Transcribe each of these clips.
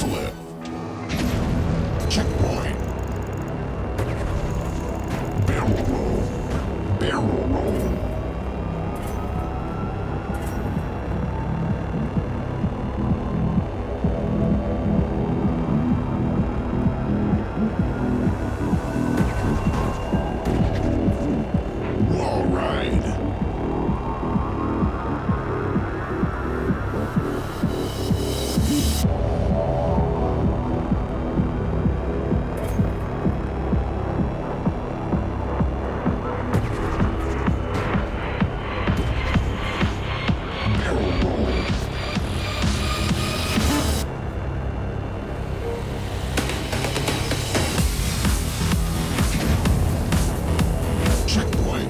Excellent. Checkpoint. Barrel roll. Barrel roll. Wall ride. Barrel roll. Checkpoint.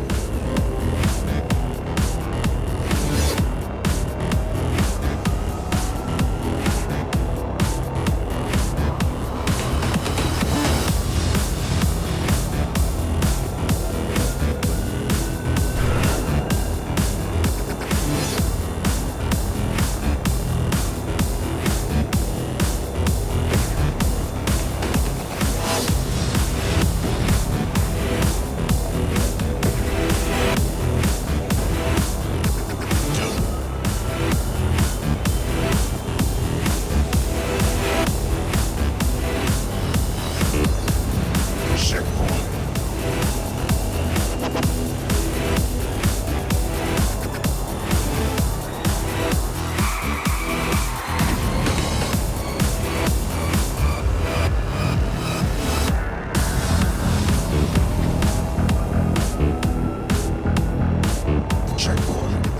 Checkpoint. Checkpoint.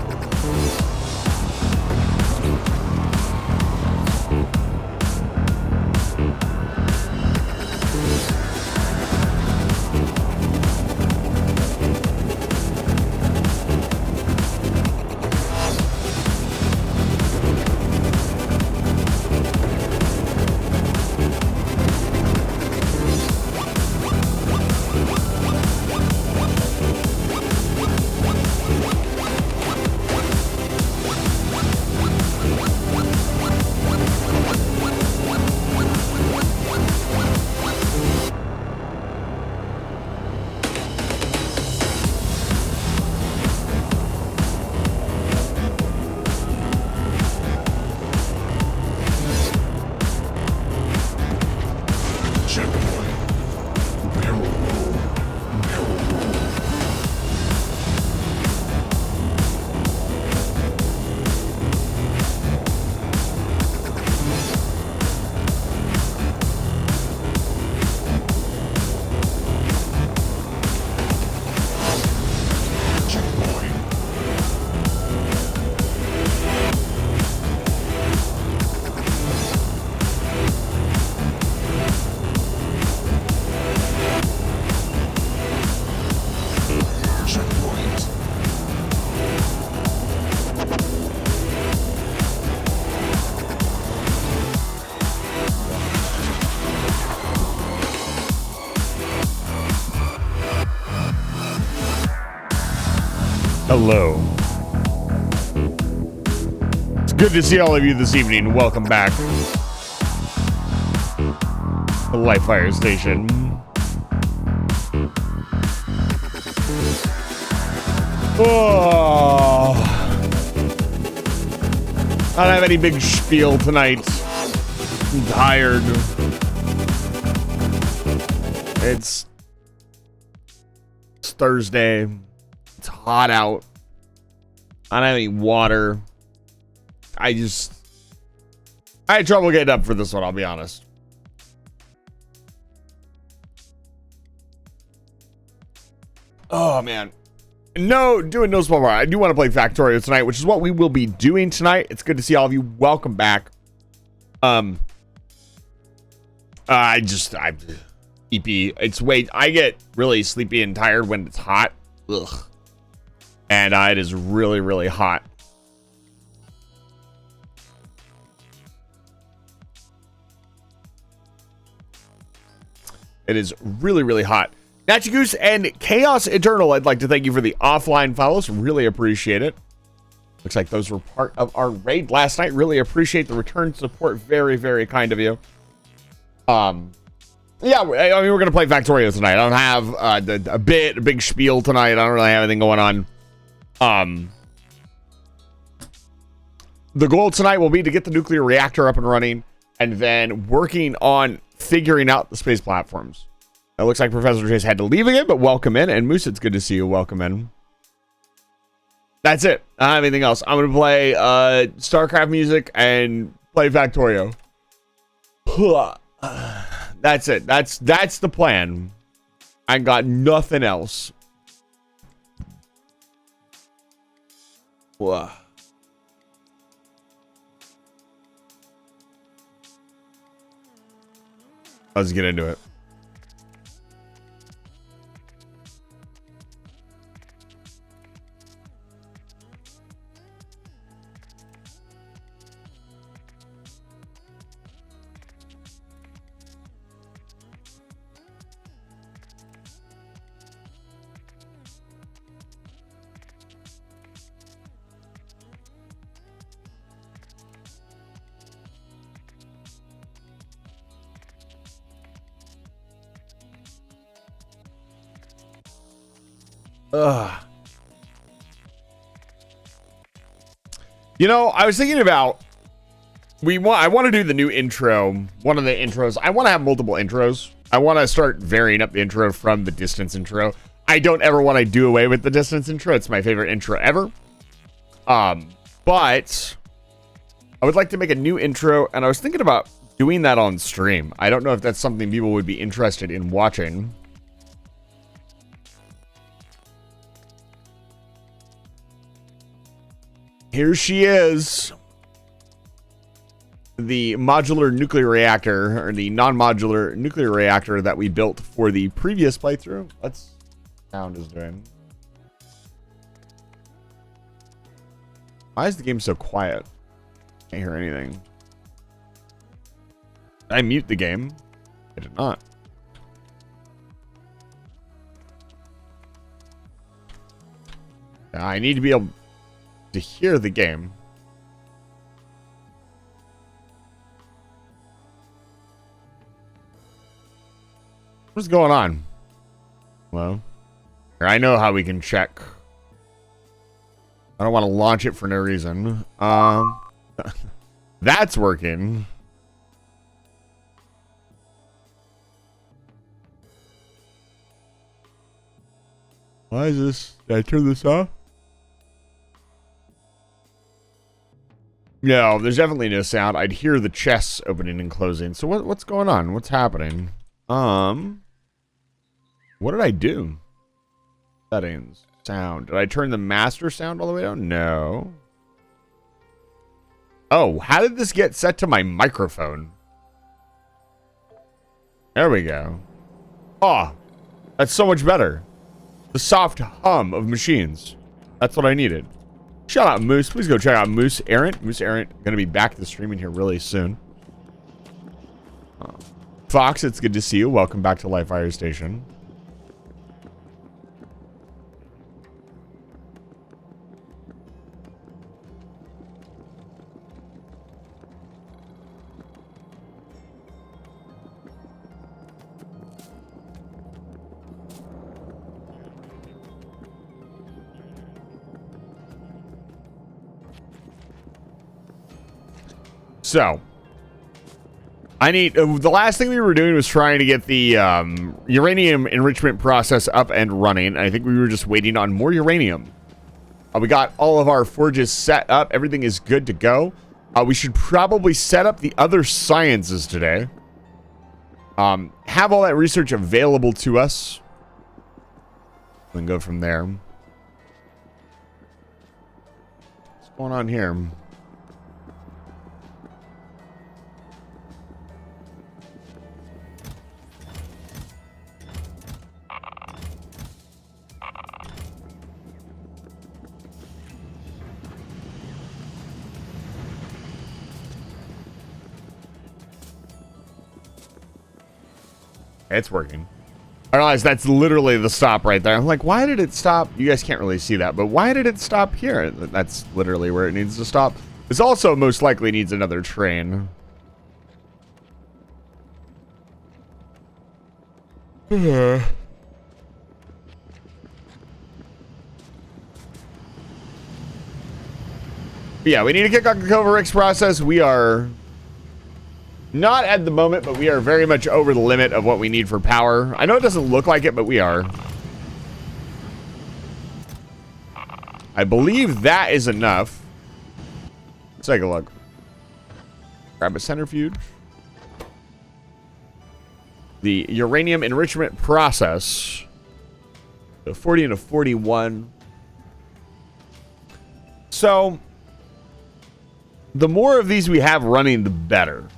Checkpoint. Barrel roll. Barrel roll. Checkpoint. Checkpoint. Hello. It's good to see all of you this evening. Welcome back to the Lightfire Station. Oh, I don't have any big spiel tonight. I'm tired. It's Thursday. It's hot out. I don't have any water. I had trouble getting up for this one, I'll be honest. Oh, man. Doing no small part. I do want to play Factorio tonight, which is what we will be doing tonight. It's good to see all of you. Welcome back. EP. I get really sleepy and tired when it's hot. Ugh. And it is really, really hot. It is really, really hot. Natchagoose and Chaos Eternal, I'd like to thank you for the offline follows. Really appreciate it. Looks like those were part of our raid last night. Really appreciate the return support. Very, very kind of you. Yeah, I mean, we're gonna play Factorio tonight. I don't have a big spiel tonight. I don't really have anything going on. The goal tonight will be to get the nuclear reactor up and running, and then working on figuring out the space platforms. It looks like Professor Chase had to leave again, but welcome in. And Moose, it's good to see you. Welcome in. That's it. I don't have anything else. I'm gonna play StarCraft music and play Factorio. That's it. That's the plan. I got nothing else. Whoa. Let's get into it. Ugh. You know, I was thinking about I want to do the new intro, one of the intros. I want to have multiple intros. I want to start varying up the intro from the distance intro. I don't ever want to do away with the distance intro. It's my favorite intro ever. But I would like to make a new intro, and I was thinking about doing that on stream. I don't know if that's something people would be interested in watching. Here she is. The modular nuclear reactor, or the non-modular nuclear reactor that we built for the previous playthrough. What's sound is doing? Why is the game so quiet? Can't hear anything. Did I mute the game? I did not. I need to be able to hear the game. What's going on? Well, I know how we can check. I don't want to launch it for no reason. That's working. Why is this? Did I turn this off? No, there's definitely no sound. I'd hear the chests opening and closing. So what's going on? What's happening? What did I do? Settings. Sound. Did I turn the master sound all the way down? No. Oh, how did this get set to my microphone? There we go. Oh, that's so much better. The soft hum of machines. That's what I needed. Shout out Moose. Please go check out Moose Errant. Moose Errant going to be back to streaming here really soon. Fox, it's good to see you. Welcome back to Live Fire Station. So, I need, the last thing we were doing was trying to get the uranium enrichment process up and running. I think we were just waiting on more uranium. We got all of our forges set up. Everything is good to go. We should probably set up the other sciences today. Have all that research available to us. And go from there. What's going on here? It's working. I realize that's literally the stop right there. I'm like, why did it stop? You guys can't really see that, but why did it stop here? That's literally where it needs to stop. This also most likely needs another train. Yeah, we need to kick off the Cova Rick's process. We are not at the moment, but we are very much over the limit of what we need for power. I know it doesn't look like it, but we are. I believe that is enough. Let's take a look. Grab a centrifuge. The uranium enrichment process. The 40 and a 41. So, the more of these we have running, the better.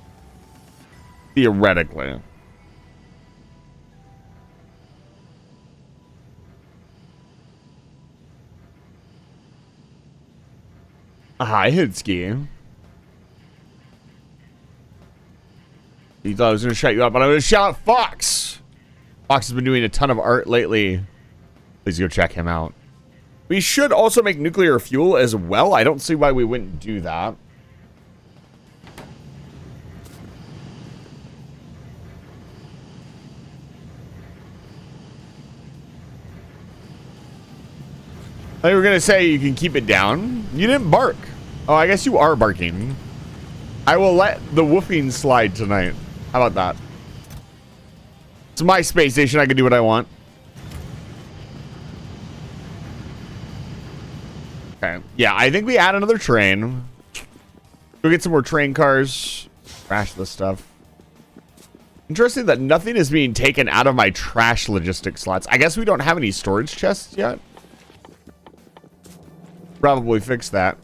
Theoretically. Hi, Hitsky. You thought I was going to shut you up, but I'm going to shout out Fox. Fox has been doing a ton of art lately. Please go check him out. We should also make nuclear fuel as well. I don't see why we wouldn't do that. I were going to say you can keep it down. You didn't bark. Oh, I guess you are barking. I will let the woofing slide tonight. How about that? It's my space station. I can do what I want. Okay. Yeah, I think we add another train. Go get some more train cars. Trash this stuff. Interesting that nothing is being taken out of my trash logistics slots. I guess we don't have any storage chests yet. Probably fix that.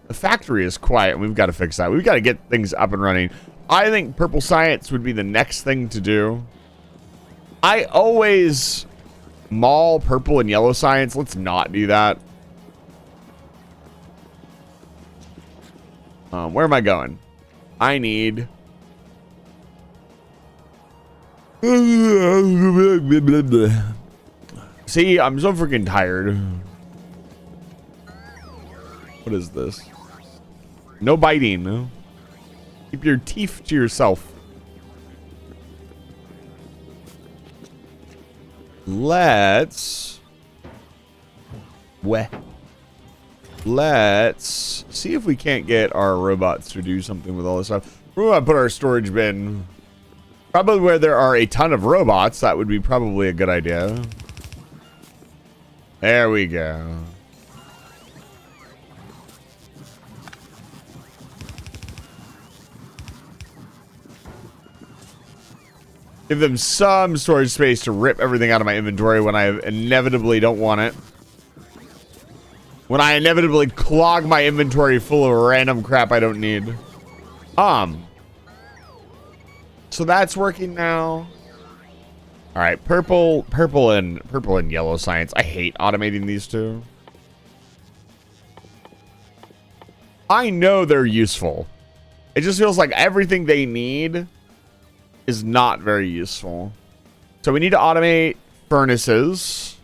The factory is quiet, and we've got to fix that. We've got to get things up and running. I think purple science would be the next thing to do. I always maul purple and yellow science. Let's not do that. Where am I going? I need... See, I'm so freaking tired. What is this? No biting. Keep your teeth to yourself. Let's see if we can't get our robots to do something with all this stuff. We're gonna put our storage bin probably where there are a ton of robots. That would be probably a good idea. There we go. Give them some storage space to rip everything out of my inventory when I inevitably don't want it. When I inevitably clog my inventory full of random crap I don't need. So that's working now. All right, purple and yellow science. I hate automating these two. I know they're useful. It just feels like everything they need is not very useful. So we need to automate furnaces.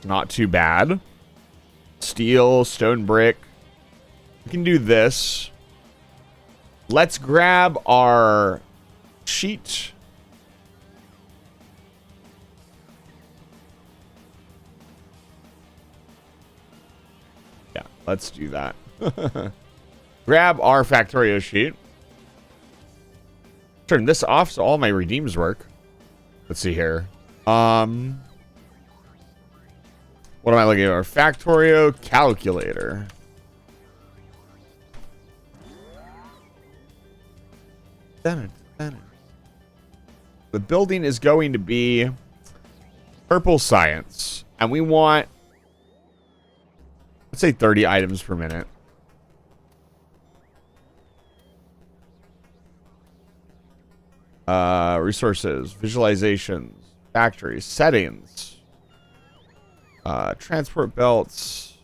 Not too bad. Steel, stone brick. We can do this. Let's grab our sheet. Yeah, let's do that. Grab our Factorio sheet. Turn this off so all my redeems work. Let's see here. What am I looking at? Our Factorio calculator. The building is going to be purple science. And we want, let's say 30 items per minute. Resources, visualizations, factories, settings, transport belts.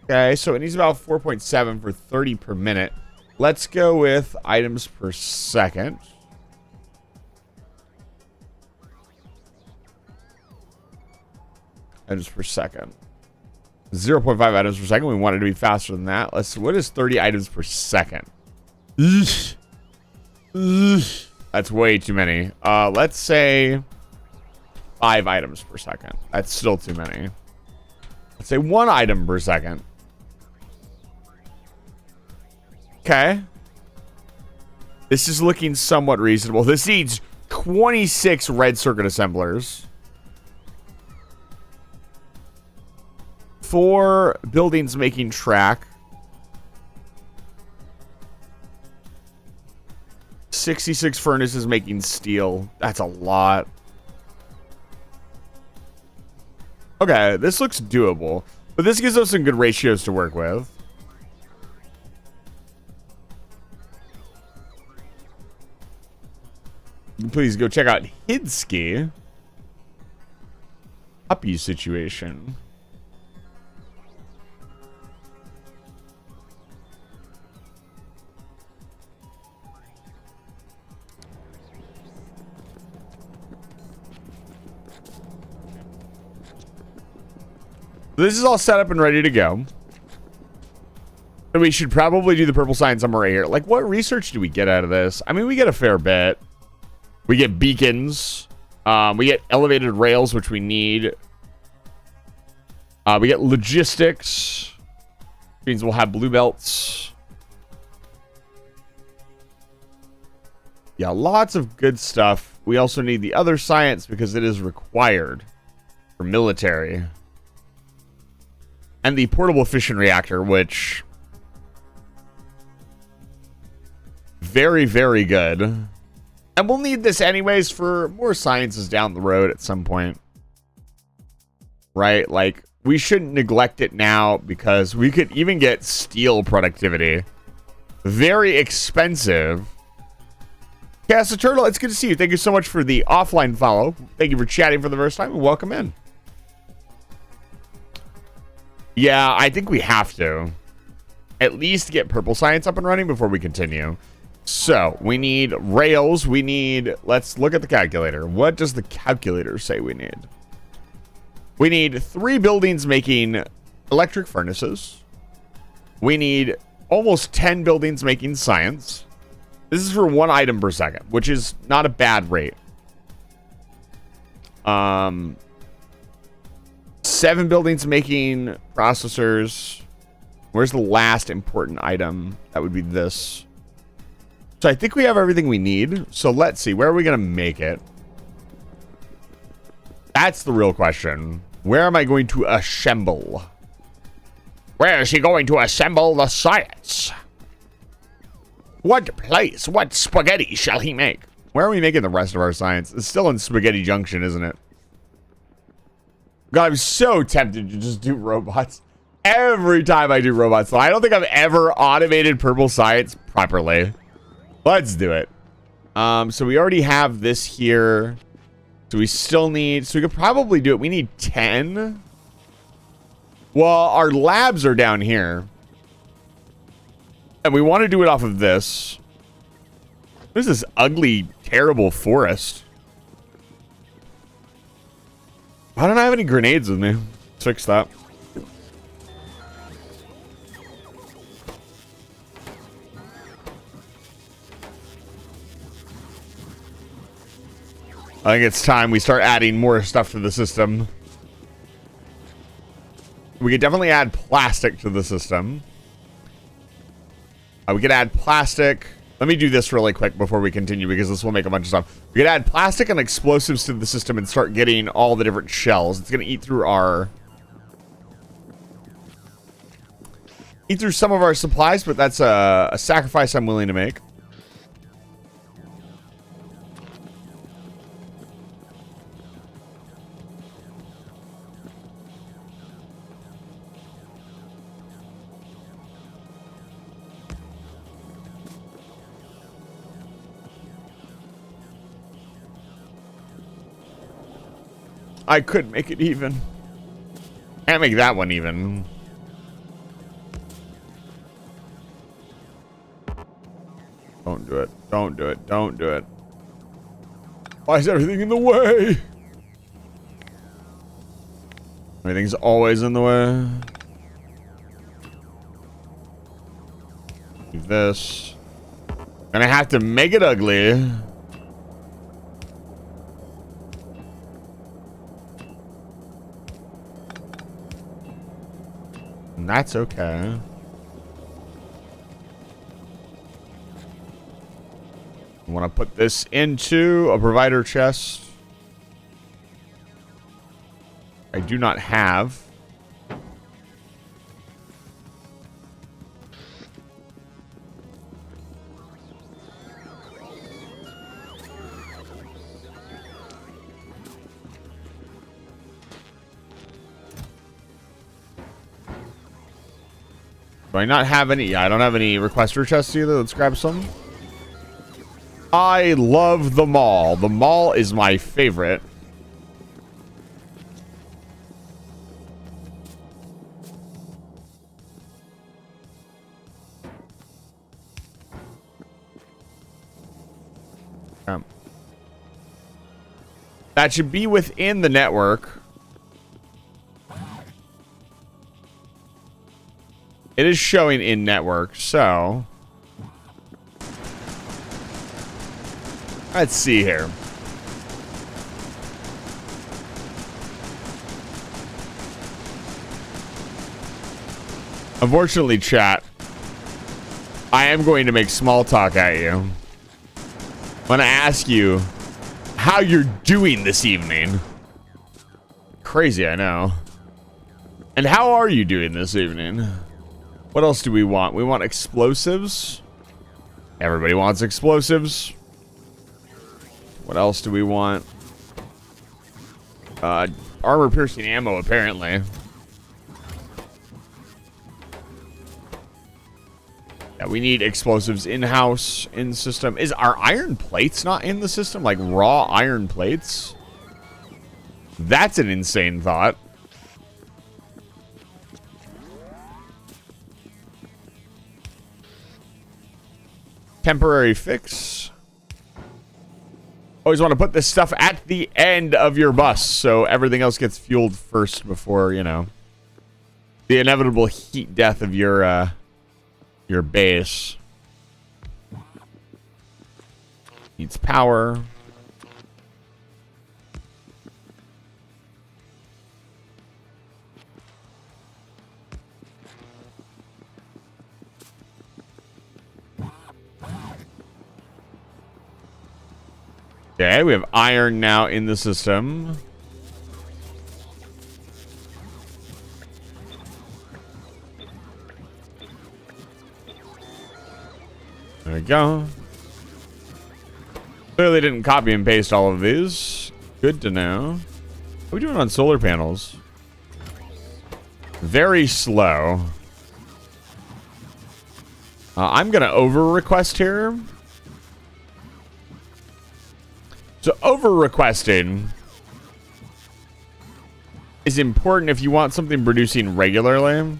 Okay, so it needs about 4.7 for 30 per minute. Let's go with items per second. Items per second. 0.5 items per second. We want it to be faster than that. What is 30 items per second? That's way too many. Let's say 5 items per second. That's still too many. Let's say 1 item per second. Okay. This is looking somewhat reasonable. This needs 26 red circuit assemblers. 4 buildings making track. 66 furnaces making steel. That's a lot. Okay, this looks doable. But this gives us some good ratios to work with. Please go check out Hidsky. Puppy situation. This is all set up and ready to go. And we should probably do the purple sign somewhere right here. Like, what research do we get out of this? I mean, we get a fair bit. We get beacons. We get elevated rails, which we need. We get logistics. Means we'll have blue belts. Yeah, lots of good stuff. We also need the other science because it is required for military. And the portable fission reactor, which... very, very good. And we'll need this anyways for more sciences down the road at some point. Right? Like, we shouldn't neglect it now because we could even get steel productivity. Very expensive. Casta Turtle, it's good to see you. Thank you so much for the offline follow. Thank you for chatting for the first time and welcome in. Yeah, I think we have to at least get purple science up and running before we continue. So we need rails. We need, let's look at the calculator. What does the calculator say we need? We need 3 buildings making electric furnaces. We need almost 10 buildings making science. This is for 1 item per second, which is not a bad rate. 7 buildings making processors. Where's the last important item? That would be this. So I think we have everything we need. So let's see. Where are we going to make it? That's the real question. Where am I going to assemble? Where is he going to assemble the science? What place? What spaghetti shall he make? Where are we making the rest of our science? It's still in Spaghetti Junction, isn't it? God, I'm so tempted to just do robots. Every time I do robots, though, I don't think I've ever automated purple science properly. Let's do it. So we already have this here. So we still need... So we could probably do it. We need 10. Well, our labs are down here. And we want to do it off of this. There's this ugly, terrible forest. Why don't I have any grenades with me? Let's fix that. I think it's time we start adding more stuff to the system. We could definitely add plastic to the system. We could add plastic. Let me do this really quick before we continue because this will make a bunch of stuff. We could add plastic and explosives to the system and start getting all the different shells. It's going to eat through some of our supplies, but that's a sacrifice I'm willing to make. I could make it even. Can't make that one even. Don't do it. Don't do it. Don't do it. Why is everything in the way? Everything's always in the way. Do this. And I have to make it ugly. That's okay. I want to put this into a provider chest. I do not have. Do I not have any? Yeah, I don't have any requester chests either. Let's grab some. I love the mall. The mall is my favorite. That should be within the network. It is showing in network, so let's see here. Unfortunately, chat, I am going to make small talk at you. I'm going to ask you how you're doing this evening. Crazy, I know. And how are you doing this evening? What else do we want? We want explosives. Everybody wants explosives. What else do we want? Armor-piercing ammo, apparently. Yeah, we need explosives in-house, in-system. Is our iron plates not in the system? Like raw iron plates? That's an insane thought. Temporary fix. Always want to put this stuff at the end of your bus so everything else gets fueled first before, you know, the inevitable heat death of your base. Needs power. Okay, we have iron now in the system. There we go. Clearly didn't copy and paste all of these. Good to know. What are we doing on solar panels? Very slow. I'm gonna over request here. So over requesting is important if you want something producing regularly.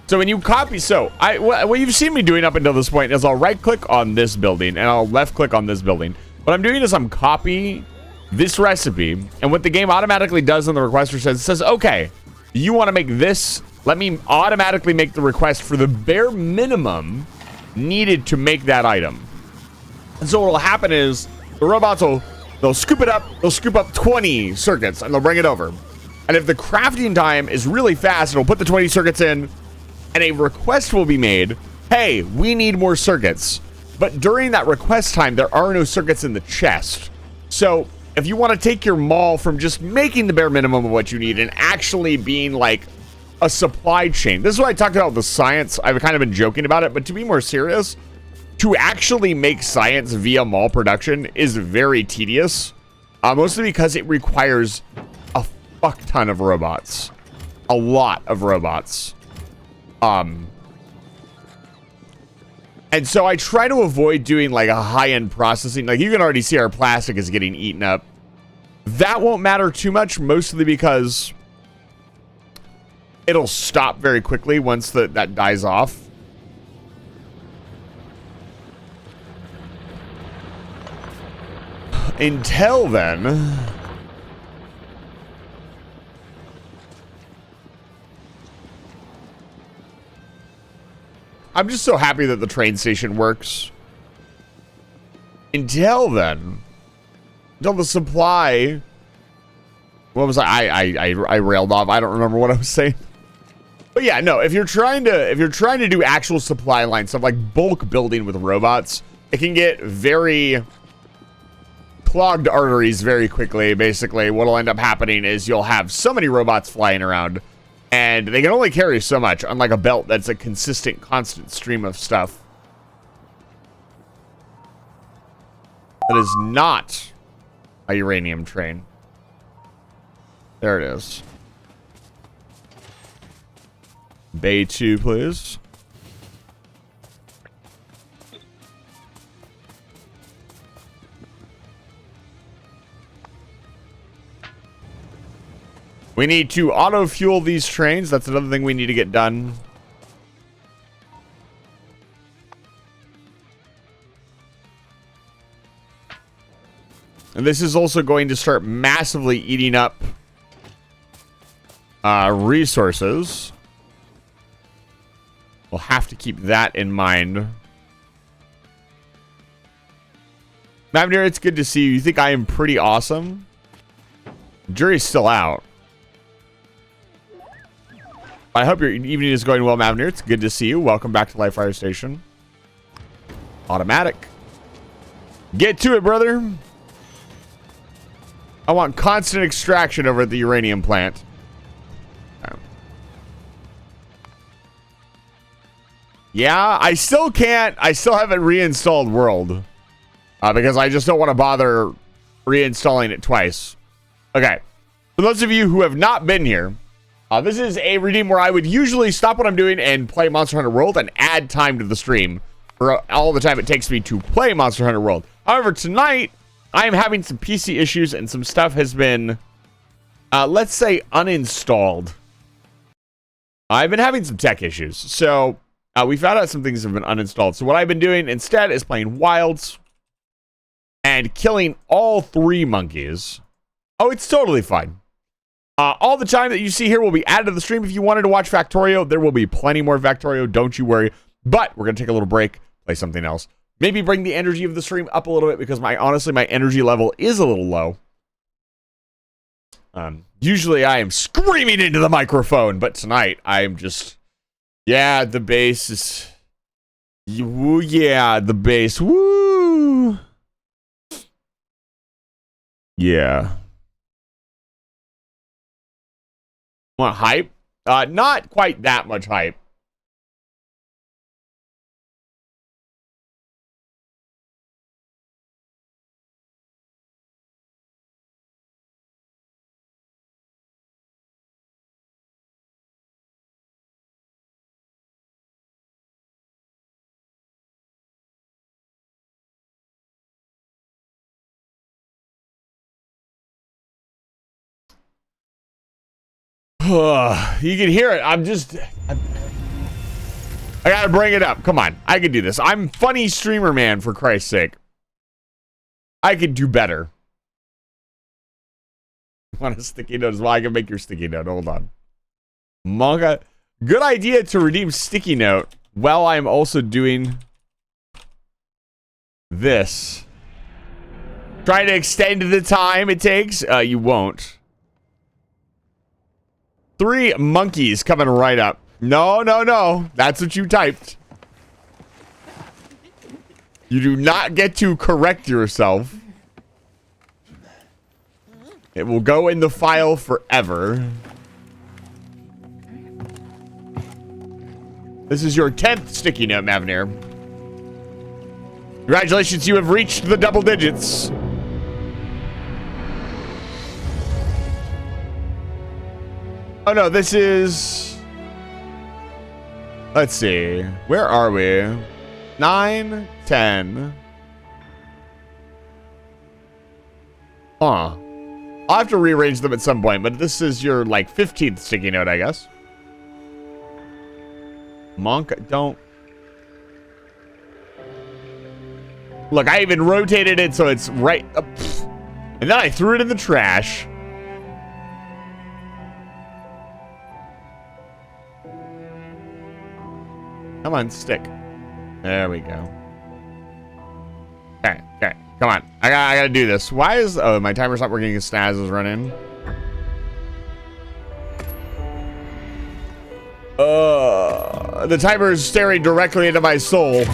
So when you copy, what you've seen me doing up until this point is I'll right click on this building and I'll left click on this building. What I'm doing is I'm copying this recipe, and what the game automatically does in the requester says, okay, you want to make this, let me automatically make the request for the bare minimum needed to make that item. And so what will happen is the robots they'll scoop it up, they'll scoop up 20 circuits and they'll bring it over. And if the crafting time is really fast, it'll put the 20 circuits in and a request will be made, hey, we need more circuits. But during that request time, there are no circuits in the chest. So if you want to take your mall from just making the bare minimum of what you need and actually being like a supply chain, this is what I talked about the science. I've kind of been joking about it, but to be more serious, to actually make science via mall production is very tedious, mostly because it requires a fuck ton of robots, a lot of robots. And so I try to avoid doing like a high-end processing. Like you can already see our plastic is getting eaten up. That won't matter too much, mostly because it'll stop very quickly once that dies off. Until then, I'm just so happy that the train station works. Until then, until the supply. What was I railed off. I don't remember what I was saying. But yeah, no, if you're trying to do actual supply line stuff like bulk building with robots, it can get very clogged arteries very quickly. Basically, what'll end up happening is you'll have so many robots flying around, and they can only carry so much, unlike a belt that's a consistent, constant stream of stuff. That is not a uranium train. There it is. Bay 2, please. We need to auto-fuel these trains. That's another thing we need to get done. And this is also going to start massively eating up resources. We'll have to keep that in mind. Mavnir, it's good to see you. You think I am pretty awesome? Jury's still out. I hope your evening is going well, Mavnir. It's good to see you. Welcome back to Live Fire Station. Automatic. Get to it, brother. I want constant extraction over at the uranium plant. Yeah, I still haven't reinstalled World. Because I just don't want to bother reinstalling it twice. Okay. For those of you who have not been here, this is a redeem where I would usually stop what I'm doing and play Monster Hunter World and add time to the stream for all the time it takes me to play Monster Hunter World. However, tonight, I am having some PC issues and some stuff has been, let's say, uninstalled. I've been having some tech issues. So, we found out some things have been uninstalled. So what I've been doing instead is playing Wilds and killing all 3 monkeys. Oh, it's totally fine. All the time that you see here will be added to the stream. If you wanted to watch Factorio, there will be plenty more Factorio. Don't you worry. But we're going to take a little break, play something else. Maybe bring the energy of the stream up a little bit because honestly, my energy level is a little low. Usually I am screaming into the microphone, but tonight I'm just... Yeah, the bass is... Woo, yeah, the bass. Woo! Yeah. Want hype? Not quite that much hype. You can hear it. I gotta bring it up. Come on. I can do this. I'm funny streamer man, for Christ's sake. I could do better. Want a sticky note as well? I can make your sticky note. Hold on. Manga. Good idea to redeem sticky note while I'm also doing this. Trying to extend the time it takes. You won't. 3 monkeys coming right up. No, no, no. That's what you typed. You do not get to correct yourself. It will go in the file forever. This is your 10th sticky note, Mavnir. Congratulations, you have reached the double digits. Oh no, this is... Let's see. Where are we? 9, 10. Huh. I'll have to rearrange them at some point, but this is your, like, 15th sticky note, I guess. Monk, don't... Look, I even rotated it so it's right up. And then I threw it in the trash. Come on, stick. There we go. Okay, okay. Come on. I gotta do this. Why is... Oh, my timer's not working because Snaz is running. The timer is staring directly into my soul.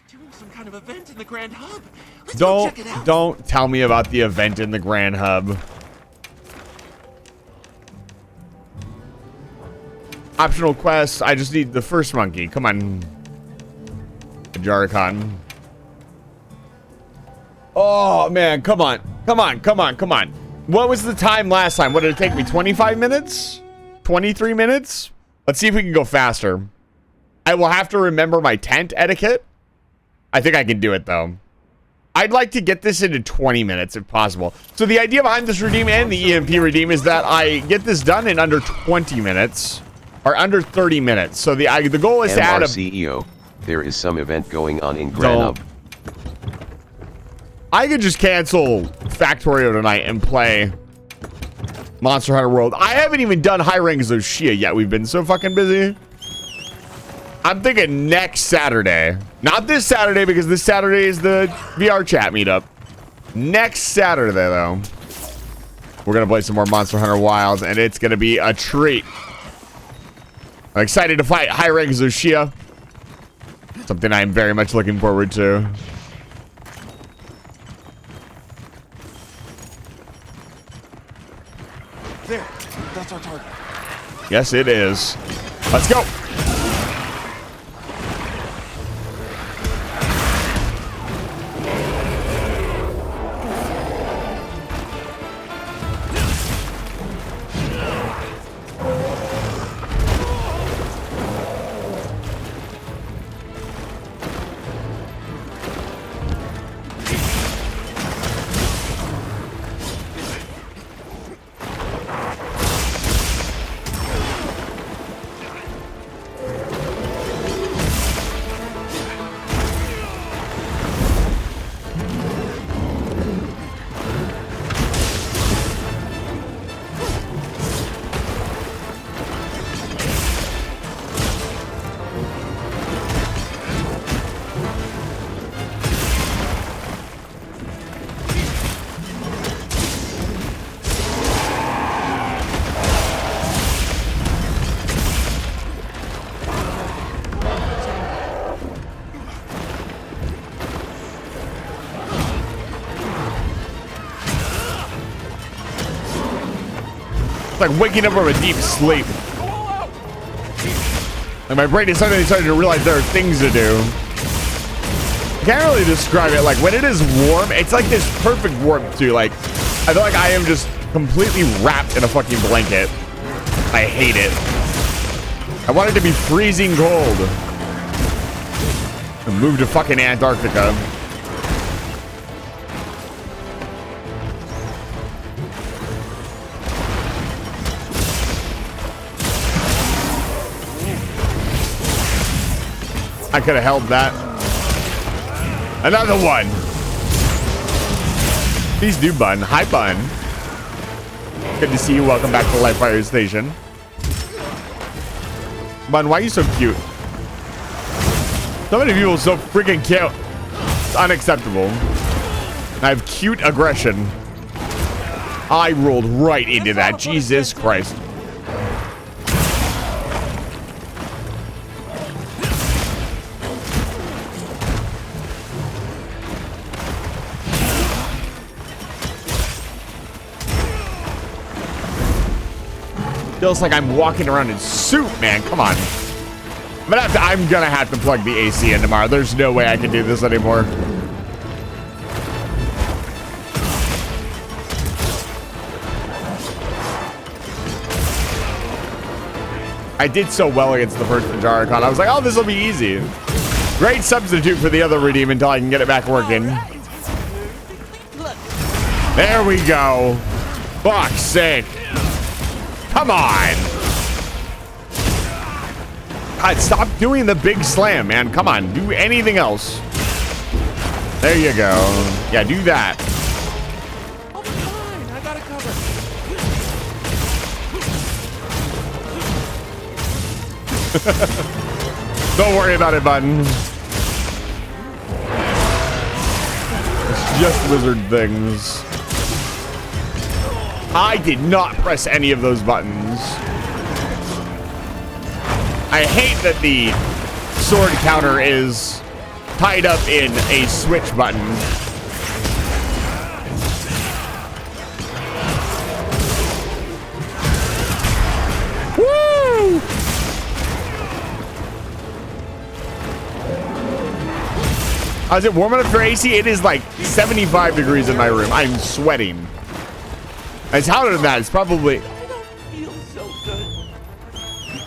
Doing some kind of event in the Grand Hub. Let's go check it out. Don't tell me about the event in the Grand Hub. Optional quests. I just need the first monkey. Come on. Jarikon. Oh, man. Come on. Come on. Come on. Come on. What was the time last time? What did it take me? 25 minutes? 23 minutes? Let's see if we can go faster. I will have to remember my tent etiquette. I think I can do it, though. I'd like to get this into 20 minutes, if possible. So the idea behind this redeem and the EMP redeem is that I get this done in under 20 minutes. Or under 30 minutes. So the goal is to add a... CEO, there is some event going on in Grand Hub. I could just cancel Factorio tonight and play Monster Hunter World. I haven't even done High Ranks of Shia yet. We've been so fucking busy. I'm thinking next Saturday. Not this Saturday, because this Saturday is the VR chat meetup. Next Saturday, though, we're going to play some more Monster Hunter Wilds, and it's going to be a treat. I'm excited to fight High Ranks of Shia. Something I'm very much looking forward to. There, that's our target. Yes, it is. Let's go. Like waking up from a deep sleep. Like my brain is suddenly starting to realize there are things to do. I can't really describe it. Like when it is warm, it's like this perfect warmth too. Like I feel like I am just completely wrapped in a fucking blanket. I hate it. I want it to be freezing cold. And move to fucking Antarctica. I could have held that. Another one. Please do, Bun. Hi, Bun. Good to see you. Welcome back to the Light Fire Station. Bun, why are you so cute? So many people are so freaking cute. It's unacceptable. I have cute aggression. I rolled right into that. Jesus Christ. Feels like I'm walking around in soup, man. Come on. I'm gonna have to plug the AC in tomorrow. There's no way I can do this anymore. I did so well against the first Jarikon. I was like, oh, this will be easy. Great substitute for the other redeem until I can get it back working. There we go. Fuck's sake. Come on. God, stop doing the big slam, man. Come on, do anything else. There you go. Yeah, do that. Oh, fine. I got it covered. Don't worry about it, button. It's just wizard things. I did not press any of those buttons. I hate that the sword counter is tied up in a switch button. Woo! Is it warm enough for AC? It is like 75 degrees in my room. I'm sweating. It's hotter than that. It's probably... I don't feel so good.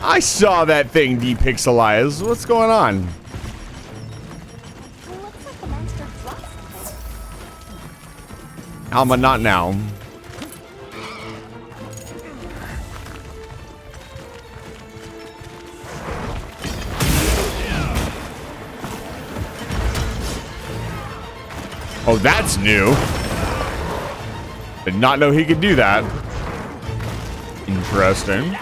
I saw that thing depixelize. What's going on? It looks like the monster dropped something. Alma, not now. Oh, that's new. Did not know he could do that. Interesting.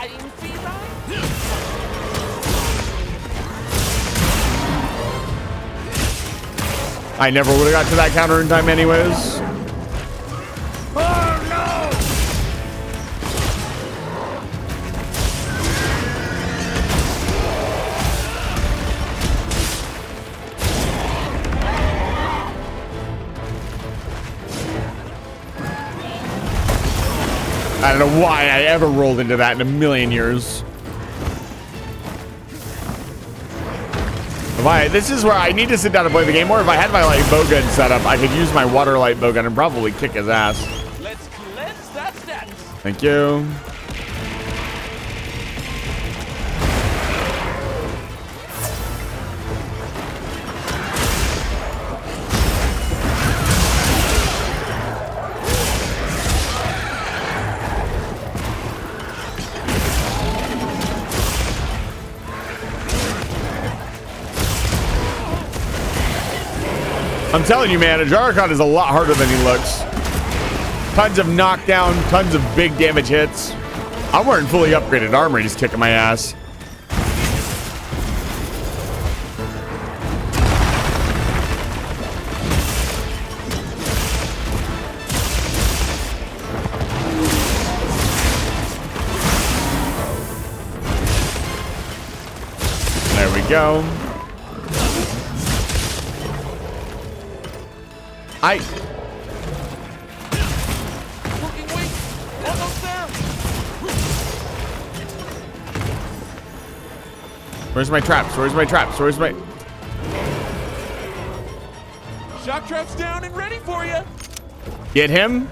I never would have got to that counter in time anyways. Oh no! I don't know why I ever rolled into that in a million years. This is where I need to sit down and play the game more. If I had my light bowgun set up, I could use my water light bowgun and probably kick his ass. Let's cleanse that status. Thank you. I'm telling you, man, Ajarikon is a lot harder than he looks. Tons of knockdown, tons of big damage hits. I'm wearing fully upgraded armor. He's kicking my ass. There we go. Working weak. Almost there. Where's my traps? Where's my traps? Where's my... Shock trap's down and ready for you. Get him?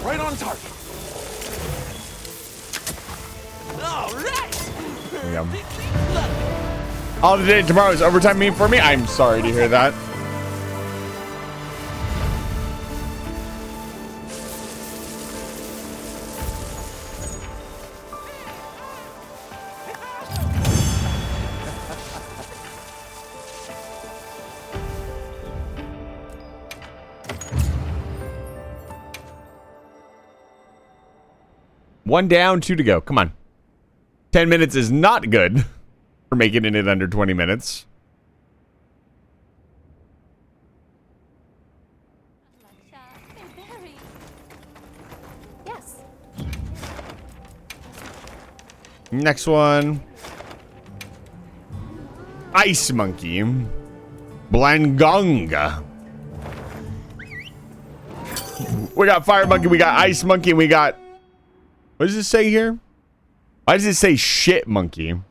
Right on target. All right. There we go. Perfectly lovely. All today, tomorrow is overtime mean for me. I'm sorry to hear that. One down, 2 to go. Come on. 10 minutes is not good for making it in under 20 minutes. Yes. Next one. Ice Monkey. Blangonga. We got Fire Monkey, we got Ice Monkey, and we got... What does it say here? Why does it say Shit Monkey?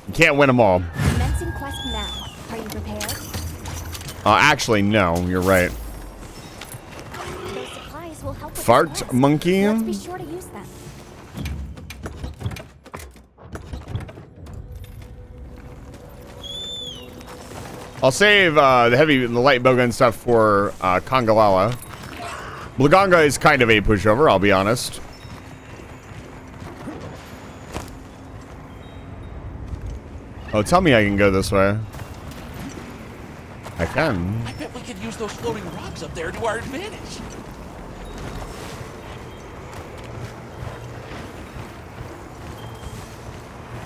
You can't win them all. Commencing quest now. Are you prepared? Actually, no. You're right. Those supplies will help with Fart this quest. Monkey? Let's be sure to use them. I'll save the heavy and the light bowgun stuff for Kongalala. Blaganga is kind of a pushover, I'll be honest. Oh, tell me I can go this way. I can. I bet we could use those floating rocks up there to our advantage.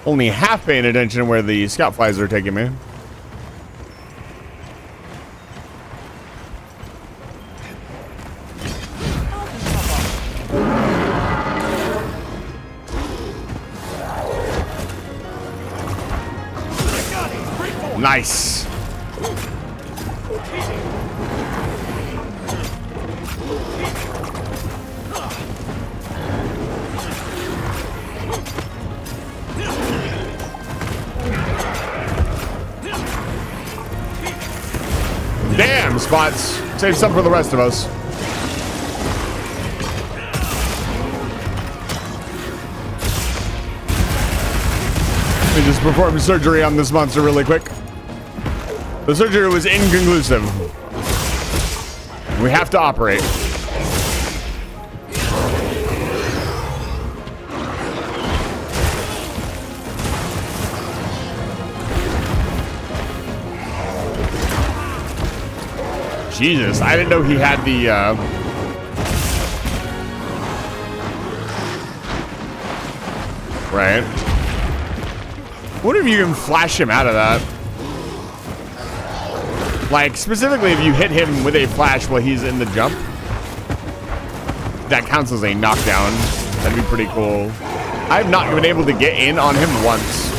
Only half paying attention to where the scout flies are taking me. Nice. Damn, Spots. Save some for the rest of us. Let me just perform surgery on this monster really quick. The surgery was inconclusive. We have to operate. Jesus, I didn't know he had the, right. What if you can flash him out of that? Like, specifically if you hit him with a flash while he's in the jump, that counts as a knockdown. That'd be pretty cool. I've not been able to get in on him once.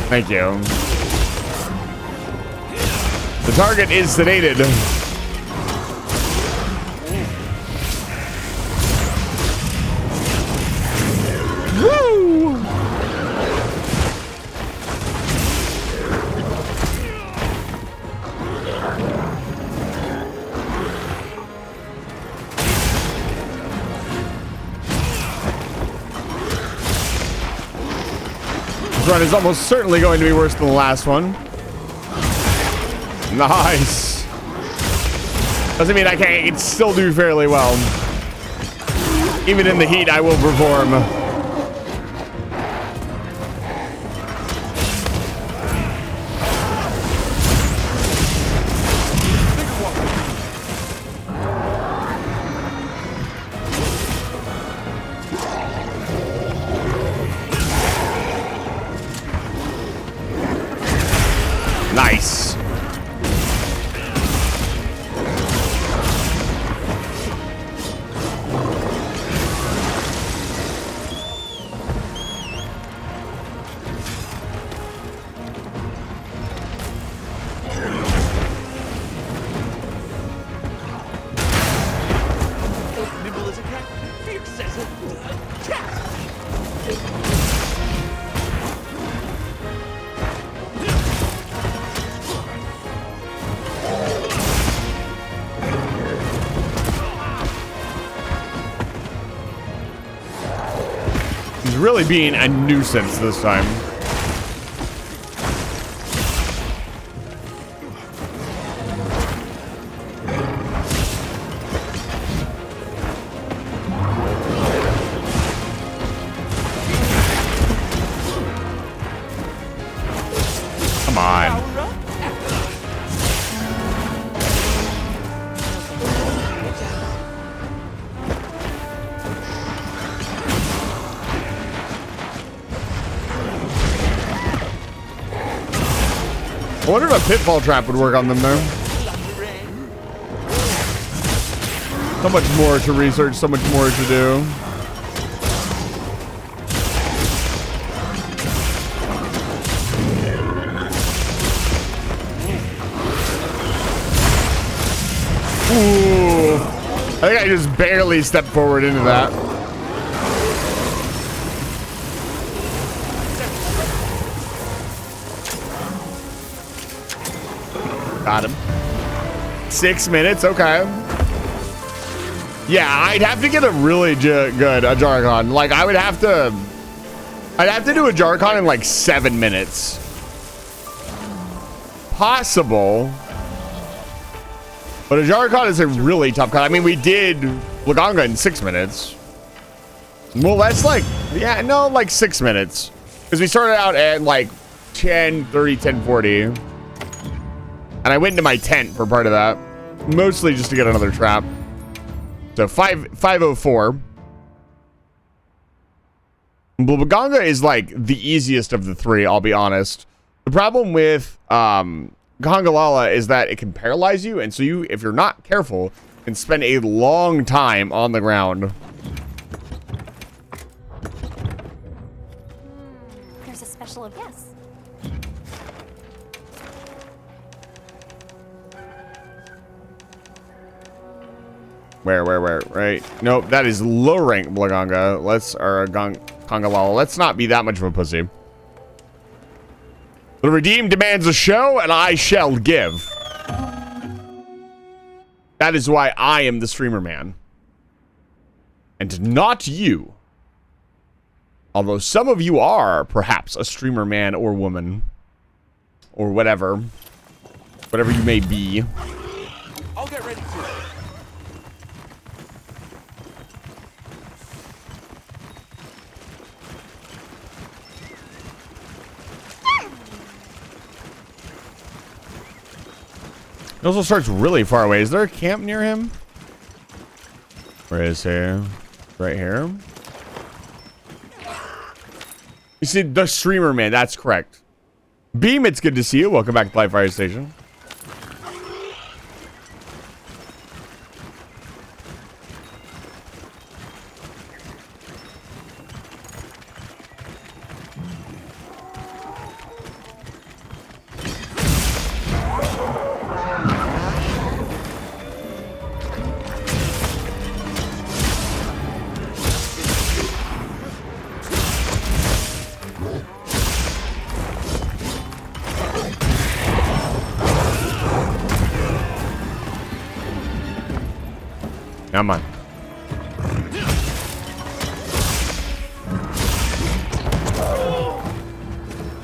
Thank you. The target is sedated. Woo! This run is almost certainly going to be worse than the last one. Nice. Doesn't mean I can't still do fairly well. Even in the heat, I will perform. Nice. Nimble as a cat, fierce as a cat. He's really being a nuisance this time. Come on. I wonder if a pitfall trap would work on them there. So much more to research, so much more to do. Ooh. I think I just barely stepped forward into that. Got him. 6 minutes, okay. Yeah, I'd have to get a really good Jarkon. Like, I'd have to do a Jarkon in like 7 minutes. Possible. But a Jarkon is a really tough cut. I mean, we did Laganga in 6 minutes. Well, that's like, yeah, no, like 6 minutes. Because we started out at like 10:30, 10:40. And I went into my tent for part of that. Mostly just to get another trap. So 504. Blubaganga is like the easiest of the three, I'll be honest. The problem with Congalala is that it can paralyze you, and so you, if you're not careful, can spend a long time on the ground. There's a special guess. Where? Right? Nope, that is low rank Blaganga. Congalala. Let's not be that much of a pussy. The redeem demands a show, and I shall give. That is why I am the streamer man. And not you. Although some of you are, perhaps, a streamer man or woman. Or whatever. Whatever you may be. I'll get ready to. It also starts really far away. Is there a camp near him? Where is he? Right here. You see, the streamer man. That's correct. Beam, it's good to see you. Welcome back to Live Fire Station. Come on.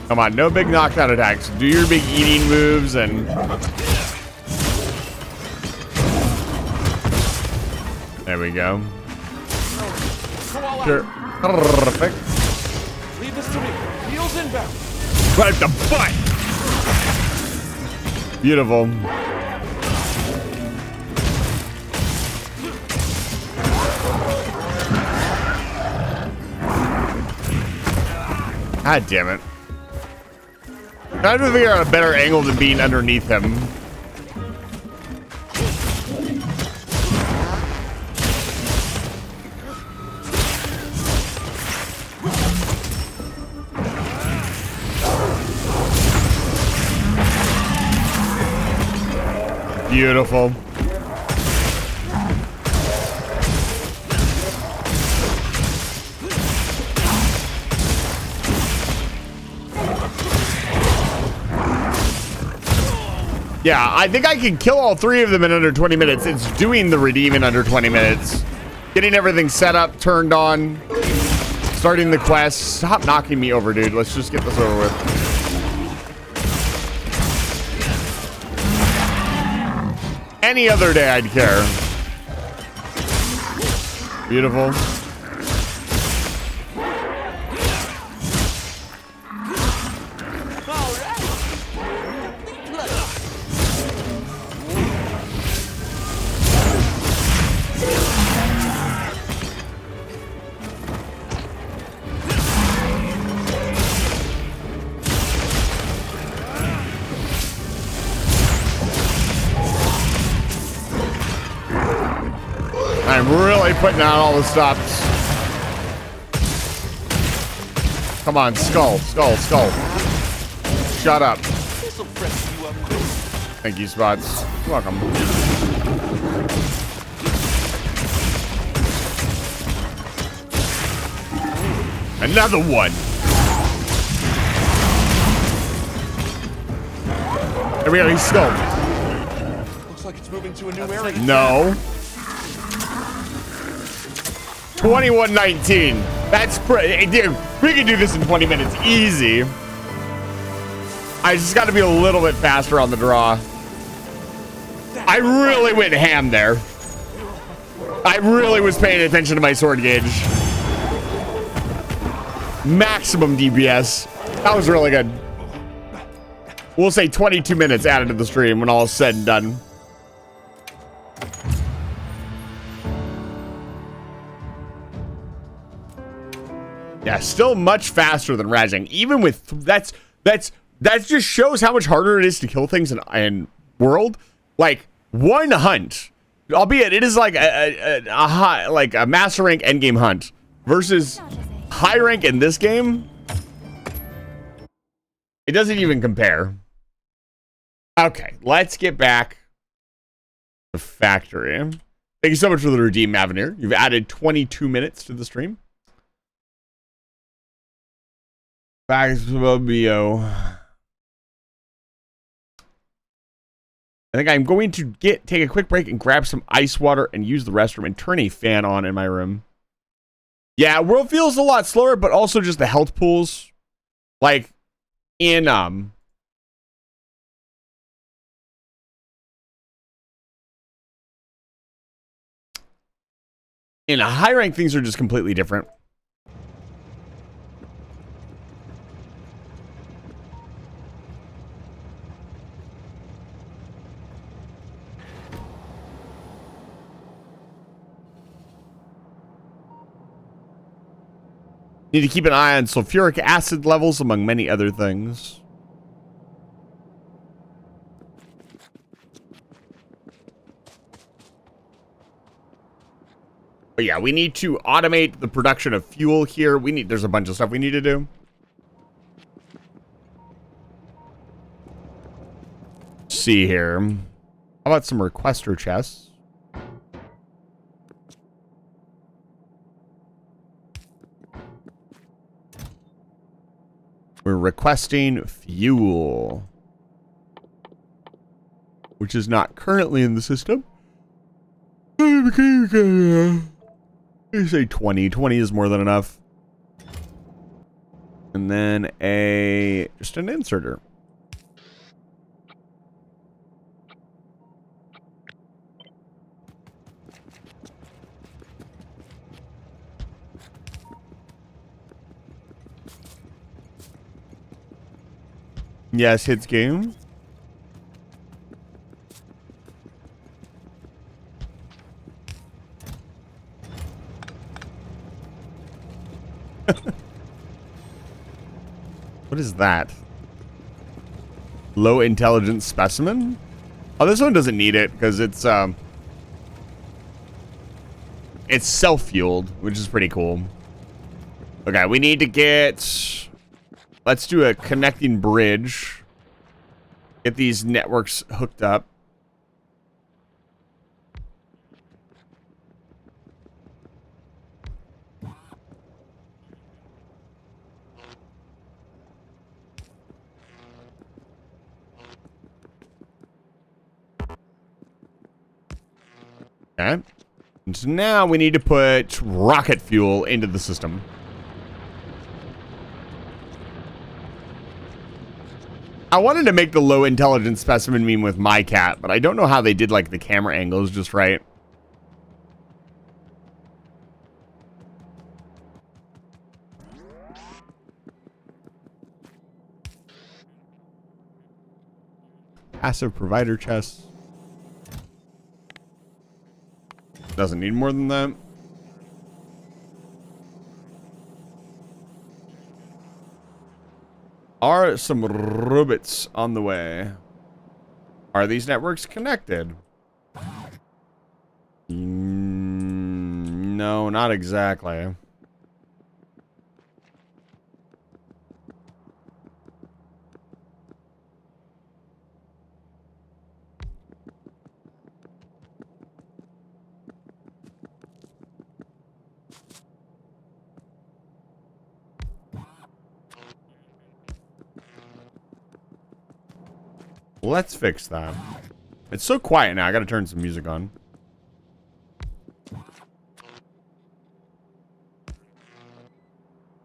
Come on, no big knockdown attacks. Do your big eating moves and... There we go. Sure. Perfect. Leave this to me. Heels inbound. Right the butt! Beautiful. God damn it. I have to figure out a better angle than being underneath him. Beautiful. Yeah, I think I can kill all three of them in under 20 minutes. It's doing the redeem in under 20 minutes. Getting everything set up, turned on, starting the quest. Stop knocking me over, dude. Let's just get this over with. Any other day, I'd care. Beautiful. I'm really putting out all the stops. Come on, skull. Shut up. This'll freshen you up quick. Thank you, Spots. You're welcome. Another one. There we go, he's skull. Looks like it's moving to a new area. No. 2119. That's pretty. Dude, we can do this in 20 minutes. Easy. I just got to be a little bit faster on the draw. I really went ham there. I really was paying attention to my sword gauge. Maximum DPS. That was really good. We'll say 22 minutes added to the stream when all is said and done. Yeah, still much faster than Rajang. Even with that just shows how much harder it is to kill things in World. Like one hunt, albeit it is like a master rank endgame hunt versus high rank in this game. It doesn't even compare. Okay, let's get back to the factory. Thank you so much for the redeem, Avenir. You've added 22 minutes to the stream. Back to BO. I think I'm going to take a quick break and grab some ice water and use the restroom and turn a fan on in my room. Yeah, World feels a lot slower, but also just the health pools. Like in a high rank, things are just completely different. Need to keep an eye on sulfuric acid levels, among many other things. But yeah, we need to automate the production of fuel here. There's a bunch of stuff we need to do. Let's see here. How about some requester chests? We're requesting fuel, which is not currently in the system. You say 20. 20 is more than enough. And then just an inserter. Yes, hits game. What is that? Low intelligence specimen? Oh, this one doesn't need it because it's self-fueled, which is pretty cool. Okay, we need to get... Let's do a connecting bridge. Get these networks hooked up. Okay. And so now we need to put rocket fuel into the system. I wanted to make the low intelligence specimen meme with my cat, but I don't know how they did like the camera angles just right. Passive provider chest. Doesn't need more than that. Are some robots on the way? Are these networks connected? No, not exactly. Let's fix that. It's so quiet now. I gotta turn some music on.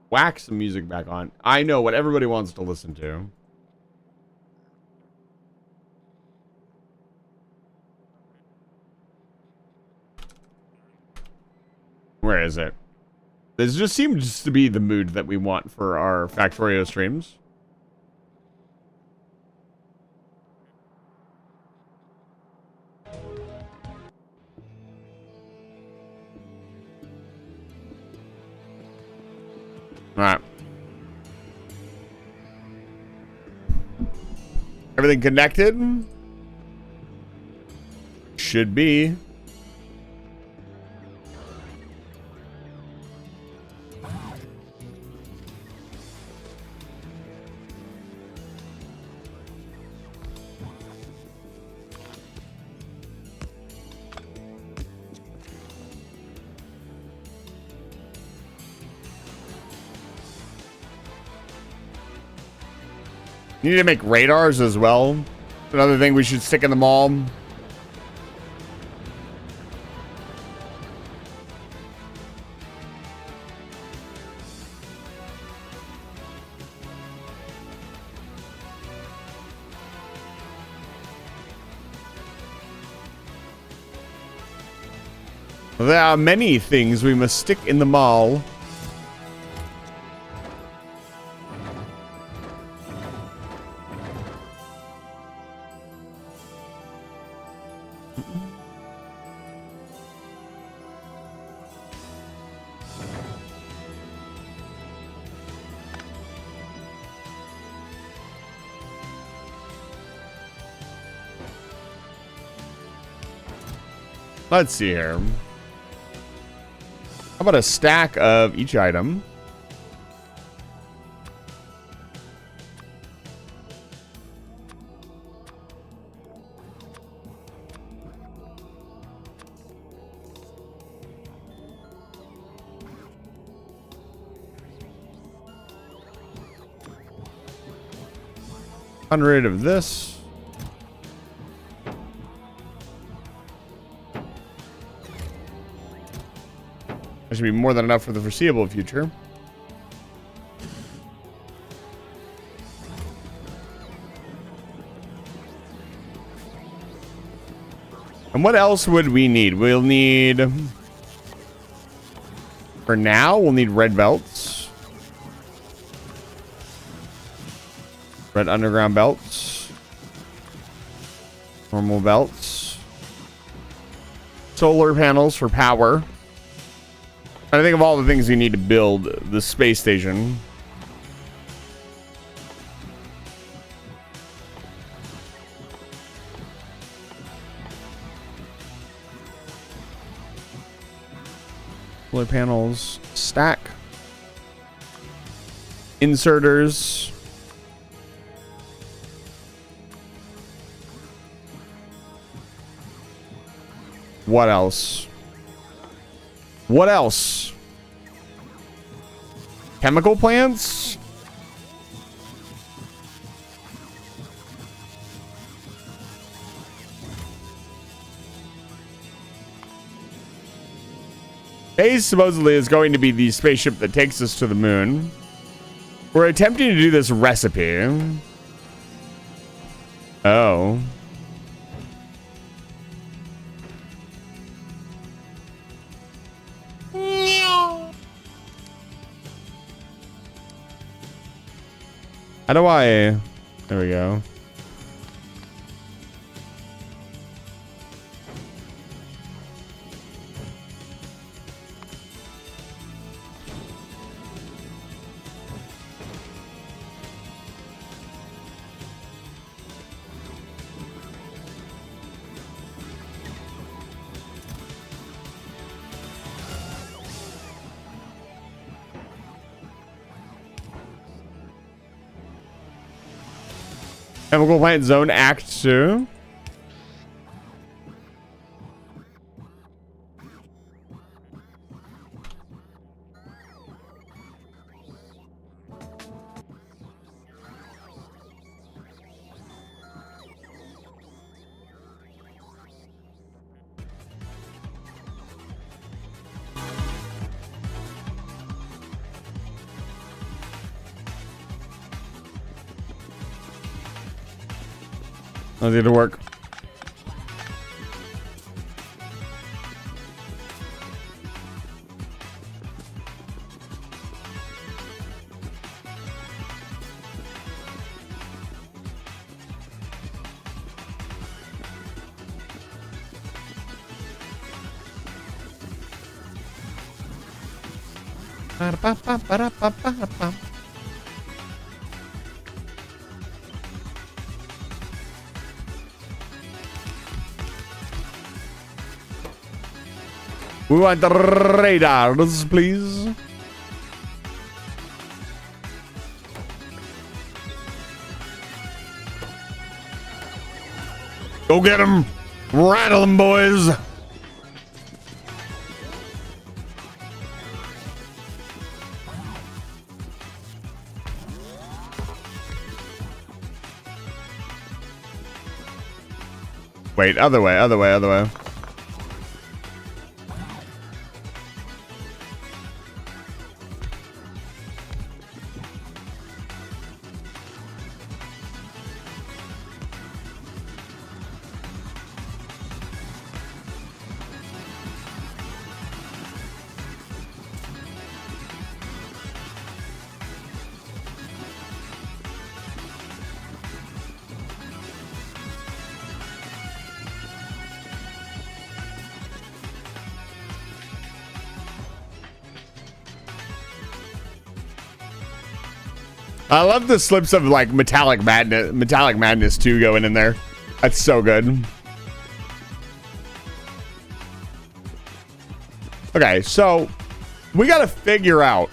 Whack some music back on. I know what everybody wants to listen to. Where is it? This just seems to be the mood that we want for our Factorio streams. All right. Everything connected? Should be. You need to make radars as well. Another thing we should stick in the mall. There are many things we must stick in the mall. Let's see here. How about a stack of each item? $100 of this. That should be more than enough for the foreseeable future. And what else would we need? We'll need... For now, we'll need red belts. Red underground belts. Normal belts. Solar panels for power. I think of all the things you need to build the space station. Solar panels, stack. Inserters. What else? What else? Chemical plants? Phase supposedly is going to be the spaceship that takes us to the moon. We're attempting to do this recipe. Oh. How do I... There we go. Chemical Plant Zone Act 2. Let's get to work. We want the radars, please. Go get them. Rattle them, boys. Wait, other way, other way, other way. I love the slips of like metallic madness too going in there. That's so good. Okay, so we got to figure out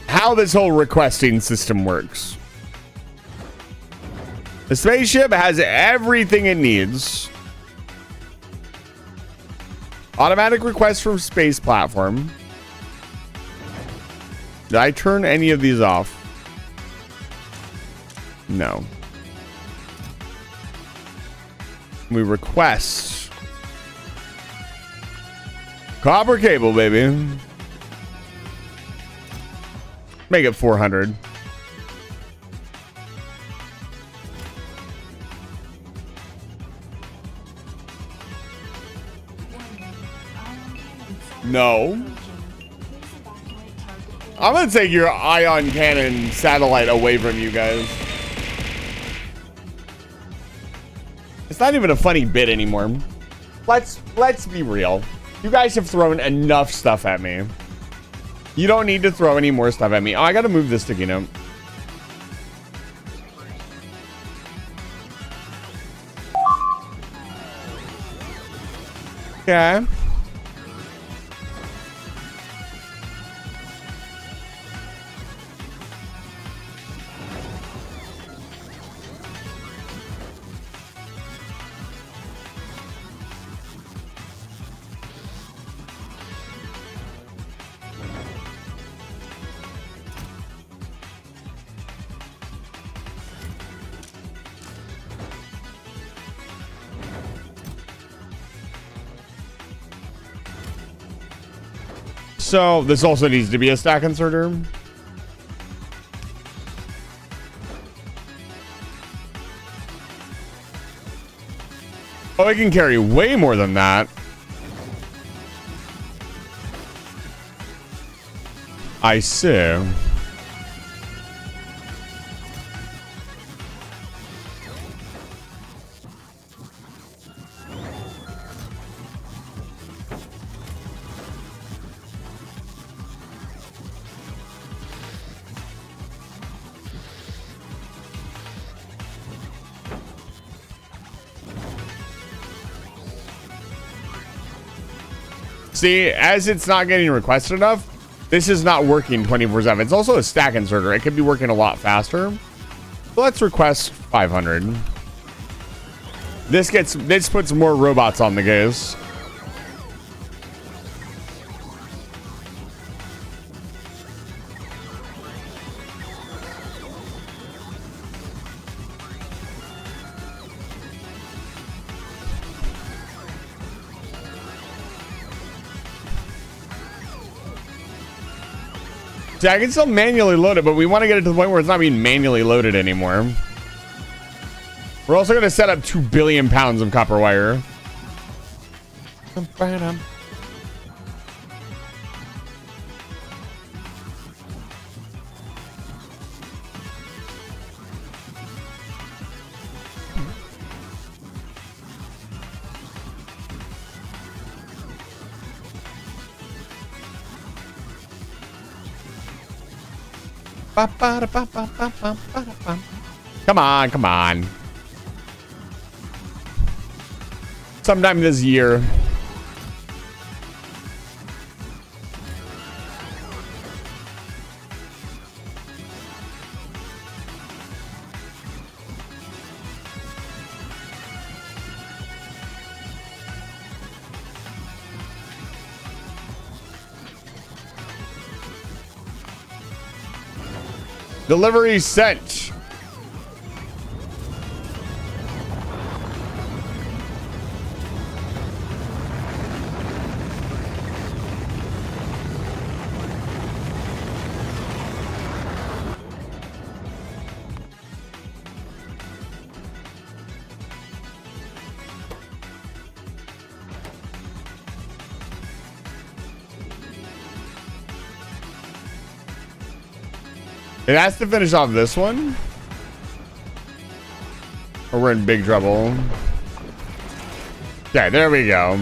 how this whole requesting system works. The spaceship has everything it needs. Automatic request from space platform. Did I turn any of these off? No. We request copper cable, baby. Make it 400. No. I'm gonna take your ion cannon satellite away from you guys. It's not even a funny bit anymore. Let's be real. You guys have thrown enough stuff at me. You don't need to throw any more stuff at me. Oh, I gotta move this sticky note. Okay. So this also needs to be a stack inserter. Oh, it can carry way more than that. I see. See, as it's not getting requested enough, this is not working 24/7. It's also a stack inserter. It could be working a lot faster. So let's request 500. This puts more robots on the goose. See, I can still manually load it, but we want to get it to the point where it's not being manually loaded anymore. We're also going to set up 2 billion pounds of copper wire. Come on, come on. Sometime this year. Delivery sent. It has to finish off this one, or we're in big trouble. Okay, there we go.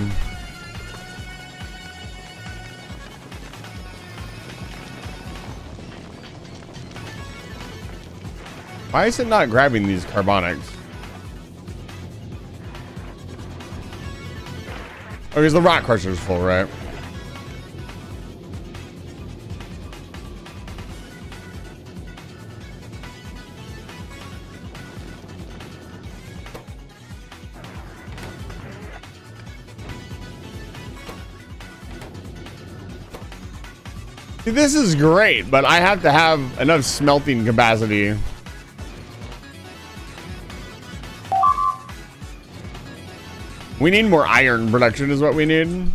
Why is it not grabbing these carbonics? Oh, because the rock crusher is full, right? See, this is great, but I have to have enough smelting capacity. We need more iron production is what we need.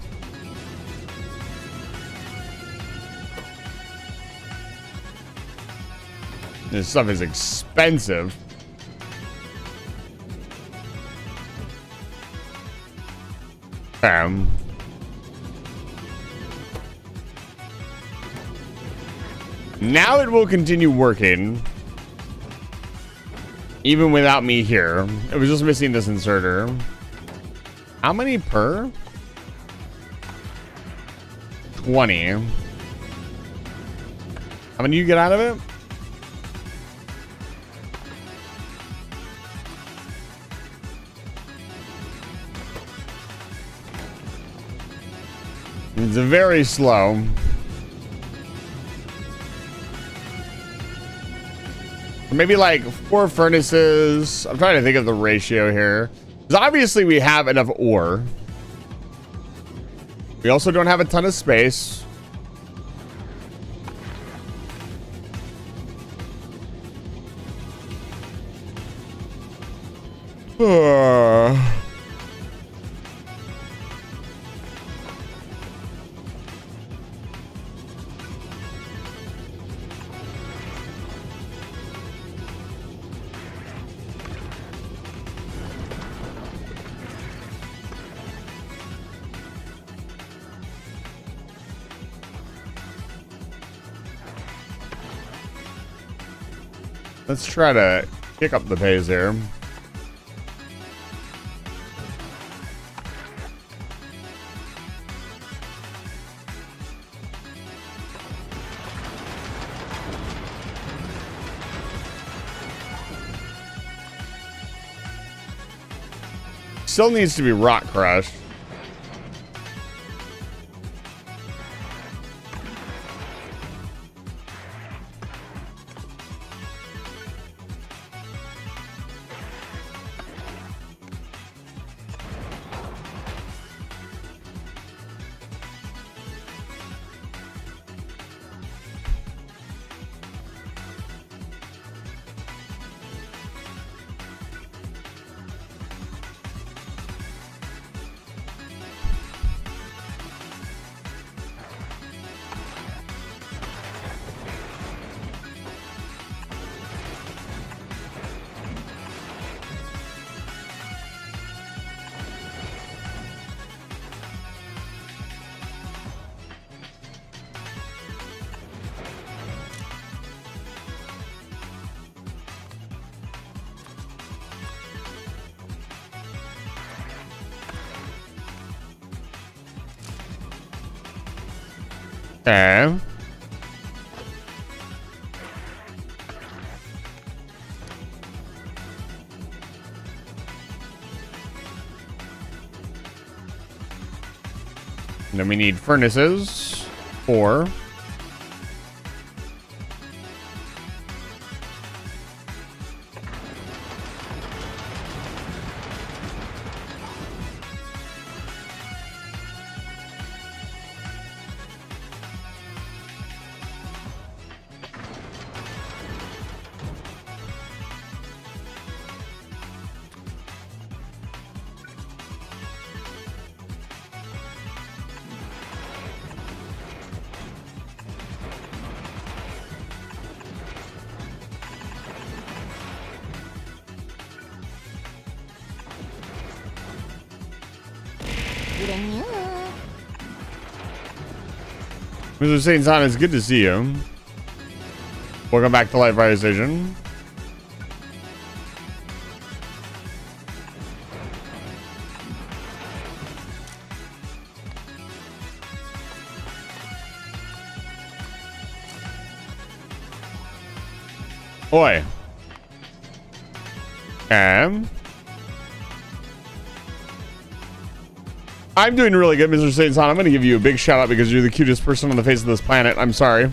This stuff is expensive. Now it will continue working. Even without me here. It was just missing this inserter. How many per? 20. How many do you get out of it? It's very slow. Maybe like 4 furnaces. I'm trying to think of the ratio here. Because obviously we have enough ore. We also don't have a ton of space. Let's try to kick up the pace here. Still needs to be rock crushed. Okay. And then we need furnaces. 4. Mr. Saint Son, it's good to see you. Welcome back to Live Fire Station. Oi. I'm doing really good, Mr. Saint Son. I'm going to give you a big shout out because you're the cutest person on the face of this planet. I'm sorry.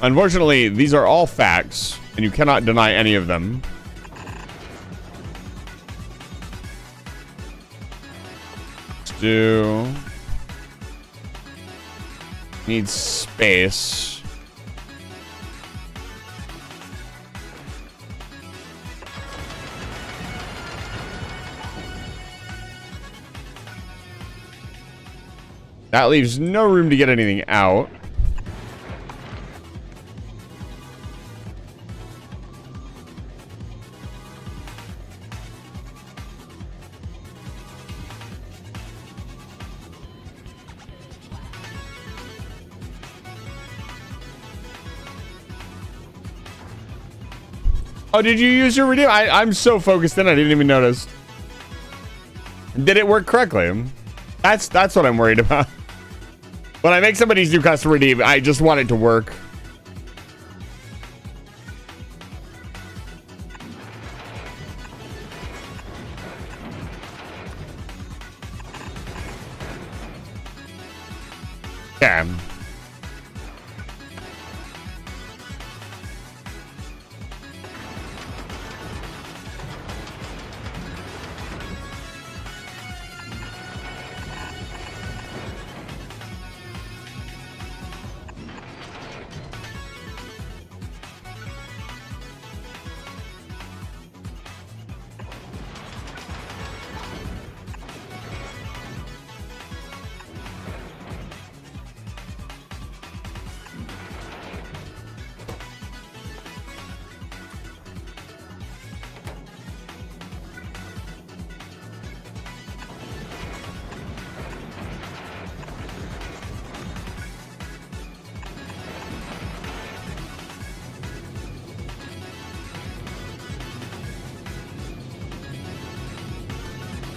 Unfortunately, these are all facts, and you cannot deny any of them. Let's do... Needs space. That leaves no room to get anything out. Oh, did you use your redeem? I'm so focused in, I didn't even notice. Did it work correctly? That's what I'm worried about. When I make somebody's new custom redeem, I just want it to work. Damn.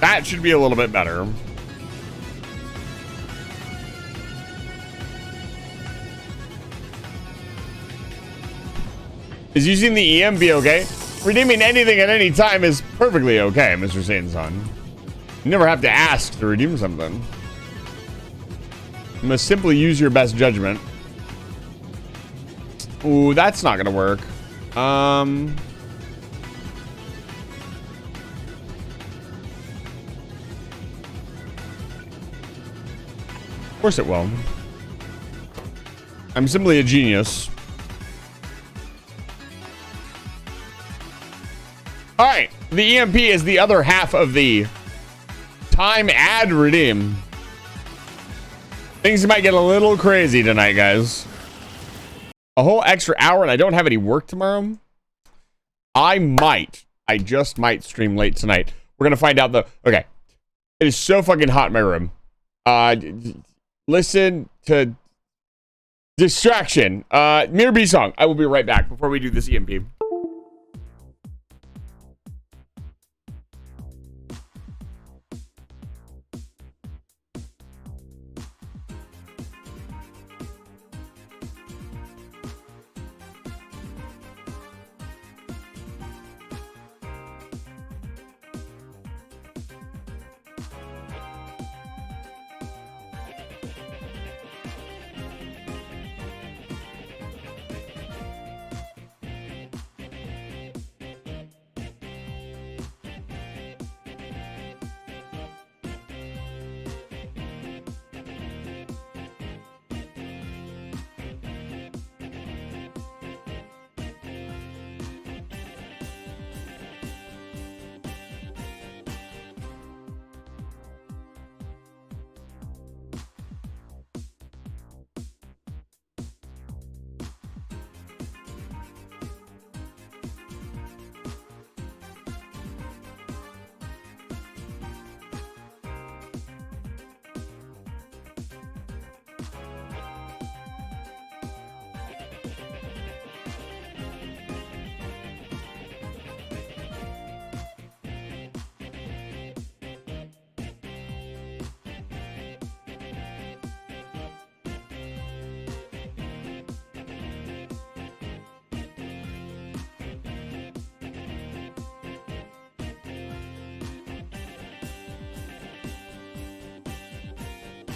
That should be a little bit better. Is using the EM be okay? Redeeming anything at any time is perfectly okay, Mr. Saint Son. You never have to ask to redeem something. You must simply use your best judgment. Ooh, that's not gonna work. Of course it will. I'm simply a genius. All right, the EMP is the other half of the time add redeem. Things might get a little crazy tonight, guys. A whole extra hour and I don't have any work tomorrow. I just might stream late tonight. We're gonna find out though. Okay, it is so fucking hot in my room. Listen to Distraction. Mirror B song. I will be right back before we do this EMP.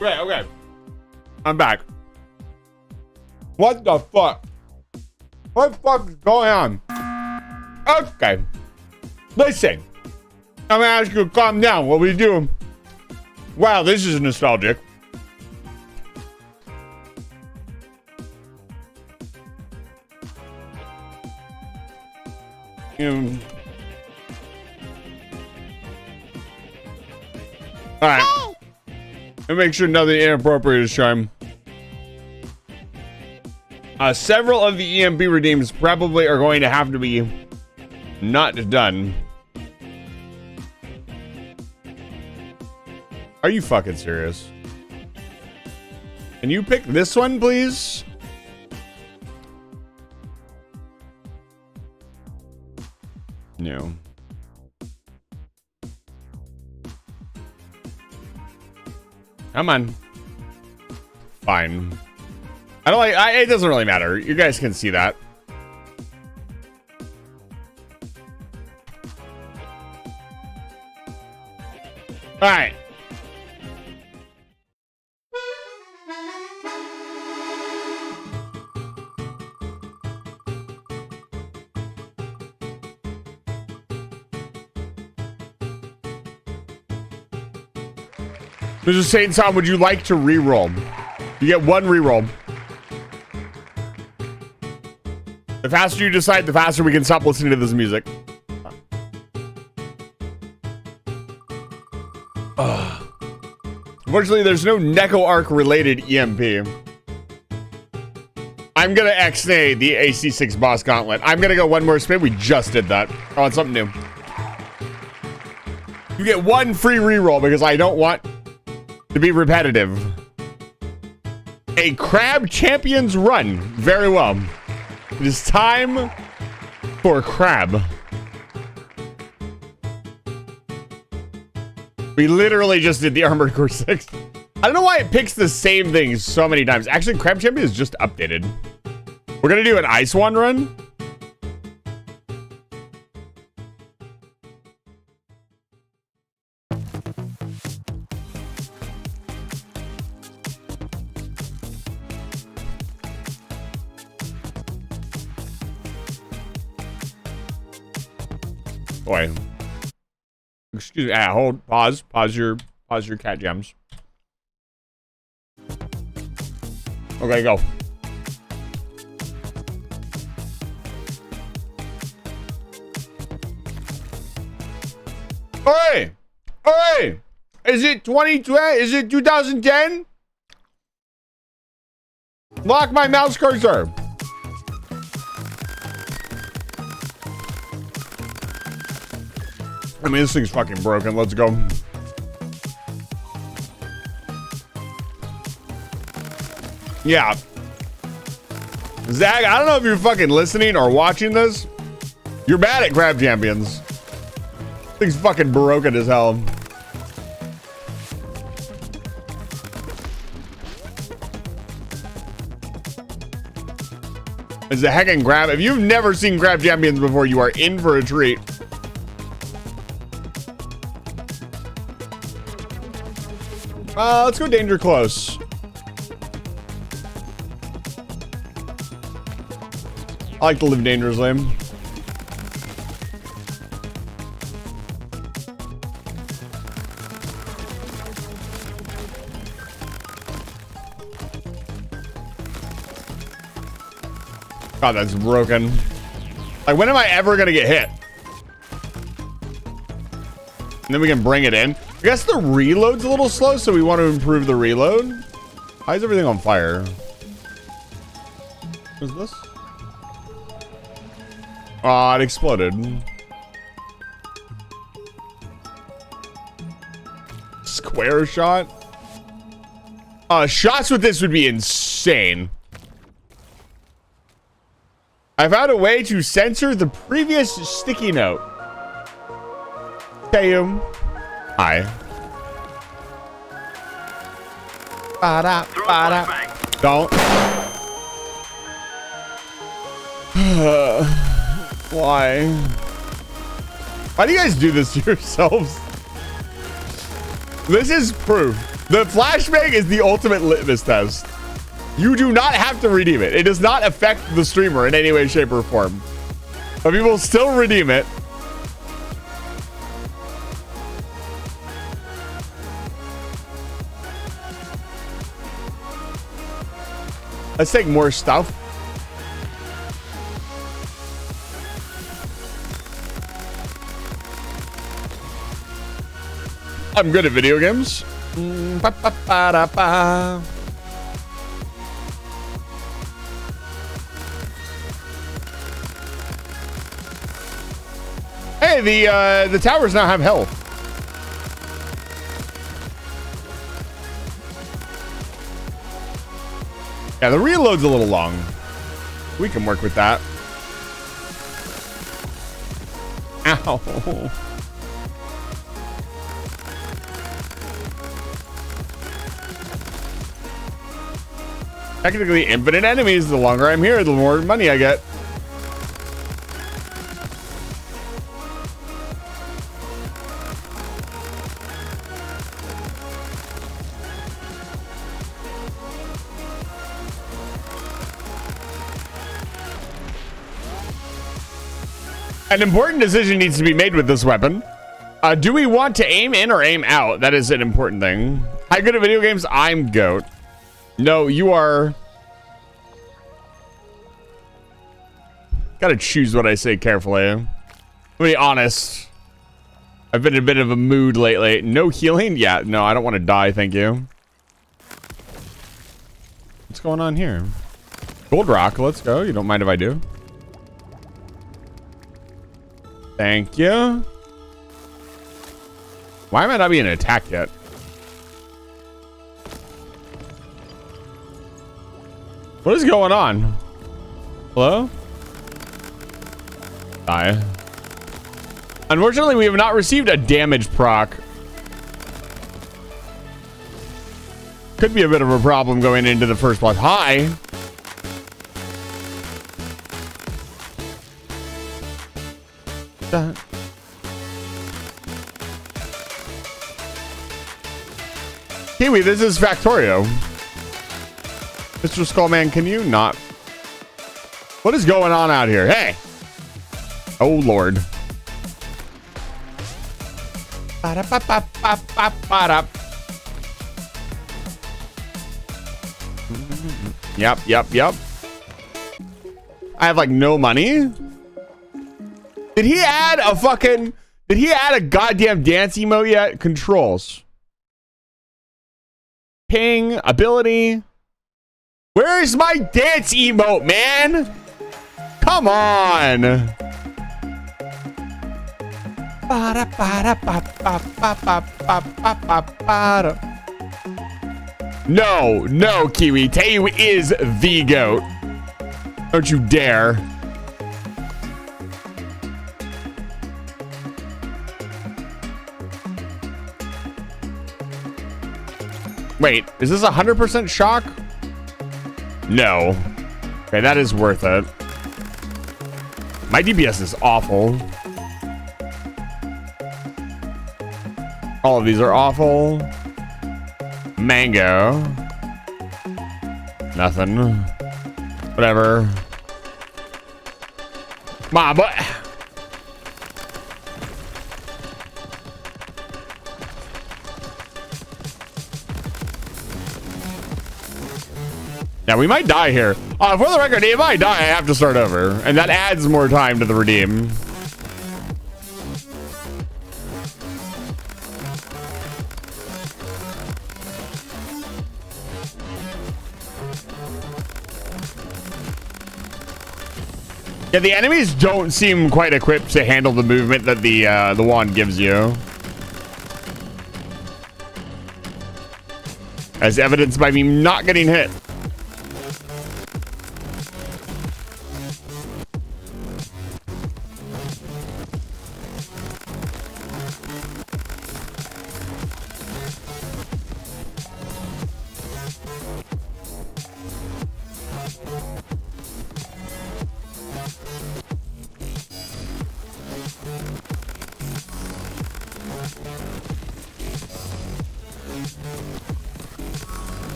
Okay. I'm back. What the fuck? What the fuck is going on? Okay. Listen. I'm gonna ask you to calm down. What we doing? Wow, this is nostalgic. Alright. And make sure nothing inappropriate is shown. Several of the EMP redeems probably are going to have to be not done. Are you fucking serious? Can you pick this one, please? No. Come on. Fine. I don't like. It doesn't really matter. You guys can see that. All right. Mr. Satan Tom, would you like to re-roll? You get one re-roll. The faster you decide, the faster we can stop listening to this music. Unfortunately, there's no Neko Arc related EMP. I'm gonna X-nay the AC6 boss gauntlet. I'm gonna go one more spin. We just did that. I want something new. You get one free re-roll because I don't want to be repetitive. A Crab Champions run. Very well. It is time for Crab. We literally just did the Armored Core 6. I don't know why it picks the same thing so many times. Actually, Crab Champion is just updated. We're gonna do an Ice Wand run. Boy. Excuse me. Hold. Pause. Pause your cat gems. Okay, go. Hey! Hey! Is it 2020? Is it 2010? Lock my mouse cursor. I mean, this thing's fucking broken. Let's go. Yeah. Zach, I don't know if you're fucking listening or watching this. You're bad at Crab Champions. Thing's fucking broken as hell. It's a heckin' grab. If you've never seen Crab Champions before, you are in for a treat. Let's go Danger Close. I like to live dangerously. God, that's broken. Like, when am I ever gonna get hit? And then we can bring it in. I guess the reload's a little slow, so we want to improve the reload. Why is everything on fire? What is this? Ah, it exploded. Square shot? Shots with this would be insane. I found a way to censor the previous sticky note. Damn. Hi. Don't. Why? Why do you guys do this to yourselves? This is proof The flashbang is the ultimate litmus test. You do not have to redeem it. It does not affect the streamer in any way, shape, or form. But people still redeem it. Let's take more stuff. I'm good at video games. Ba-ba-ba-da-ba. Hey, the towers now have health. Yeah, the reload's a little long. We can work with that. Ow. Technically infinite enemies. The longer I'm here, the more money I get. An important decision needs to be made with this weapon. Do we want to aim in or aim out? That is an important thing. How good at video games? I'm GOAT. No, you are. Gotta choose what I say carefully. Let me be honest. I've been in a bit of a mood lately. No healing? Yeah, no, I don't want to die, thank you. What's going on here? Gold rock, let's go. You don't mind if I do? Thank you. Why am I not being attacked yet? What is going on? Hello? Die. Unfortunately, we have not received a damage proc. Could be a bit of a problem going into the first block. Hi. Kiwi, this is Factorio. Mr. Skullman, can you not? What is going on out here? Hey! Oh, Lord. Yep. I have like no money. Did he add a goddamn dance emote yet? Controls. Ping, ability. Where's my dance emote, man? Come on. No, Kiwi. Teo is the GOAT. Don't you dare. Wait, is this 100% shock? No. Okay, that is worth it. My DPS is awful. All of these are awful. Mango. Nothing. Whatever. Come on, boy. Yeah, we might die here. For the record, if I die, I have to start over. And that adds more time to the redeem. Yeah, the enemies don't seem quite equipped to handle the movement that the wand gives you. As evidenced by me not getting hit.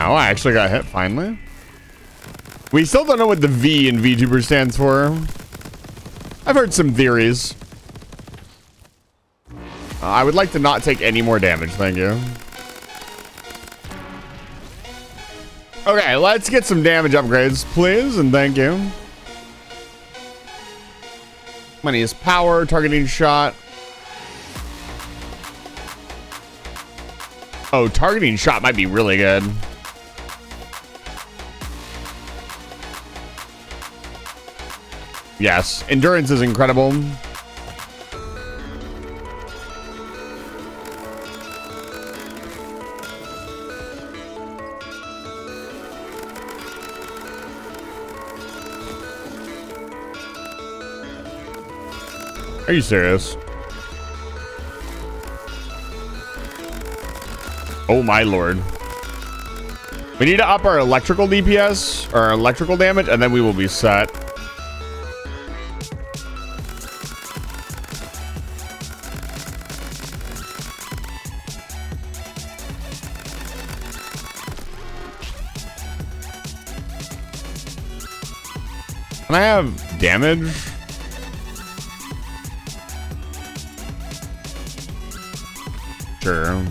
Ow, I actually got hit finally. We still don't know what the V in VTuber stands for. I've heard some theories. I would like to not take any more damage, thank you. Okay, let's get some damage upgrades, please, and thank you. Money is power, targeting shot. Oh, targeting shot might be really good. Yes, endurance is incredible. Are you serious? Oh my lord. We need to up our electrical DPS, or our electrical damage, and then we will be set. Can I have damage? Sure.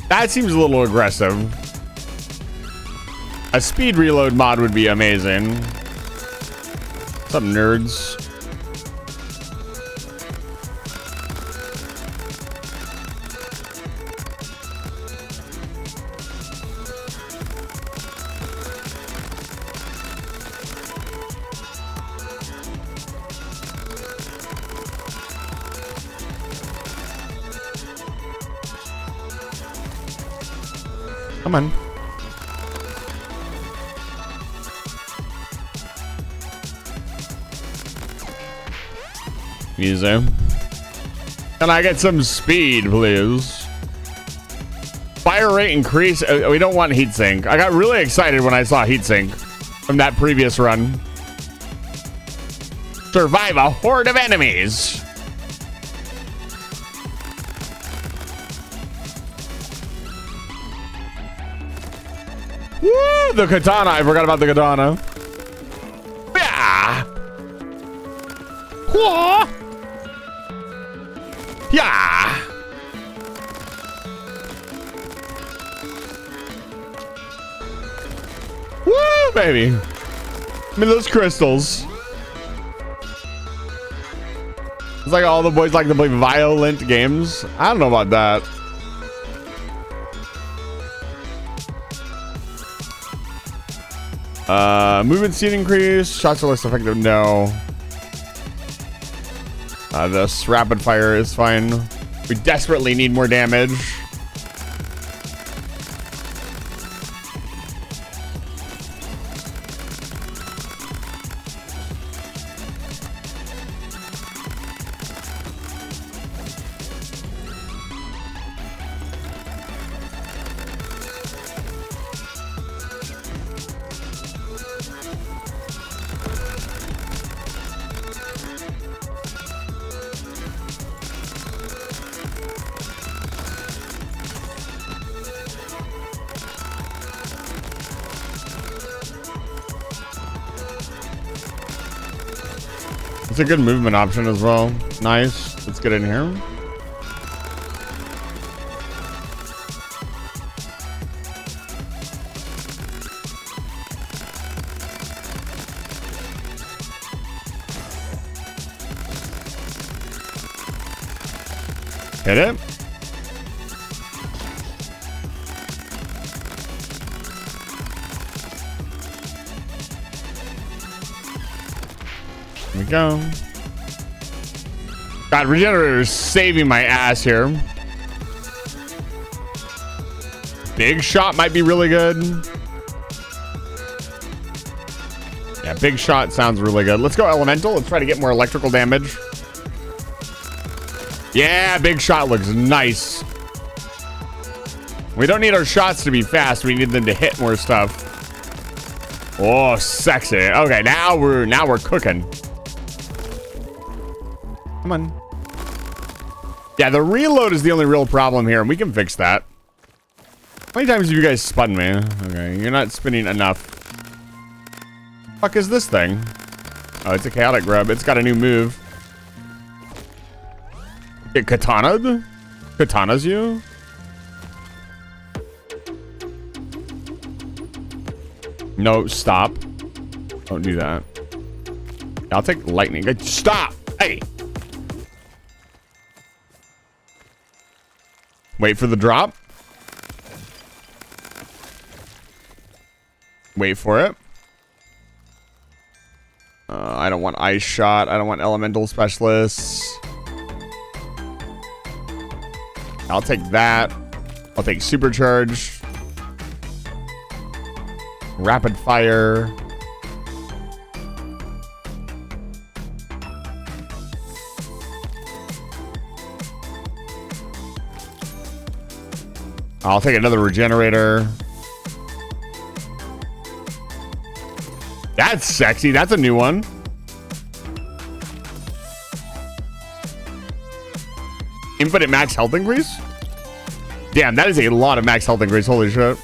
That seems a little aggressive. A speed reload mod would be amazing. What's up, nerds? Come on. Easy. Can I get some speed, please? Fire rate increase. We don't want heatsink. I got really excited when I saw heatsink from that previous run. Survive a horde of enemies. Woo! The katana. I forgot about the katana. Yeah. Whoa. Yeah. Woo, baby. Give me those crystals. It's like all the boys like to play violent games. I don't know about that. Movement speed increase. Shots are less effective. No. This rapid fire is fine. We desperately need more damage. It's a good movement option as well. Nice. Let's get in here. Hit it. Here we go. God, Regenerator is saving my ass here. Big shot might be really good. Yeah, big shot sounds really good. Let's go elemental. Let's try to get more electrical damage. Yeah, big shot looks nice. We don't need our shots to be fast. We need them to hit more stuff. Oh, sexy. Okay, now we're cooking. Come on. Yeah, the reload is the only real problem here, and we can fix that. How many times have you guys spun me? Okay, you're not spinning enough. Fuck is this thing? Oh, it's a chaotic grub. It's got a new move. Get katana'd? Katana's you? No, stop. Don't do that. I'll take lightning. Stop! Hey! Wait for the drop. Wait for it. I don't want ice shot. I don't want elemental specialists. I'll take that. I'll take supercharge. Rapid fire. I'll take another regenerator. That's sexy. That's a new one. Infinite max health increase? Damn, that is a lot of max health increase. Holy shit.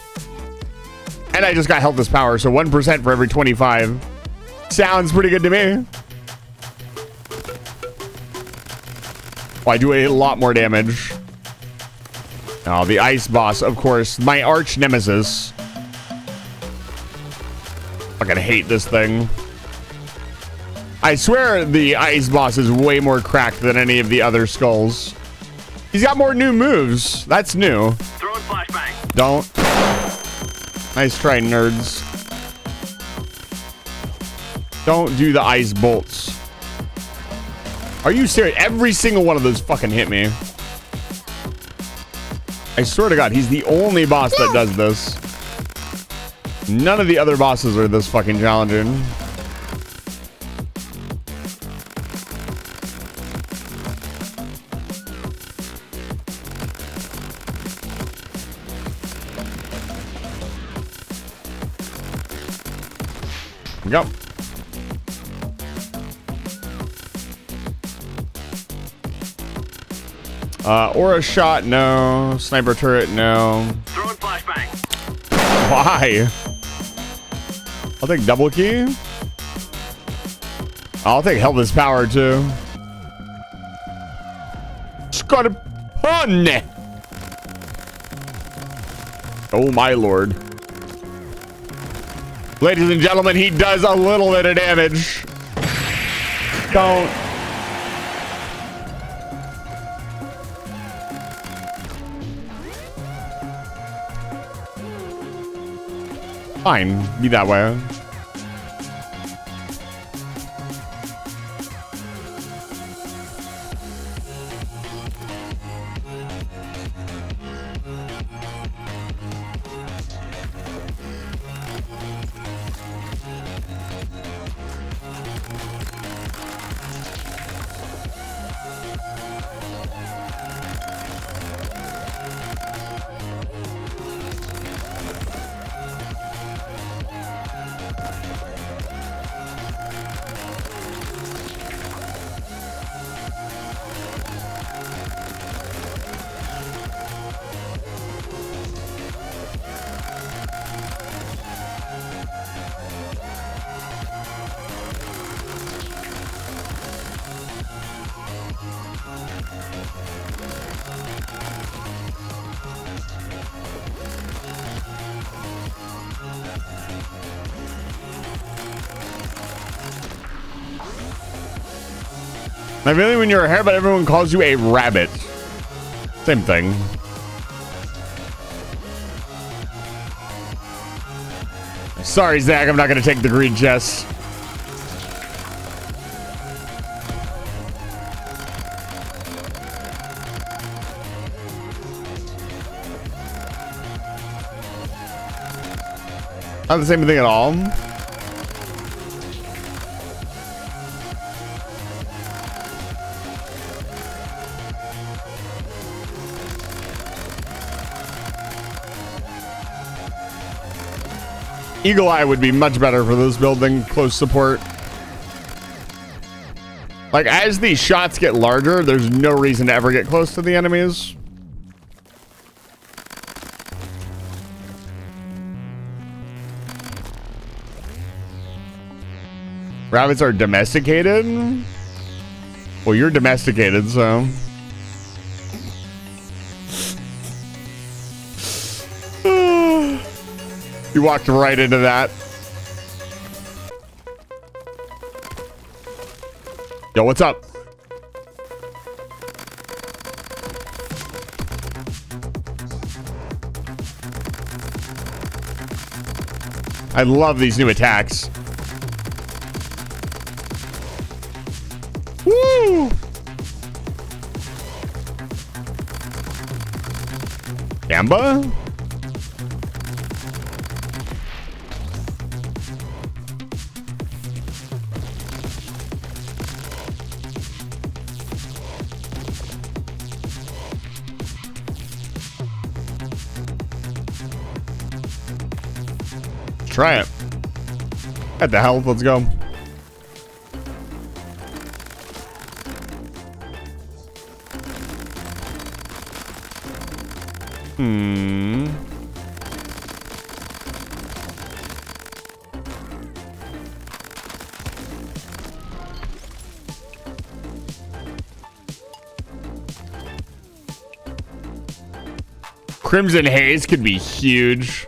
And I just got Healthless Power, so 1% for every 25. Sounds pretty good to me. Oh, I do a lot more damage. Oh, the ice boss, of course. My arch nemesis. Fucking hate this thing. I swear the ice boss is way more cracked than any of the other skulls. He's got more new moves. That's new. Throwing flashbang. Don't. Nice try, nerds. Don't do the ice bolts. Are you serious? Every single one of those fucking hit me. I swear to God, he's the only boss that does this. None of the other bosses are this fucking challenging. Go. Aura shot, no. Sniper turret, no. Throwing flashbang. Why? I'll take double key. I'll take Healthless Power too. Scarpon. Oh my lord. Ladies and gentlemen, he does a little bit of damage. Don't. Fine, be that way. I really, when you're a hare, but everyone calls you a rabbit. Same thing. Sorry, Zach, I'm not going to take the green chest. Not the same thing at all. Eagle Eye would be much better for this build than close support. Like, as these shots get larger, there's no reason to ever get close to the enemies. Rabbits are domesticated? Well, you're domesticated, so. You walked right into that. Yo, what's up? I love these new attacks. Woo! Gamba? Try it. At the health, let's go. Crimson Haze could be huge.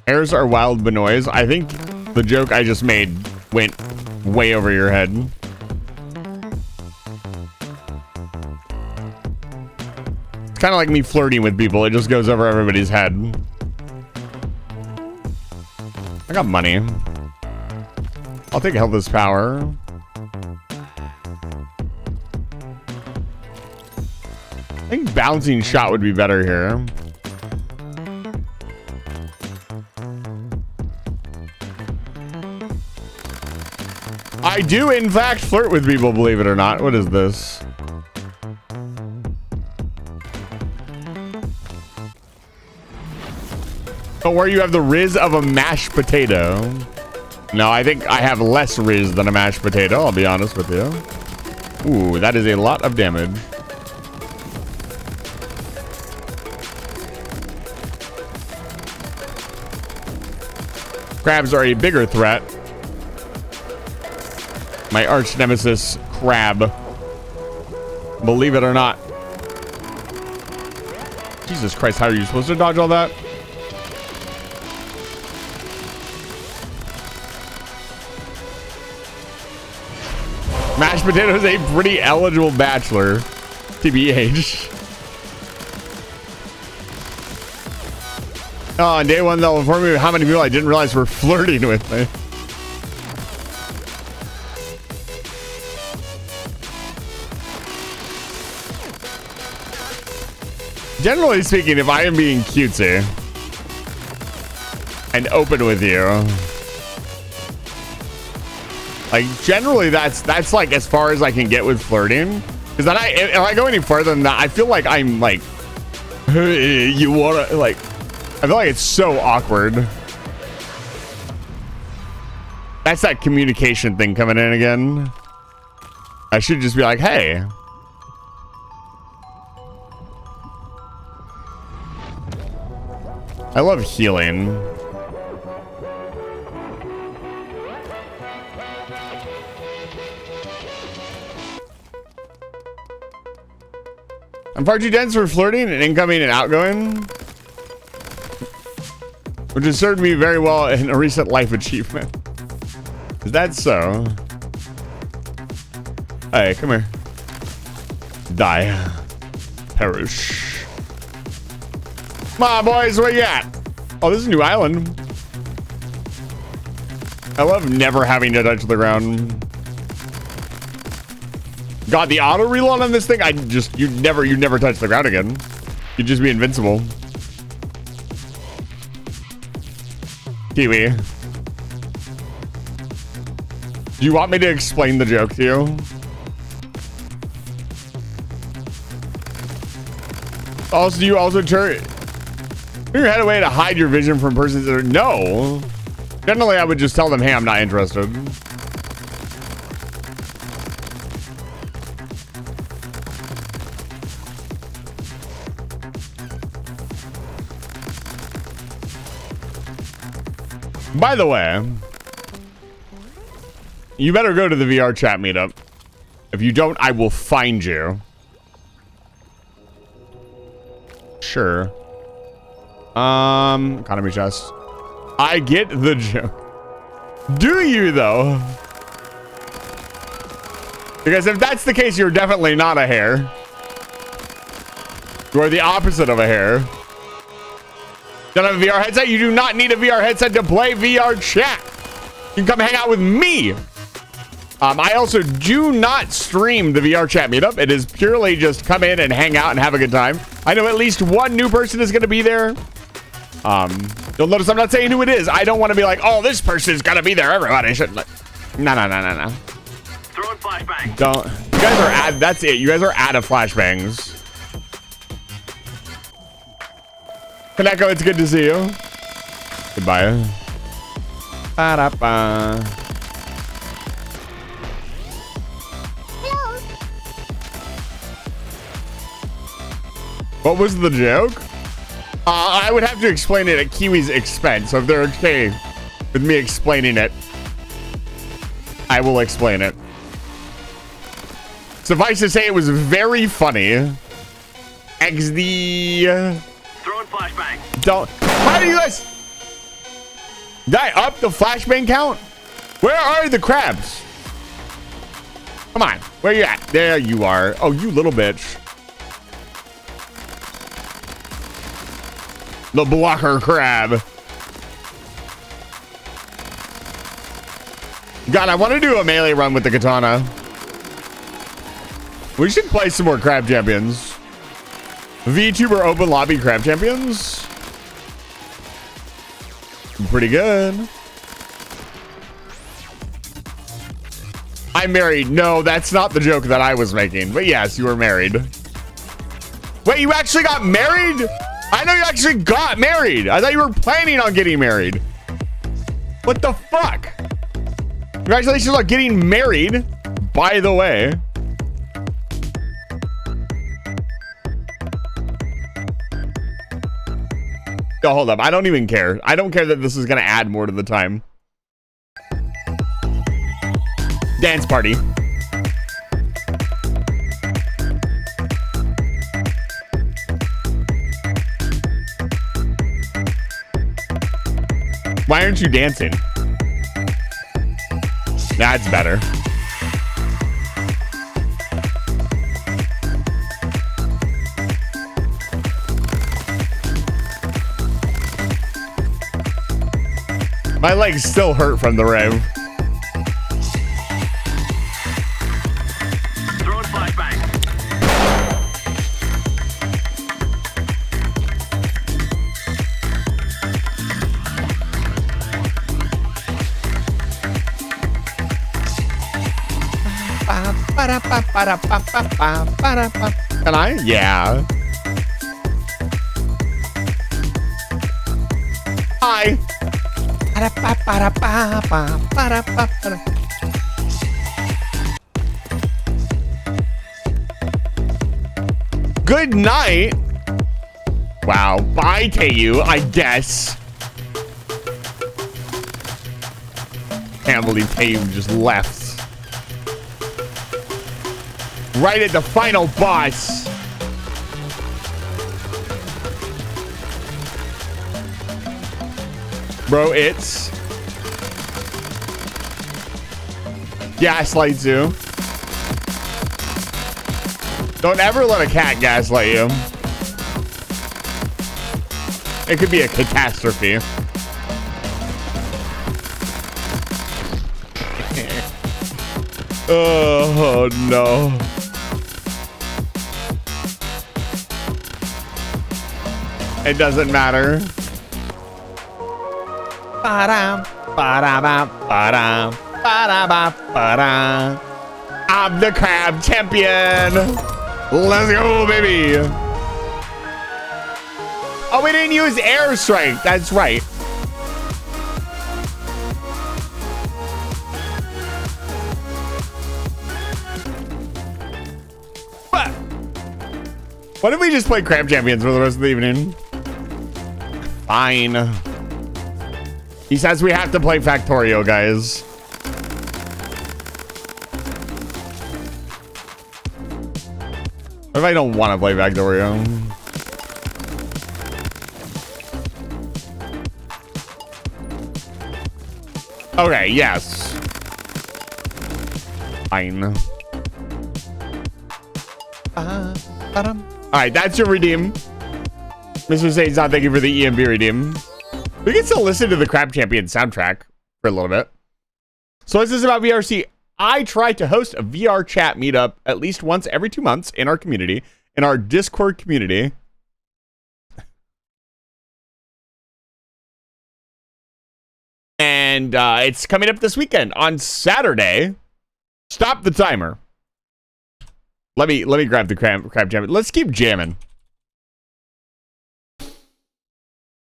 Airs are wild Benoys. I think the joke I just made went way over your head. It's kind of like me flirting with people. It just goes over everybody's head. I got money. I'll take Healthless Power. I think Bouncing Shot would be better here. I do, in fact, flirt with people, believe it or not. What is this? Oh, where you have the Riz of a mashed potato. No, I think I have less Riz than a mashed potato, I'll be honest with you. Ooh, that is a lot of damage. Crabs are a bigger threat. My arch nemesis, Crab. Believe it or not. Jesus Christ, how are you supposed to dodge all that? Mashed potato is a pretty eligible bachelor, TBH. Oh, on day one, they'll inform me how many people I didn't realize were flirting with me. Generally speaking, if I am being cutesy and open with you, like generally that's like as far as I can get with flirting. Because then if I go any further than that, I feel like I'm like, hey, you wanna like. I feel like it's so awkward. That's that communication thing coming in again. I should just be like, hey. I love healing. I'm far too dense for flirting and incoming and outgoing, which has served me very well in a recent life achievement. Is that so? Hey, come here. Die. Perish. Come on, boys, where you at? Oh, this is a new island. I love never having to touch the ground. God, the auto reload on this thing, you never touch the ground again. You'd just be invincible. Kiwi. Do you want me to explain the joke to you? Also, do you also turn your head away to hide your vision from persons that are... No. Generally, I would just tell them, hey, I'm not interested. By the way, you better go to the VR chat meetup. If you don't, I will find you. Sure. Economy chest. I get the joke. Do you though? Because if that's the case, you're definitely not a hare. You are the opposite of a hare. Don't have a VR headset? You do not need a VR headset to play VR chat. You can come hang out with me. I also do not stream the VR chat meetup. It is purely just come in and hang out and have a good time. I know at least one new person is going to be there. You'll notice I'm not saying who it is. I don't want to be like, oh, this person's got to be there. Everybody should. No. Throwing flashbang. Don't. You guys are at. That's it. You guys are out of flashbangs. Kaneko, it's good to see you. Goodbye. Ba-da-ba. What was the joke? I would have to explain it at Kiwi's expense. So if they're okay with me explaining it, I will explain it. Suffice to say, it was very funny. XD. Throwing flashbang. Don't. How do you guys? Did I up the flashbang count? Where are the crabs? Come on. Where you at? There you are. Oh, you little bitch. The blocker crab. God, I want to do a melee run with the katana. We should play some more crab champions. VTuber open lobby crab champions. Pretty good. I'm married. No, that's not the joke that I was making. But yes, you were married. Wait, you actually got married? I know you actually got married. I thought you were planning on getting married. What the fuck? Congratulations on getting married, by the way. Oh, hold up. I don't even care. I don't care that this is going to add more to the time. Dance party. Why aren't you dancing? That's better. My legs still hurt from the rave. Throwing flashbang. Can I? Yeah. Hi. Good night. Wow. Bye to you, I guess. Can't believe Tayu just left. Right at the final boss. Bro, it's gaslight you. Don't ever let a cat gaslight you. It could be a catastrophe. Oh no. It doesn't matter. Ba-dum, ba-da-ba, ba-dum, ba-da-ba, ba-da. I'm the crab champion. Let's go, baby. Oh, we didn't use airstrike. That's right. What if we just play crab champions for the rest of the evening? Fine. He says we have to play Factorio, guys. What if I don't want to play Factorio? Okay, yes. Fine. Alright, that's your redeem. Mr. Sainzon, thank you for the EMB redeem. We can still listen to the Crab Champion soundtrack for a little bit. So what's this about VRC? I try to host a VR chat meetup at least once every 2 months in our community, in our Discord community. And it's coming up this weekend on Saturday. Stop the timer. Let me grab the crab jam. Let's keep jamming.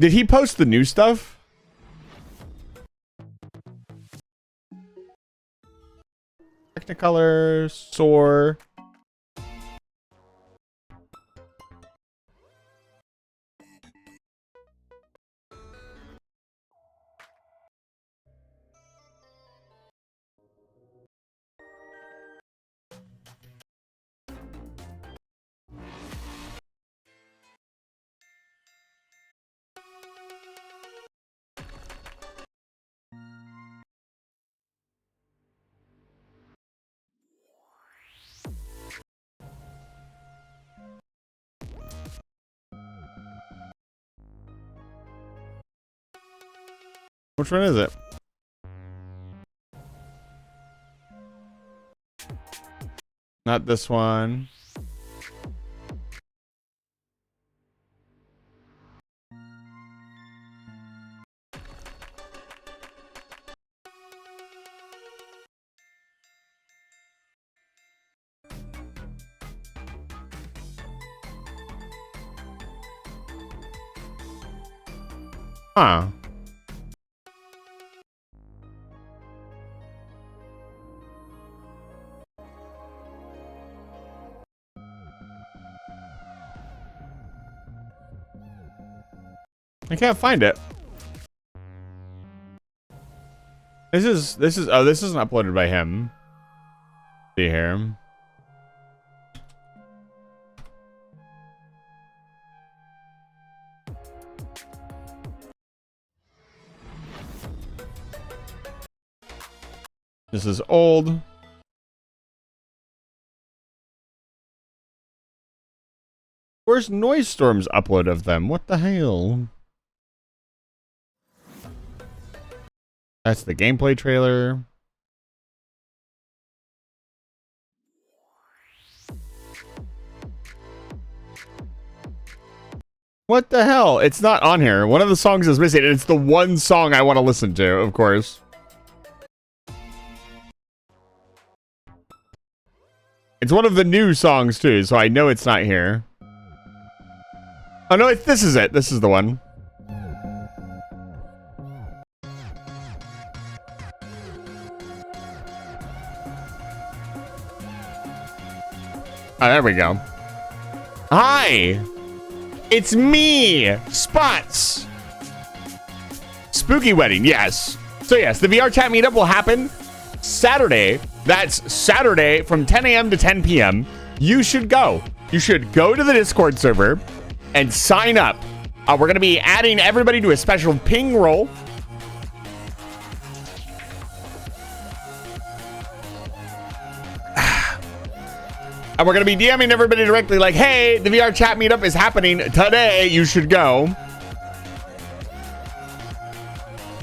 Did he post the new stuff? Technicolor, Soar. Which one is it? Not this one. Huh. I can't find it. This isn't uploaded by him. See here. This is old. Where's Noise Storm's upload of them? What the hell? That's the gameplay trailer. What the hell? It's not on here. One of the songs is missing, and it's the one song I want to listen to, of course. It's one of the new songs, too, so I know it's not here. Oh, no, this is it. This is the one. Oh, there we go. Hi! It's me! Spots! Spooky Wedding, yes. So yes, the VR chat meetup will happen Saturday. That's Saturday from 10 a.m. to 10 p.m. You should go. You should go to the Discord server and sign up. We're going to be adding everybody to a special ping roll. And we're going to be DMing everybody directly like, hey, the VR chat meetup is happening today. You should go.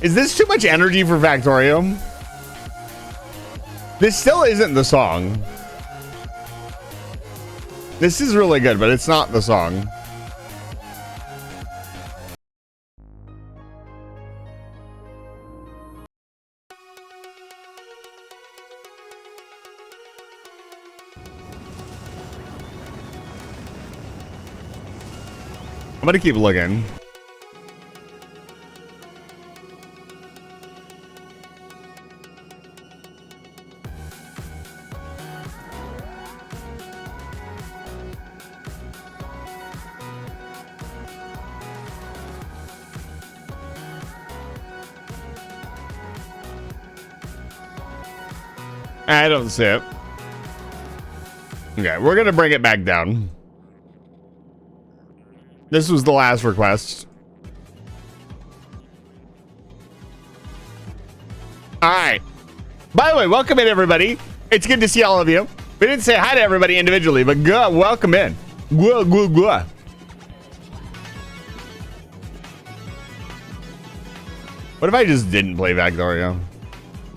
Is this too much energy for Factorium? This still isn't the song. This is really good, but it's not the song. I'm gonna keep looking. I don't see it. Okay, we're gonna bring it back down. This was the last request. Alright. By the way, welcome in, everybody. It's good to see all of you. We didn't say hi to everybody individually, but welcome in. What if I just didn't play Vagoria?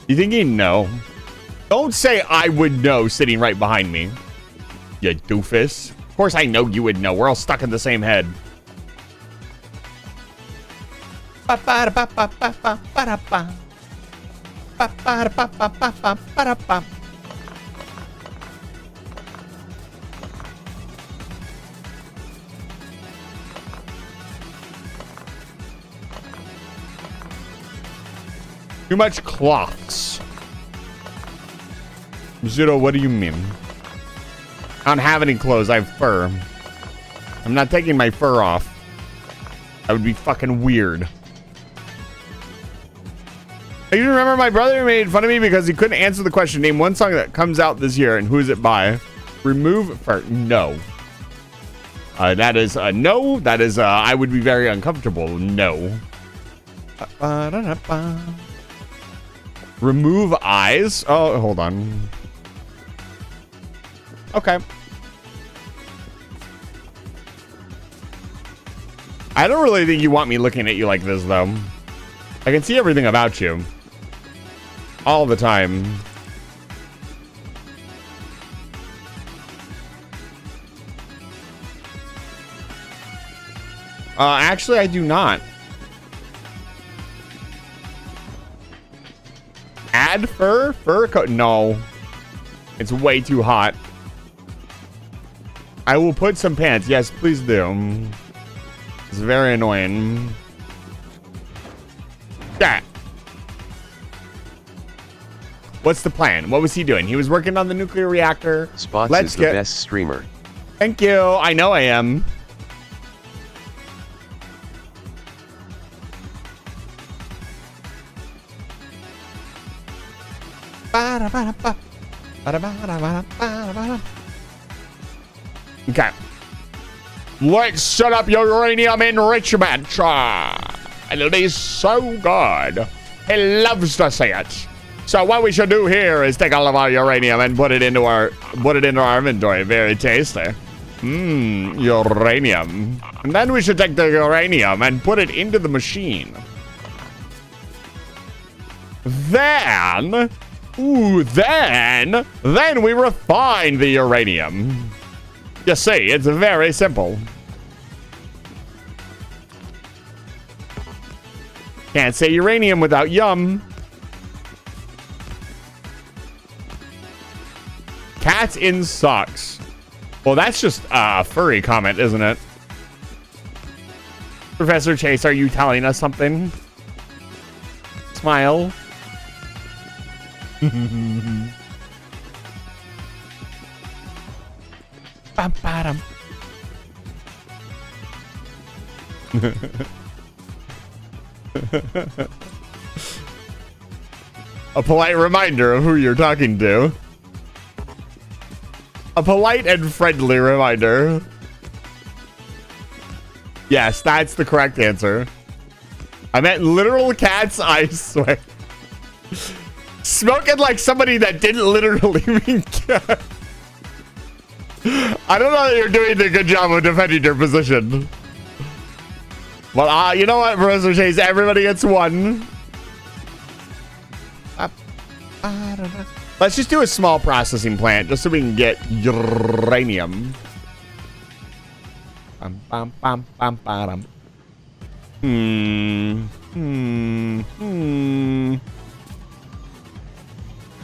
You think he'd know? Don't say I would know sitting right behind me. You doofus. Of course I know you would know. We're all stuck in the same head. Too much cloths. Zero, what do you mean? I don't have any clothes. I have fur. I'm not taking my fur off. That would be fucking weird. You remember my brother made fun of me because he couldn't answer the question. Name one song that comes out this year and who is it by? Remove fur. No. That is no. That is I would be very uncomfortable. No. Remove eyes. Oh, hold on. Okay. I don't really think you want me looking at you like this, though. I can see everything about you. All the time. Actually, I do not. Add fur? Fur coat? No. It's way too hot. I will put some pants. Yes, please do. It's very annoying. Yeah. What's the plan? What was he doing? He was working on the nuclear reactor. Spots is the best streamer. Thank you. I know I am. Okay. Let's set up uranium enrichment. It'll be so good. He loves to see it. So what we should do here is take all of our uranium and put it into our inventory. Very tasty. Uranium. And then we should take the uranium and put it into the machine. Then we refine the uranium. You see, it's very simple. Can't say uranium without yum. Cats in socks. Well, that's just a furry comment, isn't it? Professor Chase, are you telling us something? Smile. Bam-ba-dum. A polite reminder of who you're talking to. A polite and friendly reminder. Yes, that's the correct answer. I meant literal cats, I swear. Smoking like somebody that didn't literally mean cat. I don't know that you're doing a good job of defending your position. Well, you know what, Professor Chase? Everybody gets one. Let's just do a small processing plant just so we can get uranium.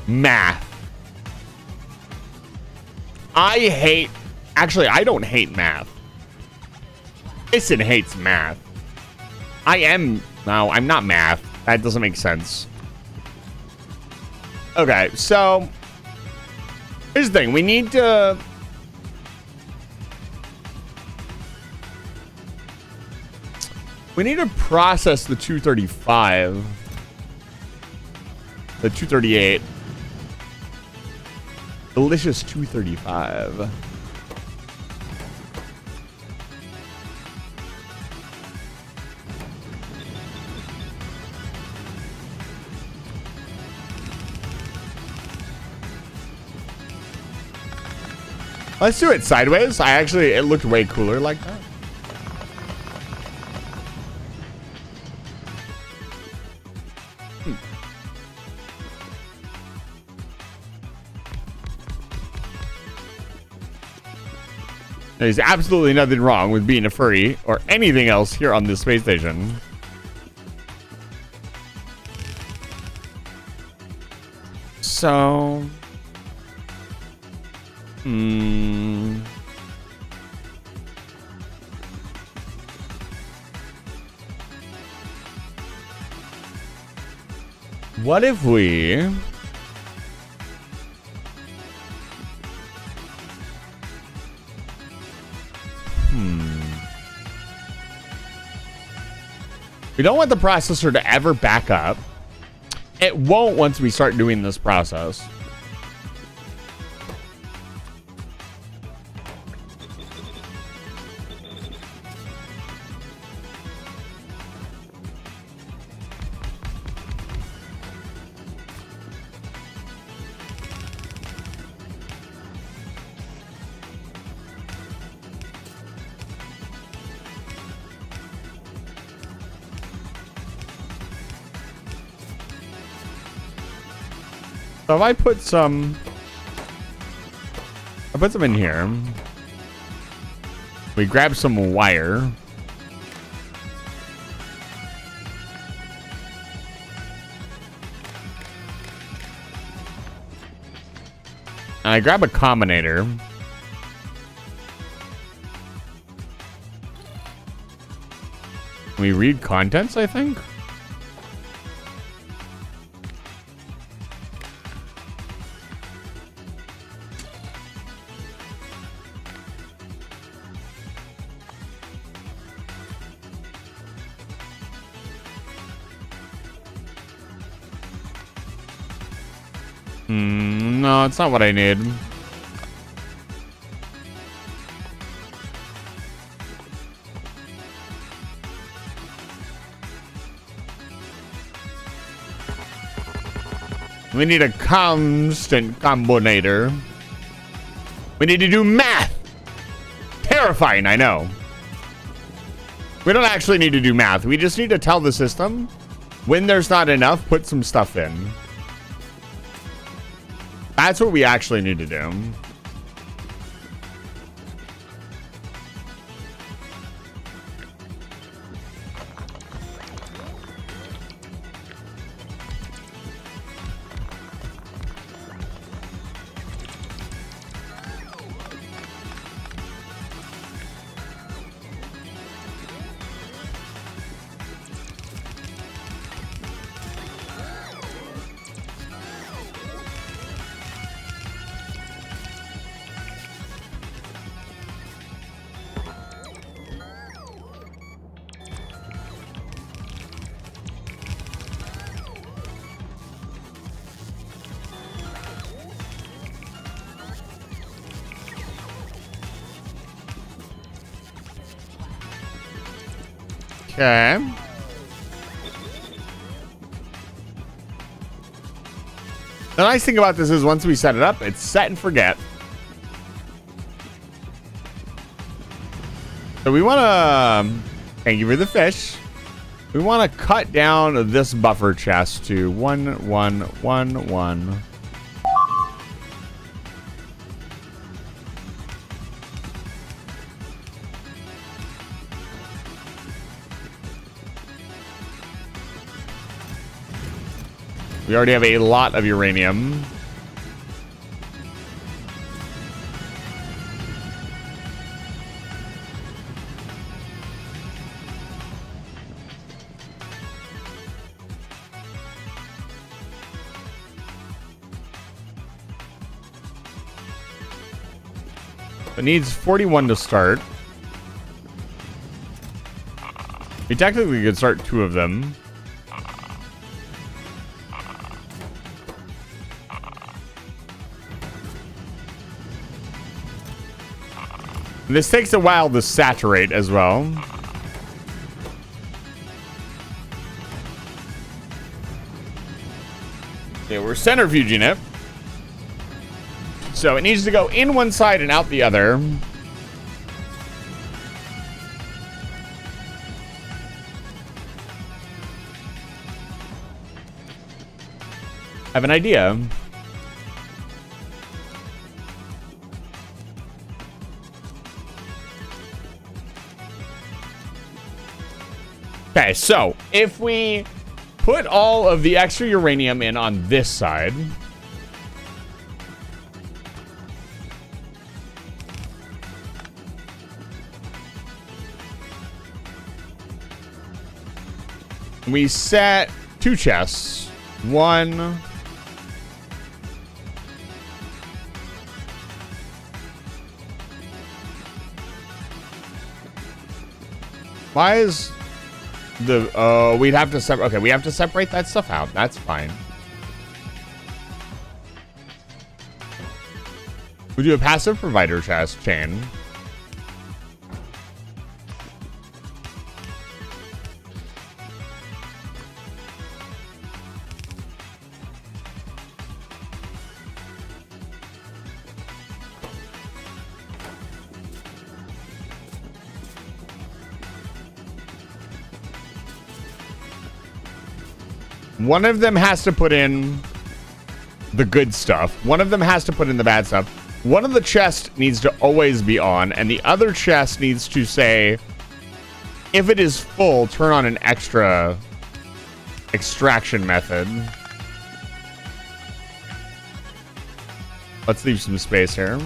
Math. Actually, I don't hate math. Jason hates math. No, I'm not math. That doesn't make sense. Okay, so here's the thing. We need to process the 235. The 238. Delicious 235. Let's do it sideways. It looked way cooler like that. There's absolutely nothing wrong with being a furry or anything else here on this space station. So, what if we we don't want the processor to ever back up. It won't once we start doing this process. So if I put some in here. We grab some wire. And I grab a combinator. We read contents, I think. No, it's not what I need. We need a constant combinator. We need to do math. Terrifying, I know. We don't actually need to do math. We just need to tell the system when there's not enough, put some stuff in. That's what we actually need to do. Okay. The nice thing about this is once we set it up, it's set and forget. So we want to, thank you for the fish. We want to cut down this buffer chest to 1, 1, 1, 1. We already have a lot of uranium. It needs 41 to start. We technically could start 2 of them. This takes a while to saturate as well. Okay, we're centrifuging it. So it needs to go in one side and out the other. I have an idea. Okay, so if we put all of the extra uranium in on this side, we set 2 chests. One. Why is the we'd have to separate. Okay, we have to separate that stuff out. That's fine. We do a passive provider chest chain. One of them has to put in the good stuff. One of them has to put in the bad stuff. One of the chests needs to always be on, and the other chest needs to say, if it is full, turn on an extra extraction method. Let's leave some space here.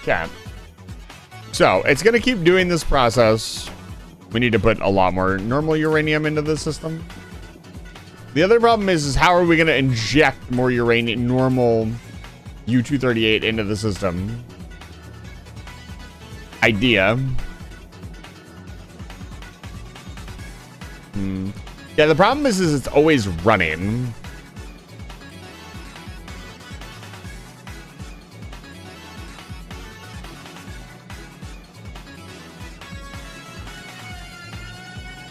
Okay. So it's going to keep doing this process. We need to put a lot more normal uranium into the system. The other problem is how are we going to inject more uranium, normal U-238 into the system? Idea. Yeah, the problem is it's always running.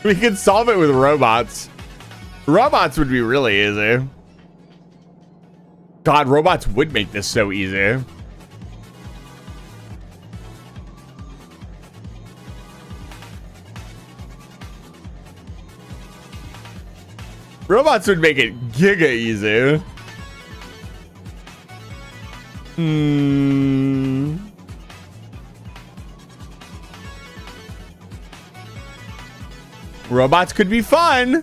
We could solve it with robots. Robots would be really easy. God, robots would make this so easy. Robots would make it giga easy. Robots could be fun.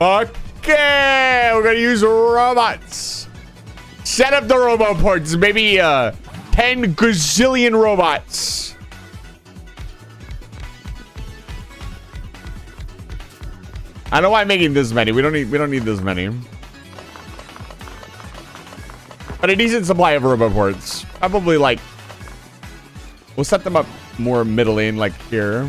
Okay, we're gonna use robots. Set up the roboports, maybe 10 gazillion robots. I don't know why I'm making this many. We don't need this many. But a decent supply of roboports. Probably like, we'll set them up more middling, like here.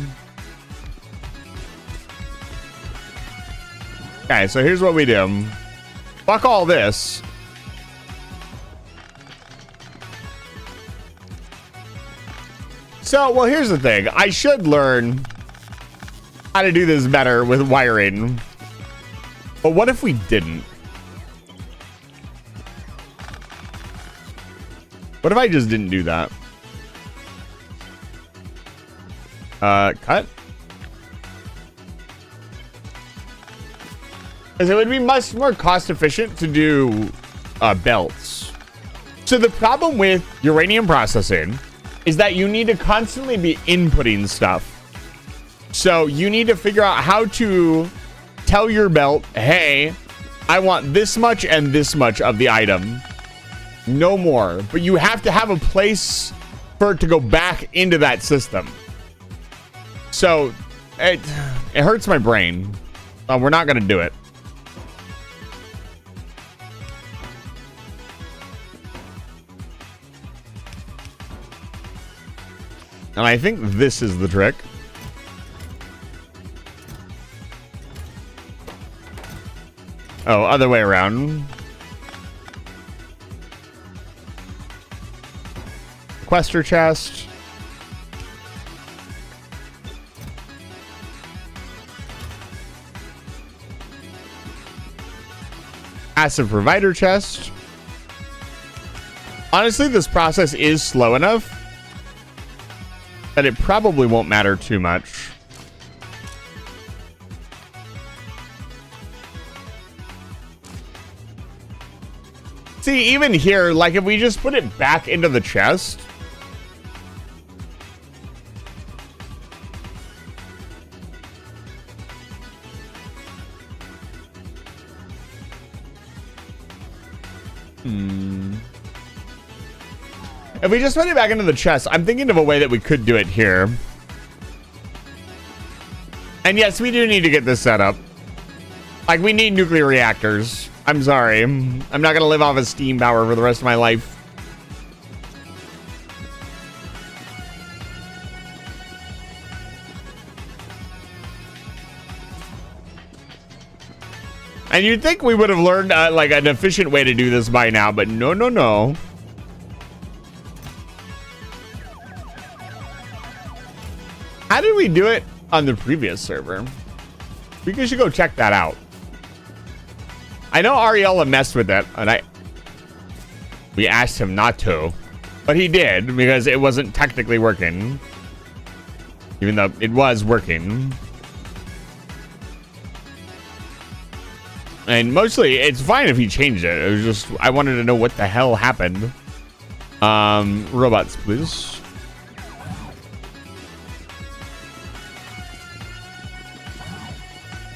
Okay, so here's what we do. Fuck all this. So, well, here's the thing. I should learn how to do this better with wiring. But what if we didn't? What if I just didn't do that? Cut? Because it would be much more cost efficient to do belts. So the problem with uranium processing is that you need to constantly be inputting stuff. So you need to figure out how to tell your belt, hey, I want this much and this much of the item. No more. But you have to have a place for it to go back into that system. So it hurts my brain. We're not going to do it. And I think this is the trick. Oh, other way around. Quester chest. Passive provider chest. Honestly, this process is slow enough that it probably won't matter too much. See, even here, like if we just put it back into the chest. If we just put it back into the chest, I'm thinking of a way that we could do it here. And yes, we do need to get this set up. Like, we need nuclear reactors. I'm sorry. I'm not going to live off of steam power for the rest of my life. And you'd think we would have learned, like, an efficient way to do this by now, but no, no, no. How did we do it on the previous server? We should go check that out. I know Ariella messed with it, and we asked him not to, but he did because it wasn't technically working, even though it was working. And mostly, it's fine if he changed it. It was just I wanted to know what the hell happened. Robots, please.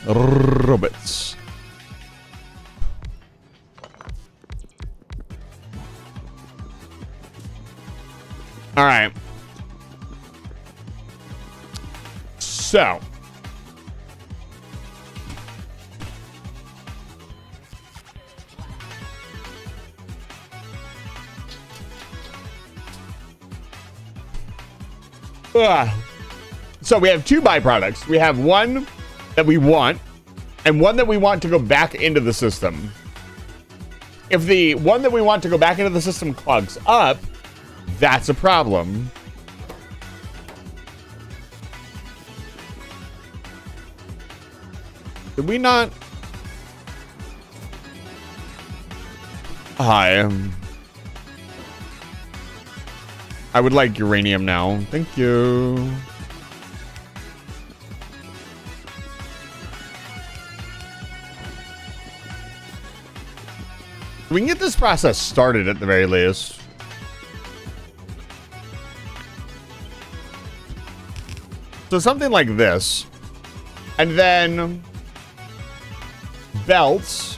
Robots. All right. So. So we have two byproducts. We have one that we want and one that we want to go back into the system. If the one that we want to go back into the system clogs up, that's a problem. Did we not? Hi. I would like uranium now. Thank you. We can get this process started at the very least. So something like this. And then belts.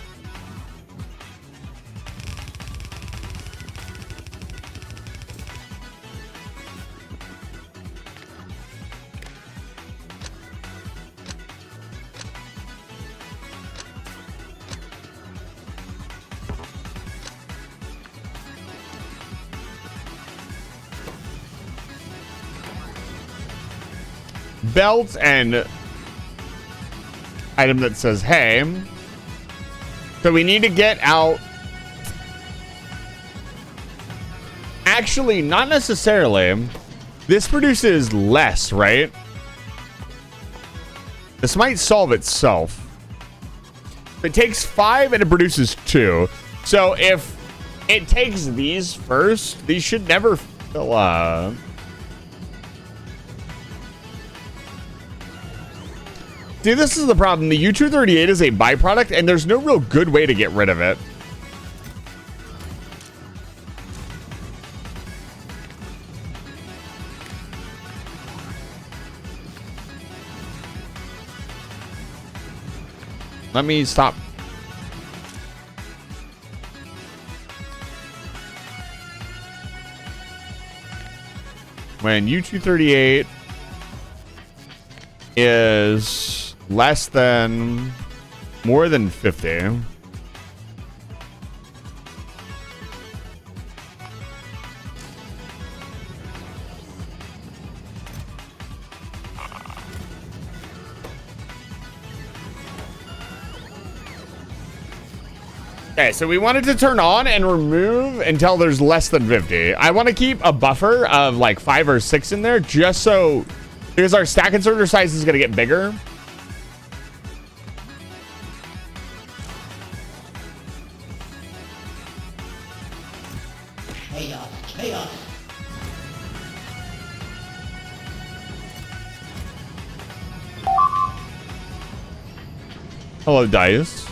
Belt and item that says hey. So we need to get out. Actually, not necessarily. This produces less, right? This might solve itself. It takes 5 and it produces 2. So if it takes these first, these should never fill up. See, this is the problem. The U-238 is a byproduct, and there's no real good way to get rid of it. Let me stop. When U-238 is less than, more than 50. Okay, so we wanted to turn on and remove until there's less than 50. I want to keep a buffer of like 5 or 6 in there just so, because our stack inserter size is going to get bigger. Hello, Dice.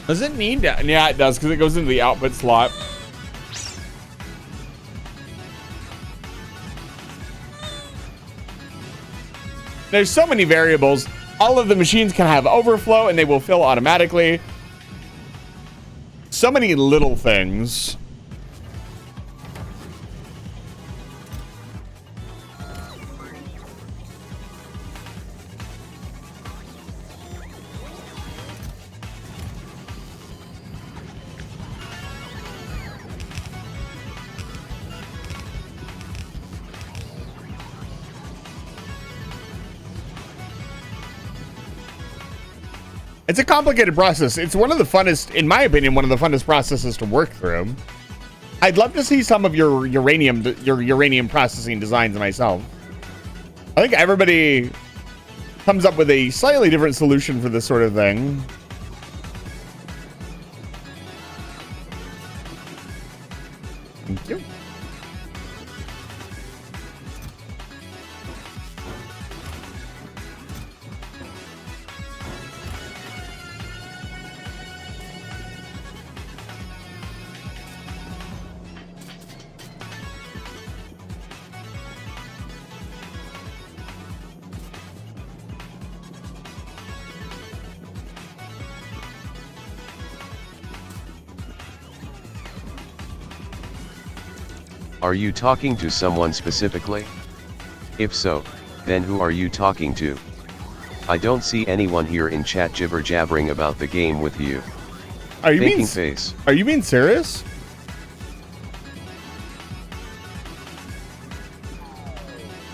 Does it need that? Yeah, it does, because it goes into the output slot. There's so many variables. All of the machines can have overflow and they will fill automatically. So many little things. It's a complicated process. It's one of the funnest, in my opinion, one of the funnest processes to work through. I'd love to see some of your uranium processing designs myself. I think everybody comes up with a slightly different solution for this sort of thing. Thank you. Are you talking to someone specifically? If so, then who are you talking to? I don't see anyone here in chat jibber jabbering about the game with you. Are you Thinking face. Are you being serious?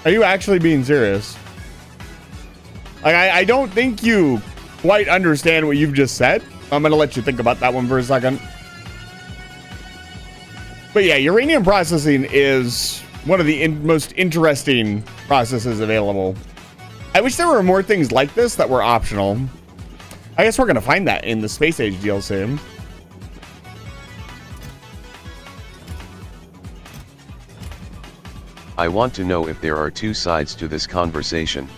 Are you actually being serious? Like, I don't think you quite understand what you've just said. I'm gonna let you think about that one for a second. But yeah, uranium processing is one of the most interesting processes available. I wish there were more things like this that were optional. I guess we're going to find that in the Space Age DLC. I want to know if there are two sides to this conversation.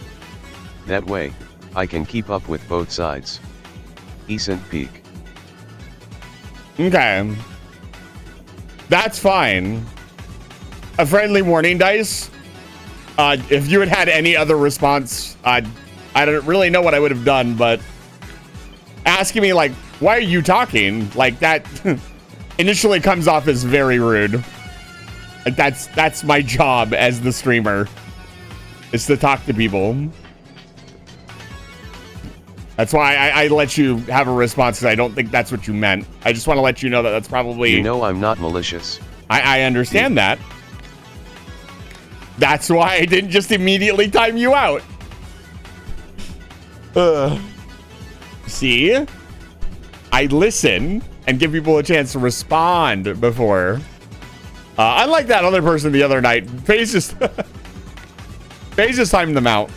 That way, I can keep up with both sides. Easant Peak. Okay. That's fine. A friendly warning, Dice. If you had had any other response, I don't really know what I would have done, but asking me like, why are you talking? Like that initially comes off as very rude. Like that's my job as the streamer, is to talk to people. That's why I let you have a response, because I don't think that's what you meant. I just want to let you know that that's probably... You know I'm not malicious. I understand that. That's why I didn't just immediately time you out. See? I listen and give people a chance to respond before. Unlike that other person the other night, FaZe just timed them out.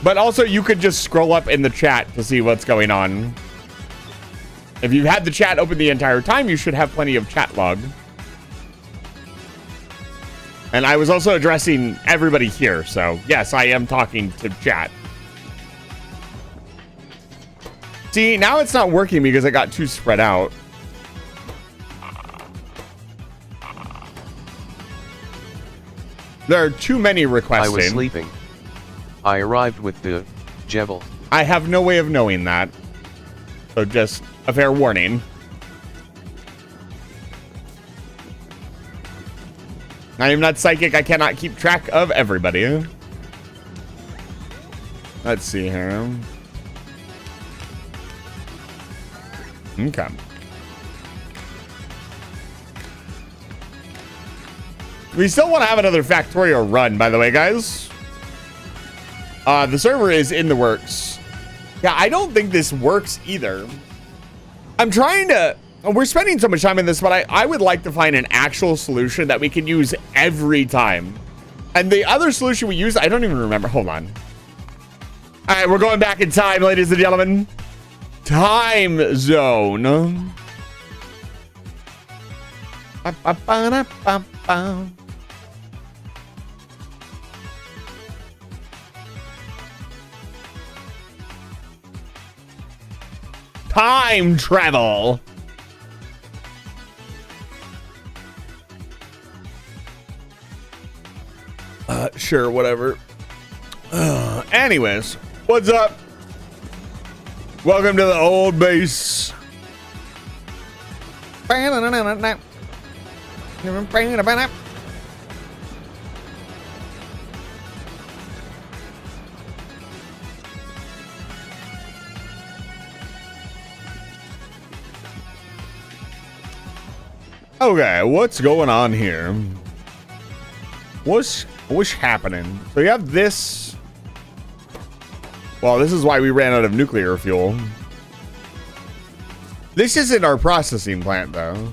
But also, you could just scroll up in the chat to see what's going on. If you've had the chat open the entire time, you should have plenty of chat log. And I was also addressing everybody here, so yes, I am talking to chat. See, now it's not working because I got too spread out. There are too many requesting. I was sleeping. I arrived with the Jebel. I have no way of knowing that. So just a fair warning. I am not psychic. I cannot keep track of everybody. Let's see here. Okay. We still want to have another Factorio run, by the way, guys. The server is in the works. Yeah, I don't think this works either. I'm trying to... We're spending so much time in this, but I would like to find an actual solution that we can use every time. And the other solution we used, I don't even remember. Hold on. All right, we're going back in time, ladies and gentlemen. Time zone. Time travel. Sure, whatever. Anyways, what's up? Welcome to the old base. Okay, what's going on here? What's happening? So you have this. Well, this is why we ran out of nuclear fuel. This isn't our processing plant, though.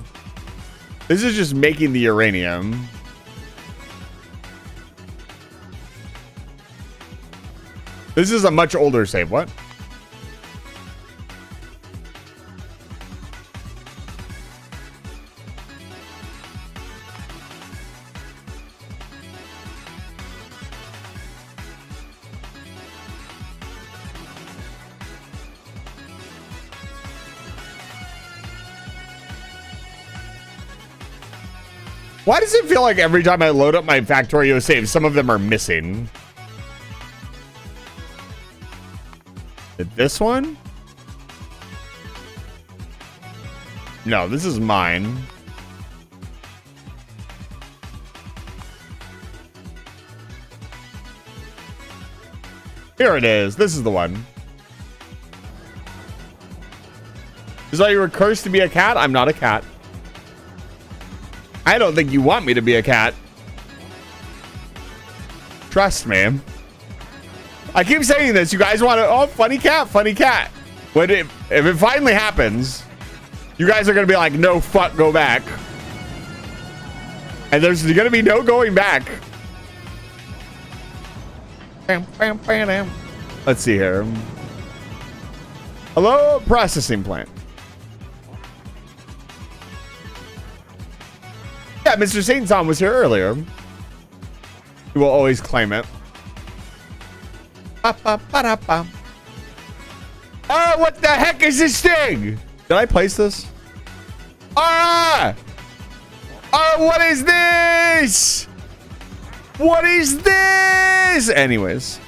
This is just making the uranium. This is a much older save. What? Why does it feel like every time I load up my Factorio saves, some of them are missing? This one? No, this is mine. Here it is. This is the one. Is that you were cursed to be a cat? I'm not a cat. I don't think you want me to be a cat. Trust me. I keep saying this. You guys want to... Oh, funny cat, funny cat. When if it finally happens, you guys are going to be like, no, fuck, go back. And there's going to be no going back. Let's see here. Hello, processing plant. Yeah, Mr. Saint-Zon was here earlier. He will always claim it. Oh, what the heck is this thing? Did I place this? Ah! Oh, what is this? What is this? Anyways.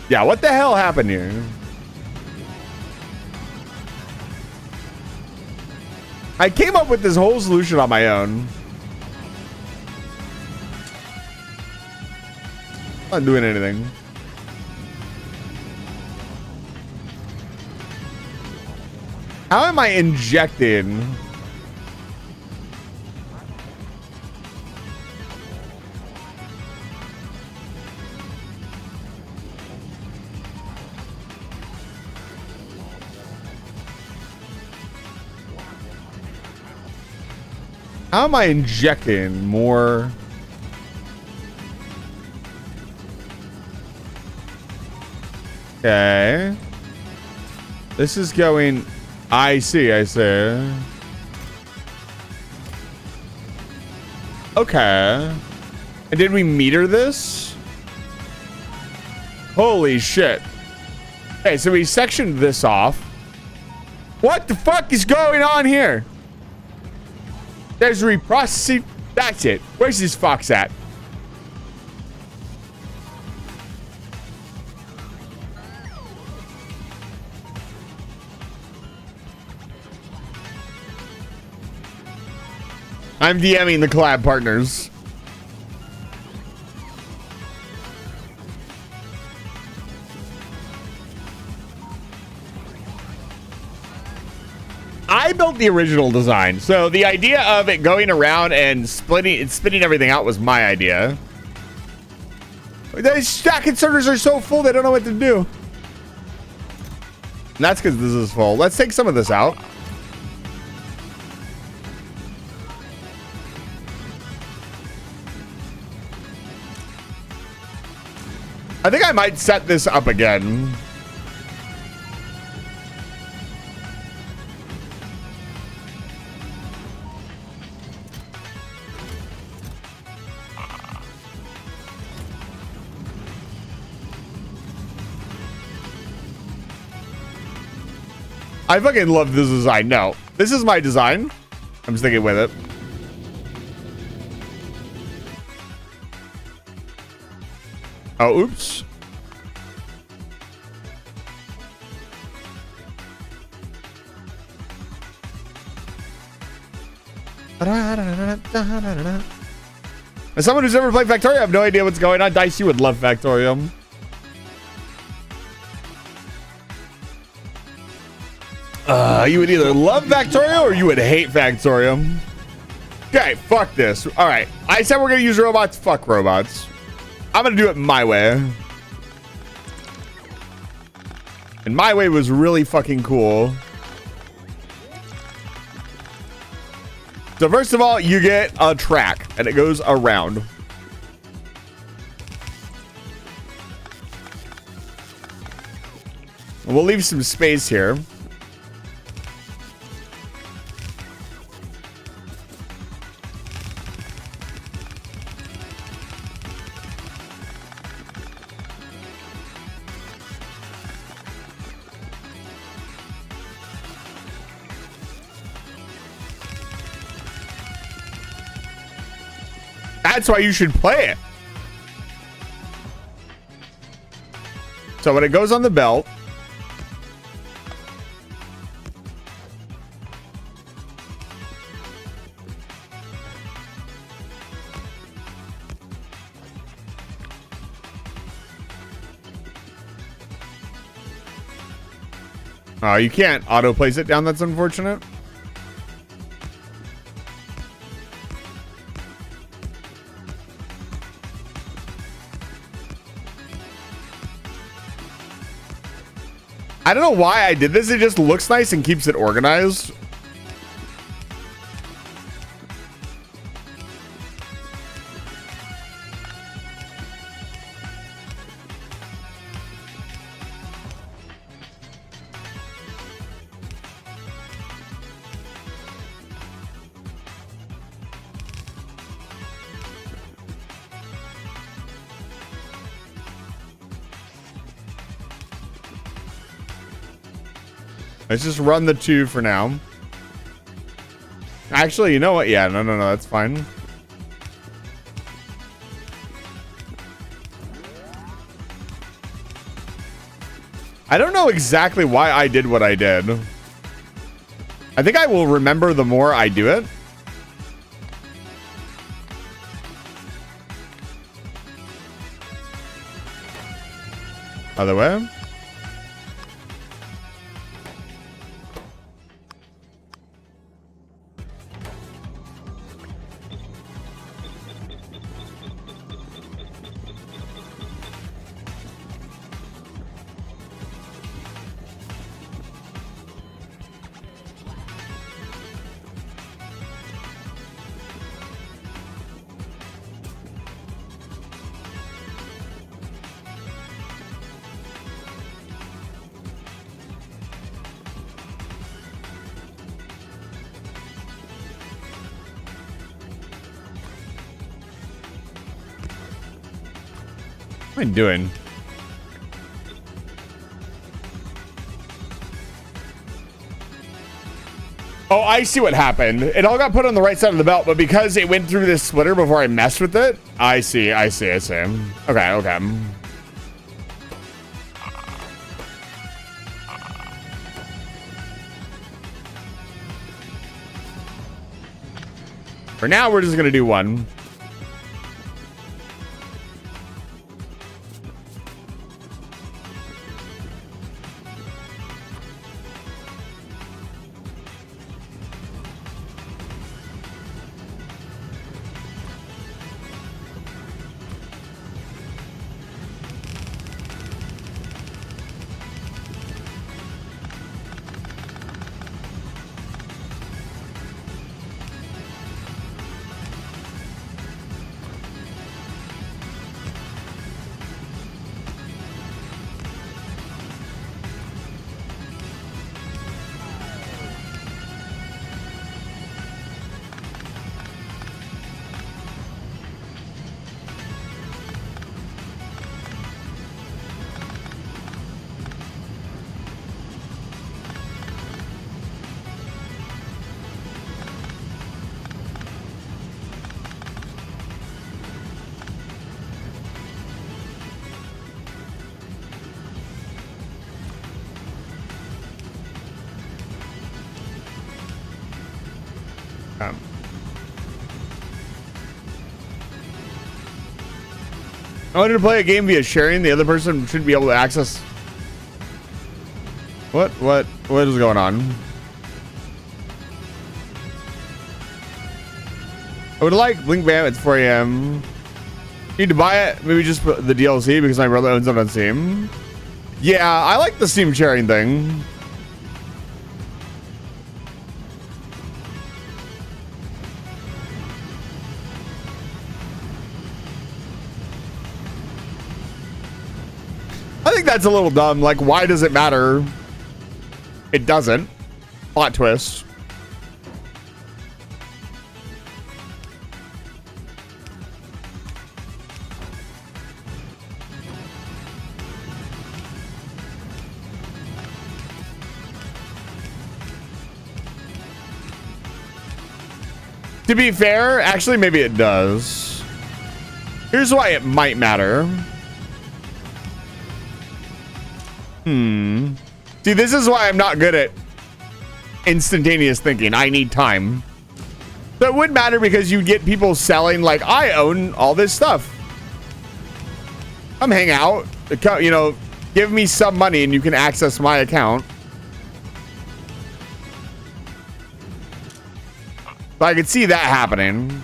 Yeah, what the hell happened here? I came up with this whole solution on my own. Not doing anything. How am I injecting? How am I injecting more? Okay. This is going... I see. Okay. And did we meter this? Holy shit. Okay, so we sectioned this off. What the fuck is going on here? There's reprocessing. That's it. Where's this fox at? I'm DMing the collab partners. I built the original design, so the idea of it going around and spinning everything out was my idea. The stack inserters are so full they don't know what to do. And that's because this is full. Let's take some of this out. I think I might set this up again. I fucking love this design. No, this is my design. I'm sticking with it. Oh, oops. As someone who's never played Factorio, I have no idea what's going on. Dice, you would love Factorio. You would either love Factorio or you would hate Factorio. Okay, fuck this. All right, I said we're gonna use robots. Fuck robots. I'm gonna do it my way. And my way was really fucking cool. So first of all, you get a track and it goes around. We'll leave some space here. That's why you should play it. So when it goes on the belt, you can't auto place it down. That's unfortunate. I don't know why I did this. It just looks nice and keeps it organized. Let's just run the 2 for now. Actually, you know what? Yeah, no, that's fine. I don't know exactly why I did what I did. I think I will remember the more I do it. Other way. What am I doing? Oh, I see what happened. It all got put on the right side of the belt, but because it went through this splitter before I messed with it, I see. Okay. For now, we're just gonna do one. I wanted to play a game via sharing. The other person should be able to access. What is going on? I would like Blink Bam at 4 a.m. Need to buy it. Maybe just put the DLC because my brother owns it on Steam. Yeah, I like the Steam sharing thing. I think that's a little dumb. Like, why does it matter? It doesn't. Plot twist. To be fair, actually, maybe it does. Here's why it might matter. See, this is why I'm not good at instantaneous thinking. I need time. So it would matter because you get people selling, like, I own all this stuff. Come hang out. You know, give me some money and you can access my account. So I could see that happening.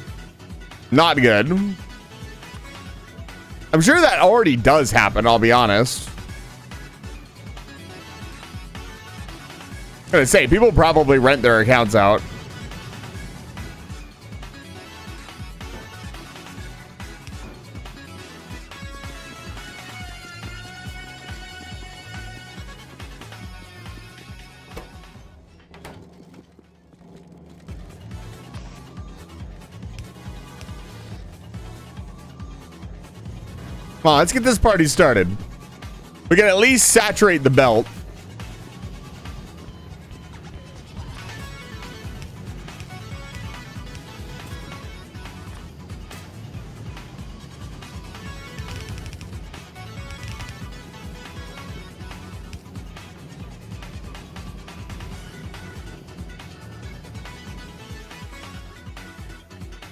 Not good. I'm sure that already does happen, I'll be honest. I'm gonna say, people probably rent their accounts out. Come on, let's get this party started. We can at least saturate the belt.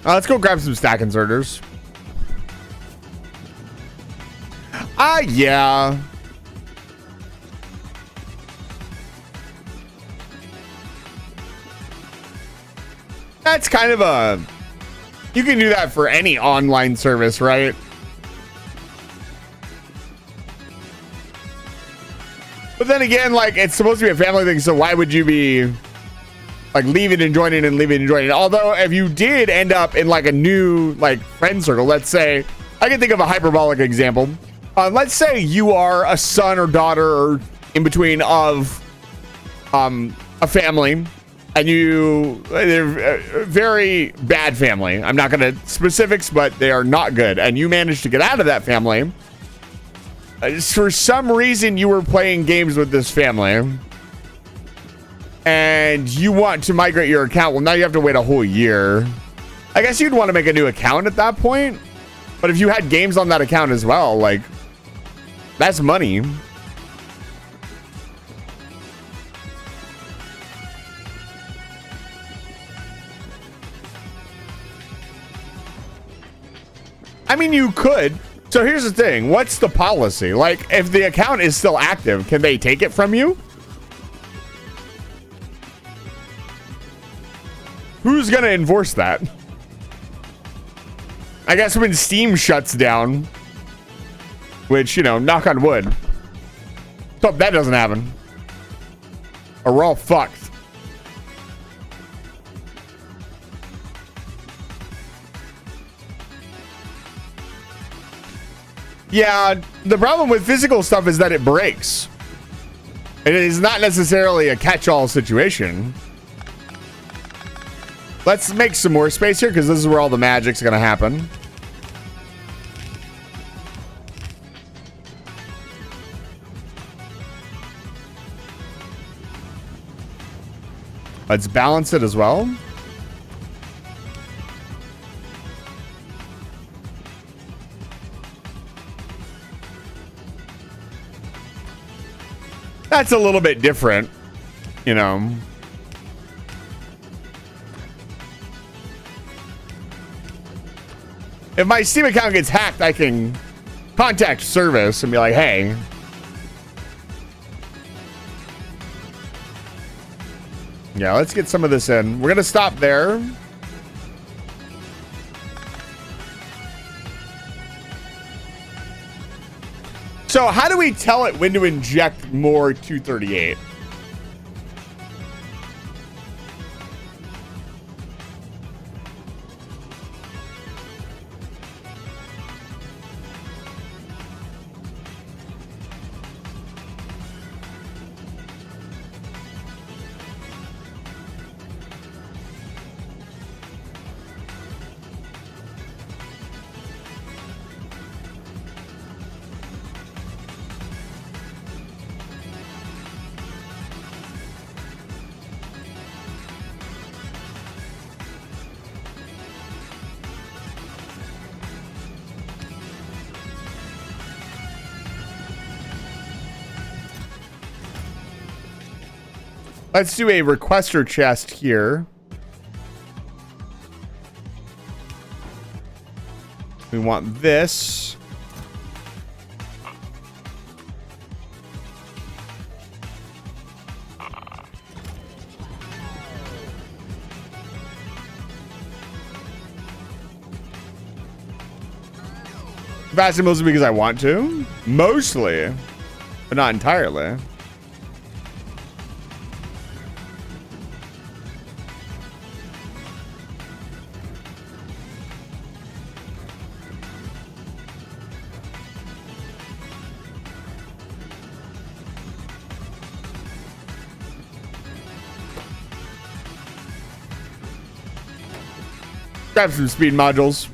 Let's go grab some stack inserters. Yeah. That's kind of a... You can do that for any online service, right? But then again, like, it's supposed to be a family thing, so why would you be... like leaving and joining and leaving and joining? Although if you did end up in like a new like friend circle, let's say, I can think of a hyperbolic example. Let's say you are a son or daughter or in between of a family, and they're a very bad family. I'm not going to specifics, but they are not good. And you managed to get out of that family. For some reason, you were playing games with this family. And you want to migrate your account. Well, now you have to wait a whole year. I guess you'd want to make a new account at that point. But if you had games on that account as well, like, that's money. I mean, you could. So here's the thing. What's the policy? Like, if the account is still active, can they take it from you? Who's going to enforce that? I guess when Steam shuts down, which, you know, knock on wood. Let's hope that doesn't happen. Or we're all fucked. Yeah, the problem with physical stuff is that it breaks. It is not necessarily a catch-all situation. Let's make some more space here because this is where all the magic's gonna happen. Let's balance it as well. That's a little bit different, you know. If my Steam account gets hacked, I can contact service and be like, hey. Yeah, let's get some of this in. We're going to stop there. So how do we tell it when to inject more 238? Let's do a requester chest here. We want this. Fasten mostly because I want to. Mostly, but not entirely. Grab some speed modules.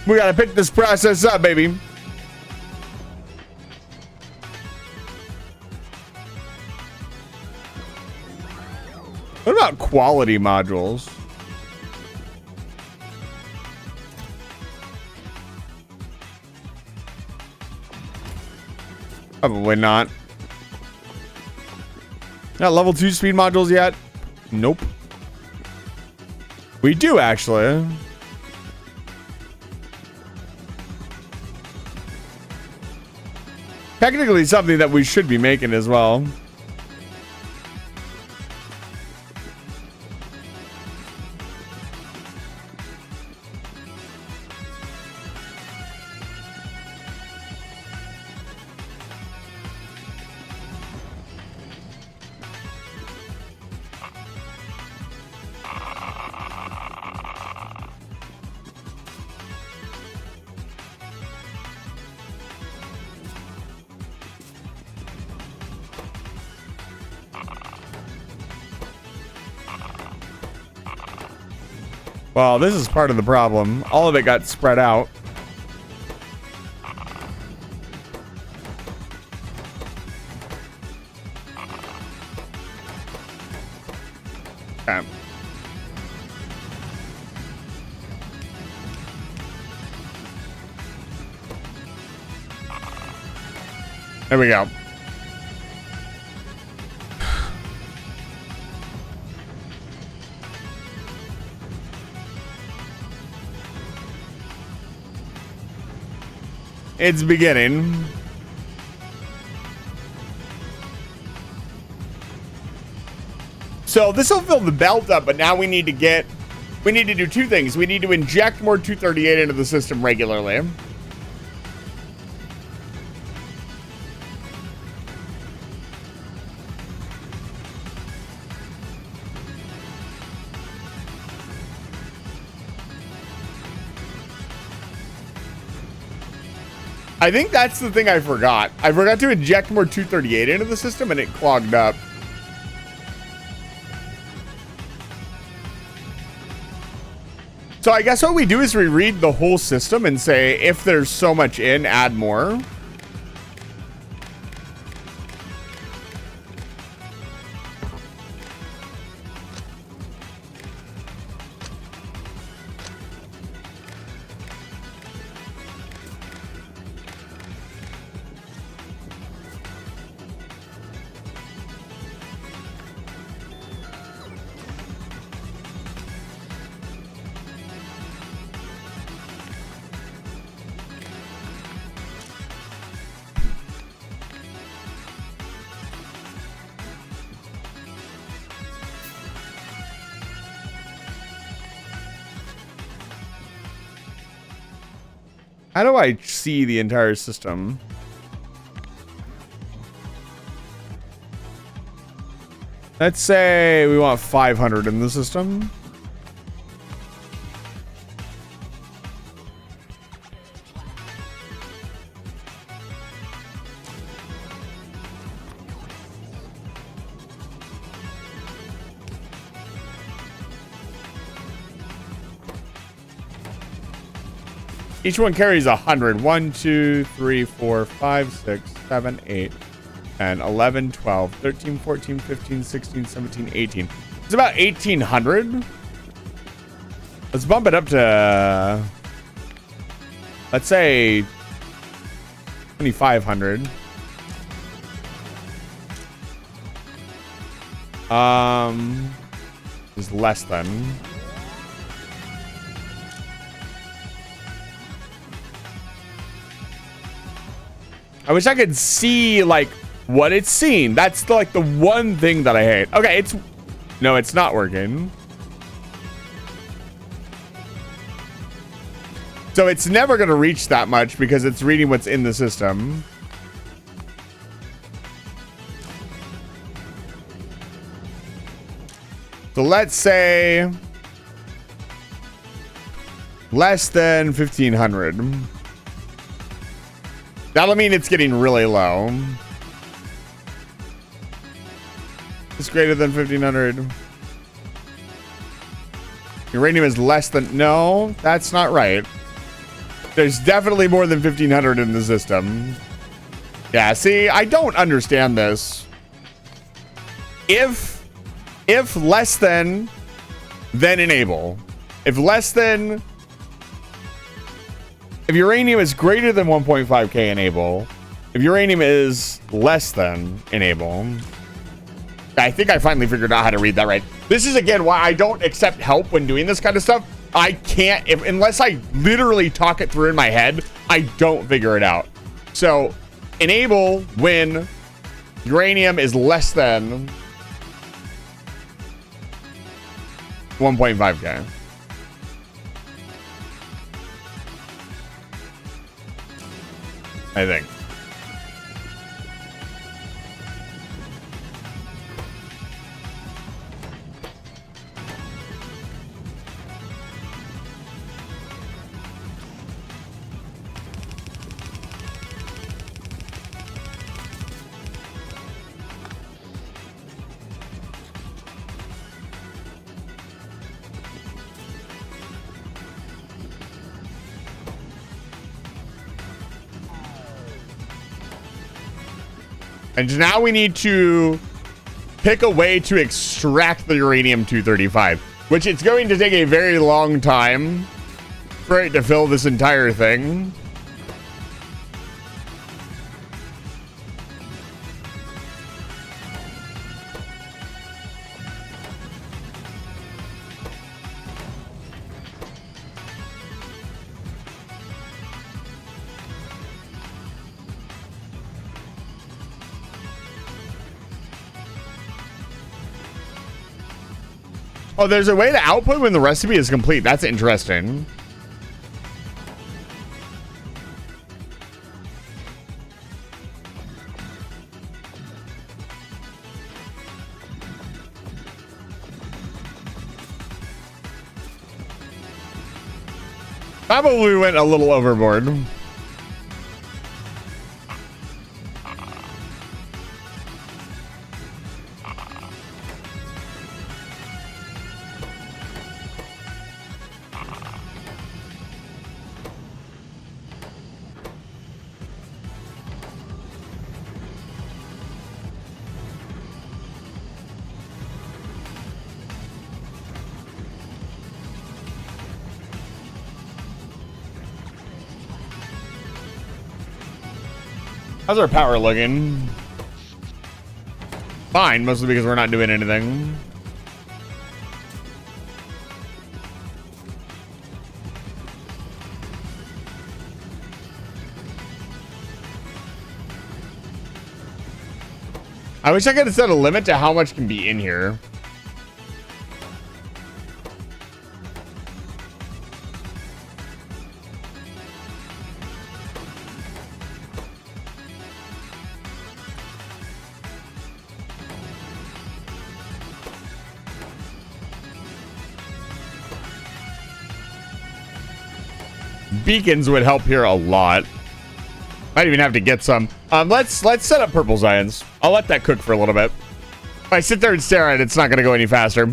We gotta pick this process up, baby. What about quality modules? Probably not. Not level 2 speed modules yet? Nope. We do actually. Technically something that we should be making as well. Well, this is part of the problem. All of it got spread out. Okay. There we go. It's beginning. So this will fill the belt up, but now we need to do two things. We need to inject more 238 into the system regularly. I think that's the thing I forgot. I forgot to inject more 238 into the system and it clogged up. So I guess what we do is we read the whole system and say, if there's so much in, add more. How do I see the entire system? Let's say we want 500 in the system. Each one carries 100. 1, 2, 3, 4, 5, 6, 7, 8, 10, 11, 12, 13, 14, 15, 16, 17, 18. It's about 1,800. Let's bump it up to, let's say, 2,500. Is less than. I wish I could see like what it's seen. That's the one thing that I hate. Okay, no, it's not working. So it's never going to reach that much because it's reading what's in the system. So let's say less than 1,500. That'll mean it's getting really low. It's greater than 1,500. Uranium is less than... No, that's not right. There's definitely more than 1,500 in the system. Yeah, see, I don't understand this. If less than, then enable. If less than... If uranium is greater than 1.5K, enable. If uranium is less than, enable. I think I finally figured out how to read that right. This is, again, why I don't accept help when doing this kind of stuff. I can't, unless I literally talk it through in my head, I don't figure it out. So, enable when uranium is less than 1.5K. I think. And now we need to pick a way to extract the uranium-235, which it's going to take a very long time for it to fill this entire thing. Oh, there's a way to output when the recipe is complete. That's interesting. Probably went a little overboard. How's our power looking? Fine, mostly because we're not doing anything. I wish I could have set a limit to how much can be in here. Beacons would help here a lot. Might even have to get some. Let's set up purple science. I'll let that cook for a little bit. If I sit there and stare at it, it's not going to go any faster.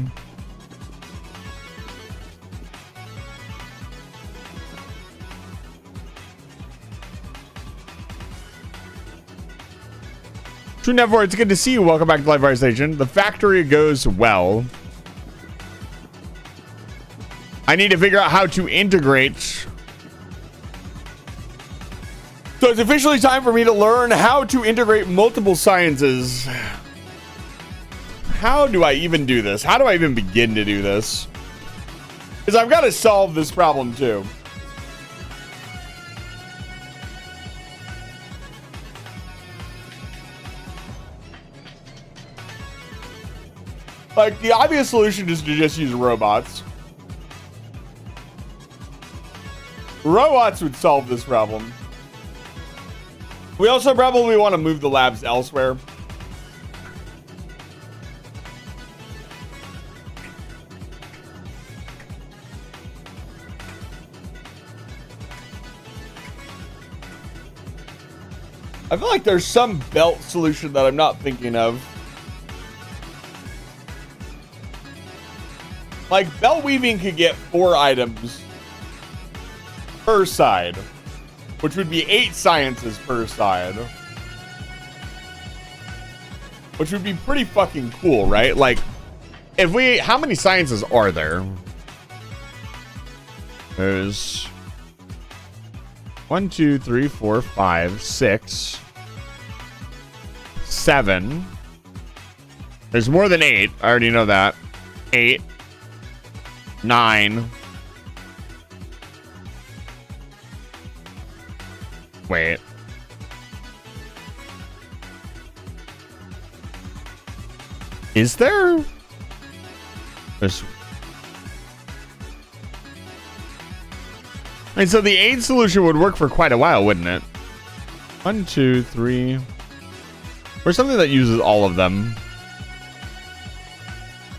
True Nevor, it's good to see you. Welcome back to Live Fire Station. The factory goes well. I need to figure out how to integrate. So it's officially time for me to learn how to integrate multiple sciences. How do I even do this? How do I even begin to do this? Because I've got to solve this problem too. Like, the obvious solution is to just use robots. Robots would solve this problem. We also probably want to move the labs elsewhere. I feel like there's some belt solution that I'm not thinking of. Like, belt weaving could get 4 items per side, which would be 8 sciences per side, which would be pretty fucking cool, right? Like, if we, how many sciences are there? There's 1, 2, 3, 4, 5, 6, 7. There's more than 8. I already know that. 8, 9. Wait. Is there? There's. And so the aid solution would work for quite a while, wouldn't it? 1, 2, 3. Or something that uses all of them.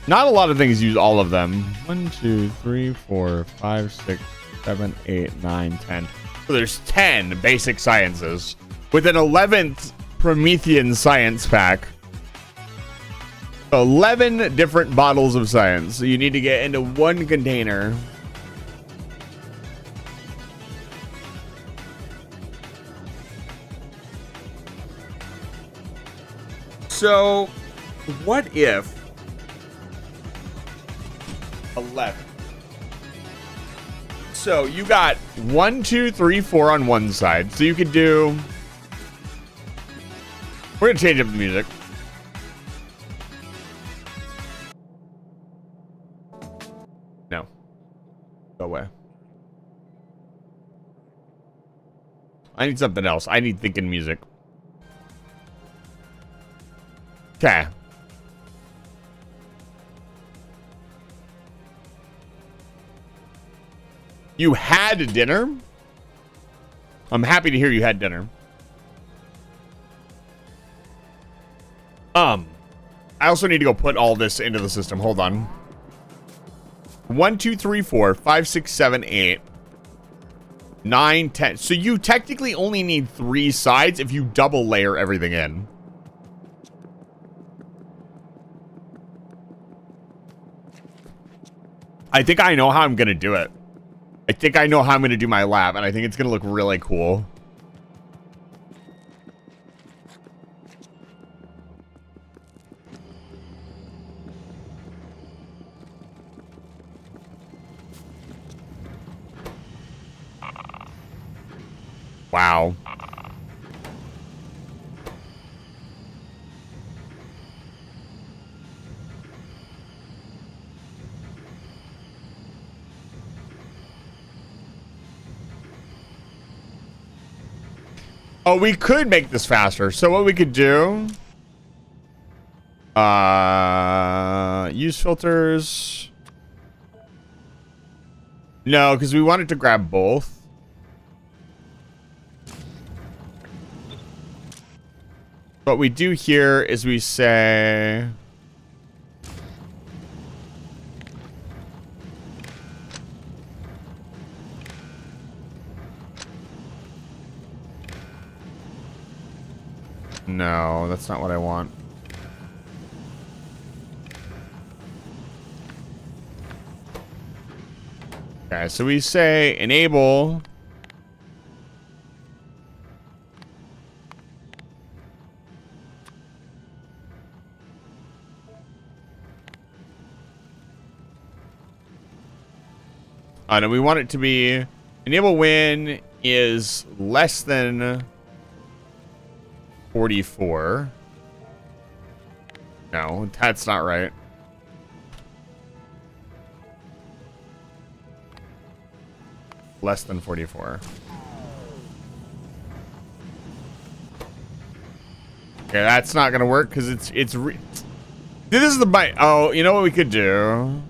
Not a lot of things use all of them. 1, 2, 3, 4, 5, 6, 7, 8, 9, 10. So there's 10 basic sciences with an 11th Promethean science pack. 11 different bottles of science. So you need to get into one container. So, what if 11? So you got 1, 2, 3, 4 on one side. So you could do. We're gonna change up the music. No. Go away. I need something else. I need thinking music. Okay. You had dinner? I'm happy to hear you had dinner. I also need to go put all this into the system. Hold on. 1, 2, 3, 4, 5, 6, 7, 8, 9, 10. So you technically only need 3 sides if you double layer everything in. I think I know how I'm going to do it. I think I know how I'm going to do my lab, and I think it's going to look really cool. Wow. Oh, we could make this faster. So what we could do, use filters. No, because we wanted to grab both. What we do here is we say, No, that's not what I want. Okay, so we say enable. No, we want it to be enable when is less than 44. No, that's not right. Less than 44. Okay, that's not gonna work because this is the bite. Oh, you know what we could do?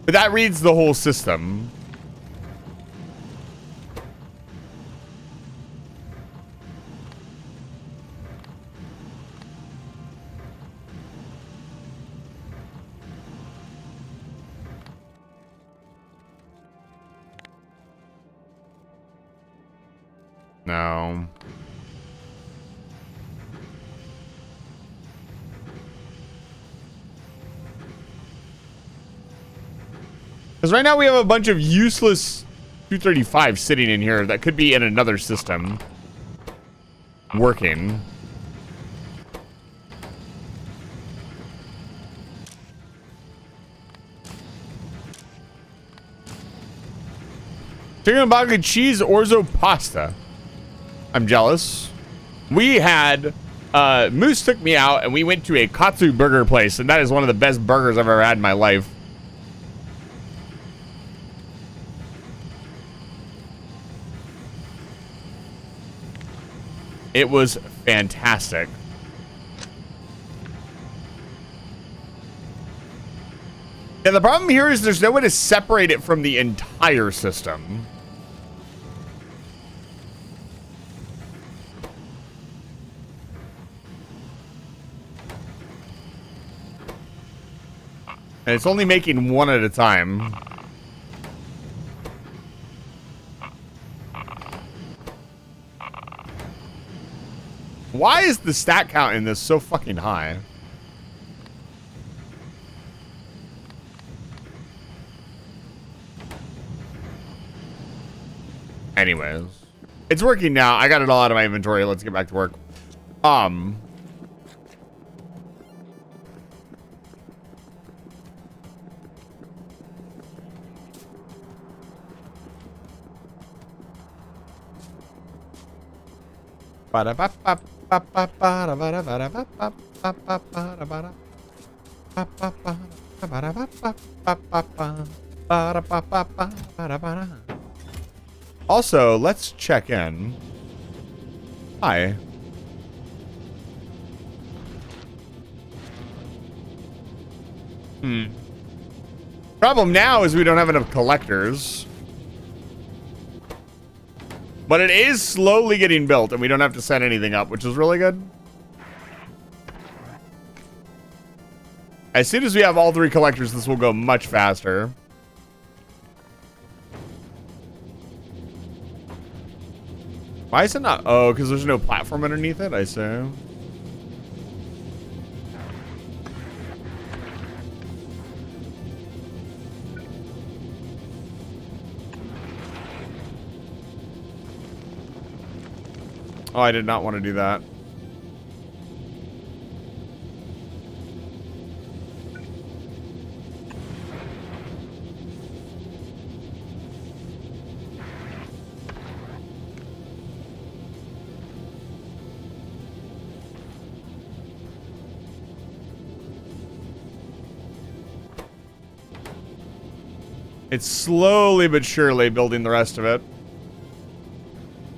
But that reads the whole system. No. Because right now we have a bunch of useless 235 sitting in here that could be in another system working. Chicken bagel cheese orzo pasta. I'm jealous. We had Moose took me out and we went to a Katsu burger place, and that is one of the best burgers I've ever had in my life. It was fantastic. Yeah, the problem here is there's no way to separate it from the entire system. And it's only making one at a time. Why is the stat count in this so fucking high? Anyways, it's working now. I got it all out of my inventory. Let's get back to work. Also, let's check in. Hi. Problem now is we don't have enough collectors. But it is slowly getting built, and we don't have to set anything up, which is really good. As soon as we have all 3 collectors, this will go much faster. Why is it not? Oh, because there's no platform underneath it, I assume. Oh, I did not want to do that. It's slowly but surely building the rest of it.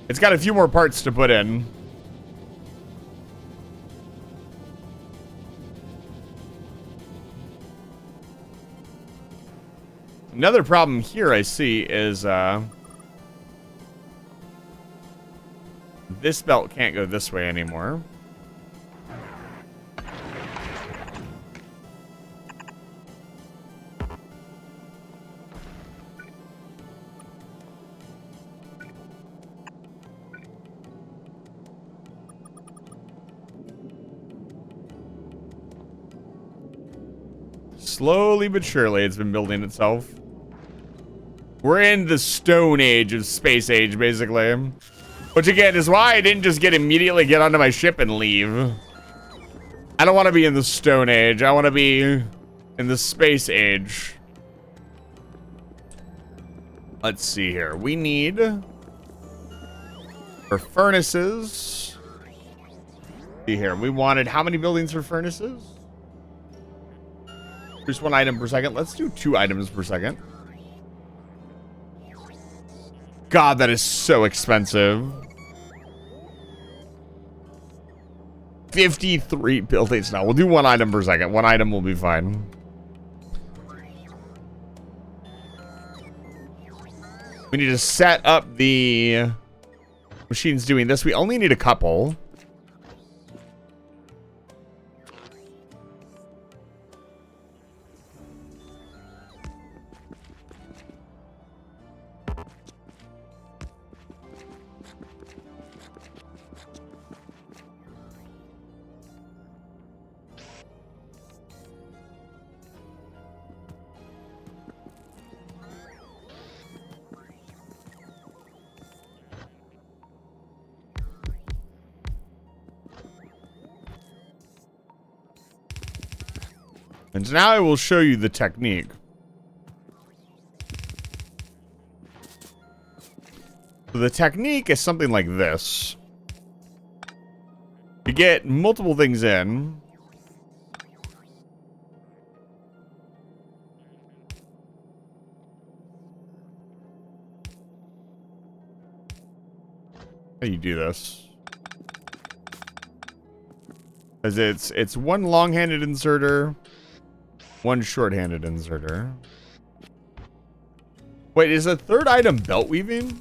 It's got a few more parts to put in. Another problem here I see is this belt can't go this way anymore. Slowly but surely, it's been building itself. We're in the Stone Age of Space Age, basically. Which, again, is why I didn't just immediately get onto my ship and leave. I don't want to be in the Stone Age. I want to be in the Space Age. Let's see here. We need... for furnaces. See here. We wanted how many buildings for furnaces? Just 1 item per second. Let's do 2 items per second. God, that is so expensive. 53 buildings now. We'll do 1 item per second. 1 item will be fine. We need to set up the machines doing this. We only need a couple. And now I will show you the technique. So the technique is something like this. You get multiple things in. How do you do this? Because it's 1 long-handed inserter, 1 short-handed inserter. Wait, is a 3rd item belt weaving?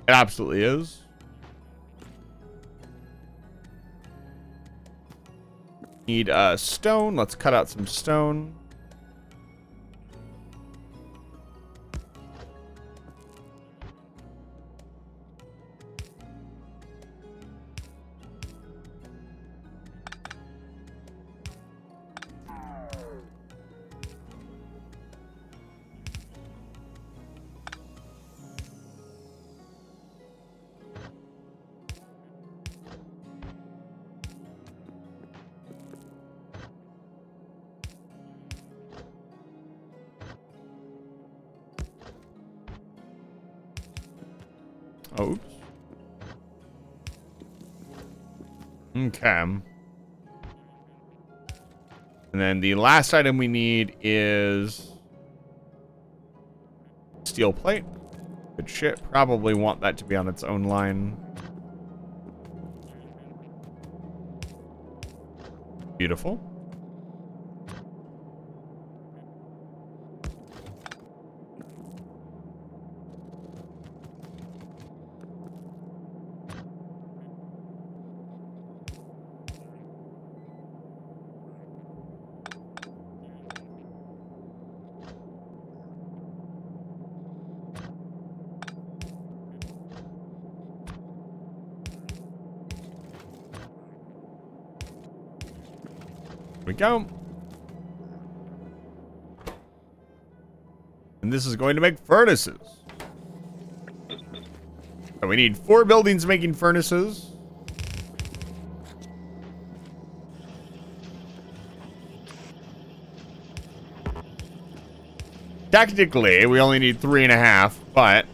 It absolutely is. Need stone. Let's cut out some stone. Oops. Okay. And then the last item we need is steel plate. Good shit. Probably want that to be on its own line. Beautiful. Here we go. And this is going to make furnaces. So we need 4 buildings making furnaces. Technically, we only need 3.5, but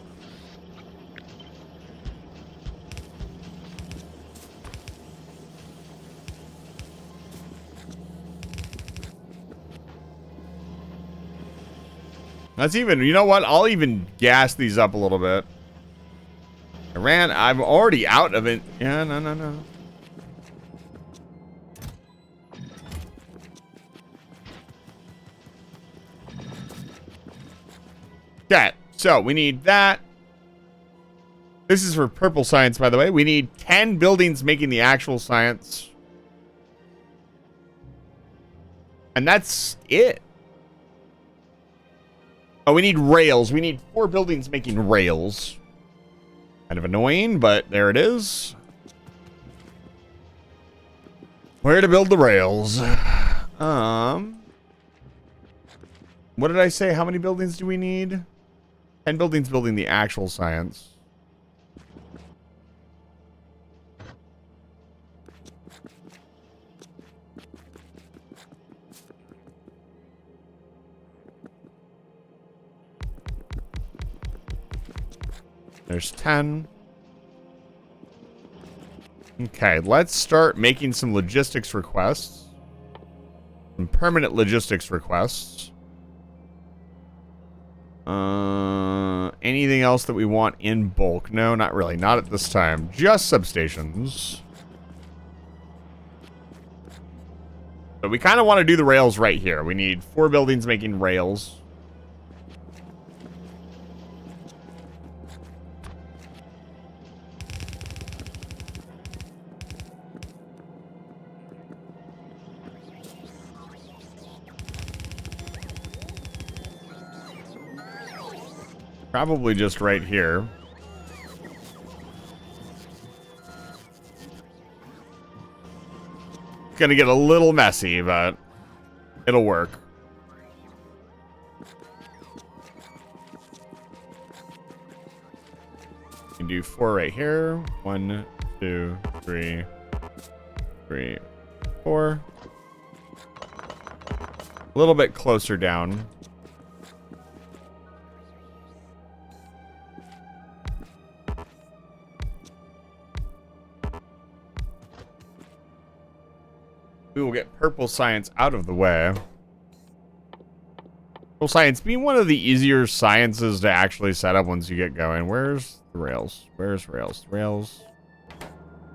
that's even, you know what? I'll even gas these up a little bit. I'm already out of it. Yeah, no. Okay, so we need that. This is for purple science, by the way. We need 10 buildings making the actual science. And that's it. Oh, we need rails. We need 4 buildings making rails. Kind of annoying, but there it is. Where to build the rails? What did I say? How many buildings do we need? 10 buildings building the actual science. There's 10. Okay, let's start making some logistics requests. Some permanent logistics requests. Anything else that we want in bulk? No, not really. Not at this time. Just substations. But we kind of want to do the rails right here. We need 4 buildings making rails. Probably just right here. Gonna get a little messy, but it'll work. You can do 4 right here. 1, 2, 3, 4. A little bit closer down. We will get purple science out of the way. Purple science being one of the easier sciences to actually set up once you get going. Where's the rails? Where's rails? Rails.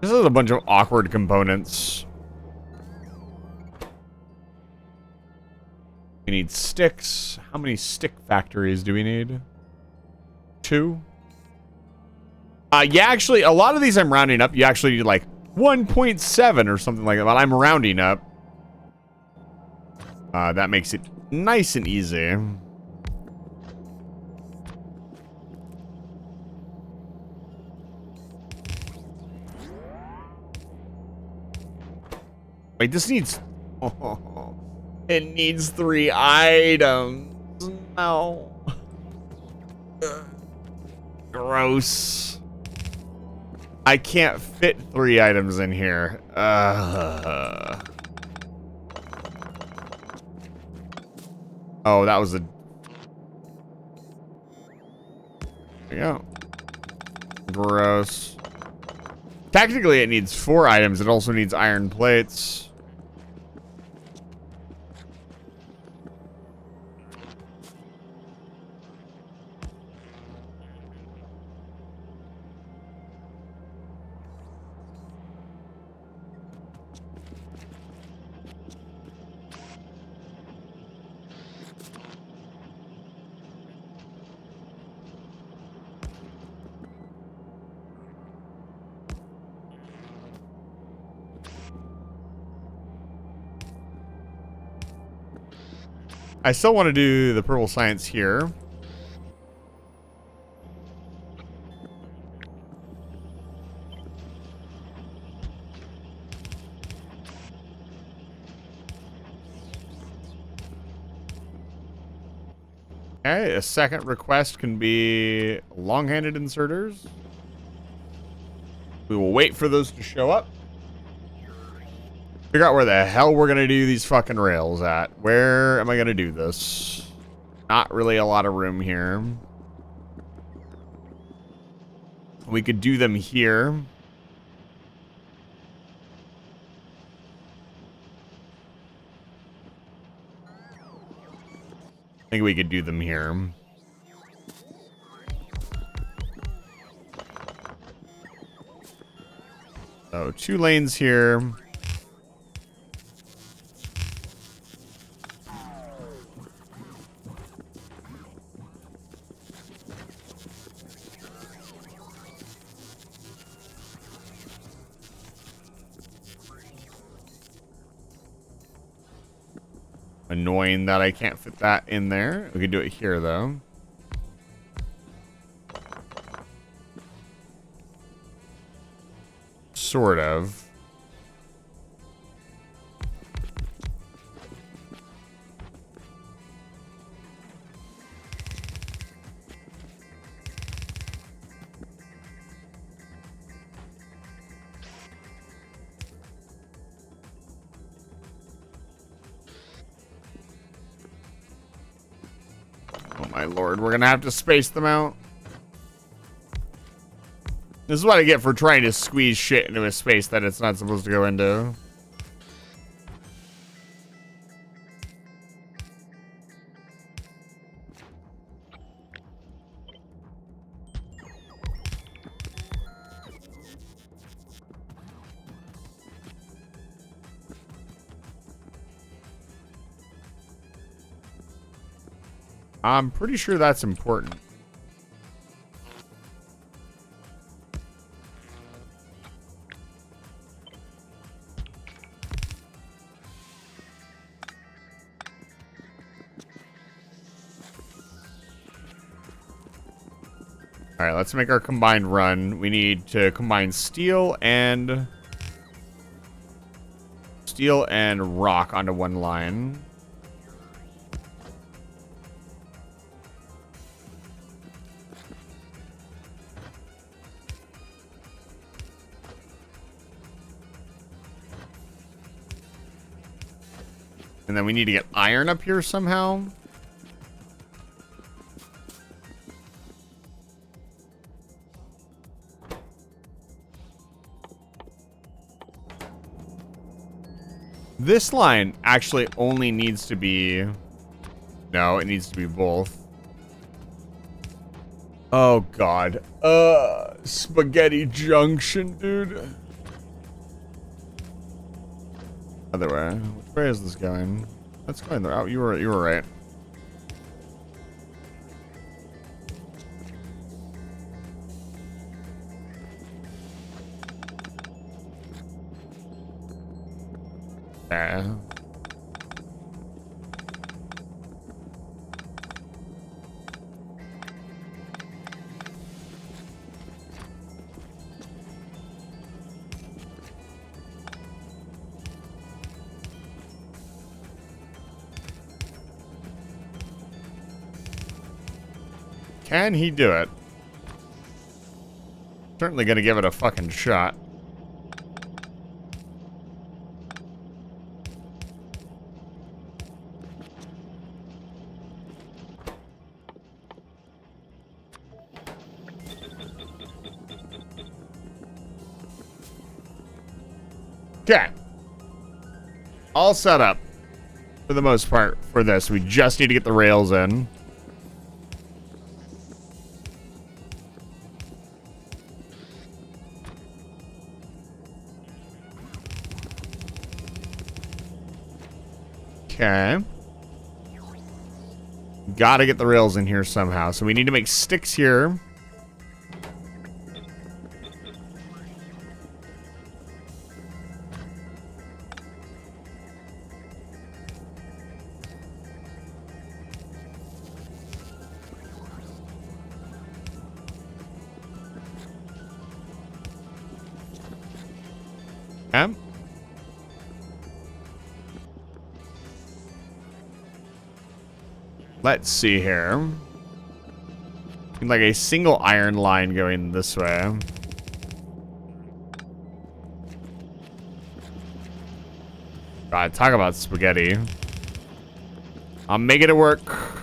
This is a bunch of awkward components. We need sticks. How many stick factories do we need? 2. Yeah, actually, a lot of these I'm rounding up. You actually need like 1.7 or something like that, but I'm rounding up. That makes it nice and easy. Wait, this needs... Oh, it needs 3 items. No. Gross. I can't fit 3 items in here. Oh, that was a... There we go. Gross. Technically, it needs 4 items. It also needs iron plates. I still want to do the purple science here. Okay, a second request can be long-handed inserters. We will wait for those to show up. Figure out where the hell we're gonna do these fucking rails at. Where am I gonna do this? Not really a lot of room here. We could do them here. I think we could do them here. So 2 lanes here. Annoying that I can't fit that in there. We can do it here, though. Sort of. my lord. We're gonna have to space them out. This is what I get for trying to squeeze shit into a space that it's not supposed to go into. I'm pretty sure that's important. All right, let's make our combined run. We need to combine steel and rock onto one line. And then we need to get iron up here somehow. This line actually only needs to be... No, it needs to be both. Oh, God. Spaghetti Junction, dude. Other way. Which way is this going? That's going there. Oh, you were right. Yeah. Can he do it? Certainly gonna give it a fucking shot. Okay. All set up for the most part for this. We just need to get the rails in. Okay. Gotta get the rails in here somehow. So we need to make sticks here. Okay. Let's see here. Like a single iron line going this way. God, talk about spaghetti. I'm making it work.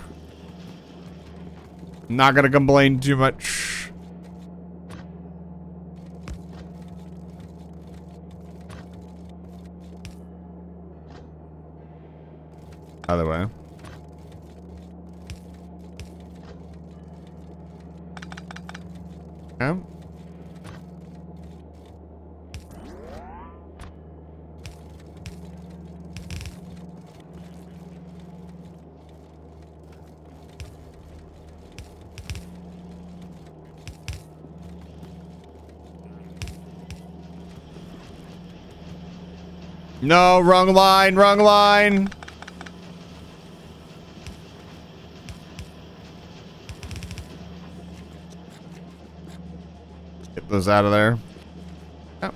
Not gonna complain too much. Other way. Okay. No, wrong line, wrong line. Get those out of there. Oh.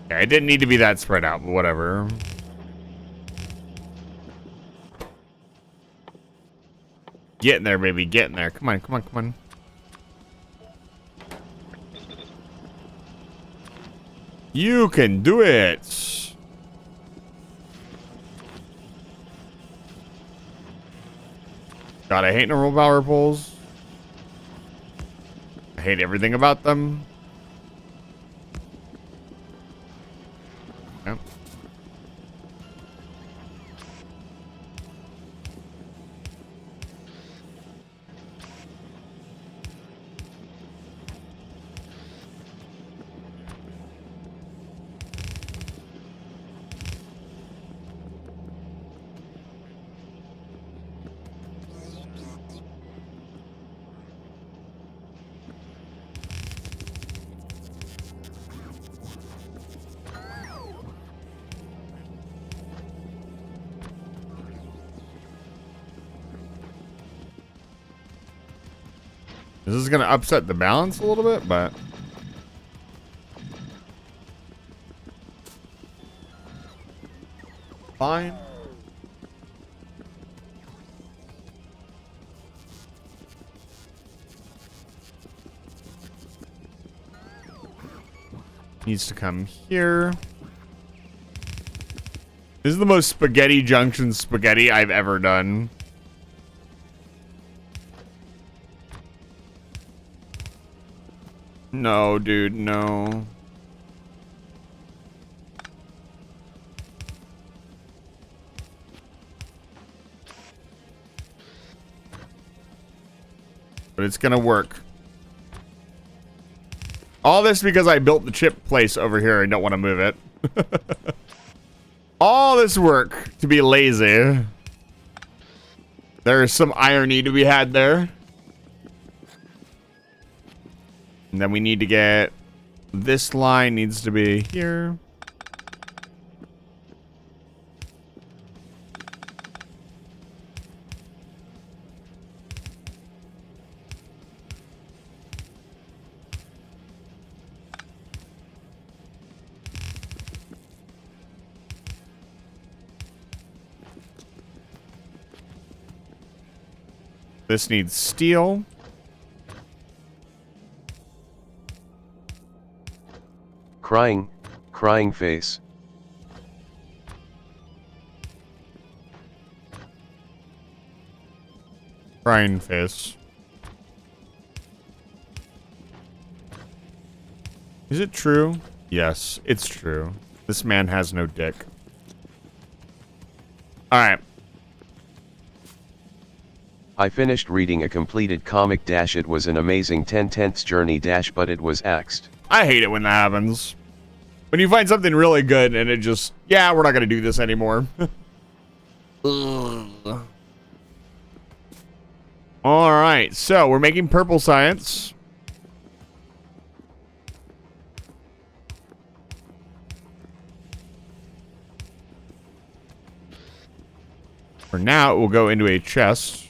Okay, it didn't need to be that spread out, but whatever. Get in there, baby. Get in there. Come on, come on, come on. You can do it. God, I hate normal power poles. I hate everything about them. Yep. This is going to upset the balance a little bit, but... fine. Needs to come here. This is the most spaghetti junction spaghetti I've ever done. No, dude, no. But it's gonna work. All this because I built the chip place over here and don't want to move it. All this work to be lazy. There's some irony to be had there. And then we need to get this line needs to be here. This needs steel. Crying face. Crying face. Is it true? Yes, it's true. This man has no dick. Alright. I finished reading a completed comic - it was an amazing 10/10ths journey - but it was axed. I hate it when that happens. When you find something really good and it just, yeah, we're not going to do this anymore. Alright, so we're making purple science. For now, it will go into a chest.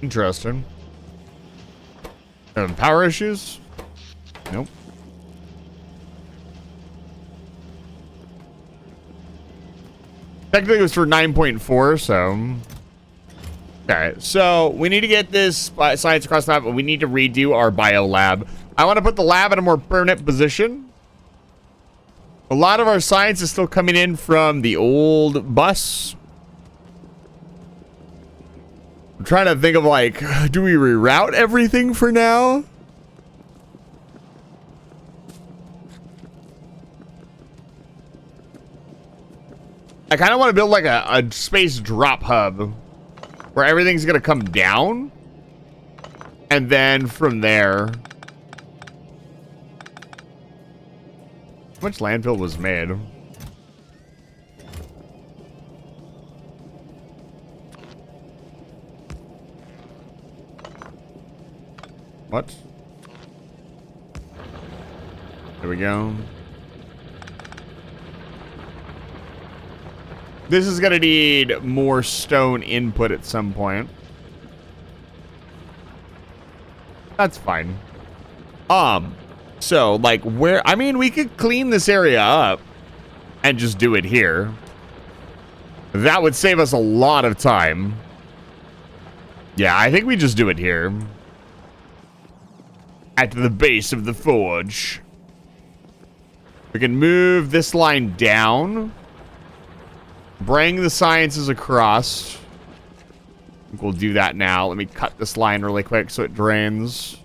Interesting. Power issues? Nope. Technically it was for 9.4, so... Alright, so we need to get this science across the map, and we need to redo our bio lab. I want to put the lab in a more permanent position. A lot of our science is still coming in from the old bus. I'm trying to think of, like, do we reroute everything for now? I kind of want to build, like, a space drop hub where everything's going to come down. And then from there... How much landfill was made? What? There we go. This is gonna need more stone input at some point. That's fine. So like where, I mean, we could clean this area up and just do it here. That would save us a lot of time. Yeah, I think we just do it here. At the base of the forge. We can move this line down. Bring the sciences across. I think we'll do that now. Let me cut this line really quick so it drains.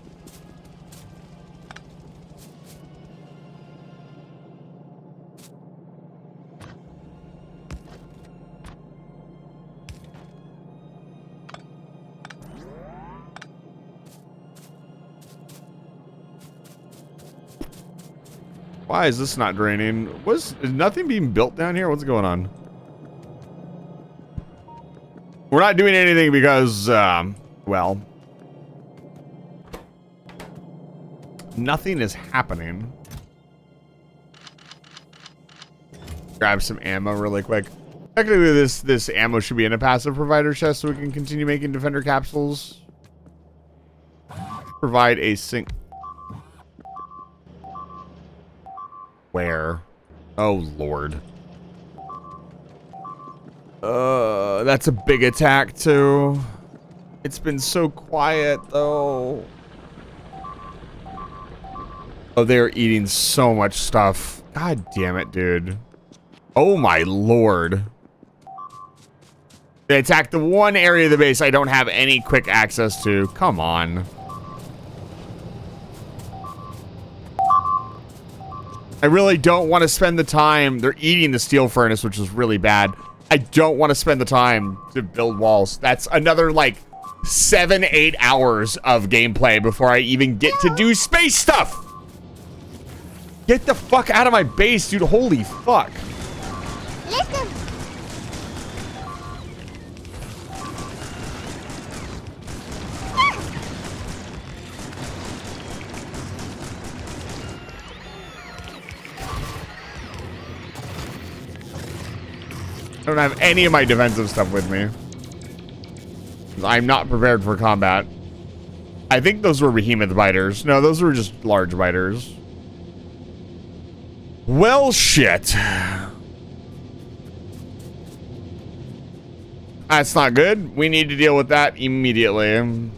Why is this not draining? Is nothing being built down here? What's going on? We're not doing anything because, well, nothing is happening. Grab some ammo really quick. Technically, this ammo should be in a passive provider chest so we can continue making defender capsules. Provide a sync. Where? Oh, Lord. That's a big attack, too. It's been so quiet, though. Oh, they're eating so much stuff. God damn it, dude. Oh, my Lord. They attacked the one area of the base I don't have any quick access to. Come on. I really don't want to spend the time. They're eating the steel furnace, which is really bad. I don't want to spend the time to build walls. That's another, like, 7-8 hours of gameplay before I even get to do space stuff. Get the fuck out of my base, dude. Holy fuck. Listen. I don't have any of my defensive stuff with me. I'm not prepared for combat. I think those were behemoth biters. No, those were just large biters. Well, shit. That's not good. We need to deal with that immediately.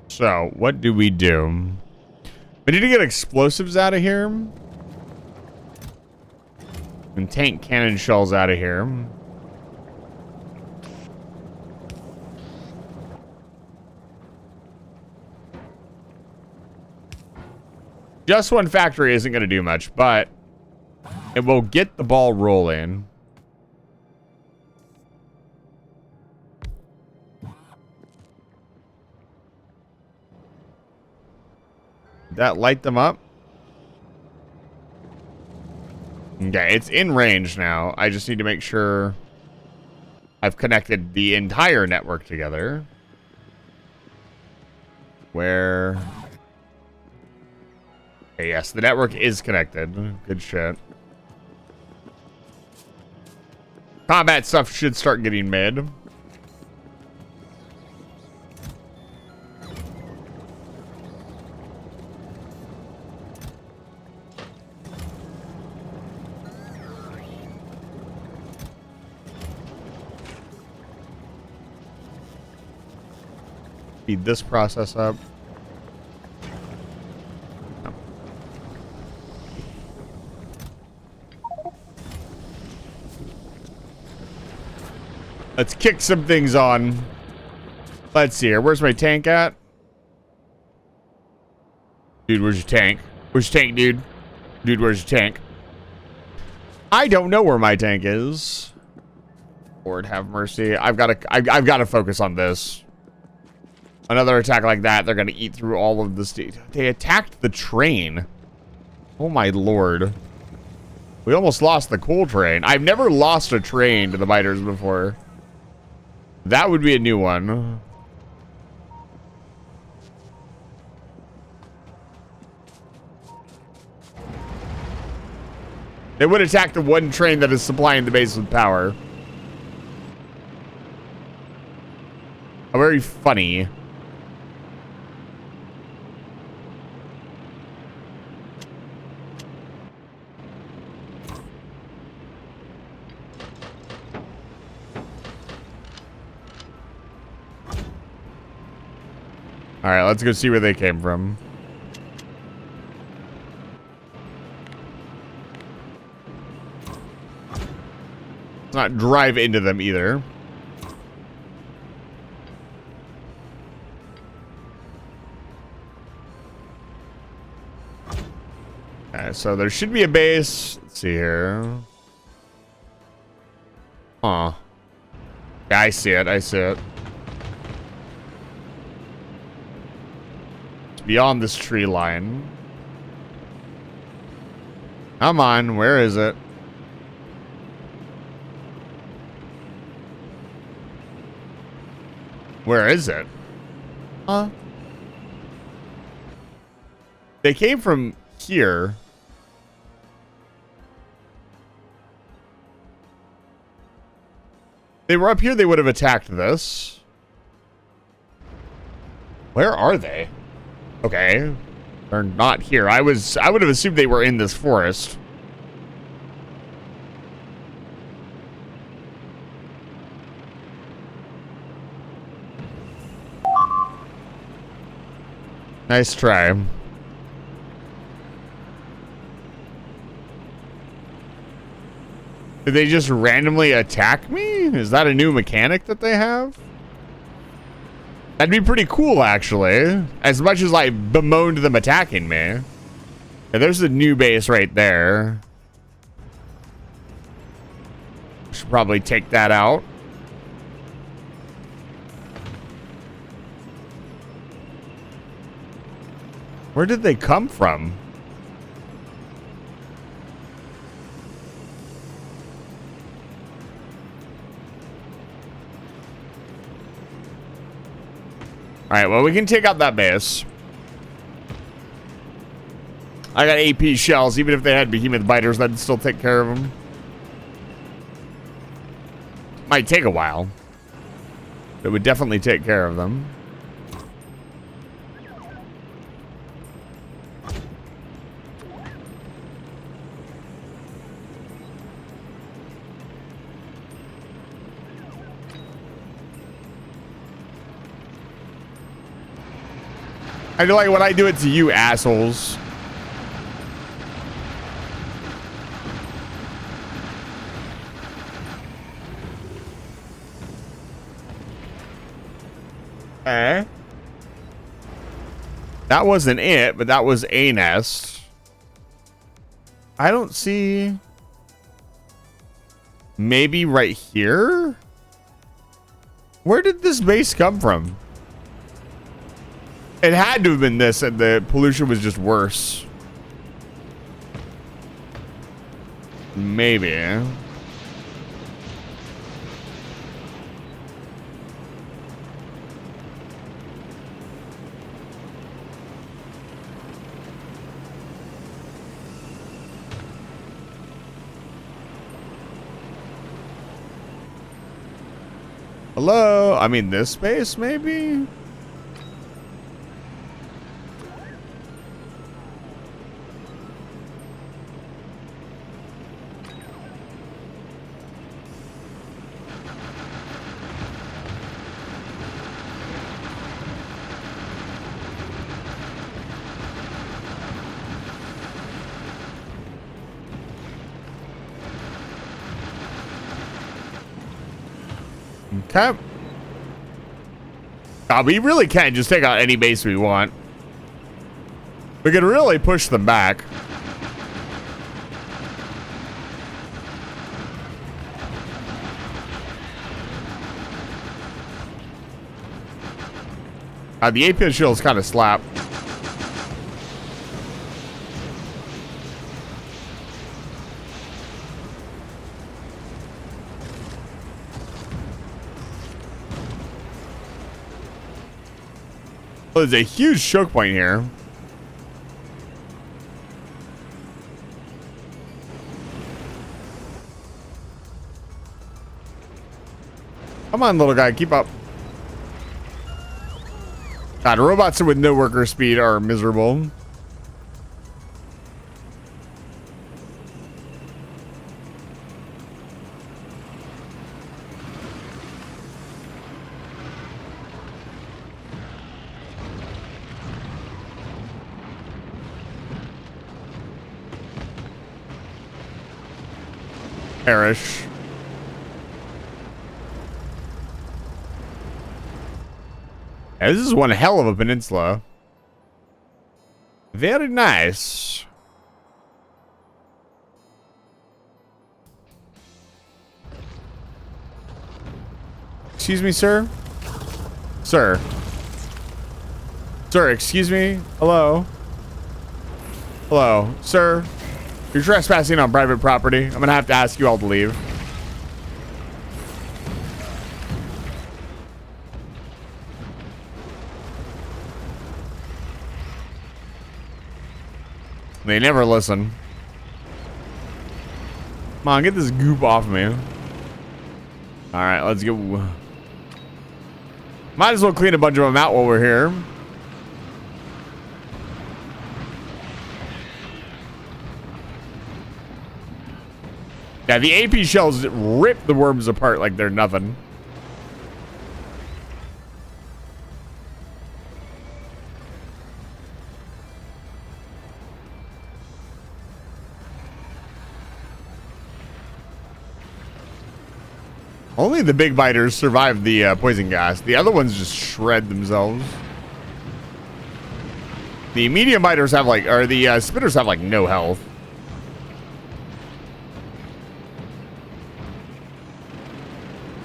So, what do? We need to get explosives out of here. And tank cannon shells out of here. Just one factory isn't going to do much, but it will get the ball rolling. That light them up? Okay, it's in range now. I just need to make sure I've connected the entire network together. Where? Okay, yes, the network is connected. Good shit. Combat stuff should start getting mid. speed this process up. No. Let's kick some things on. Let's see here. Where's my tank at? Dude, where's your tank? Where's your tank, dude? Dude, where's your tank? I don't know where my tank is. Lord have mercy. I've got to focus on this. Another attack like that, they're going to eat through all of this. They attacked the train. Oh my lord. We almost lost the coal train. I've never lost a train to the biters before. That would be a new one. They would attack the one train that is supplying the base with power. Oh, very funny. All right, let's go see where they came from. Let's not drive into them either. Okay, so there should be a base. Let's see here. Huh. Yeah, I see it. I see it. It's beyond this tree line. Come on, where is it? Where is it? Huh? They came from here. They were up here, they would have attacked this. Where are they? Okay. They're not here. I would have assumed they were in this forest. Nice try. Did they just randomly attack me? Is that a new mechanic that they have? That'd be pretty cool, actually. As much as I bemoaned them attacking me. Yeah, there's a new base right there. Should probably take that out. Where did they come from? Alright, well, we can take out that base. I got AP shells. Even if they had behemoth biters, that'd still take care of them. Might take a while. It would definitely take care of them. I feel like when I do it to you assholes. Eh? That wasn't it, but that was a nest. I don't see. Maybe right here? Where did this base come from? It had to have been this, and the pollution was just worse. Maybe. Hello? I mean, this space, maybe? Okay. We really can just take out any base we want. We could really push them back. The AP shield's kind of slap. Well, there's a huge choke point here. Come on, little guy, keep up. God, robots with no worker speed are miserable. Perish. Yeah, this is one hell of a peninsula. Very nice. Excuse me, sir? Sir. Sir, excuse me? Hello? Hello? Sir? You're trespassing on private property. I'm gonna have to ask you all to leave. They never listen. Come on, get this goop off me. Alright, let's go. Might as well clean a bunch of them out while we're here. Yeah, the AP shells rip the worms apart like they're nothing. Only the big biters survive the poison gas. The other ones just shred themselves. The medium biters have like, or the spitters have like no health.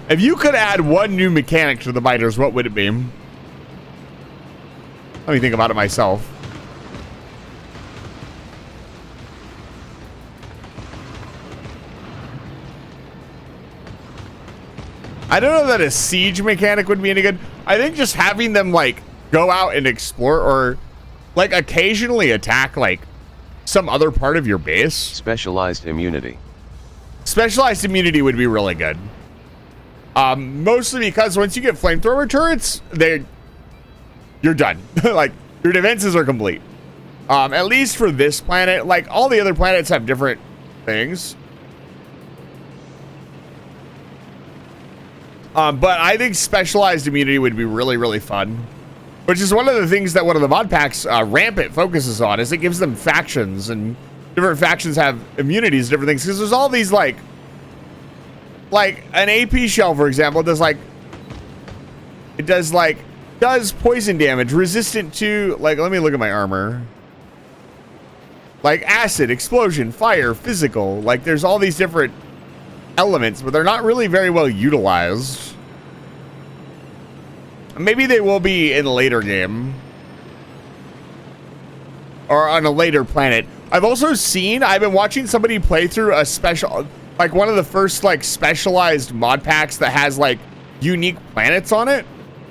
If you could add one new mechanic to the biters, what would it be? Let me think about it myself. I don't know that a siege mechanic would be any good. I think just having them like go out and explore or like occasionally attack like some other part of your base. Specialized immunity. Specialized immunity would be really good. Mostly because once you get flamethrower turrets, you're done. Like your defenses are complete. At least for this planet, like all the other planets have different things. But I think specialized immunity would be really, really fun. Which is one of the things that one of the mod packs, Rampant, focuses on, is it gives them factions, and different factions have immunities, different things. Because there's all these, like an AP shell, for example, does poison damage, resistant to, like, let me look at my armor. Like acid, explosion, fire, physical. Like, there's all these different elements, but they're not really very well utilized. Maybe they will be in a later game or on a later planet. I've been watching somebody play through a special, like one of the first like specialized mod packs that has like unique planets on it,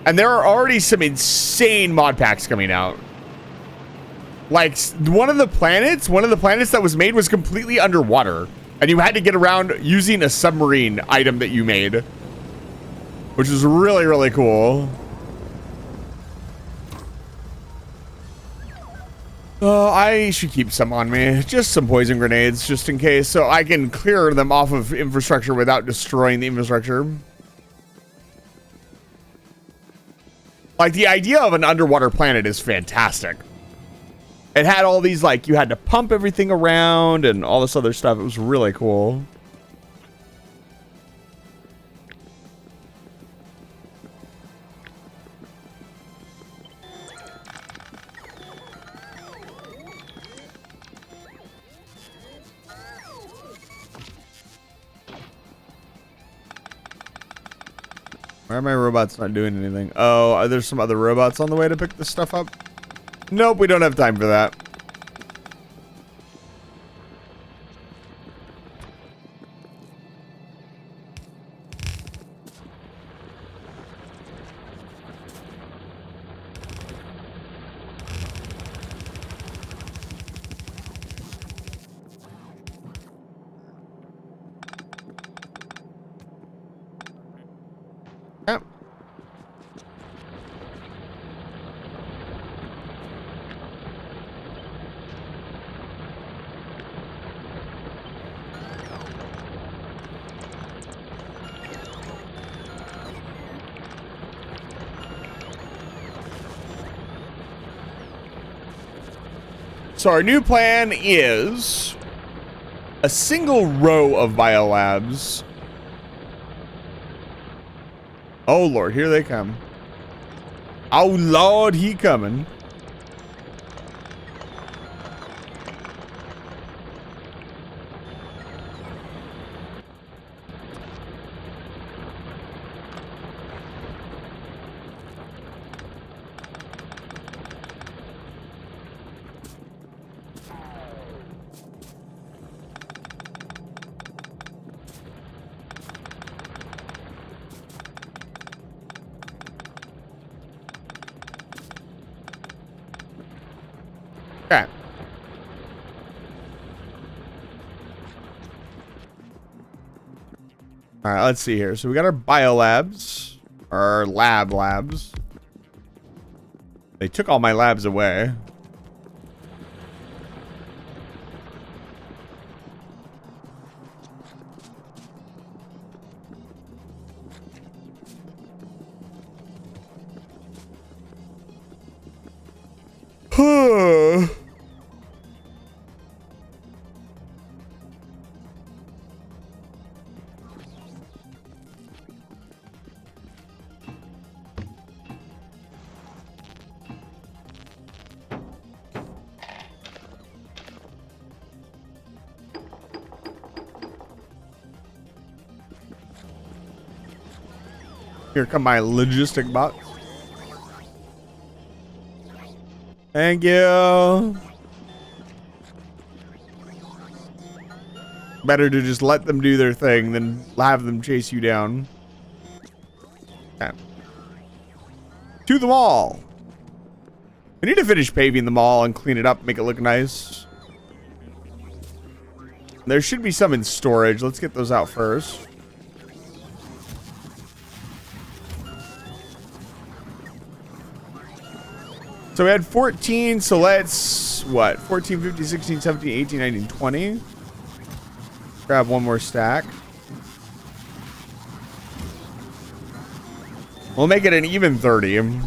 and there are already some insane mod packs coming out. Like one of the planets that was made was completely underwater. And you had to get around using a submarine item that you made, which is really, really cool. I should keep some on me. Just some poison grenades, just in case, so I can clear them off of infrastructure without destroying the infrastructure. Like, the idea of an underwater planet is fantastic. It had all these, like, you had to pump everything around and all this other stuff. It was really cool. Why are my robots not doing anything? Oh, are there some other robots on the way to pick this stuff up? Nope, we don't have time for that. Yep. So our new plan is a single row of biolabs. Oh Lord, here they come. Oh Lord, he coming. Okay. All right, let's see here. So we got our biolabs, our labs. They took all my labs away. Here come my logistic box. Thank you. Better to just let them do their thing than have them chase you down. Okay. To the mall. We need to finish paving the mall and clean it up, make it look nice. There should be some in storage. Let's get those out first. So we had 14, so let's, what, 14, 15, 16, 17, 18, 19, 20. Grab one more stack. We'll make it an even 30.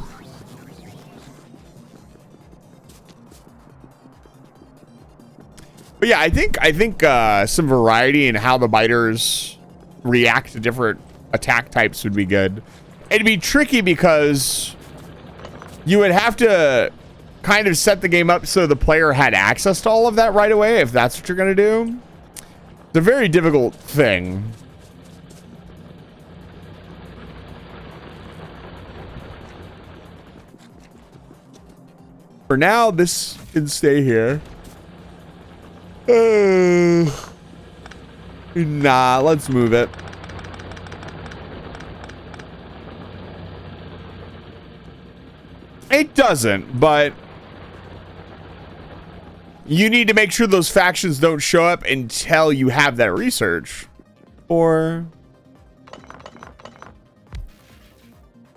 But yeah, I think some variety in how the biters react to different attack types would be good. It'd be tricky because you would have to kind of set the game up so the player had access to all of that right away, if that's what you're going to do. It's a very difficult thing. For now, this can stay here. Nah, let's move it. It doesn't, but you need to make sure those factions don't show up until you have that research. Or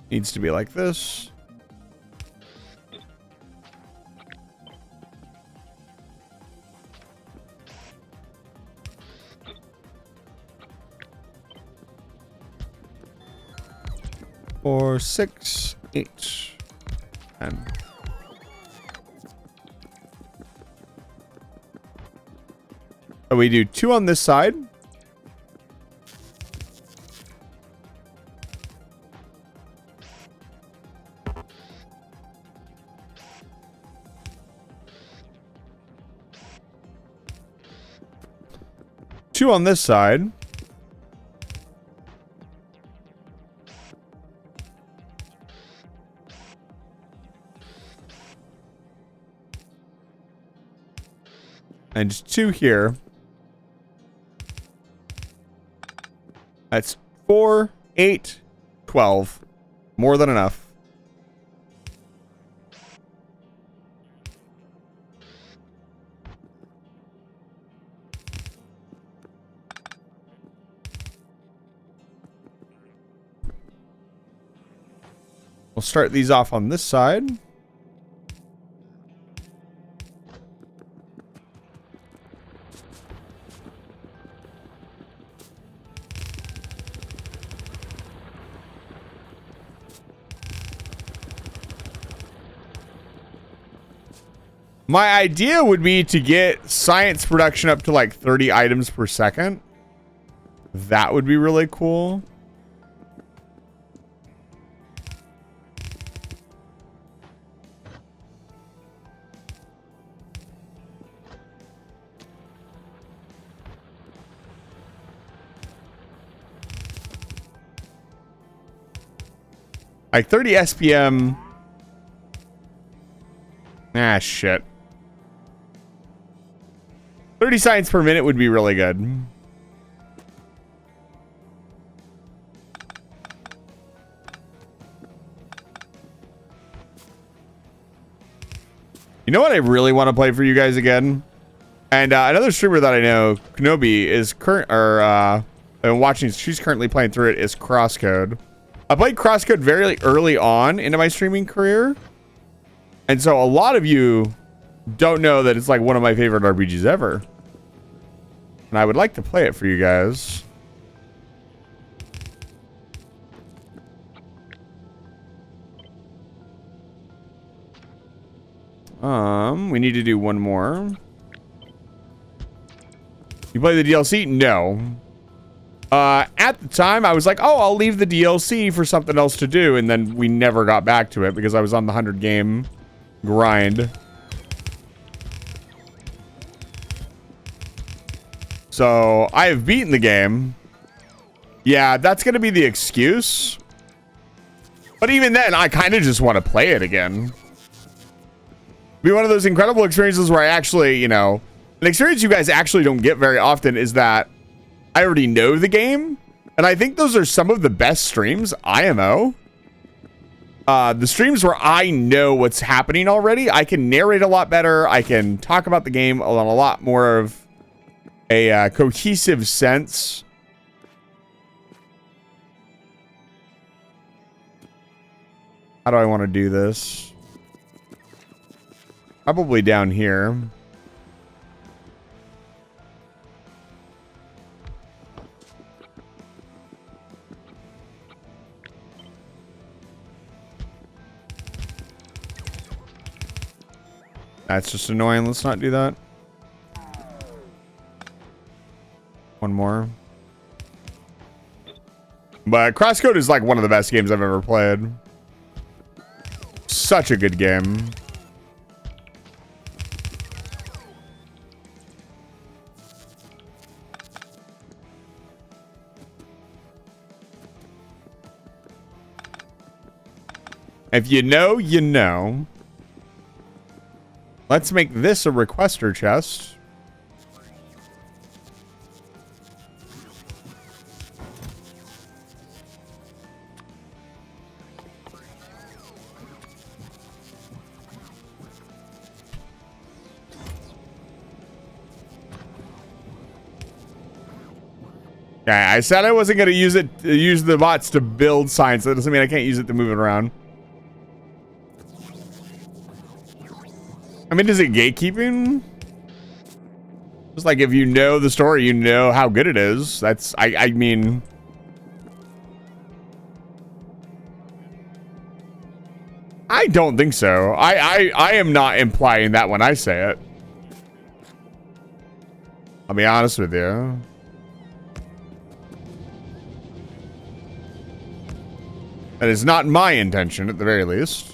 needs to be like this. Or 6, 8. And so we do 2 on this side. Two on this side. And just 2 here. That's 4, 8, 12. More than enough. We'll start these off on this side. My idea would be to get science production up to like 30 items per second. That would be really cool. Like 30 SPM. Ah, shit. 30 science per minute would be really good. You know what I really want to play for you guys again? And another streamer that I know, Kenobi, is watching. She's currently playing through it. Is Crosscode. I played Crosscode very early on into my streaming career, and so a lot of you don't know that it's like one of my favorite RPGs ever. And I would like to play it for you guys. We need to do one more. You play the DLC? No. At the time, I was like, oh, I'll leave the DLC for something else to do. And then we never got back to it because I was on the 100 game grind. So I have beaten the game. Yeah, that's going to be the excuse. But even then, I kind of just want to play it again. Be one of those incredible experiences where I actually, you know, an experience you guys actually don't get very often is that I already know the game. And I think those are some of the best streams, IMO. The streams where I know what's happening already. I can narrate a lot better. I can talk about the game on a lot more of a cohesive sense. How do I want to do this? Probably down here. That's just annoying. Let's not do that. One more. But Crosscode is like one of the best games I've ever played. Such a good game. If you know, you know. Let's make this a requester chest. Yeah, I said I wasn't going to use the bots to build science. That doesn't mean I can't use it to move it around. I mean, is it gatekeeping? Just like if you know the story, you know how good it is. That's, I mean... I don't think so. I am not implying that when I say it. I'll be honest with you. That is not my intention, at the very least.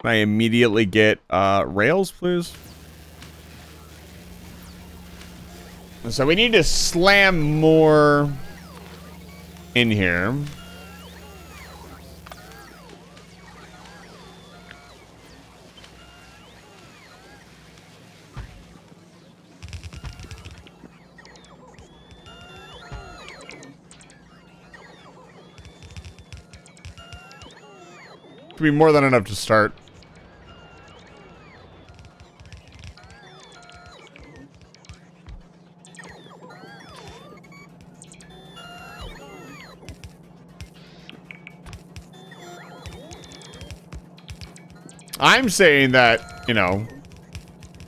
Can I immediately get rails, please? So we need to slam more in here. Could be more than enough to start. I'm saying that, you know,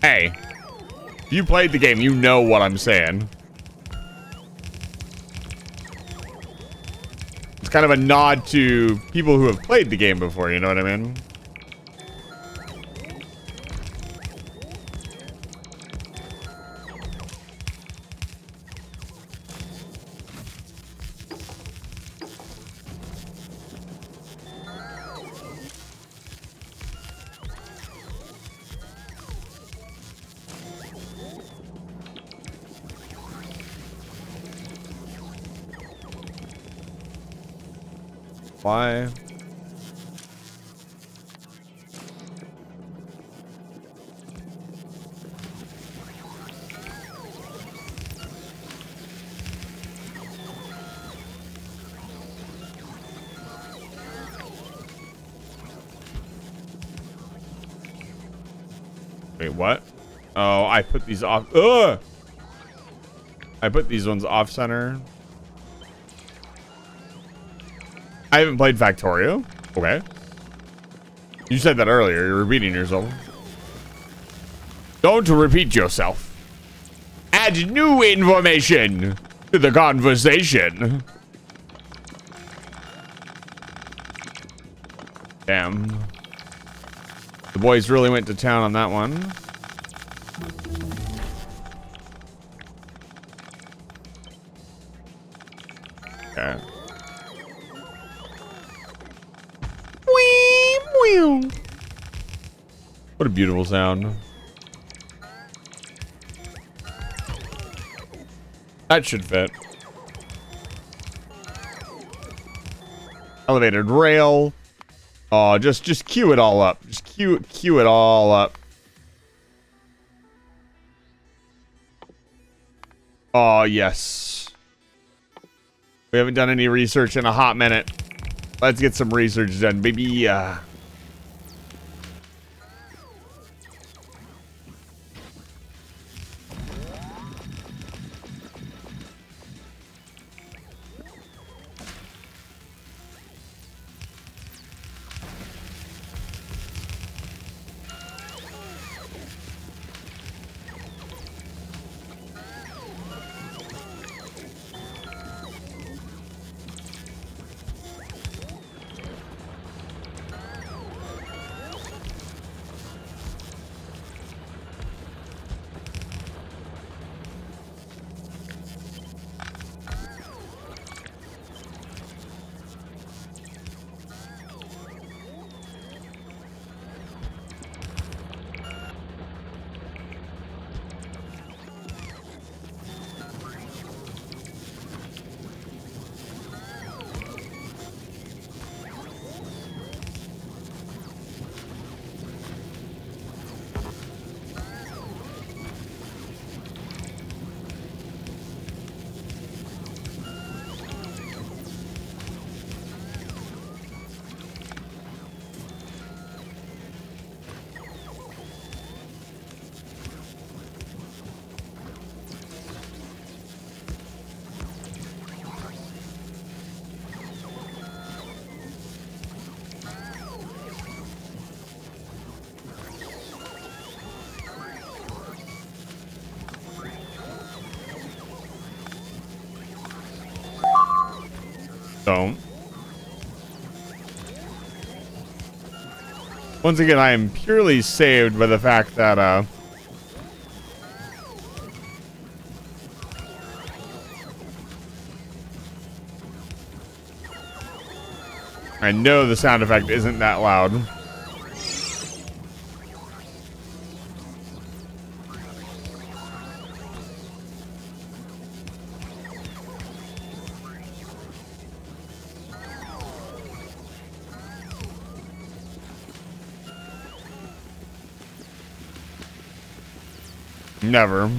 hey, if you played the game, you know what I'm saying. It's kind of a nod to people who have played the game before, you know what I mean? Why? Wait, what? Oh, I put these off. Ugh! I put these ones off center. I haven't played Factorio. Okay. You said that earlier. You're repeating yourself. Don't repeat yourself. Add new information to the conversation. Damn. The boys really went to town on that one. Okay. What a beautiful sound. That should fit. Elevated rail. Oh, just queue it all up. Just queue it all up. Oh, yes. We haven't done any research in a hot minute. Let's get some research done, baby. Don't. Once again, I am purely saved by the fact that, I know the sound effect isn't that loud. Never.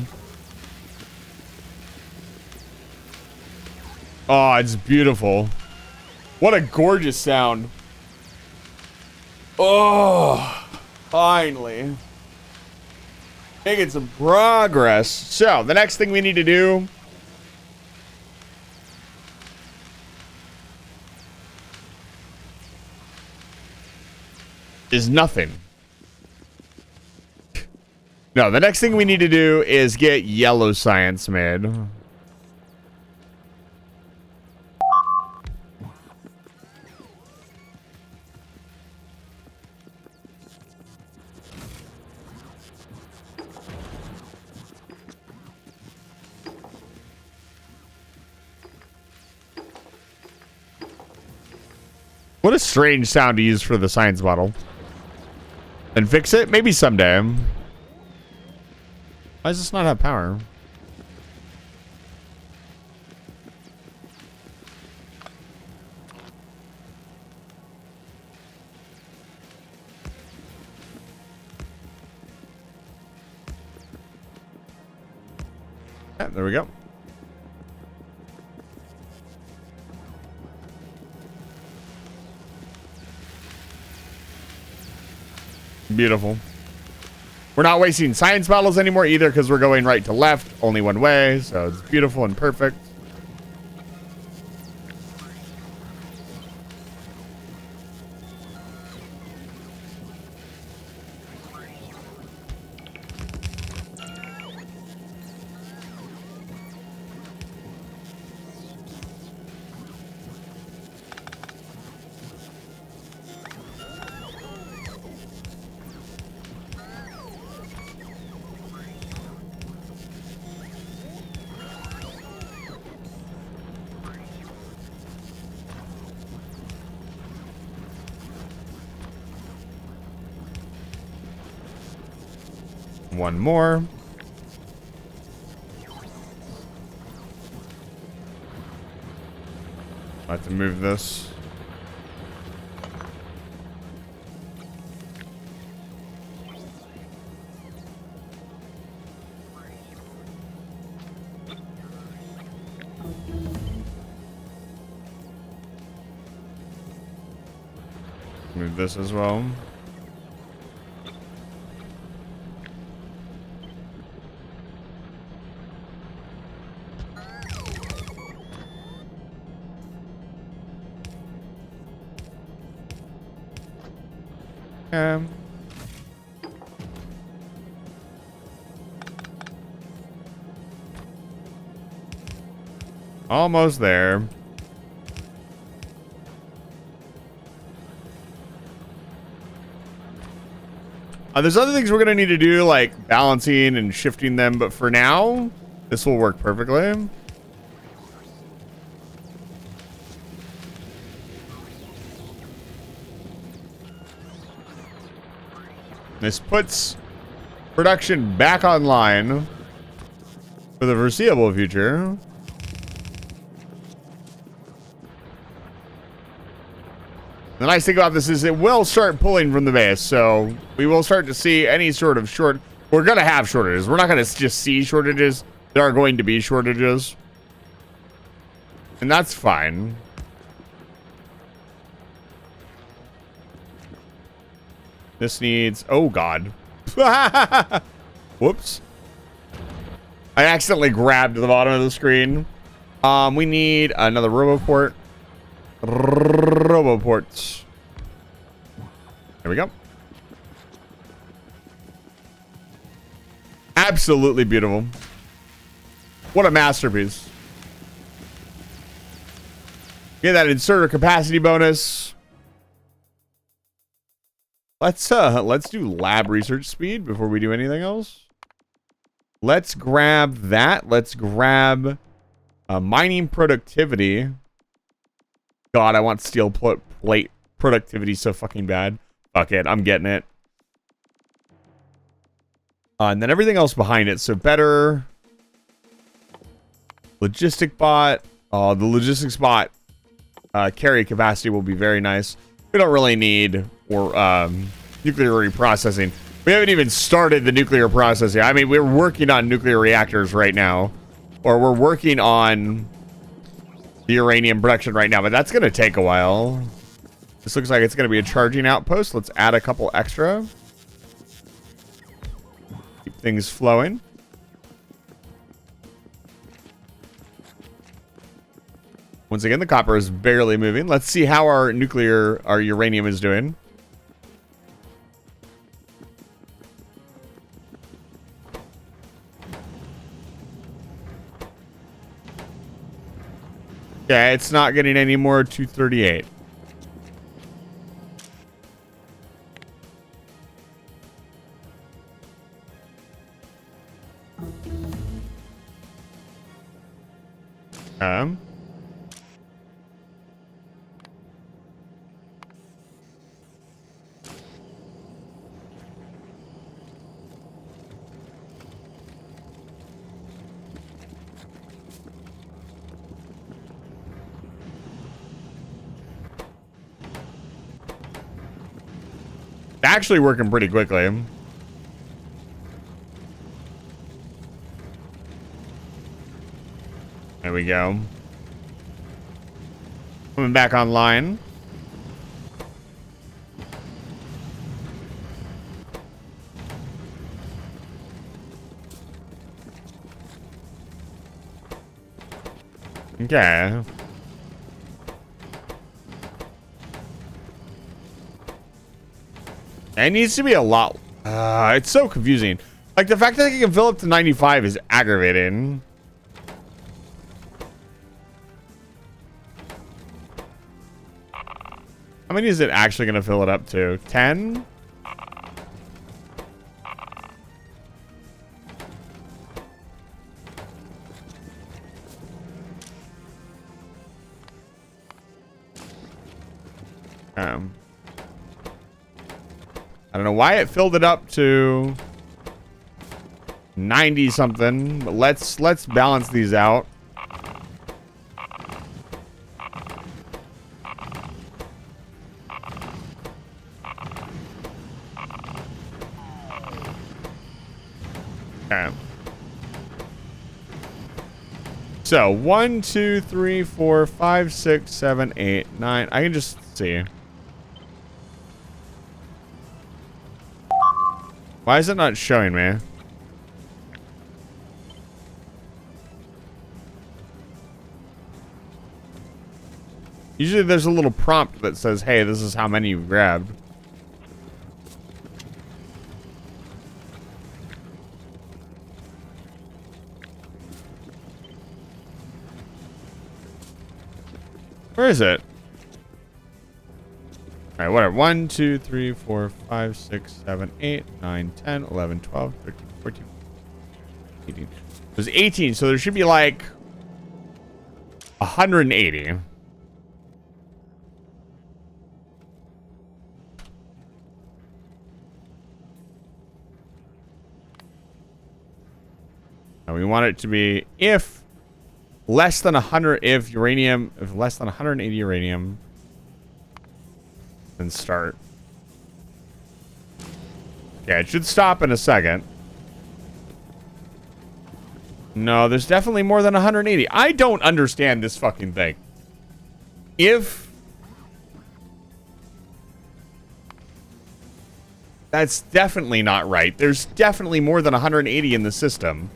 Oh, it's beautiful. What a gorgeous sound. Oh, finally. Making some progress. So, the next thing we need to do is nothing. No, the next thing we need to do is get yellow science made. What a strange sound to use for the science bottle. And fix it? Maybe someday. Why does this not have power? Yeah, there we go. Beautiful. We're not wasting science bottles anymore either because we're going right to left, only one way, so it's beautiful and perfect. One more. I have to move this. Move this as well. Almost there. There's other things we're gonna need to do, like balancing and shifting them, but for now, this will work perfectly. This puts production back online for the foreseeable future. The nice thing about this is it will start pulling from the base, so we will start to see any sort of we're going to have shortages. We're not going to just see shortages. There are going to be shortages. And that's fine. This needs... Oh, God. Whoops. I accidentally grabbed the bottom of the screen. We need another RoboPort. RoboPorts. There we go. Absolutely beautiful. What a masterpiece. Get that inserter capacity bonus. Let's do lab research speed before we do anything else. Let's grab that. Let's grab mining productivity. God, I want steel plate productivity so fucking bad. Fuck it, I'm getting it. And then everything else behind it. So better logistic bot. Oh, the logistics bot carry capacity will be very nice. We don't really need or nuclear reprocessing. We haven't even started the nuclear process yet. I mean, we're working on nuclear reactors right now. Or we're working on the uranium production right now, but that's going to take a while. This looks like it's going to be a charging outpost. Let's add a couple extra. Keep things flowing. Once again, the copper is barely moving. Let's see how our uranium is doing. Yeah, it's not getting any more 238. Actually working pretty quickly. There we go. Coming back online. Okay. It needs to be a lot. It's so confusing. Like, the fact that I can fill up to 95 is aggravating. How many is it actually going to fill it up to? 10? I don't know why it filled it up to 90 something, but let's balance these out. Okay. So 1, 2, 3, 4, 5, 6, 7, 8, 9. I can just see. Why is it not showing me? Usually there's a little prompt that says, hey, this is how many you grabbed. Where is it? All right, whatever. 1, 2, 3, 4, 5, 6, 7, 8, 9, 10, 11, 12, 13, 14, 18. There's 18, so there should be like 180. And we want it to be if less than 100, if less than 180 uranium, then start. Yeah, it should stop in a second. No, there's definitely more than 180. I don't understand this fucking thing. If that's definitely not right. There's definitely more than 180 in the system.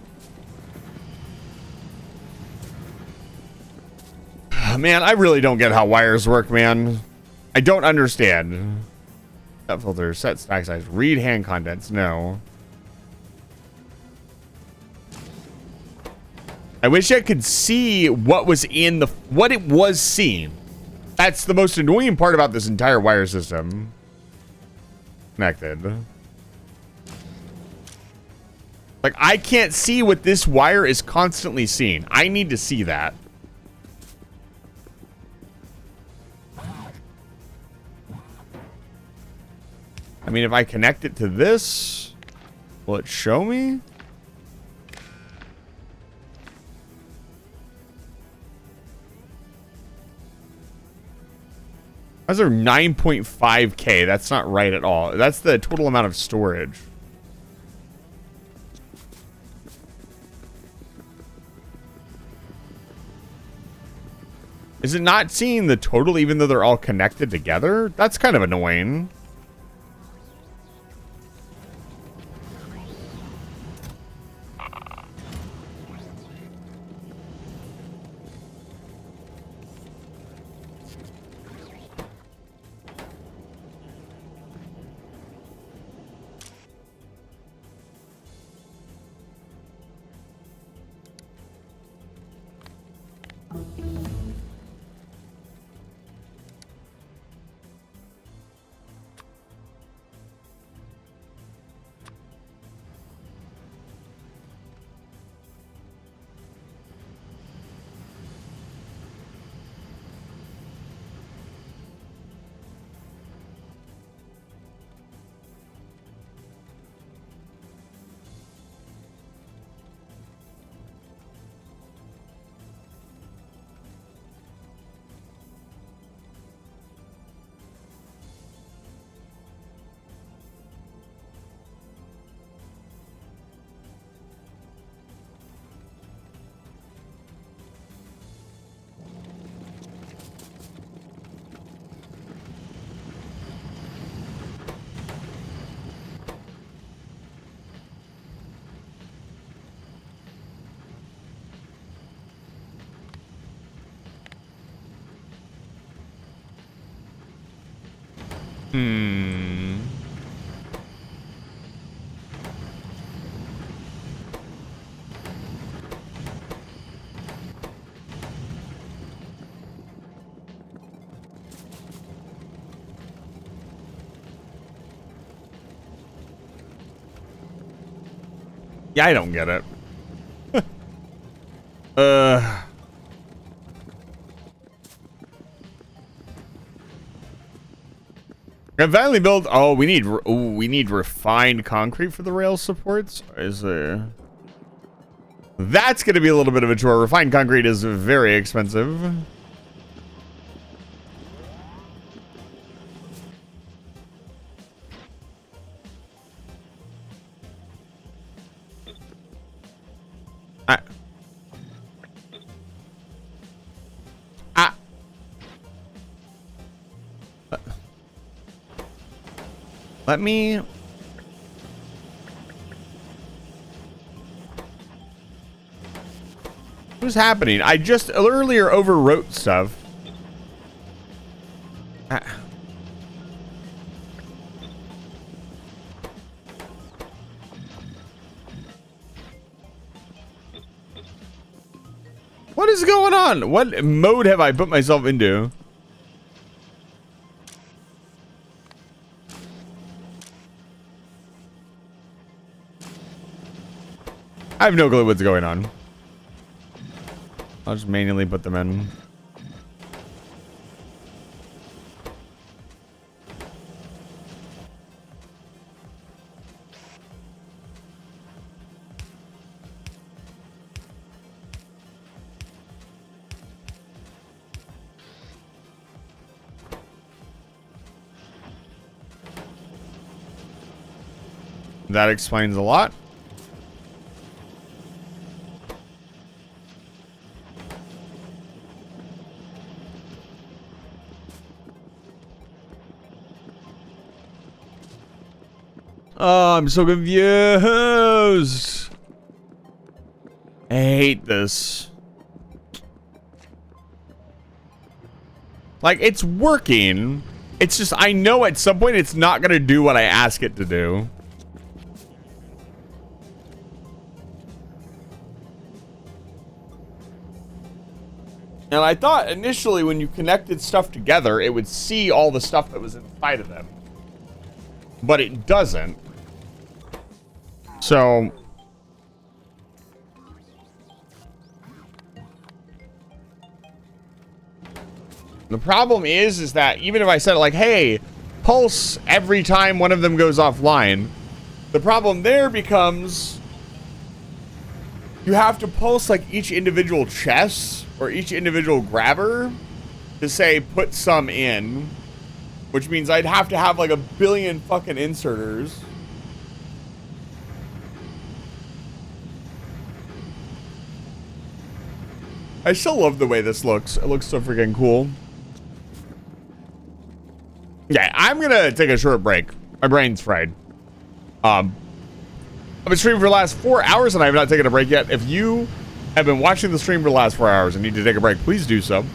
Man, I really don't get how wires work, man. I don't understand. Set filter, set stack size, read hand contents. No. I wish I could see what was in the what it was seeing. That's the most annoying part about this entire wire system. Connected. Like, I can't see what this wire is constantly seeing. I need to see that. I mean, if I connect it to this, will it show me? How's there 9.5K? That's not right at all. That's the total amount of storage. Is it not seeing the total even though they're all connected together? That's kind of annoying. Yeah, I don't get it. I finally built. Oh, we need refined concrete for the rail supports. Is there? That's going to be a little bit of a chore. Refined concrete is very expensive. Let me... What's happening? I just earlier overwrote stuff. What is going on? What mode have I put myself into? I have no clue what's going on. I'll just manually put them in. That explains a lot. Oh, I'm so confused. I hate this. Like, it's working. It's just, I know at some point it's not going to do what I ask it to do. And I thought initially when you connected stuff together, it would see all the stuff that was inside of them. But it doesn't. So... the problem is that even if I said like, hey, pulse every time one of them goes offline, the problem there becomes you have to pulse like each individual chest or each individual grabber to say put some in, which means I'd have to have like a billion fucking inserters. I still love the way this looks. It looks so freaking cool. Yeah, I'm gonna take a short break. My brain's fried. I've been streaming for the last 4 hours and I have not taken a break yet. If you have been watching the stream for the last 4 hours and need to take a break, please do so.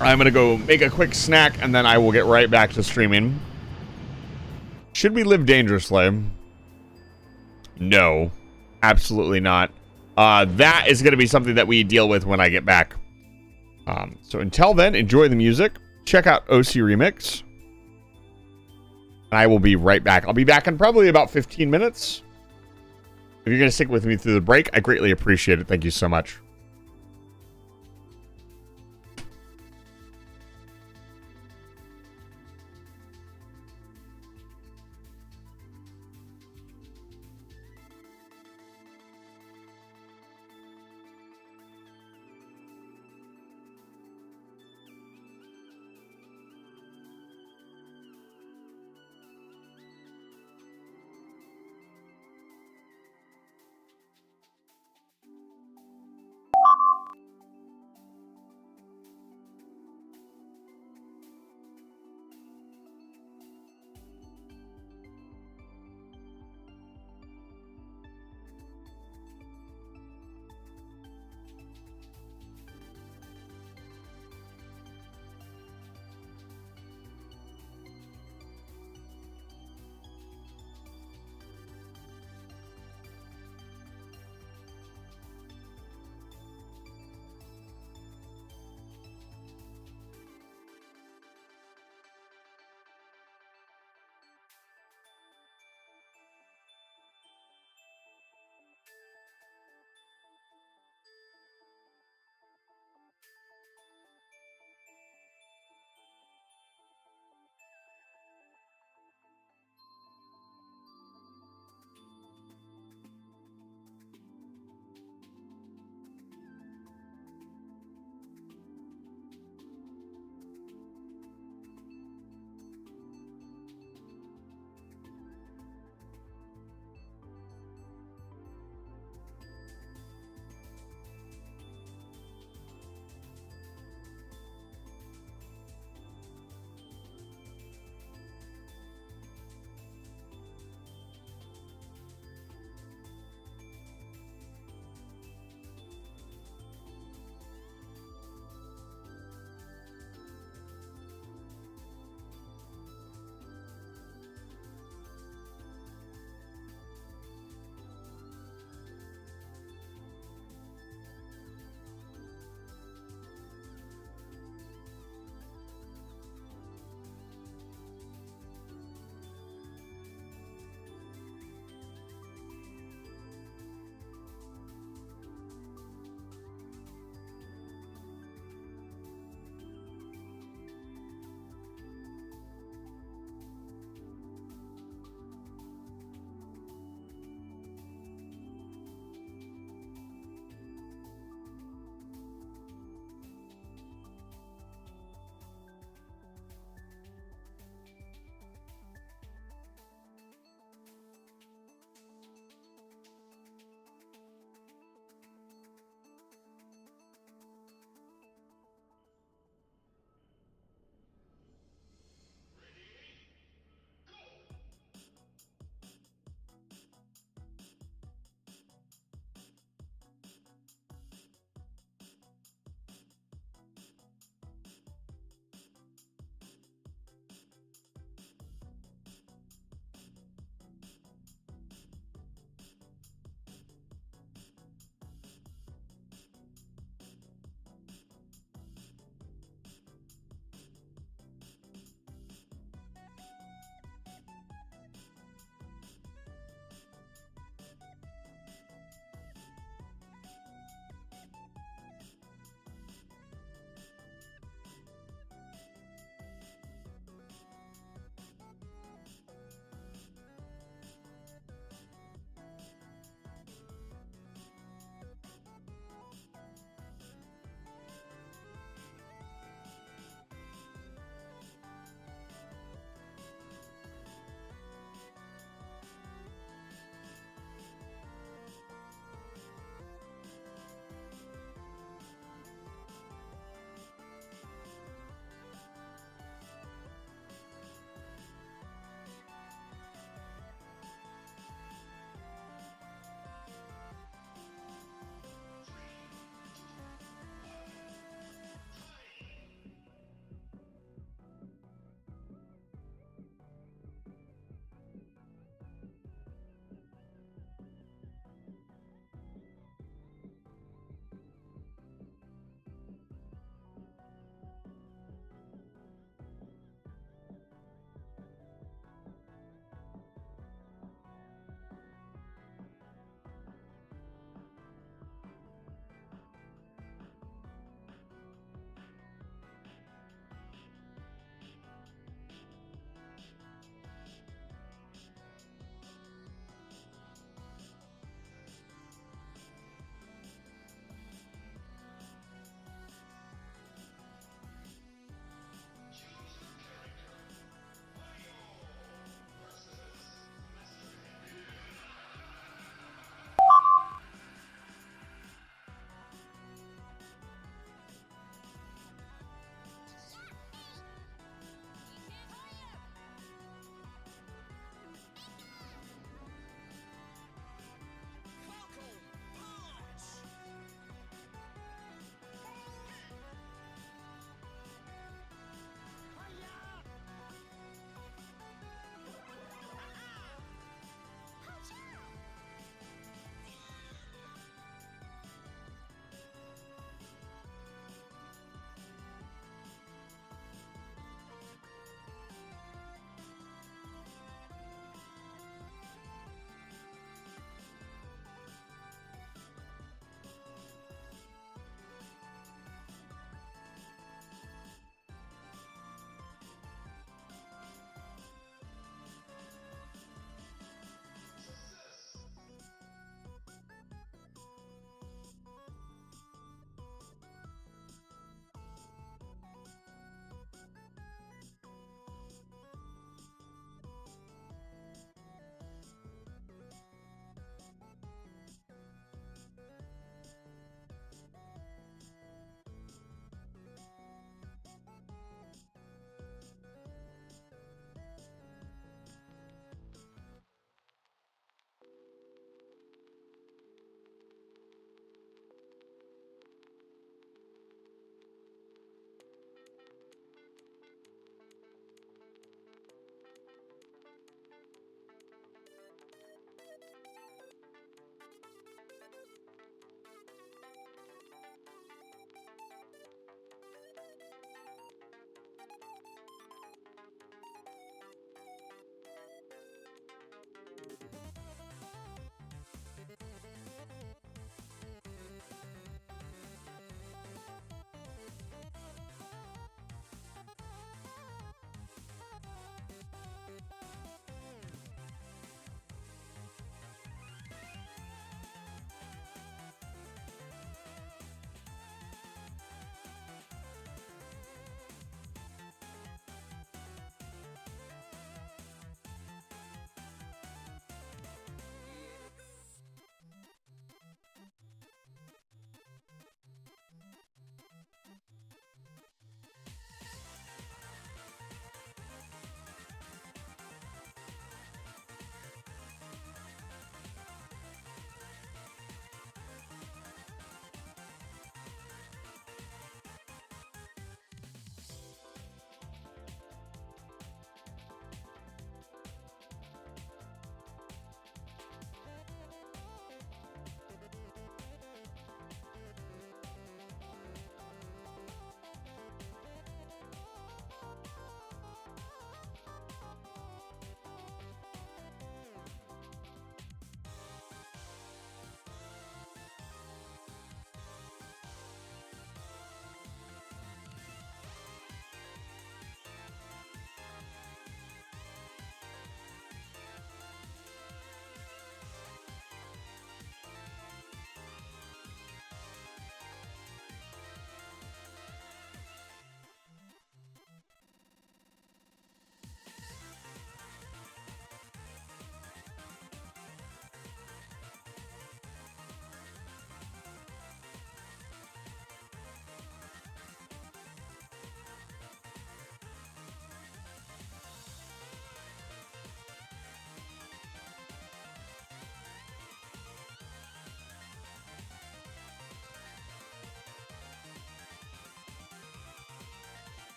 I'm gonna go make a quick snack and then I will get right back to streaming. Should we live dangerously? No, absolutely not. That is gonna be something that we deal with when I get back. So until then, enjoy the music. Check out OC Remix. And I will be right back. I'll be back in probably about 15 minutes. If you're going to stick with me through the break, I greatly appreciate it. Thank you so much.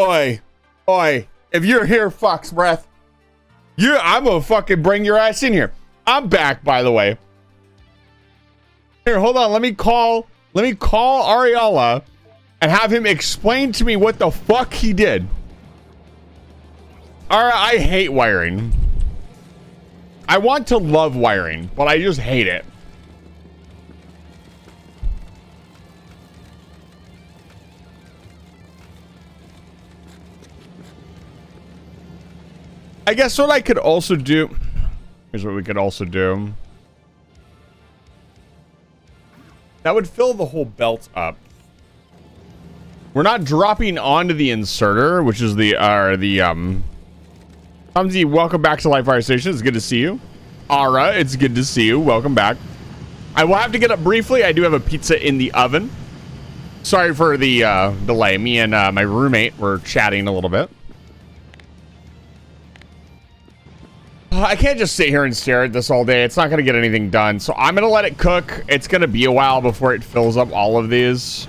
Oi. Oi. If you're here, Fox Breath, I'm gonna fucking bring your ass in here. I'm back, by the way. Here, hold on. Let me call Ariella and have him explain to me what the fuck he did. Alright, I hate wiring. I want to love wiring, but I just hate it. I guess what I could also do... Here's what we could also do. That would fill the whole belt up. We're not dropping onto the inserter, which is Hamzi, welcome back to Live Fire Station. It's good to see you. Ara, it's good to see you. Welcome back. I will have to get up briefly. I do have a pizza in the oven. Sorry for the delay. Me and my roommate were chatting a little bit. I can't just sit here and stare at this all day. It's not going to get anything done. So I'm going to let it cook. It's going to be a while before it fills up all of these.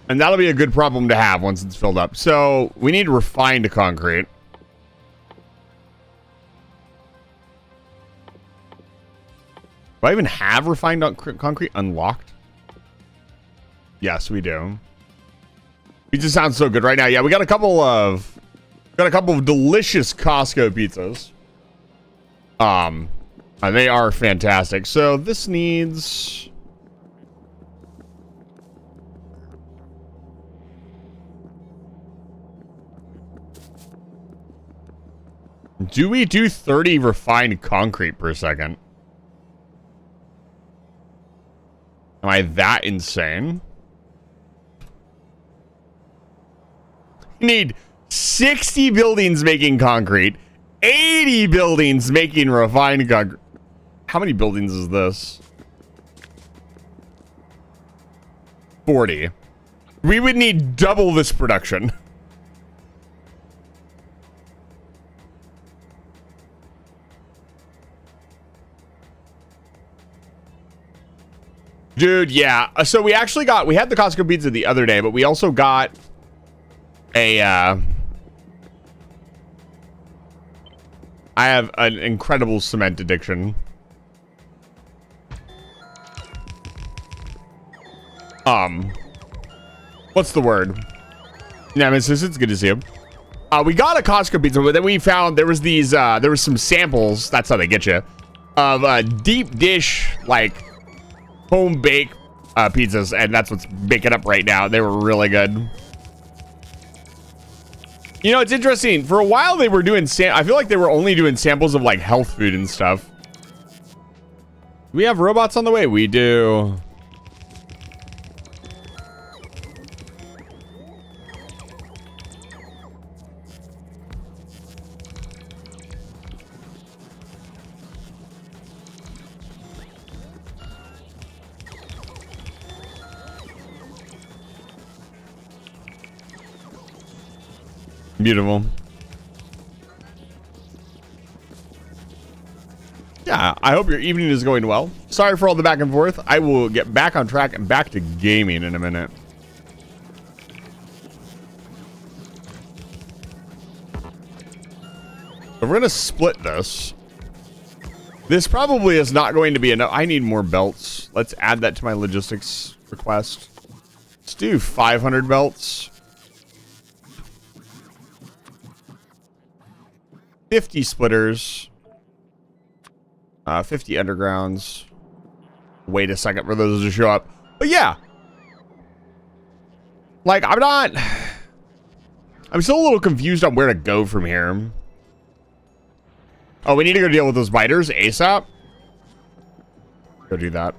And that'll be a good problem to have once it's filled up. So we need refined concrete. Do I even have refined concrete unlocked? Yes, we do. It just sounds so good right now. Yeah, we got a couple of delicious Costco pizzas. They are fantastic. So this needs... Do we do 30 refined concrete per second? Am I that insane? We need 60 buildings making concrete, 80 buildings making refined concrete. How many buildings is this? 40. We would need double this production. Dude, yeah. So we actually we had the Costco pizza the other day, but we also got a, I have an incredible cement addiction. What's the word? Nemesis, it's good to see you. We got a Costco pizza, but then we found there was these, there was some samples, that's how they get you, of deep dish, like, home bake pizzas, and that's what's baking up right now. They were really good. You know, it's interesting. For a while, they were doing I feel like they were only doing samples of like health food and stuff. Do we have robots on the way? We do. Beautiful. Yeah, I hope your evening is going well. Sorry for all the back and forth. I will get back on track and back to gaming in a minute. So we're going to split this. This probably is not going to be enough. I need more belts. Let's add that to my logistics request. Let's do 500 belts. 50 splitters, 50 undergrounds. Wait a second for those to show up. But yeah, like I'm still a little confused on where to go from here. Oh, we need to go deal with those biters ASAP. Go do that.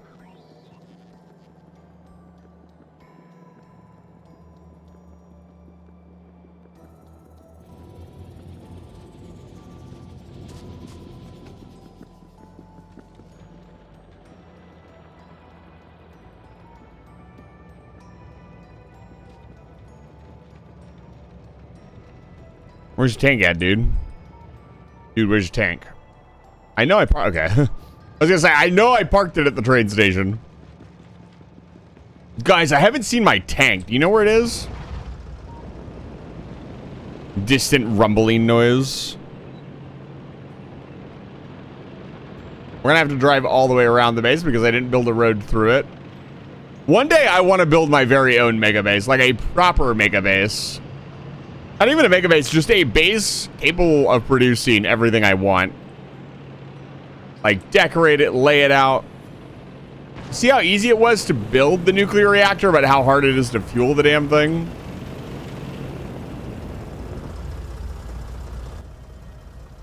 Where's your tank at, dude? Dude, where's your tank? I know okay. I was gonna say, I know I parked it at the train station. Guys, I haven't seen my tank. Do you know where it is? Distant rumbling noise. We're gonna have to drive all the way around the base because I didn't build a road through it. One day I want to build my very own mega base, like a proper mega base. Not even a mega base, just a base capable of producing everything I want. Like decorate it, lay it out. See how easy it was to build the nuclear reactor, but how hard it is to fuel the damn thing?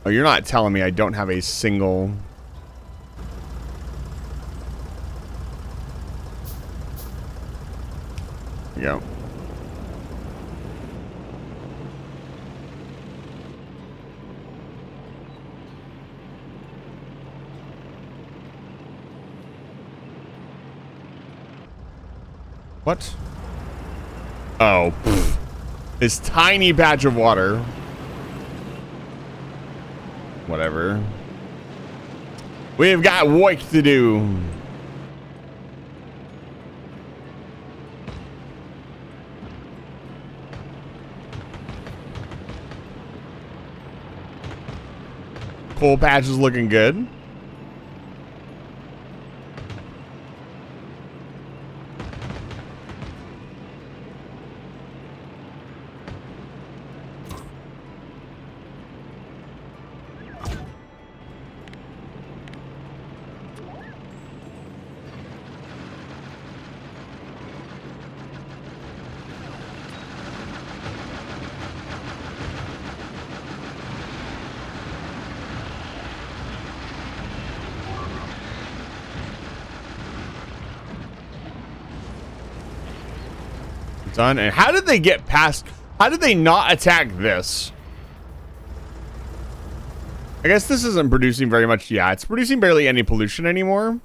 Oh, you're not telling me I don't have a single... There you go. What? Oh, pfft. This tiny patch of water. Whatever. We've got work to do. Coal patch is looking good. Done. And how did they get past? How did they not attack this? I guess this isn't producing very much. Yeah, it's producing barely any pollution anymore.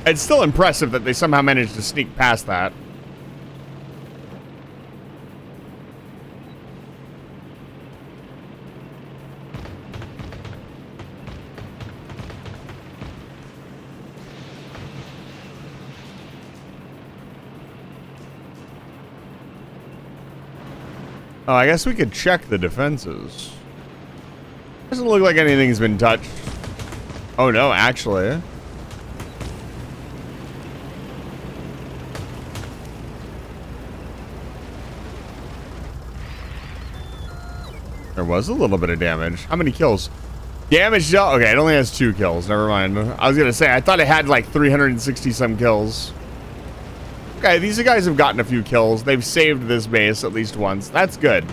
It's still impressive that they somehow managed to sneak past that. Oh, I guess we could check the defenses. Doesn't look like anything's been touched. Oh no, actually. There was a little bit of damage. How many kills? Damage dealt. Okay, it only has 2 kills. Never mind. I was gonna say, I thought it had like 360 some kills. Okay, these guys have gotten a few kills. They've saved this base at least once. That's good.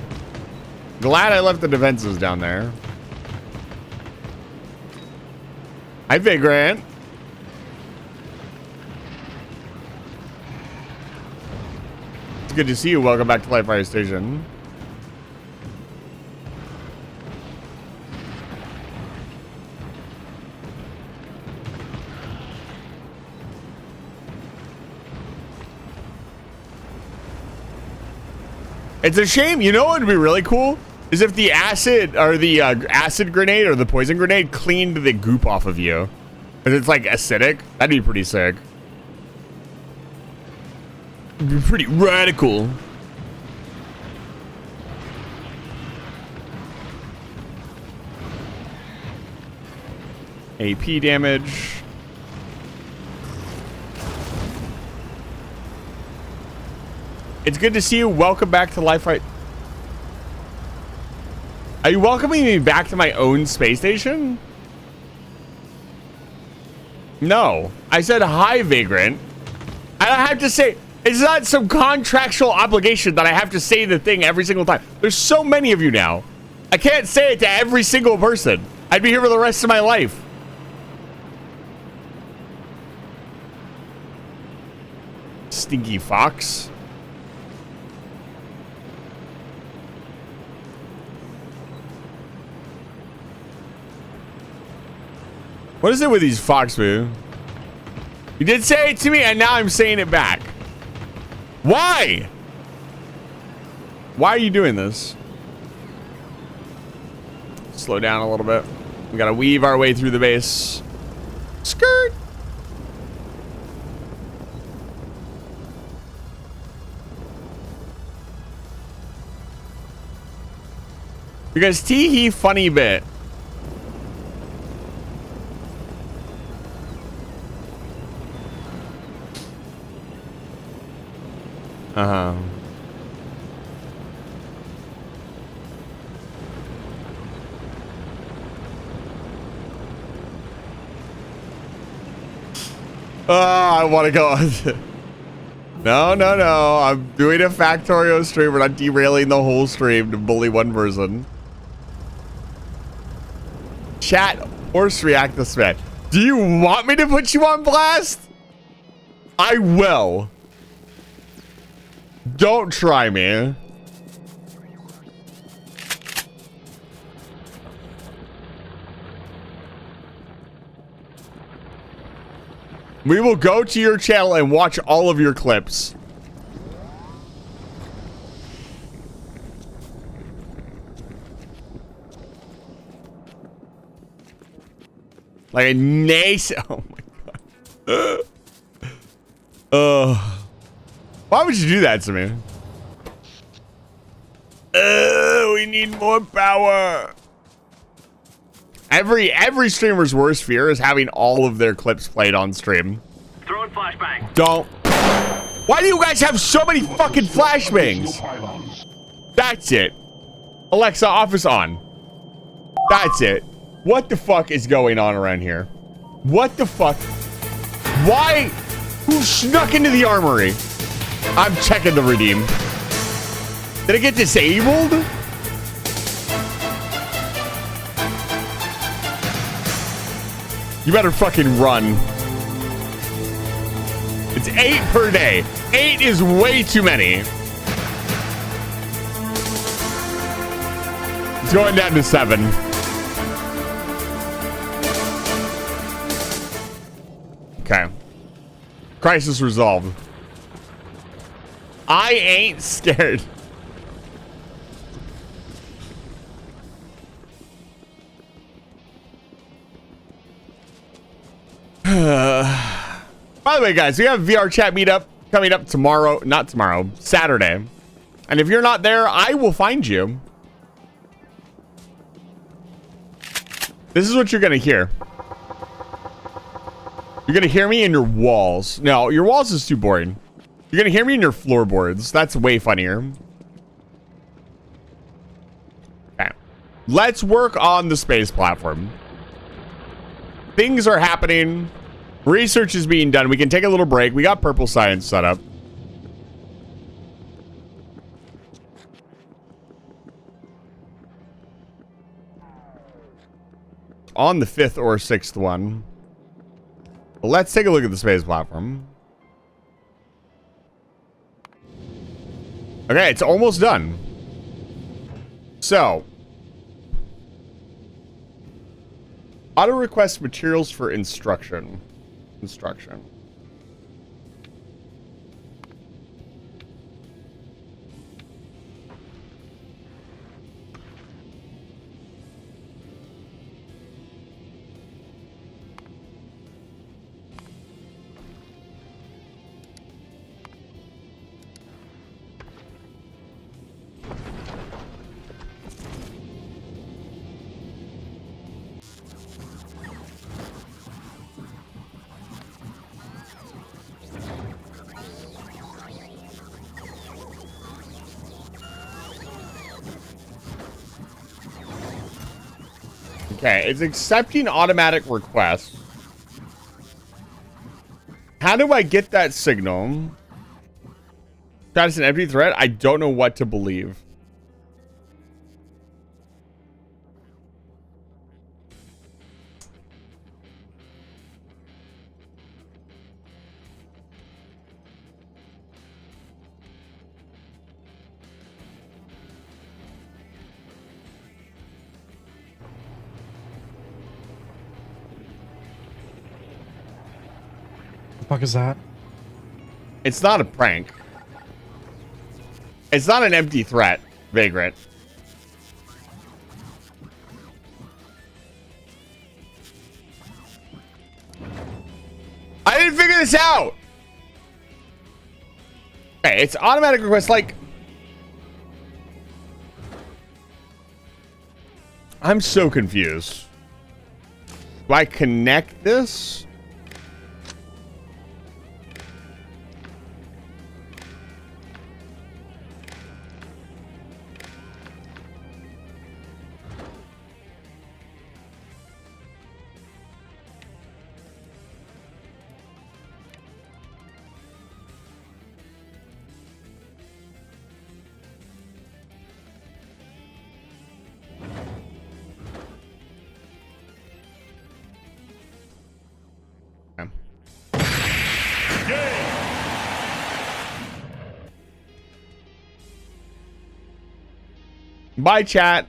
Glad I left the defenses down there. Hi, Vagrant. It's good to see you. Welcome back to Life Fire Station. It's a shame. You know what would be really cool? Is if the acid or the acid grenade or the poison grenade cleaned the goop off of you. Because it's like acidic. That'd be pretty sick. It'd be pretty radical. AP damage. It's good to see you. Welcome back to Life Right. Are you welcoming me back to my own space station? No. I said hi, Vagrant. I have to say, it's not some contractual obligation that I have to say the thing every single time. There's so many of you now. I can't say it to every single person. I'd be here for the rest of my life. Stinky fox. What is it with these fox boo? You did say it to me and now I'm saying it back. Why? Why are you doing this? Slow down a little bit. We gotta weave our way through the base. Skirt. Because tee-hee funny bit. Uh-huh. Oh, I want to go. No. I'm doing a Factorio stream. We're not derailing the whole stream to bully one person. Chat, horse react this man. Do you want me to put you on blast? I will. Don't try me. We will go to your channel and watch all of your clips. Like a nice. Oh my god. Why would you do that to me? We need more power. Every streamer's worst fear is having all of their clips played on stream. Throwing flashbang. Don't. Why do you guys have so many fucking flashbangs? That's it. Alexa, office on. That's it. What the fuck is going on around here? What the fuck? Why? Who snuck into the armory? I'm checking the redeem. Did it get disabled? You better fucking run. It's 8 per day. 8 is way too many. It's going down to 7. Okay. Crisis resolved. I ain't scared. By the way, guys, we have VR chat meetup coming up tomorrow. Not tomorrow, Saturday. And if you're not there, I will find you. This is what you're gonna hear. You're gonna hear me in your walls. No, your walls is too boring. You're gonna hear me in your floorboards. That's way funnier. Okay. Let's work on the space platform. Things are happening. Research is being done. We can take a little break. We got purple science set up. On the 5th or 6th one. Let's take a look at the space platform. Okay, it's almost done. So. Auto request materials for instruction. Okay, it's accepting automatic requests. How do I get that signal? That is an empty thread? I don't know what to believe. The fuck is that? It's not a prank. It's not an empty threat, Vagrant. figure this out. Okay, it's automatic request. Like, I'm so confused. Do I connect this? Bye, chat.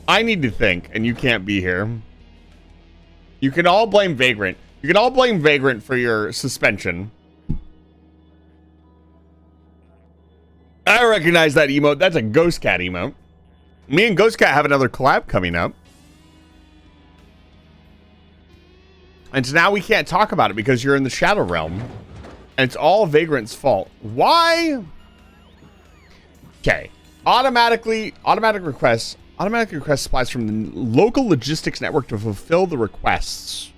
I need to think, and you can't be here. You can all blame Vagrant. You can all blame Vagrant for your suspension. I recognize that emote. That's a Ghost Cat emote. Me and Ghost Cat have another collab coming up. And so now we can't talk about it because you're in the Shadow Realm. And it's all Vagrant's fault. Why? Okay. Automatic request supplies from the local logistics network to fulfill the requests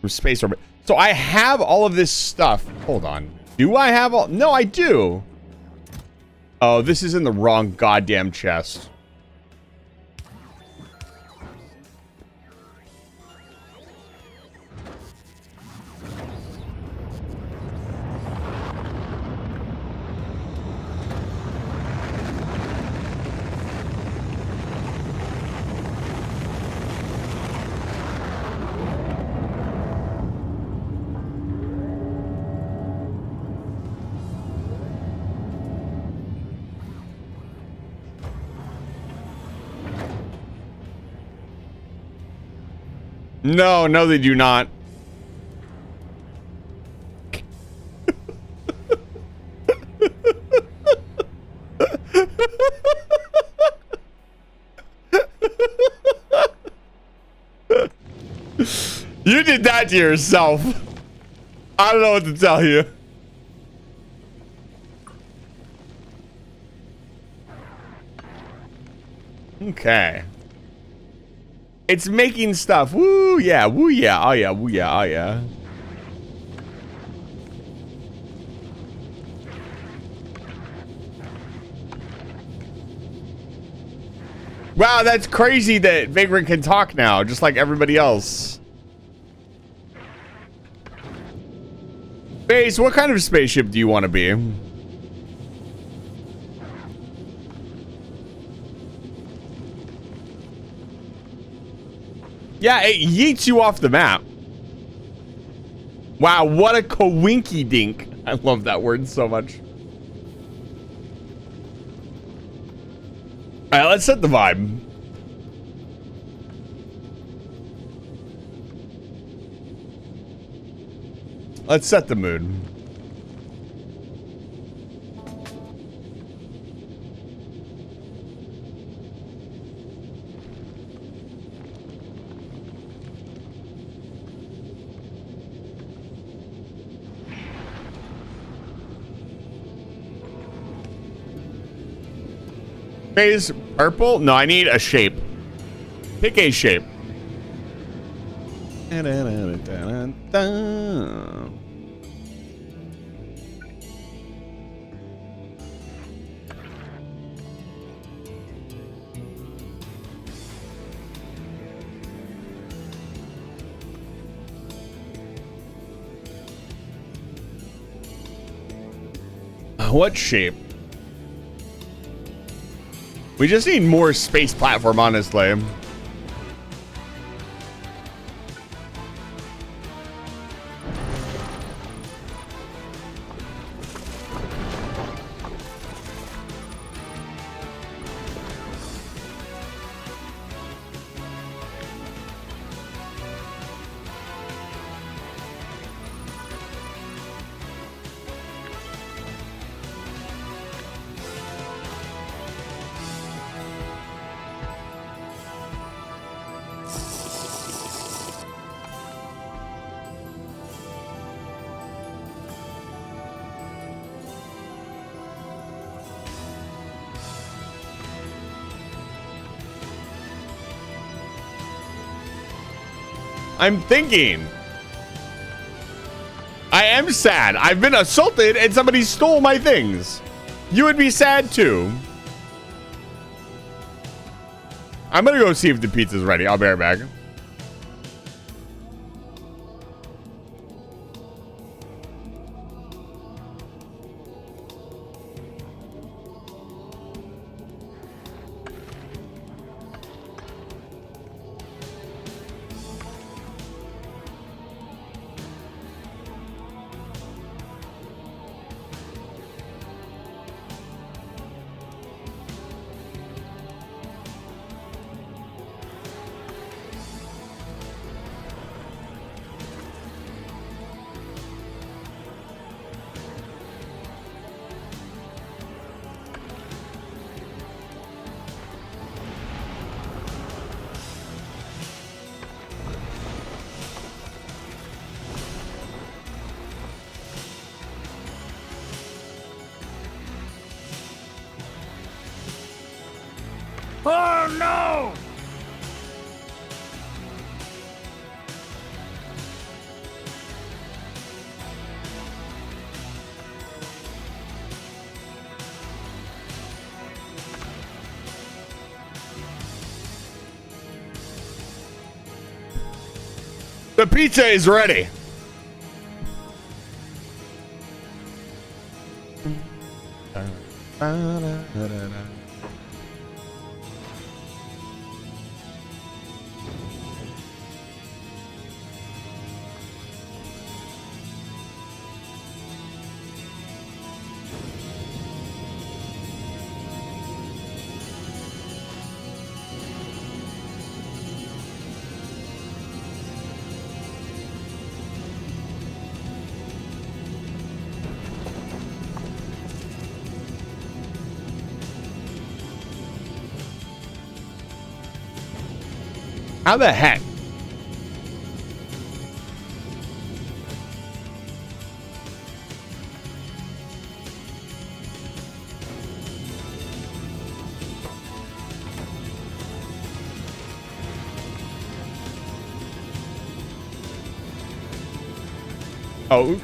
from space orbit. So I have all of this stuff. Hold on. Do I have all? No, I do. Oh, this is in the wrong goddamn chest. No, no, they do not. You did that to yourself. I don't know what to tell you. Okay. It's making stuff. Woo, yeah, woo, yeah, oh, yeah, woo, yeah, oh, yeah. Wow, that's crazy that Vagrant can talk now, just like everybody else. Base, what kind of spaceship do you want to be? Yeah, it yeets you off the map. Wow, what a coinky dink. I love that word so much. All right, let's set the vibe. Let's set the mood. Phase purple? No, I need a shape. Pick a shape. What shape? We just need more space platform, honestly. I'm thinking. I am sad. I've been assaulted and somebody stole my things. You would be sad too. I'm gonna go see if the pizza's ready. I'll be right back. Oh no! The pizza is ready. How the heck? Oh.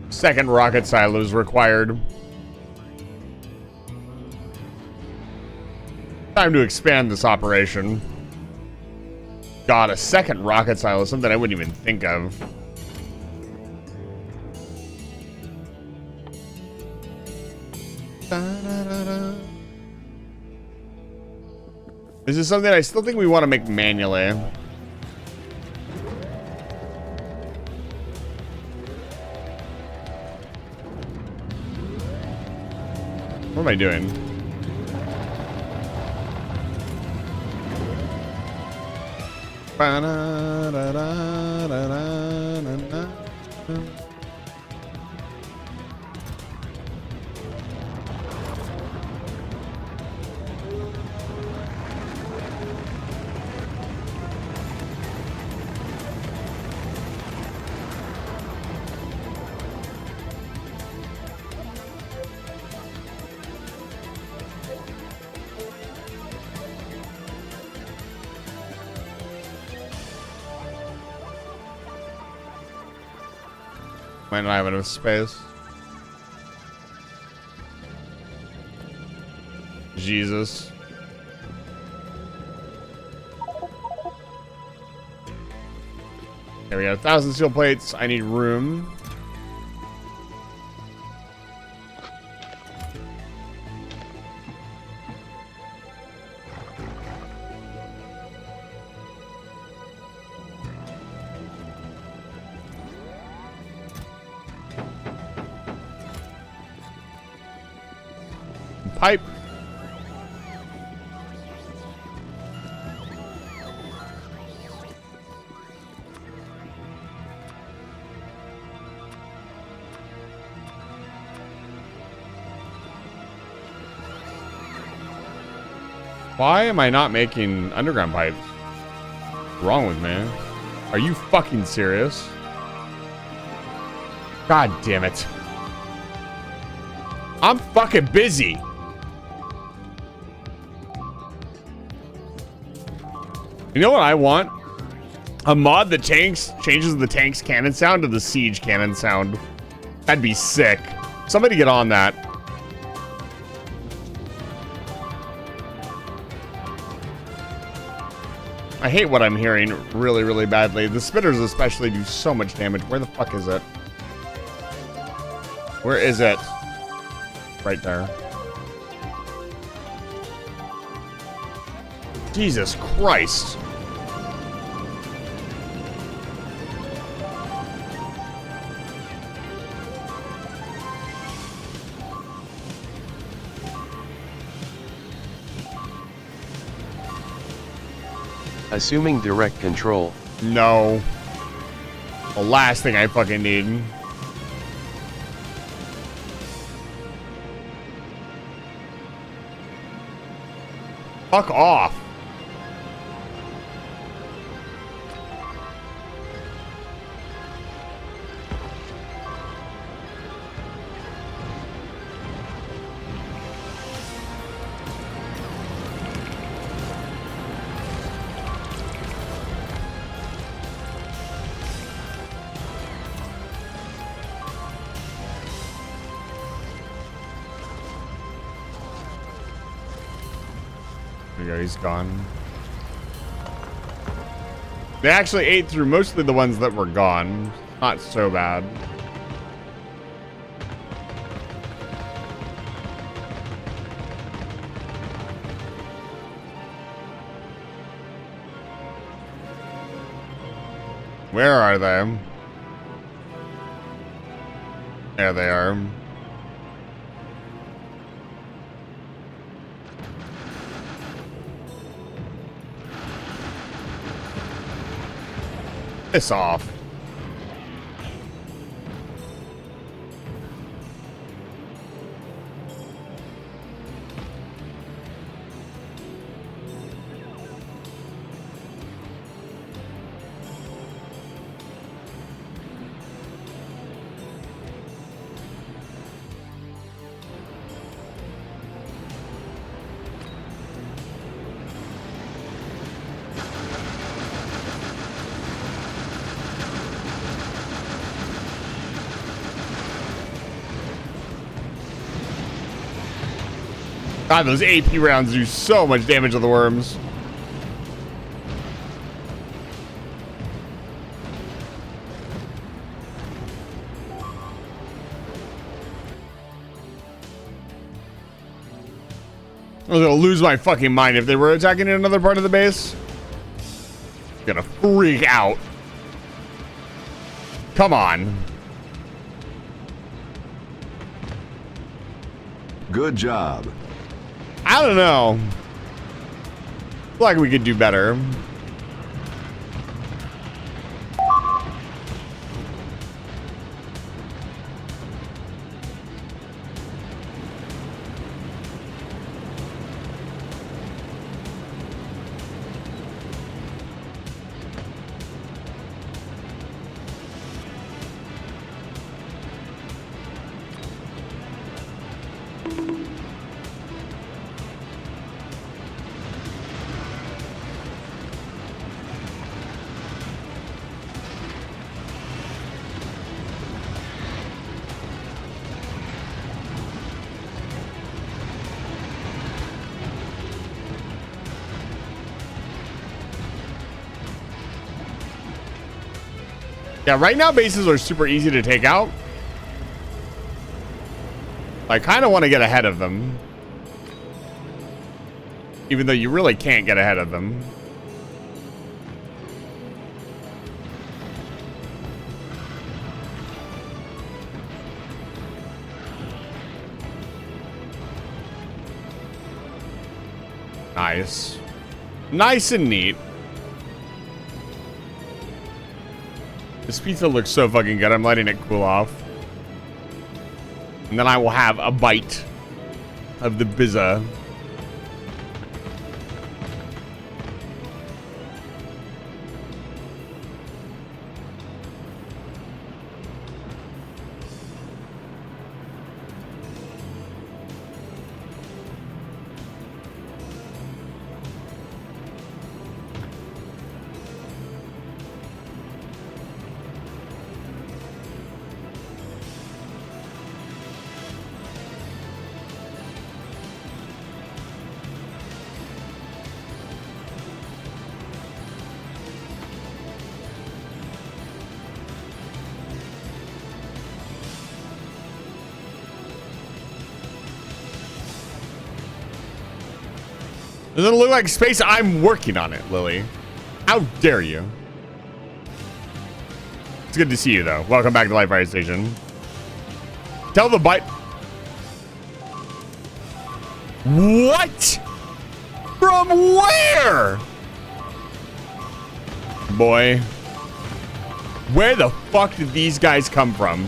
Second rocket silos required. Time to expand this operation. God, a second rocket silo, something I wouldn't even think of. This is something I still think we want to make manually. What am I doing? Might not have enough space. Jesus. There we go. 1,000 steel plates. I need room. Pipe. Why am I not making underground pipes? What's wrong with me? Are you fucking serious? God damn it. I'm fucking busy. You know what I want? A mod that changes the tank's cannon sound to the siege cannon sound. That'd be sick. Somebody get on that. I hate what I'm hearing really, really badly. The spitters especially do so much damage. Where the fuck is it? Where is it? Right there. Jesus Christ. Assuming direct control. No. The last thing I fucking need. Fuck off. There you go, he's gone. They actually ate through mostly the ones that were gone. Not so bad. Where are they? There they are. Piss off. God, those AP rounds do so much damage to the worms. I was gonna lose my fucking mind if they were attacking in another part of the base. Gonna freak out. Come on. Good job. I don't know. Feel like we could do better. Yeah, right now bases are super easy to take out. I kind of want to get ahead of them. Even though you really can't get ahead of them. Nice. Nice and neat. This pizza looks so fucking good. I'm letting it cool off. And then I will have a bite of the pizza. Doesn't it look like space? I'm working on it, Lily. How dare you? It's good to see you, though. Welcome back to Live Fire Station. Tell the bite. What? From where? Boy. Where the fuck did these guys come from?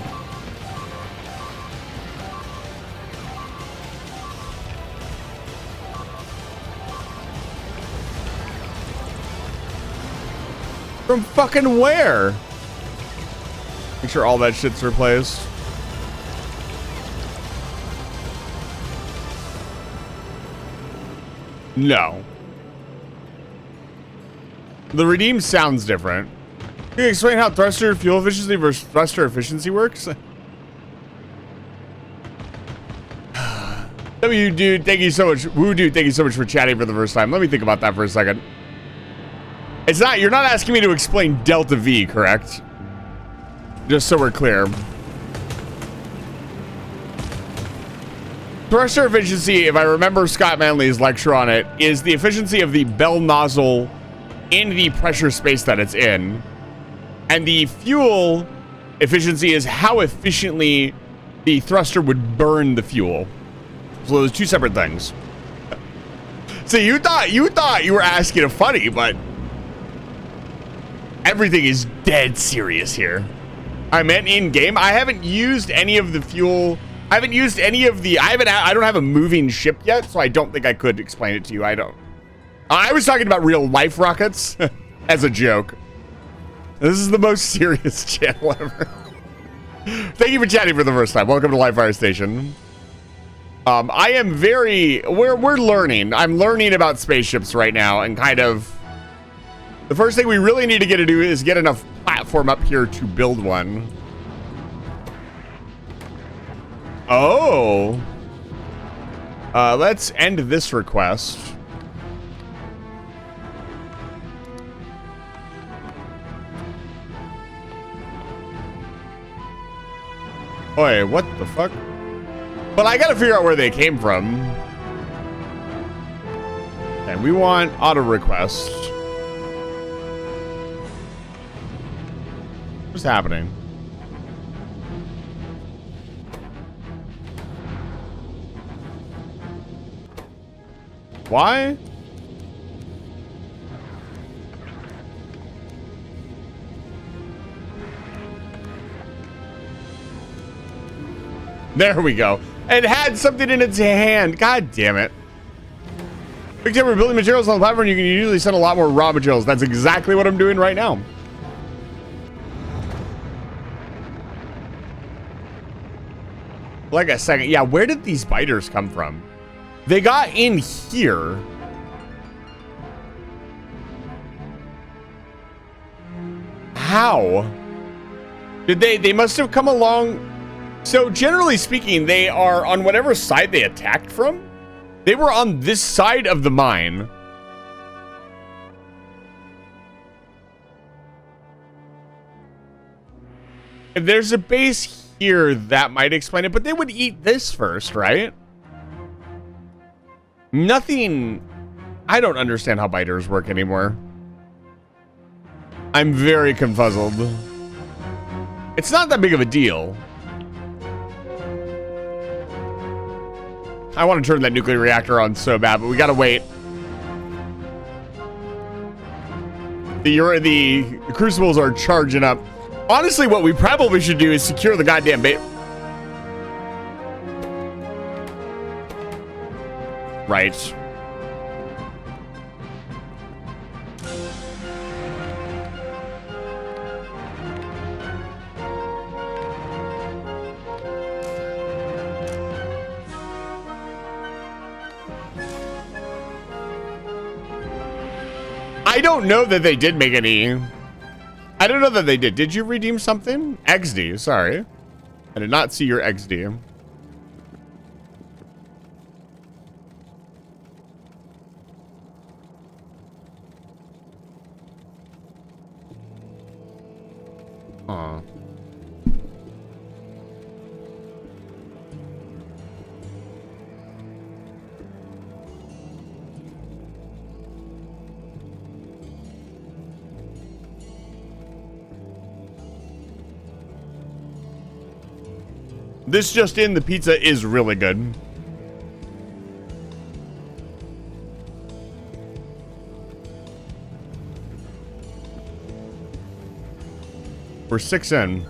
From fucking where? Make sure all that shit's replaced. No. The redeem sounds different. Can you explain how thruster fuel efficiency versus thruster efficiency works? W dude, thank you so much. Woo dude, thank you so much for chatting for the first time. Let me think about that for a second. It's not, you're not asking me to explain Delta V, correct? Just so we're clear. Thruster efficiency, if I remember Scott Manley's lecture on it, is the efficiency of the bell nozzle in the pressure space that it's in. And the fuel efficiency is how efficiently the thruster would burn the fuel. So those two separate things. So you thought you were asking a funny, but everything is dead serious here. I meant in game. I haven't used any of the fuel. I haven't used any of the. I don't have a moving ship yet, so I don't think I could explain it to you. I was talking about real life rockets as a joke. This is the most serious channel ever. Thank you for chatting for the first time. Welcome to Live Fire Station. I am very. We're learning. I'm learning about spaceships right now, and kind of. The first thing we really need to get to do is get enough platform up here to build one. Oh. Let's end this request. Oi, what the fuck? But I gotta figure out where they came from. And we want auto request. What's happening? Why? There we go. It had something in its hand. God damn it. Big time for building materials on the platform, you can usually send a lot more raw materials. That's exactly what I'm doing right now. Like a second. Yeah, where did these biters come from? They got in here. How? Did they must have come along. So generally speaking, they are on whatever side they attacked from. They were on this side of the mine. If there's a base here, that might explain it, but they would eat this first, right? Nothing. I don't understand how biters work anymore. I'm very confuzzled. It's not that big of a deal. I want to turn that nuclear reactor on so bad, but we gotta wait. The crucibles are charging up. Honestly, what we probably should do is secure the goddamn bait. Right. I don't know that they did make any. I don't know that they did. Did you redeem something? XD, sorry. I did not see your XD. Aw. This just in, the pizza is really good. We're 6 in.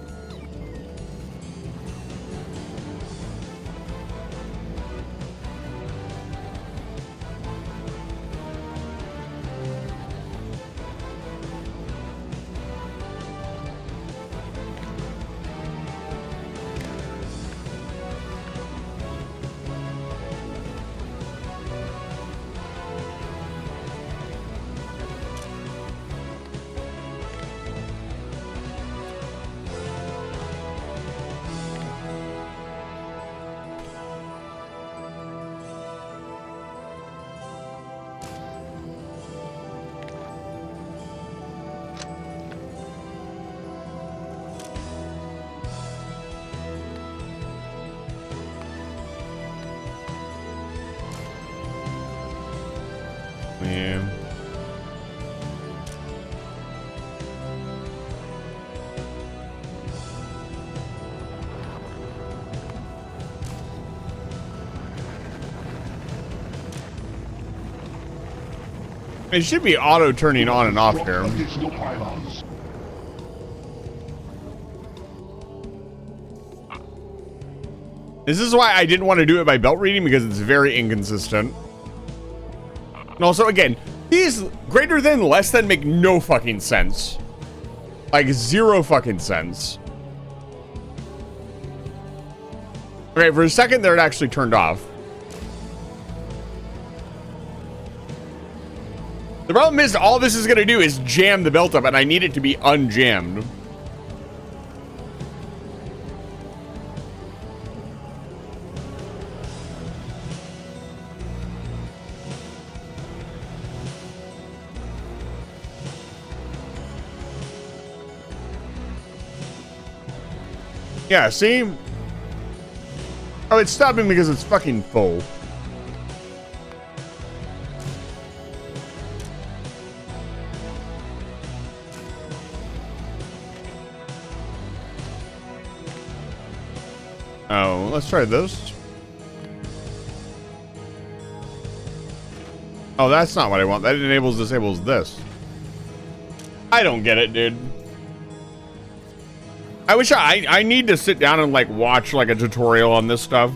Yeah. It should be auto turning on and off here. Additional pylons. This is why I didn't want to do it by belt reading, because it's very inconsistent. And also, again, these greater than, less than make no fucking sense. Like, zero fucking sense. Okay, for a second there it actually turned off. The problem is, all this is going to do is jam the belt up, and I need it to be unjammed. Yeah, see? Oh, it's stopping because it's fucking full. Oh, let's try this. Oh, that's not what I want. That enables, disables this. I don't get it, dude. I wish I need to sit down and like watch like a tutorial on this stuff.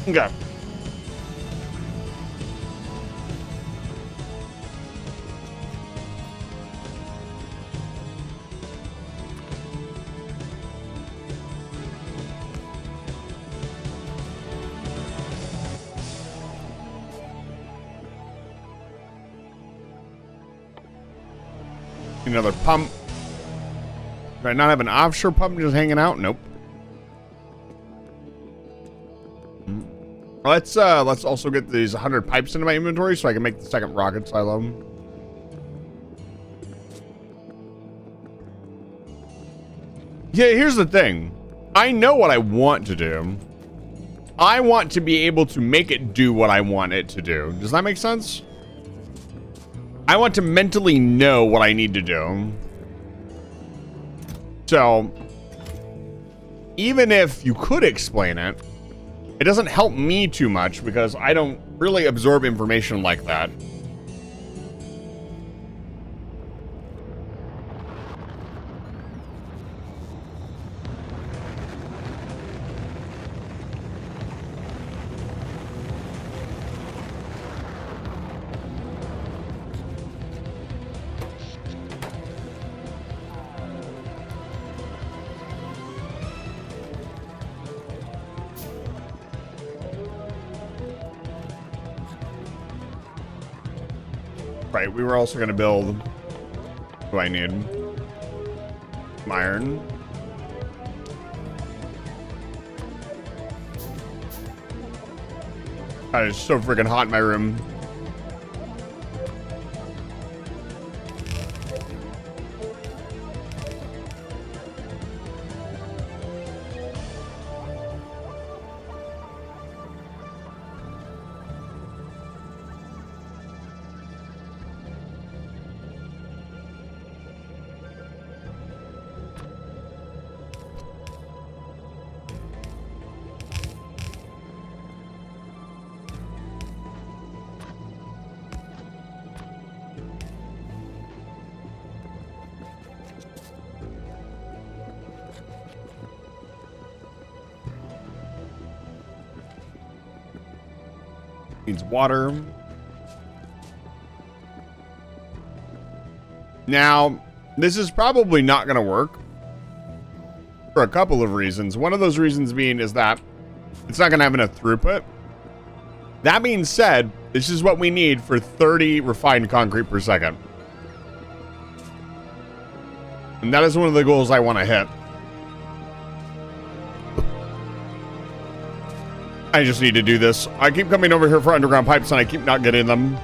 Okay. Another pump. Do I not have an offshore pump just hanging out? Nope. Let's also get these 100 pipes into my inventory so I can make the second rocket silo. Yeah, here's the thing. I know what I want to do. I want to be able to make it do what I want it to do. Does that make sense? I want to mentally know what I need to do. So, even if you could explain it, it doesn't help me too much because I don't really absorb information like that. Right, we were also going to build... What do I need? Some iron. God, it's so freaking hot in my room. Needs water. Now, this is probably not going to work for a couple of reasons. One of those reasons being is that it's not going to have enough throughput. That being said, this is what we need for 30 refined concrete per second. And that is one of the goals I want to hit. I just need to do this. I keep coming over here for underground pipes and I keep not getting them.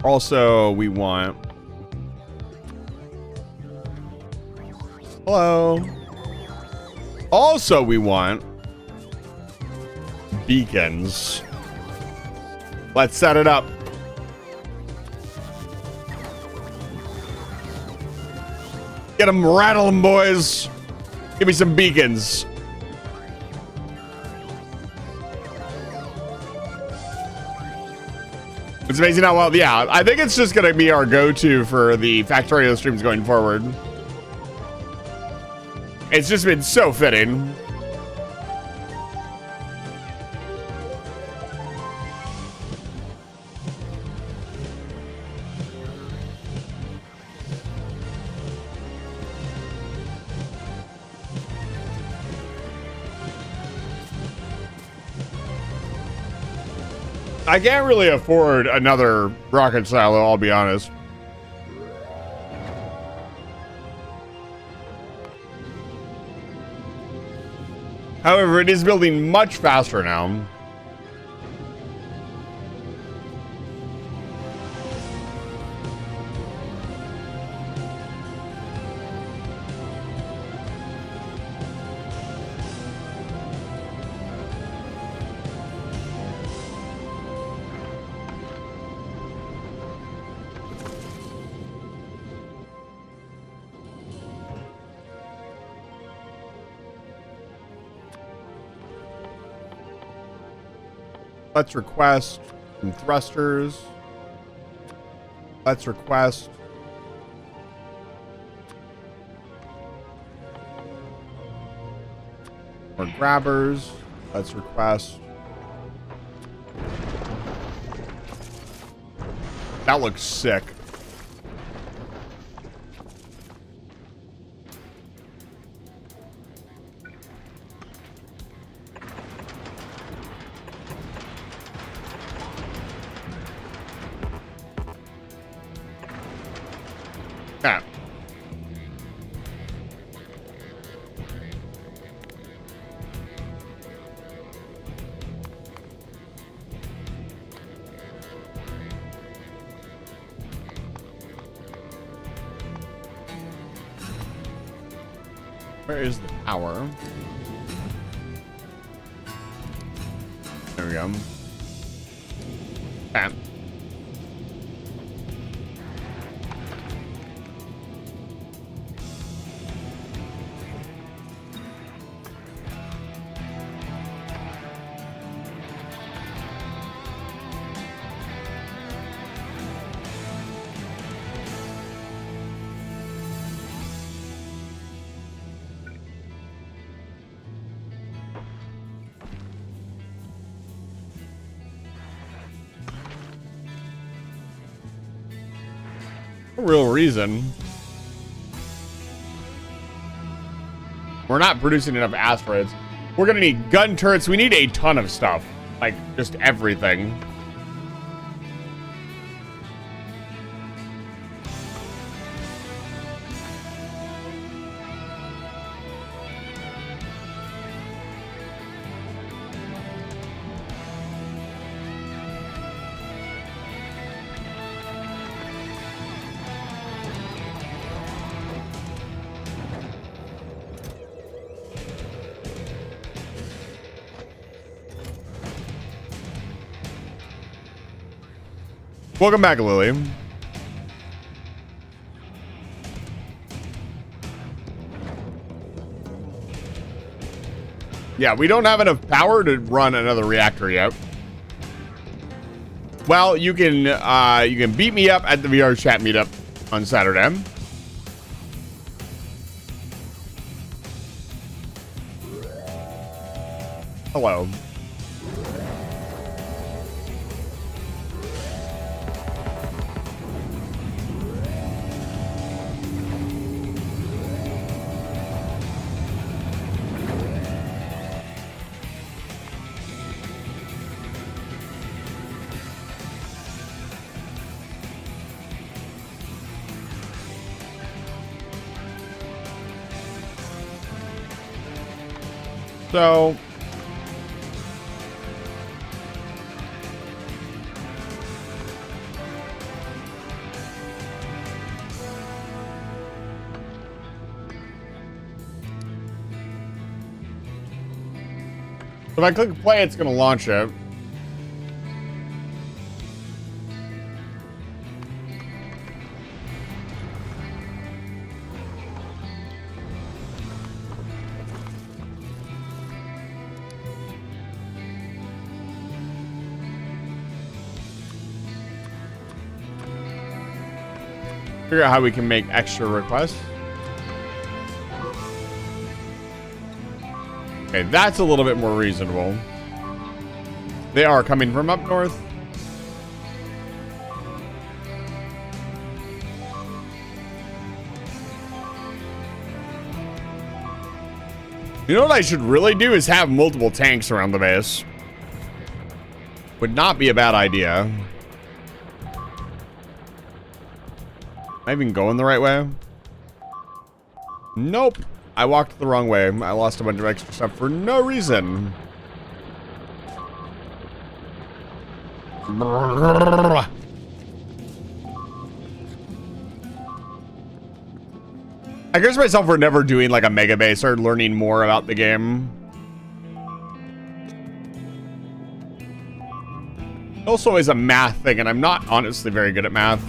Also, we want... Hello. Also, we want... beacons. Let's set it up. Get them, rattle them, boys. Give me some beacons. It's amazing how well, yeah, I think it's just going to be our go-to for the Factorio streams going forward. It's just been so fitting. I can't really afford another rocket silo, I'll be honest. However, it is building much faster now. Let's request some thrusters. Let's request more grabbers. Let's request. That looks sick. Yeah. Where is the power? There we go. Okay. Real reason. We're not producing enough asteroids. We're gonna need gun turrets. We need a ton of stuff. Like, just everything. Welcome back, Lily. Yeah, we don't have enough power to run another reactor yet. Well, you can beat me up at the VR chat meetup on Saturday. Hello. So if I click play, it's gonna launch it. Figure out how we can make extra requests. Okay, that's a little bit more reasonable. They are coming from up north. You know what I should really do is have multiple tanks around the base. Would not be a bad idea. Am I even going the right way? Nope. I walked the wrong way. I lost a bunch of extra stuff for no reason. I curse myself for never doing like a mega base or learning more about the game. Also is a math thing, and I'm not honestly very good at math.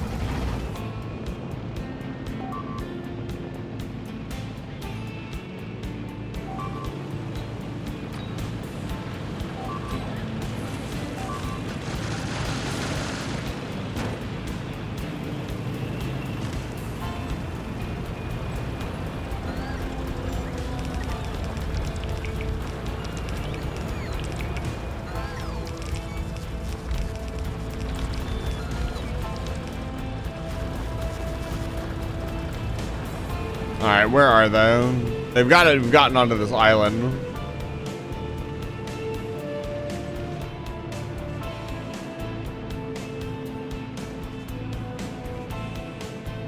Alright, where are they? They've gotten onto this island.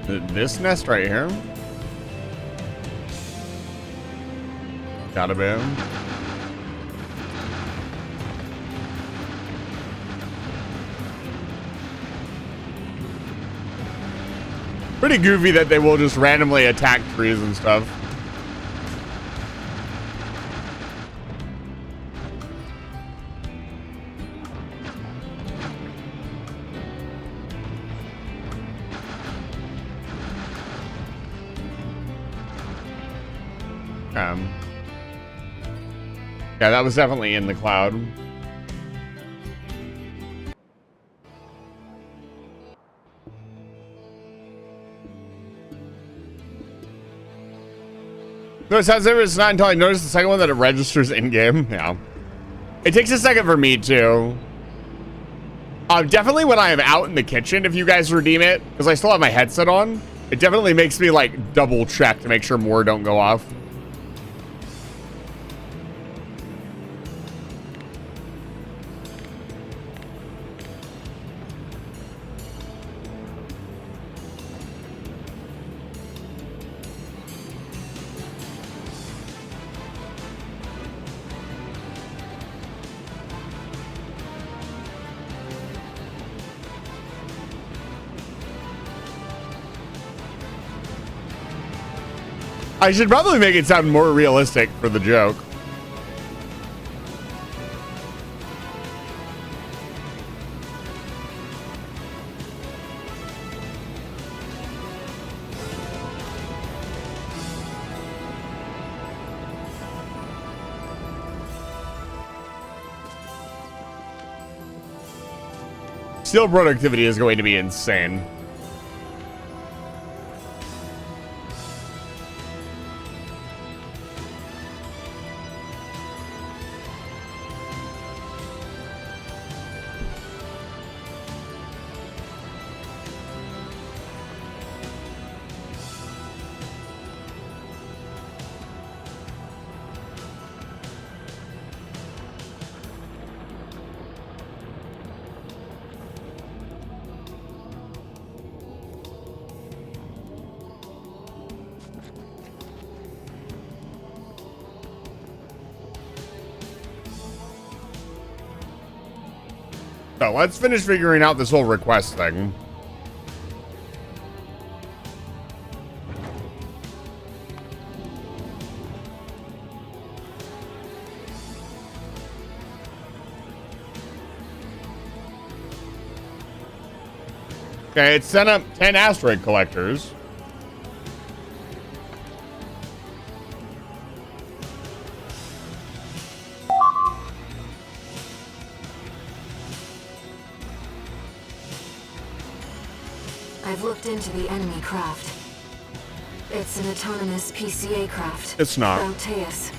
This nest right here? Gotta be. Pretty goofy that they will just randomly attack trees and stuff. Yeah, that was definitely in the cloud. No, it sounds like it's not until I notice the second one that it registers in-game. Yeah. It takes a second for me, too. Definitely when I am out in the kitchen, if you guys redeem it, because I still have my headset on, it definitely makes me, like, double-check to make sure more don't go off. I should probably make it sound more realistic for the joke. steel productivity is going to be insane. So let's finish figuring out this whole request thing. Okay, it sent up 10 asteroid collectors. I've looked into the enemy craft. It's an autonomous PCA craft. It's not. Proteus.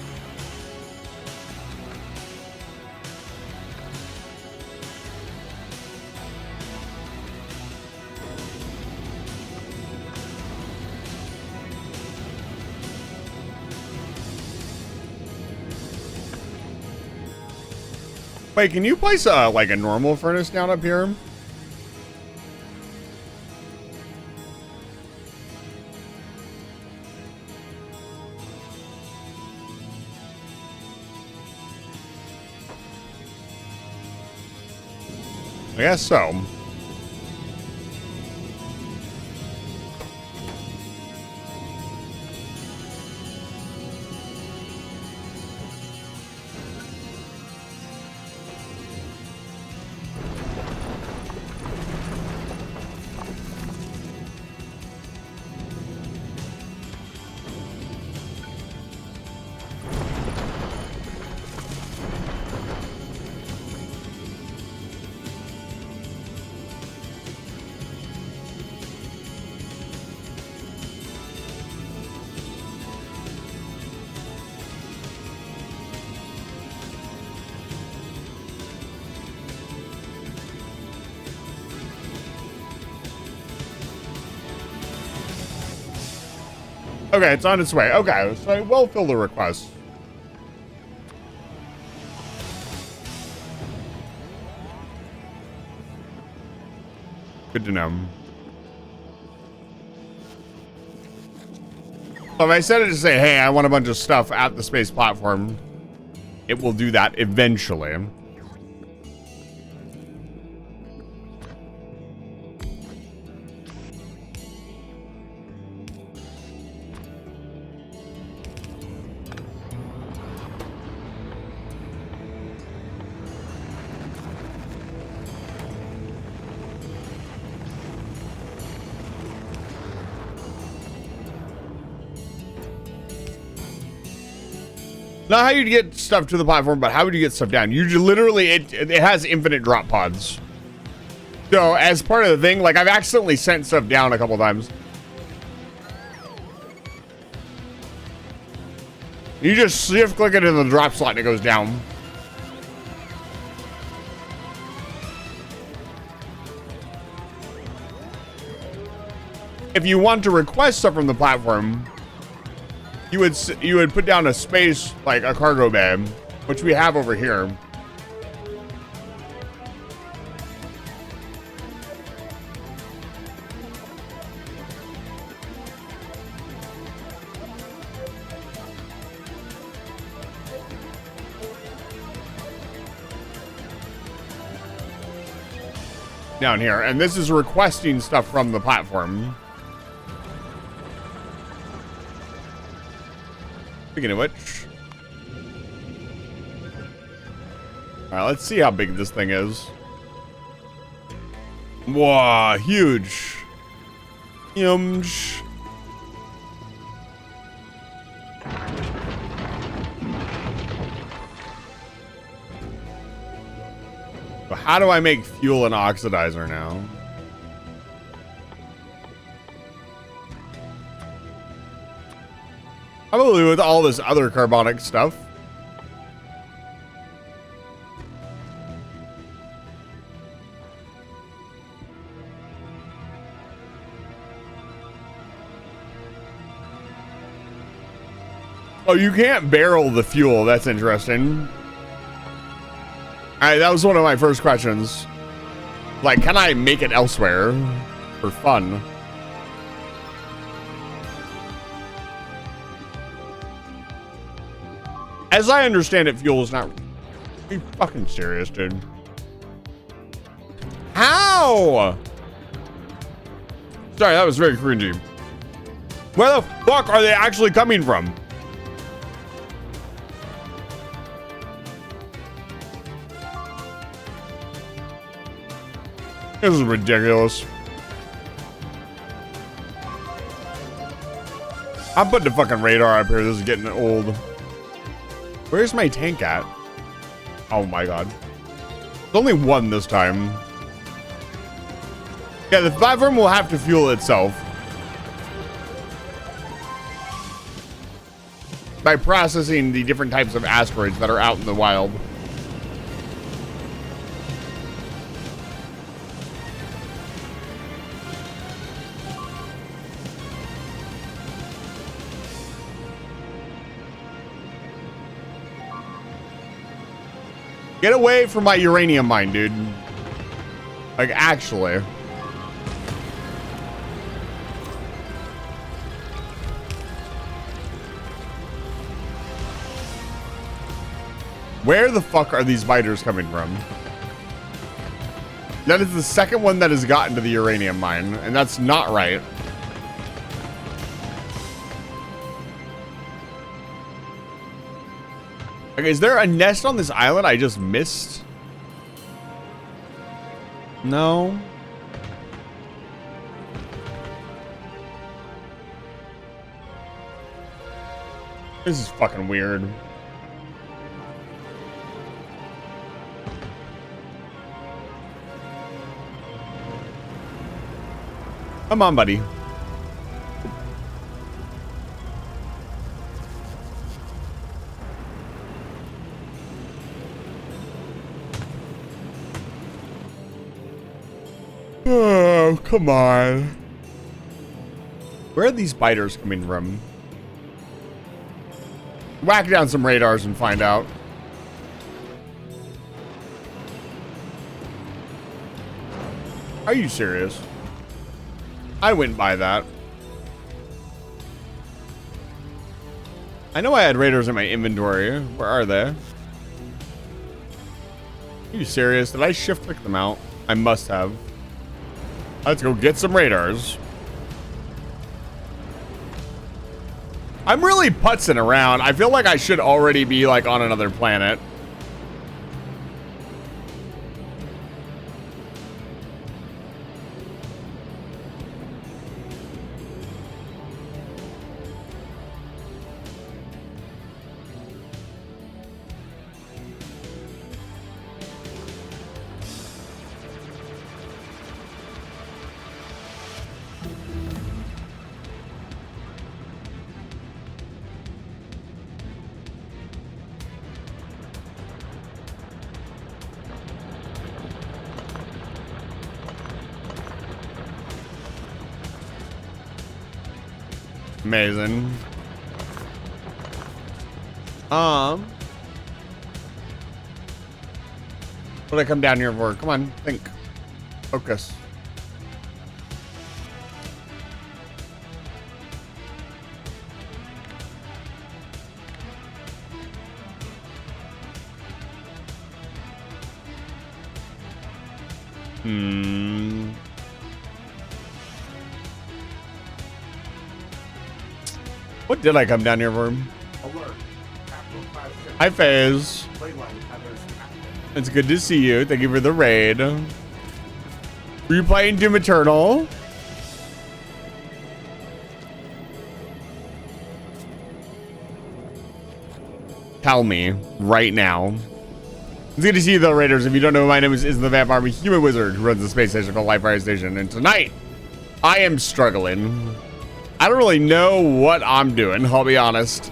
Wait, can you place like a normal furnace down up here? I guess so. Okay, it's on its way. Okay, so we'll fill the request. Good to know. So if I set it to say, hey, I want a bunch of stuff at the space platform, it will do that eventually. Not how you'd get stuff to the platform, but how would you get stuff down? You literally, it has infinite drop pods. So as part of the thing, like I've accidentally sent stuff down a couple times. You just shift click it in the drop slot and it goes down. If you want to request stuff from the platform, you would put down a space like a cargo bay, which we have over here. Down here, and this is requesting stuff from the platform. Speaking of which, all right, let's see how big this thing is. Wow, huge. Huge. But how do I make fuel and oxidizer now? Probably with all this other carbonic stuff. Oh, you can't barrel the fuel. That's interesting. Alright, that was one of my first questions. Like, can I make it elsewhere for fun? As I understand it, fuel is not... Are you fucking serious, dude? How? Sorry, that was very cringy. Where the fuck are they actually coming from? This is ridiculous. I'm putting the fucking radar up here. This is getting old. Where's my tank at? Oh my god. There's only one this time. Yeah, the platform will have to fuel itself. By processing the different types of asteroids that are out in the wild. Get away from my uranium mine, dude. Like, actually. Where the fuck are these biters coming from? That is the second one that has gotten to the uranium mine, and that's not right. Okay, is there a nest on this island I just missed? No. This is fucking weird. Come on, buddy. Oh, come on. Where are these biters coming from? Whack down some radars and find out. Are you serious? I went by that. I know I had radars in my inventory. Where are they? Are you serious? Did I shift click them out? I must have. Let's go get some radars. I'm really putzing around. I feel like I should already be like on another planet. Amazing. What did I come down here for? Come on, think. Focus. What did I come down here for? Alert. Hi, FaZe. It's good to see you. Thank you for the raid. Were you playing Doom Eternal? Tell me right now. It's good to see you, though, Raiders. If you don't know, my name is the Vampire. I'm a human wizard who runs the space station called Life Fire Station. And tonight, I am struggling. I don't really know what I'm doing, I'll be honest.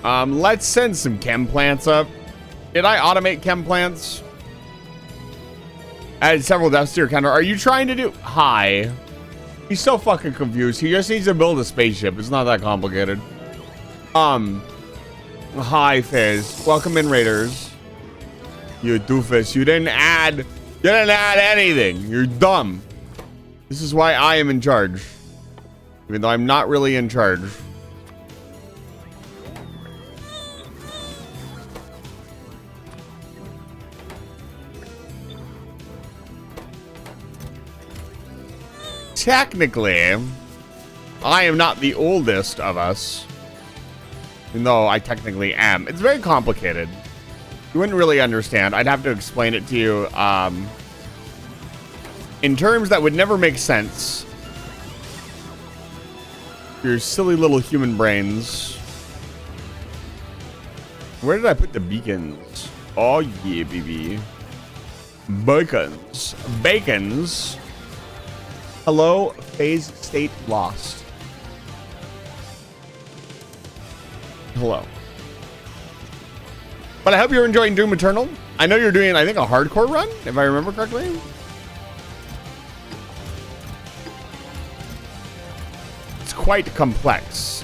Let's send some chem plants up. Did I automate chem plants? Added several deaths to your counter. Are you trying to do... Hi. He's so fucking confused. He just needs to build a spaceship. It's not that complicated. Hi, Fizz. Welcome in, Raiders. You doofus. You didn't add anything. You're dumb. This is why I am in charge. Even though I'm not really in charge. Technically, I am not the oldest of us. Even though I technically am. It's very complicated. You wouldn't really understand. I'd have to explain it to you in terms that would never make sense. Your silly little human brains. Where did I put the beacons? Oh, yeah, baby. Bacons. Bacons. Hello, phase state lost. Hello. But I hope you're enjoying Doom Eternal. I know you're doing, I think, a hardcore run, if I remember correctly. It's quite complex.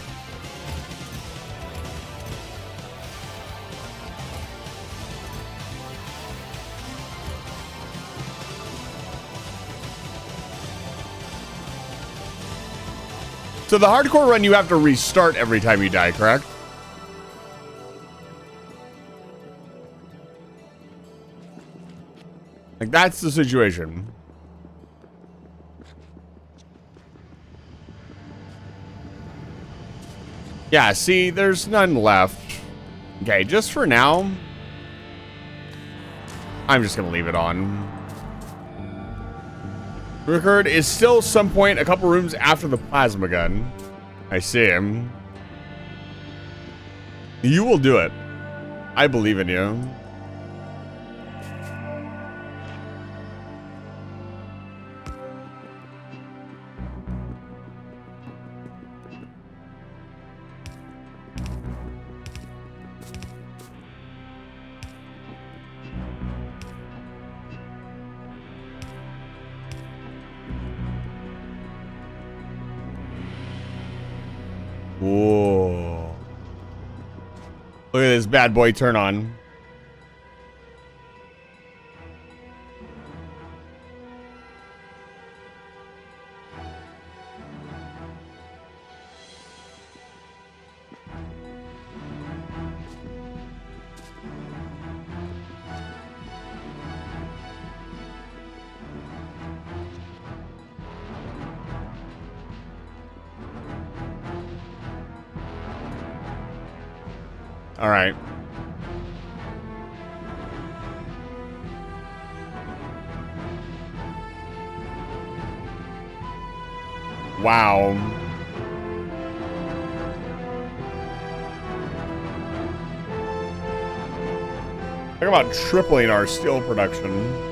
So the hardcore run, you have to restart every time you die, correct? Like, that's the situation. Yeah, see, there's none left. Okay, just for now, I'm just gonna leave it on. Rickard is still some point a couple rooms after the plasma gun. I see him. You will do it. I believe in you. Whoa. Look at this bad boy turn on. All right. Wow. Talk about tripling our steel production.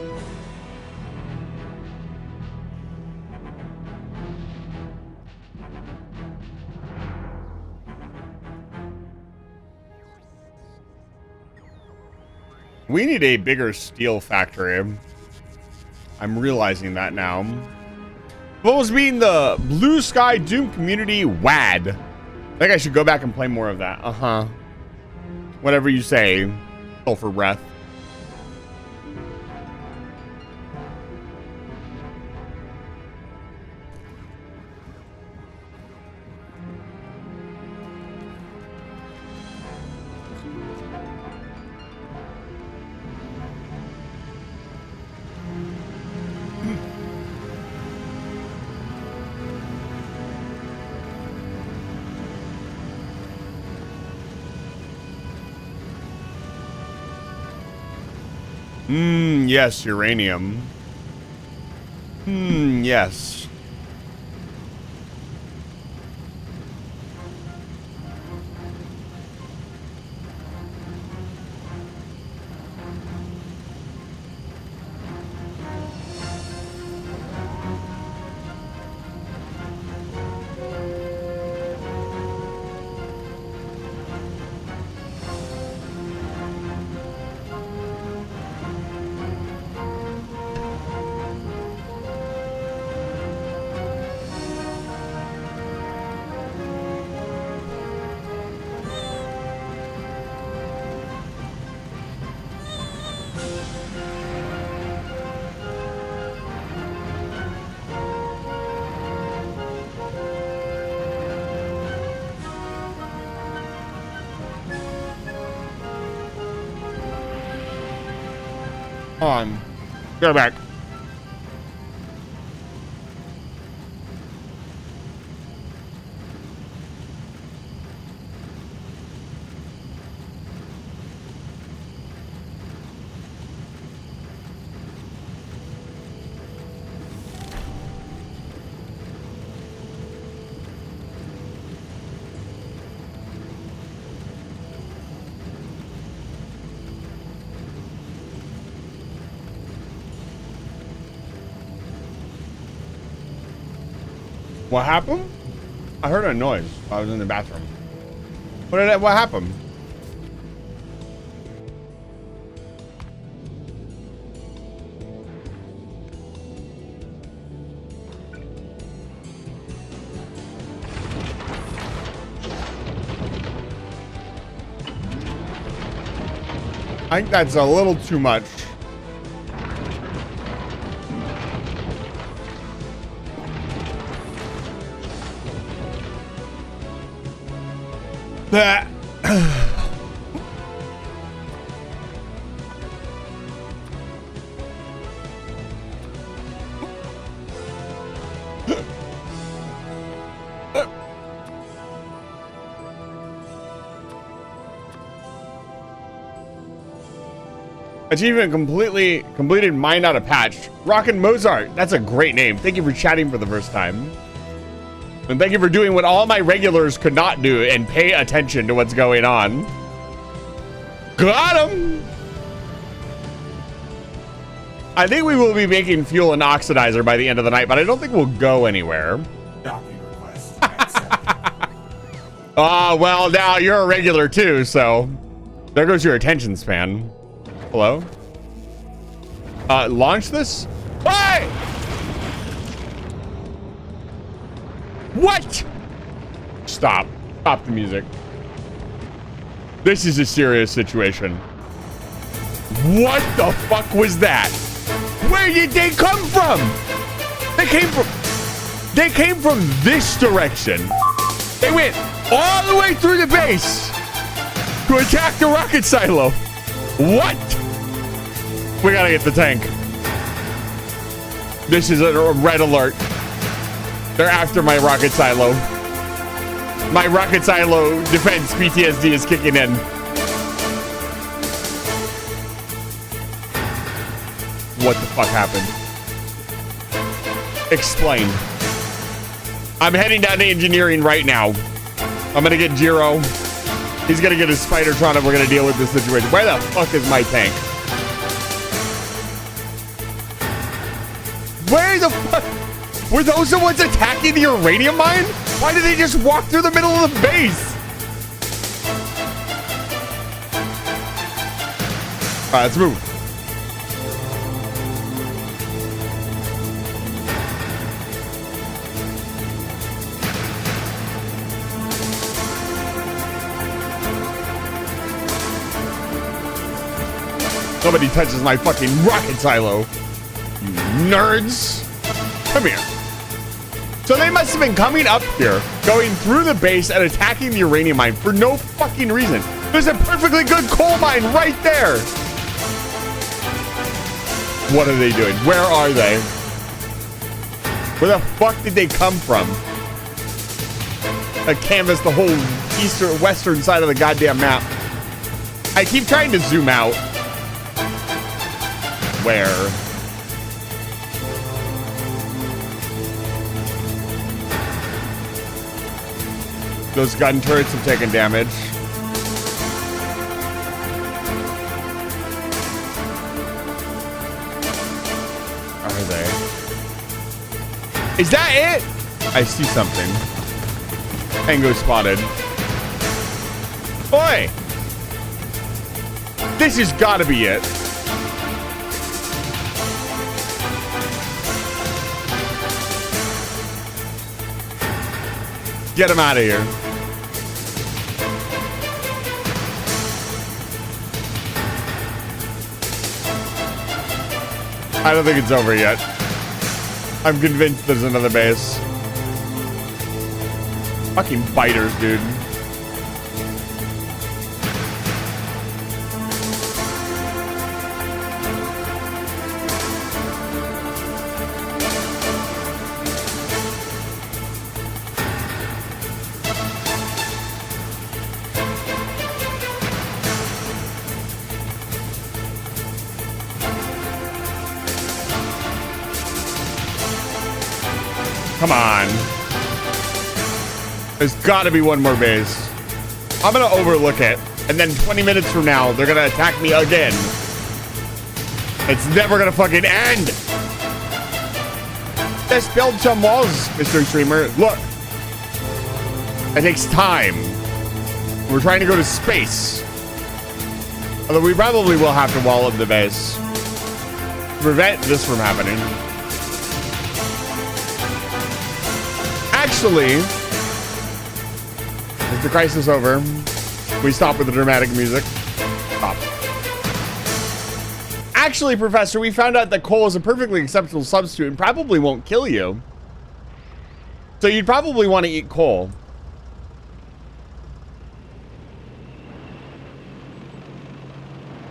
We need a bigger steel factory. I'm realizing that now. What was being the Blue Sky Doom Community WAD? I think I should go back and play more of that. Uh-huh. Whatever you say. Sulfur breath. Yes, uranium. Yes. Hold on. Go back. What happened? I heard a noise. I was in the bathroom. What happened? I think that's a little too much. That. Achievement completed Mine Out a Patch. Rockin' Mozart. That's a great name. Thank you for chatting for the first time. And thank you for doing what all my regulars could not do and pay attention to what's going on. Got him! I think we will be making fuel and oxidizer by the end of the night, but I don't think we'll go anywhere. Docking request. Well, now you're a regular too, so there goes your attention span. Hello? Launch this? Hey! What? Stop. Stop the music. This is a serious situation. What the fuck was that? Where did they come from? They came from this direction. They went all the way through the base to attack the rocket silo. What? We gotta get the tank. This is a red alert. They're after my rocket silo. My rocket silo defense PTSD is kicking in. What the fuck happened? Explain. I'm heading down to engineering right now. I'm gonna get Jiro. He's gonna get his Spidertron and we're gonna deal with this situation. Where the fuck is my tank? Where the fuck? Were those the ones attacking the uranium mine? Why did they just walk through the middle of the base? All right, let's move. Nobody touches my fucking rocket silo. You nerds. Come here. So they must have been coming up here, going through the base and attacking the uranium mine for no fucking reason. There's a perfectly good coal mine right there. What are they doing? Where are they? Where the fuck did they come from? I canvassed the whole western side of the goddamn map. I keep trying to zoom out. Where? Those gun turrets have taken damage. Are they? Is that it? I see something. Tango spotted. Oi! This has got to be it. Get him out of here. I don't think it's over yet. I'm convinced there's another base. Fucking biters, dude. Come on. There's got to be one more base. I'm going to overlook it. And then 20 minutes from now, they're going to attack me again. It's never going to fucking end. Let's build some walls, Mr. Streamer. Look. It takes time. We're trying to go to space. Although we probably will have to wall up the base to prevent this from happening. Actually, is the crisis over? We stop with the dramatic music. Stop. Actually, Professor, we found out that coal is a perfectly acceptable substitute and probably won't kill you. So you'd probably want to eat coal.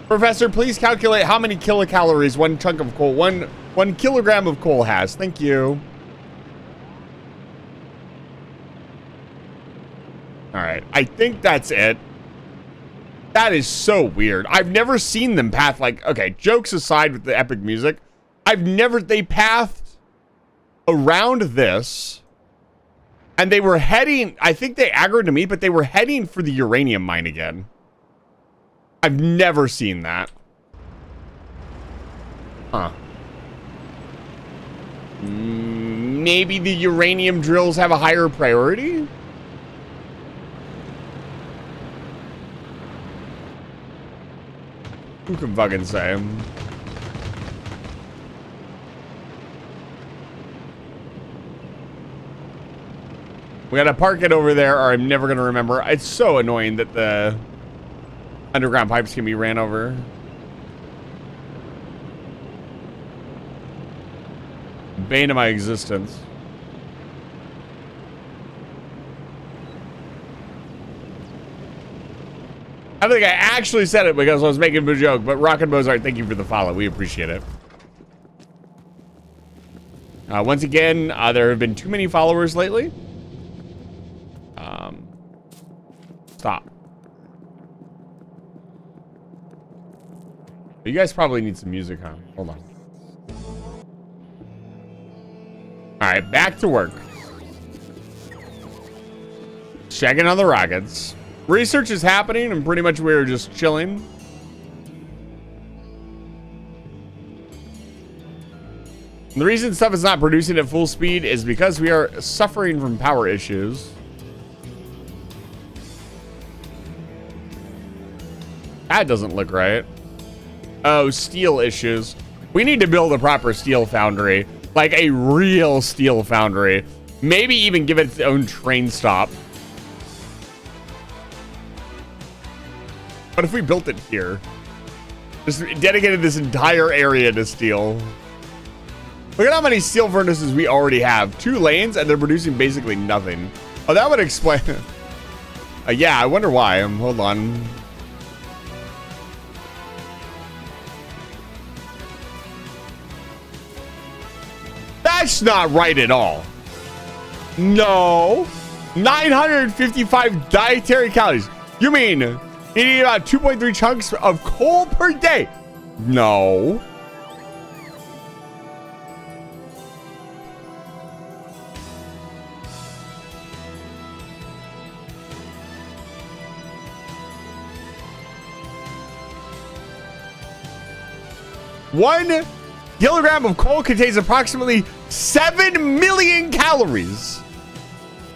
Professor, please calculate how many kilocalories one chunk of coal, one kilogram of coal has. Thank you. All right, I think that's it. That is so weird. I've never seen them path like, okay, jokes aside with the epic music, they pathed around this and they were heading, I think they aggroed to me, but they were heading for the uranium mine again. I've never seen that. Huh. Maybe the uranium drills have a higher priority? Who can fucking say? We gotta park it over there or I'm never gonna remember. It's so annoying that the underground pipes can be ran over. Bane of my existence. I think I actually said it because I was making a joke, but Rock and Mozart, thank you for the follow. We appreciate it. Once again, there have been too many followers lately. Stop. You guys probably need some music, huh? Hold on. All right, back to work. Checking on the rockets. Research is happening, and pretty much we're just chilling. The reason stuff is not producing at full speed is because we are suffering from power issues. That doesn't look right. Oh, steel issues. We need to build a proper steel foundry. Like a real steel foundry. Maybe even give it its own train stop. What if we built it here? Just dedicated this entire area to steel. Look at how many steel furnaces we already have. 2 lanes and they're producing basically nothing. Oh, that would explain. Yeah, I wonder why. Hold on. That's not right at all. No. 955 dietary calories. You mean eating about 2.3 chunks of coal per day? No. One kilogram of coal contains approximately 7 million calories.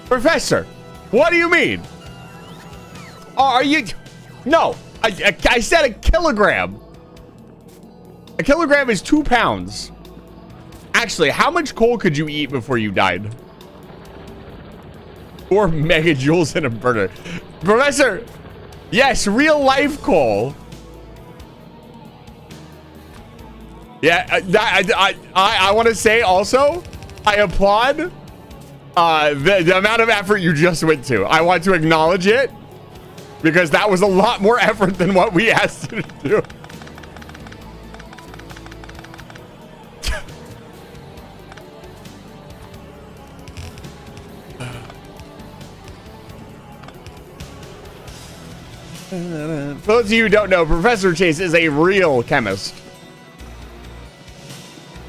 Professor, what do you mean? Are you... No, I said a kilogram. A kilogram is 2 pounds. Actually, how much coal could you eat before you died? 4 megajoules in a burner. Professor, yes, real life coal. Yeah, I want to say also, I applaud the amount of effort you just went to. I want to acknowledge it because that was a lot more effort than what we asked you to do. For those of you who don't know, Professor Chase is a real chemist.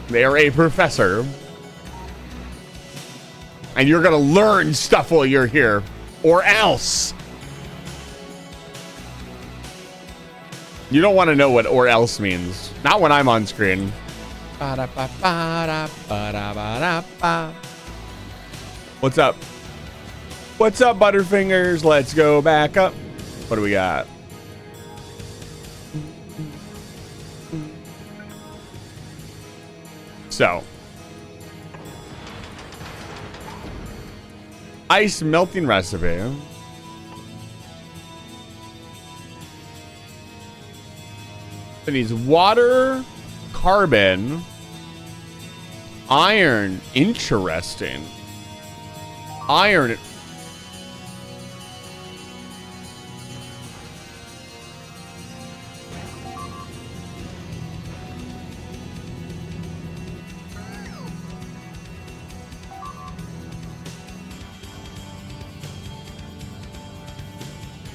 They are a professor. And you're gonna learn stuff while you're here. Or else. You don't want to know what or else means. Not when I'm on screen. What's up? What's up, Butterfingers? Let's go back up. What do we got? So. Ice melting recipe. It needs water, carbon, iron. Interesting. Iron.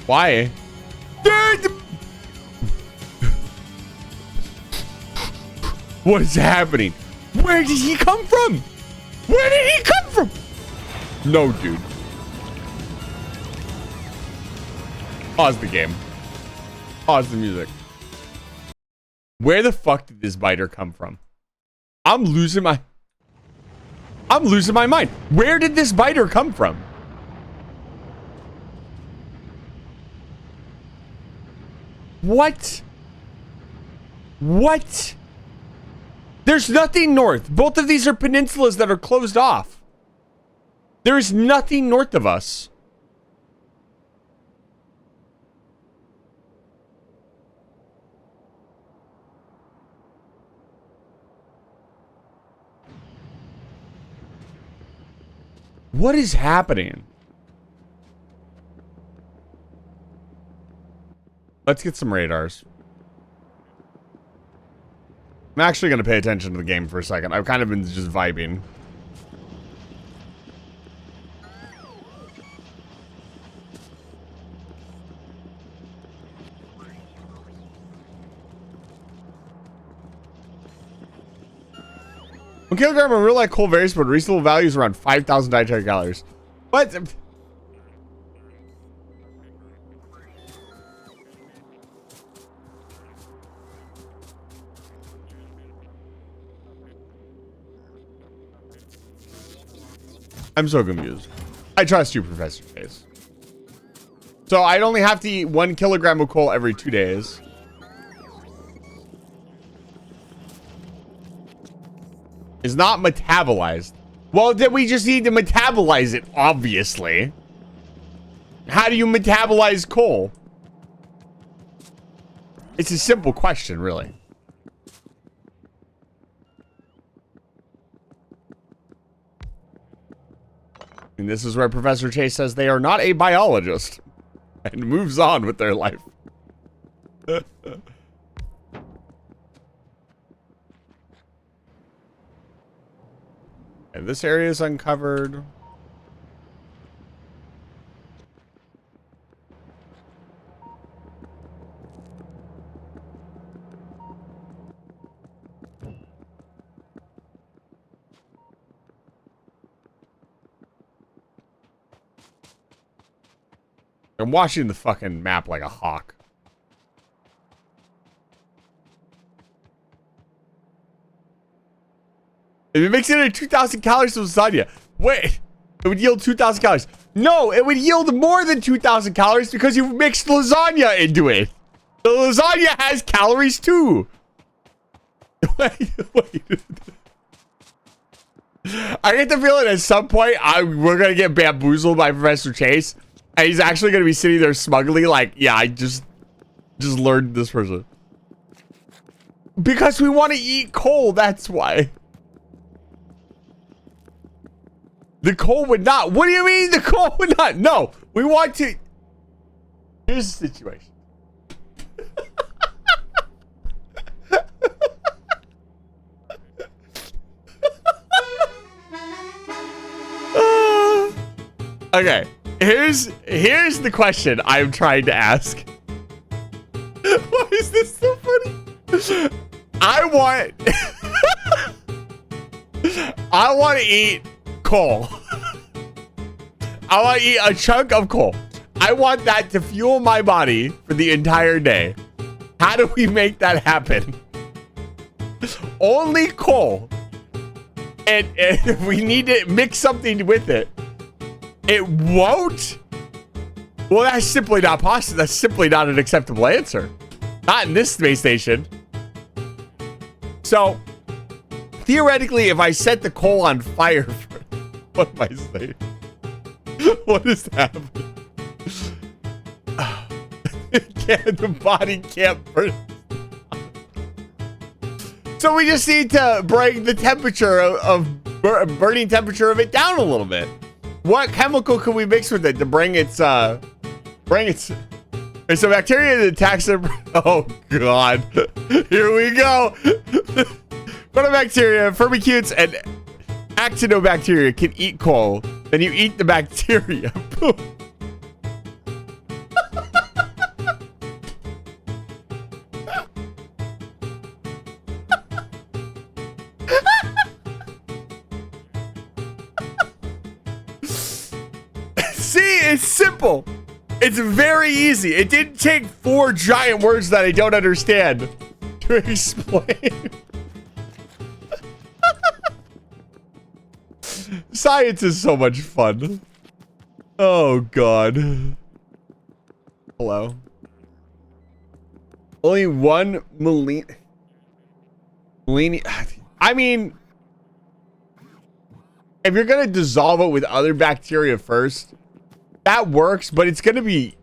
Why? What is happening? Where did he come from? Where did he come from? No, dude. Pause the game. Pause the music. Where the fuck did this biter come from? I'm losing my mind. Where did this biter come from? What? What? There's nothing north. Both of these are peninsulas that are closed off. There is nothing north of us. What is happening? Let's get some radars. I'm actually going to pay attention to the game for a second. I've kind of been just vibing. One kilogram of real life coal varies, but reasonable value is around 5,000 dietary calories. What? I'm so confused. I trust you, Professor Chase. So I'd only have to eat 1 kilogram of coal every 2 days. It's not metabolized. Well, then we just need to metabolize it, obviously. How do you metabolize coal? It's a simple question, really. And this is where Professor Chase says they are not a biologist and moves on with their life. And this area is uncovered. I'm watching the fucking map like a hawk. If it makes it into 2,000 calories of lasagna, wait, it would yield 2,000 calories. No, it would yield more than 2,000 calories because you've mixed lasagna into it. The lasagna has calories too. Wait. I get the feeling at some point we're gonna get bamboozled by Professor Chase. And he's actually going to be sitting there smugly like, yeah, I just learned this person. Because we want to eat coal, that's why. The coal would not. What do you mean the coal would not? No, we want to. Here's the situation. Okay. Here's the question I'm trying to ask. Why is this so funny? I want to eat coal. I want to eat a chunk of coal. I want that to fuel my body for the entire day. How do we make that happen? Only coal. And we need to mix something with it. It won't? Well, that's simply not possible. That's simply not an acceptable answer. Not in this space station. So, theoretically, if I set the coal on fire, what am I saying? What is happening? The body can't burn. So we just need to bring the temperature burning temperature of it down a little bit. What chemical can we mix with it to bring its so bacteria that attacks them? Oh god. Here we go. Photobacteria, firmicutes, and actinobacteria can eat coal. Then you eat the bacteria. See, it's simple. It's very easy. It didn't take 4 giant words that I don't understand to explain. Science is so much fun. Oh, God. Hello. Only 1 Melini. I mean, if you're going to dissolve it with other bacteria first, that works, but it's going to be...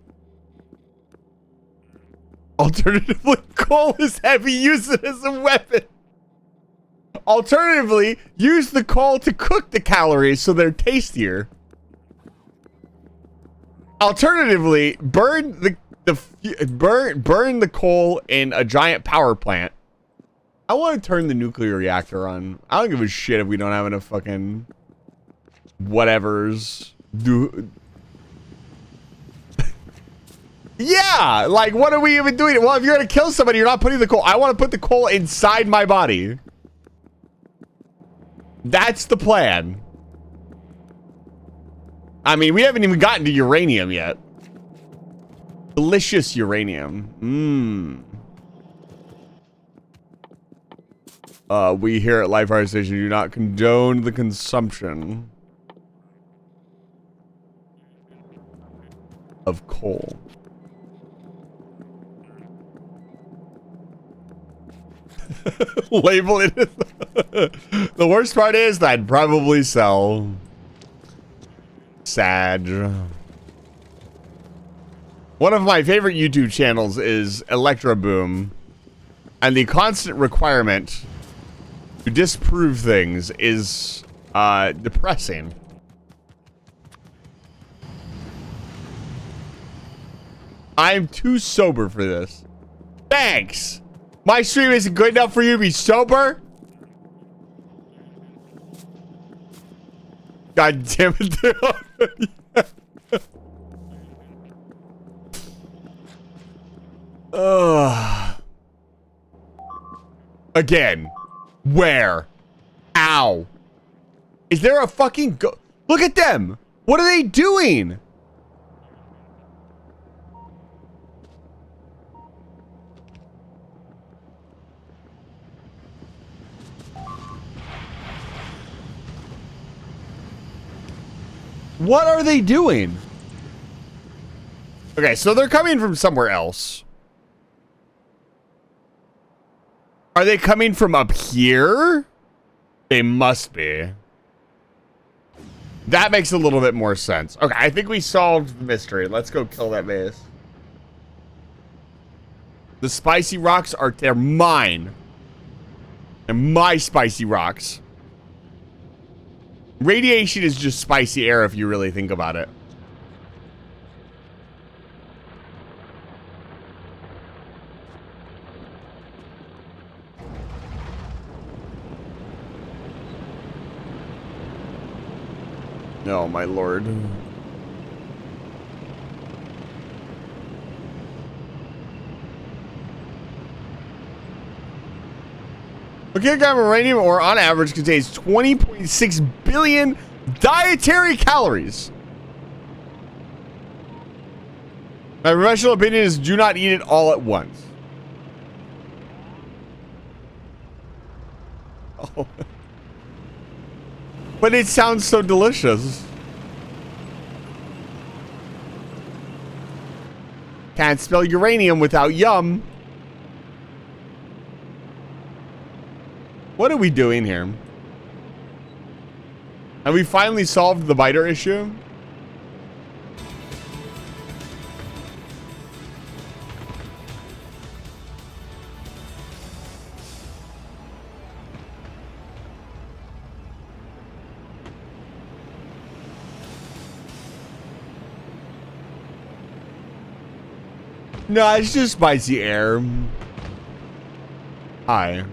Alternatively, coal is heavy. Use it as a weapon. Alternatively, use the coal to cook the calories so they're tastier. Alternatively, burn the coal in a giant power plant. I want to turn the nuclear reactor on. I don't give a shit if we don't have enough fucking whatevers. Yeah, like what are we even doing? Well, if you're gonna kill somebody, you're not putting the coal. I want to put the coal inside my body. That's the plan. I mean, we haven't even gotten to uranium yet. Delicious uranium. We here at Lifefire Station do not condone the consumption of coal. Label it. The worst part is that I'd probably sell. Sad. One of my favorite YouTube channels is Electro Boom, and the constant requirement to disprove things is depressing. I'm too sober for this. Thanks. My stream isn't good enough for you to be sober? God damn it. Again. Where? Ow. Is there a fucking look at them. What are they doing? What are they doing? Okay, so they're coming from somewhere else. Are they coming from up here? They must be. That makes a little bit more sense. Okay, I think we solved the mystery. Let's go kill that base. The spicy rocks are, they're mine. They're my spicy rocks. Radiation is just spicy air if you really think about it. Oh, my lord. A kilogram of uranium ore on average contains 20.6 billion dietary calories. My professional opinion is do not eat it all at once. Oh. But it sounds so delicious. Can't spell uranium without yum. What are we doing here? Have we finally solved the biter issue? No, it's just spicy air. Hi.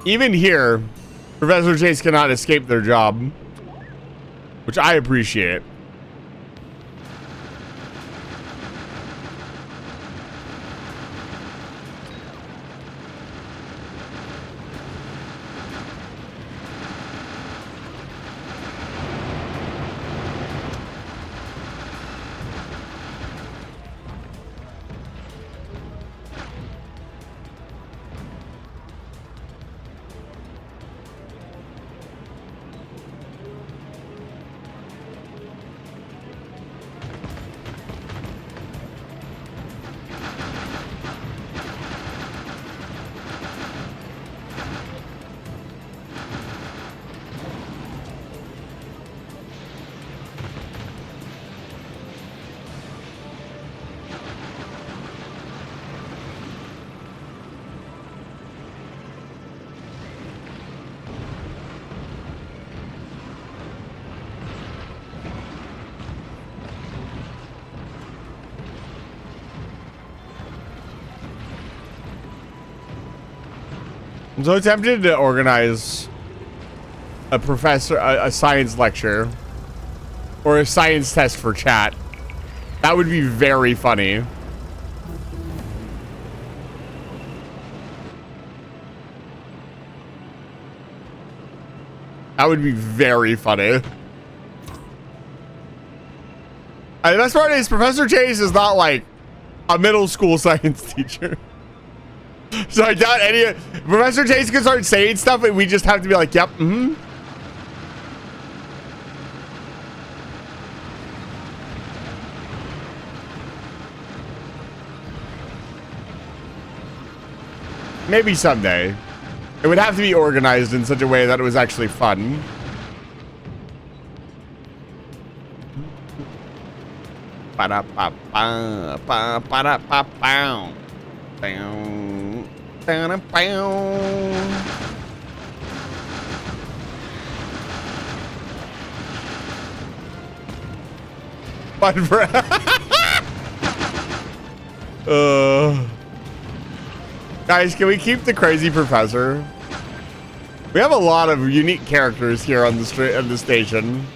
Even here, Professor Chase cannot escape their job, which I appreciate. I'm so tempted to organize a science lecture or a science test for chat. That would be very funny. That would be very funny. And the best part is Professor Chase is not like a middle school science teacher. So I doubt Professor Chase can start saying stuff and we just have to be like, yep, Maybe someday. It would have to be organized in such a way that it was actually fun. Ba-da-ba-ba-ba-ba-ba-ba. Fun for guys, can we keep the crazy professor? We have a lot of unique characters here on the station.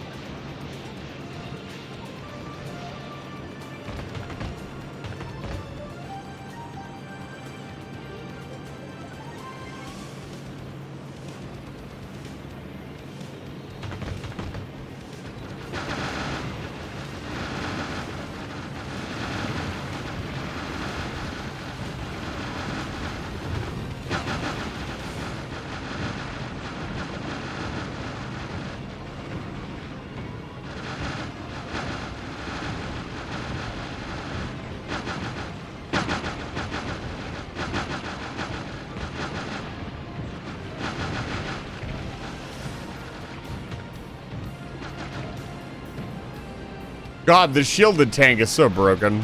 God, the shielded tank is so broken.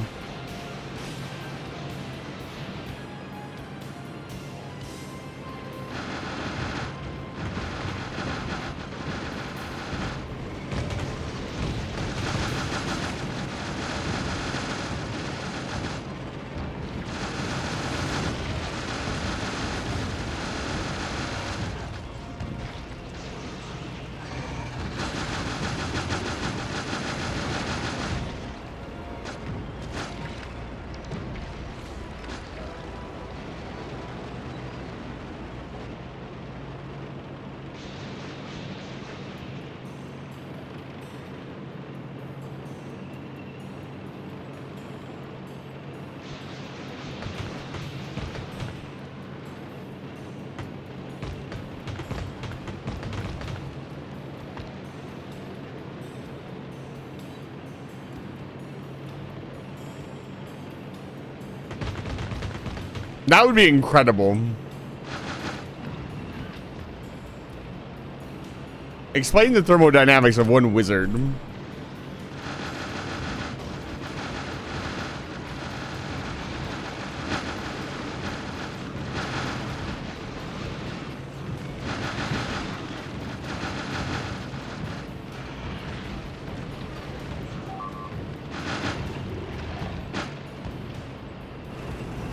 That would be incredible. Explain the thermodynamics of one wizard.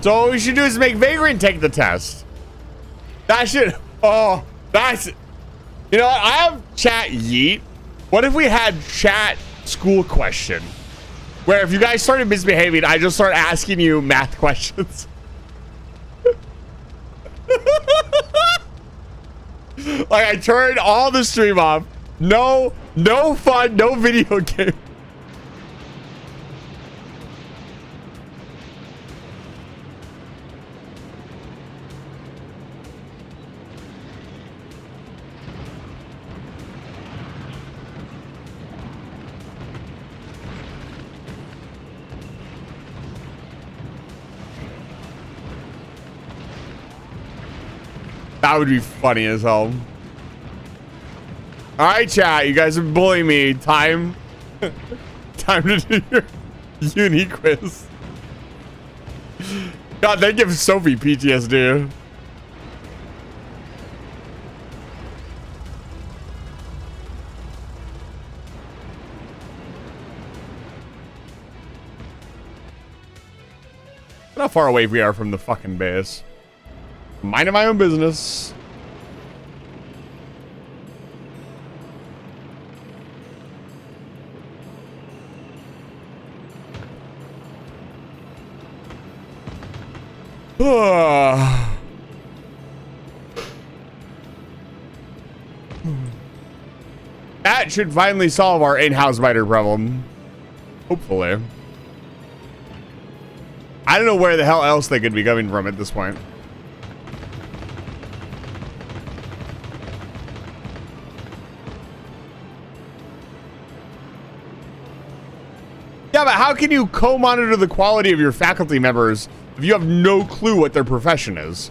So what we should do is make Vagrant take the test. That should, oh, that's, you know what? I have chat yeet. What if we had chat school question? Where if you guys started misbehaving, I just start asking you math questions. Like I turned all the stream off. No fun, no video game. That would be funny as hell. All right, chat. You guys are bullying me. Time to do your uni quiz. God, they give Sophie PTSD. Look how far away we are from the fucking base. Minding my own business. That should finally solve our in-house miter problem. Hopefully. I don't know where the hell else they could be coming from at this point. Yeah, but how can you co-monitor the quality of your faculty members if you have no clue what their profession is?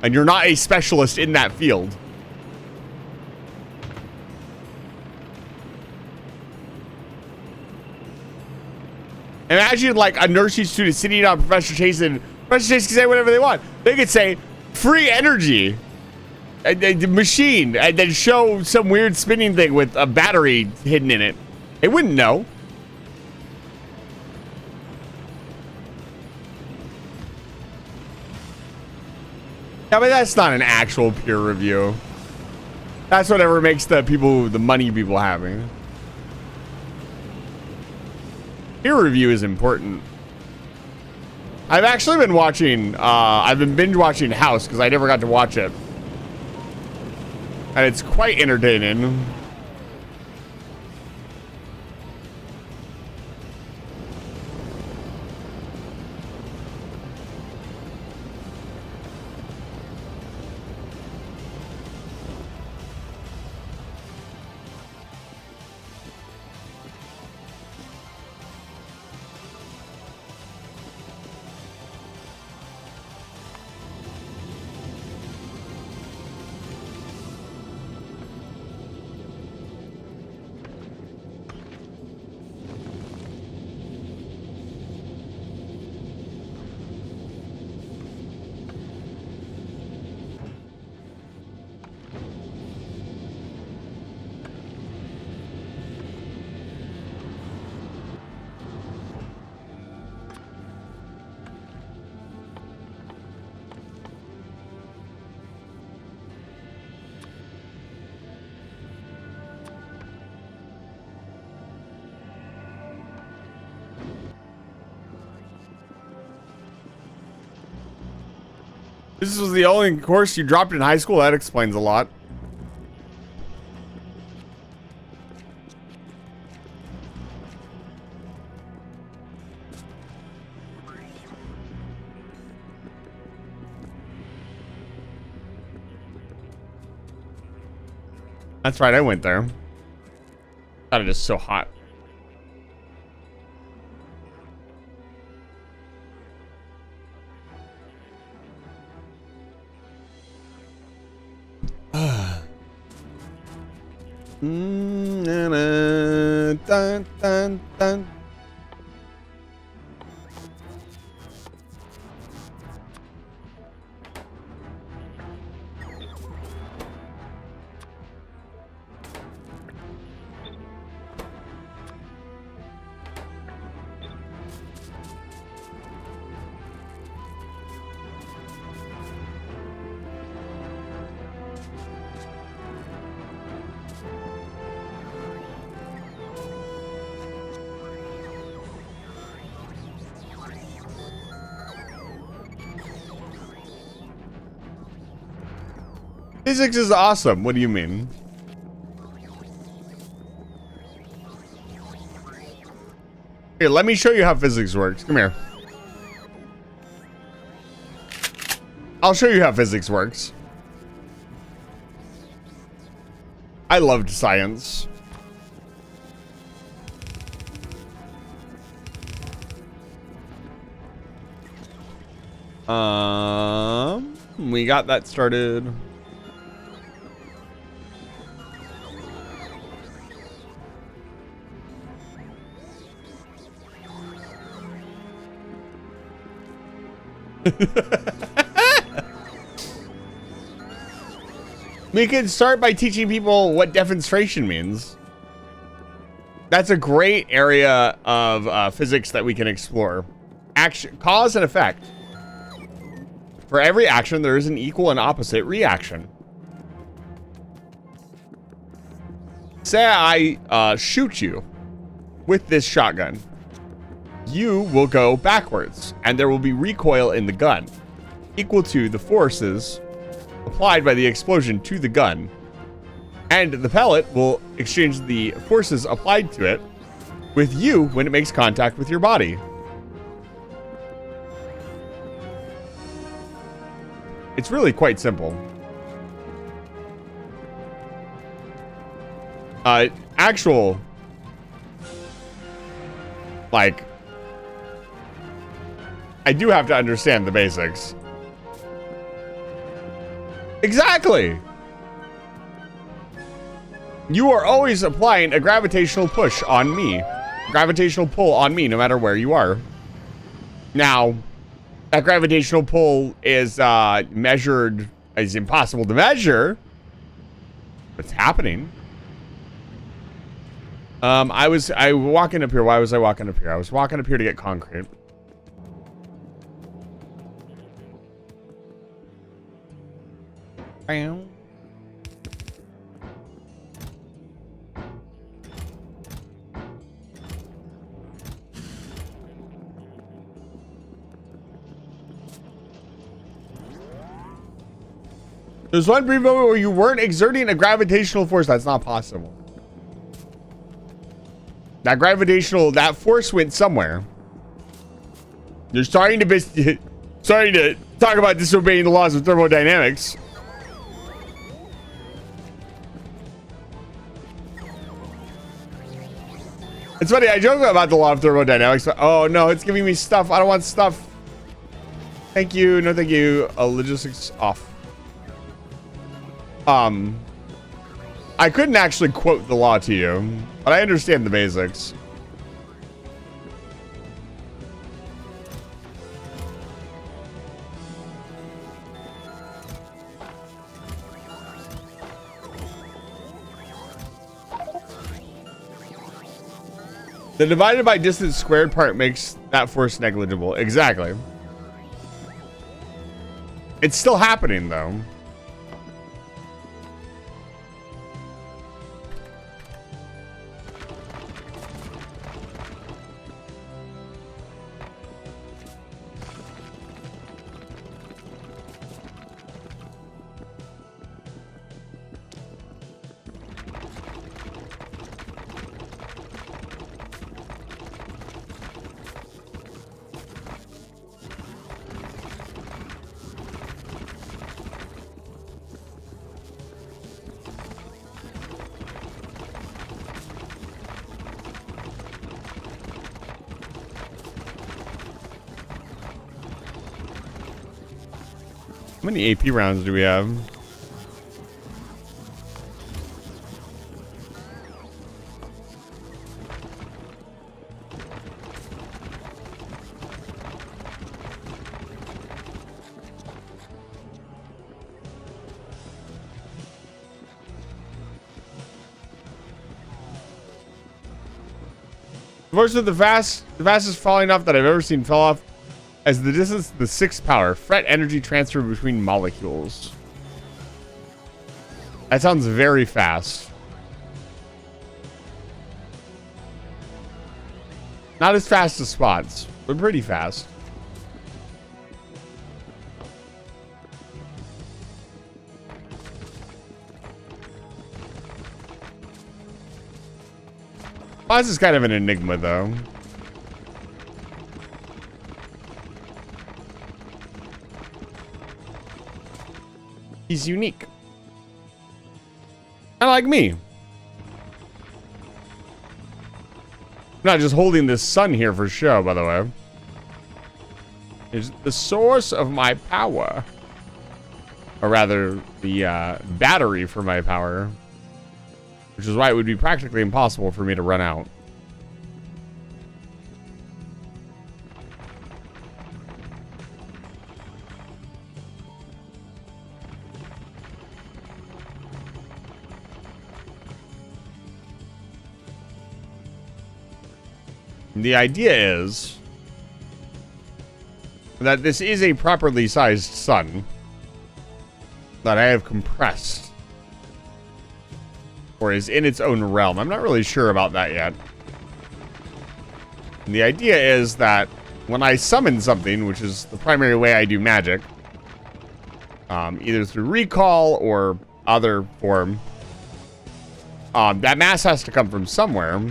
And you're not a specialist in that field. Imagine like a nursing student sitting on Professor Chase and Professor Chase can say whatever they want. They could say free energy, a machine, and then show some weird spinning thing with a battery hidden in it. They wouldn't know. Yeah, but that's not an actual peer review. That's whatever makes the people, the money people having. Peer review is important. I've actually been watching, I've been binge watching House because I never got to watch it. And it's quite entertaining. This was the only course you dropped in high school? That explains a lot. That's right, I went there. God, it is so hot. Dun, dun, dun. Physics is awesome. What do you mean? Here, let me show you how physics works. Come here. I'll show you how physics works. I loved science. We got that started. We could start by teaching people what demonstration means. That's a great area of physics that we can explore. Action, cause and effect. For every action, there is an equal and opposite reaction. Say I shoot you with this shotgun. You will go backwards, and there will be recoil in the gun, equal to the forces applied by the explosion to the gun. And the pellet will exchange the forces applied to it with you when it makes contact with your body. It's really quite simple. Actual, like, I do have to understand the basics. Exactly. You are always applying a gravitational push on me. Gravitational pull on me, no matter where you are. Now, that gravitational pull is measured, is impossible to measure. What's happening? I was walking up here. Why was I walking up here? I was walking up here to get concrete. Bam. There's one brief moment where you weren't exerting a gravitational force. That's not possible. That force went somewhere. You're starting to talk about disobeying the laws of thermodynamics. It's funny, I joke about the law of thermodynamics, but oh no, it's giving me stuff. I don't want stuff. Thank you, no thank you. Logistics off. I couldn't actually quote the law to you, but I understand the basics. The divided by distance squared part makes that force negligible. Exactly. It's still happening though. How many AP rounds do we have? Unfortunately, the fastest falling off that I've ever seen fell off as the distance to the 6th power. Fret energy transfer between molecules. That sounds very fast. Not as fast as spots, but pretty fast. Spots is kind of an enigma, though. He's unique. Kind of like me. I'm not just holding this sun here for show, by the way. It's the source of my power. Or rather, the battery for my power. Which is why it would be practically impossible for me to run out. The idea is that this is a properly sized sun that I have compressed, or is in its own realm. I'm not really sure about that yet. And the idea is that when I summon something, which is the primary way I do magic, either through recall or other form, that mass has to come from somewhere.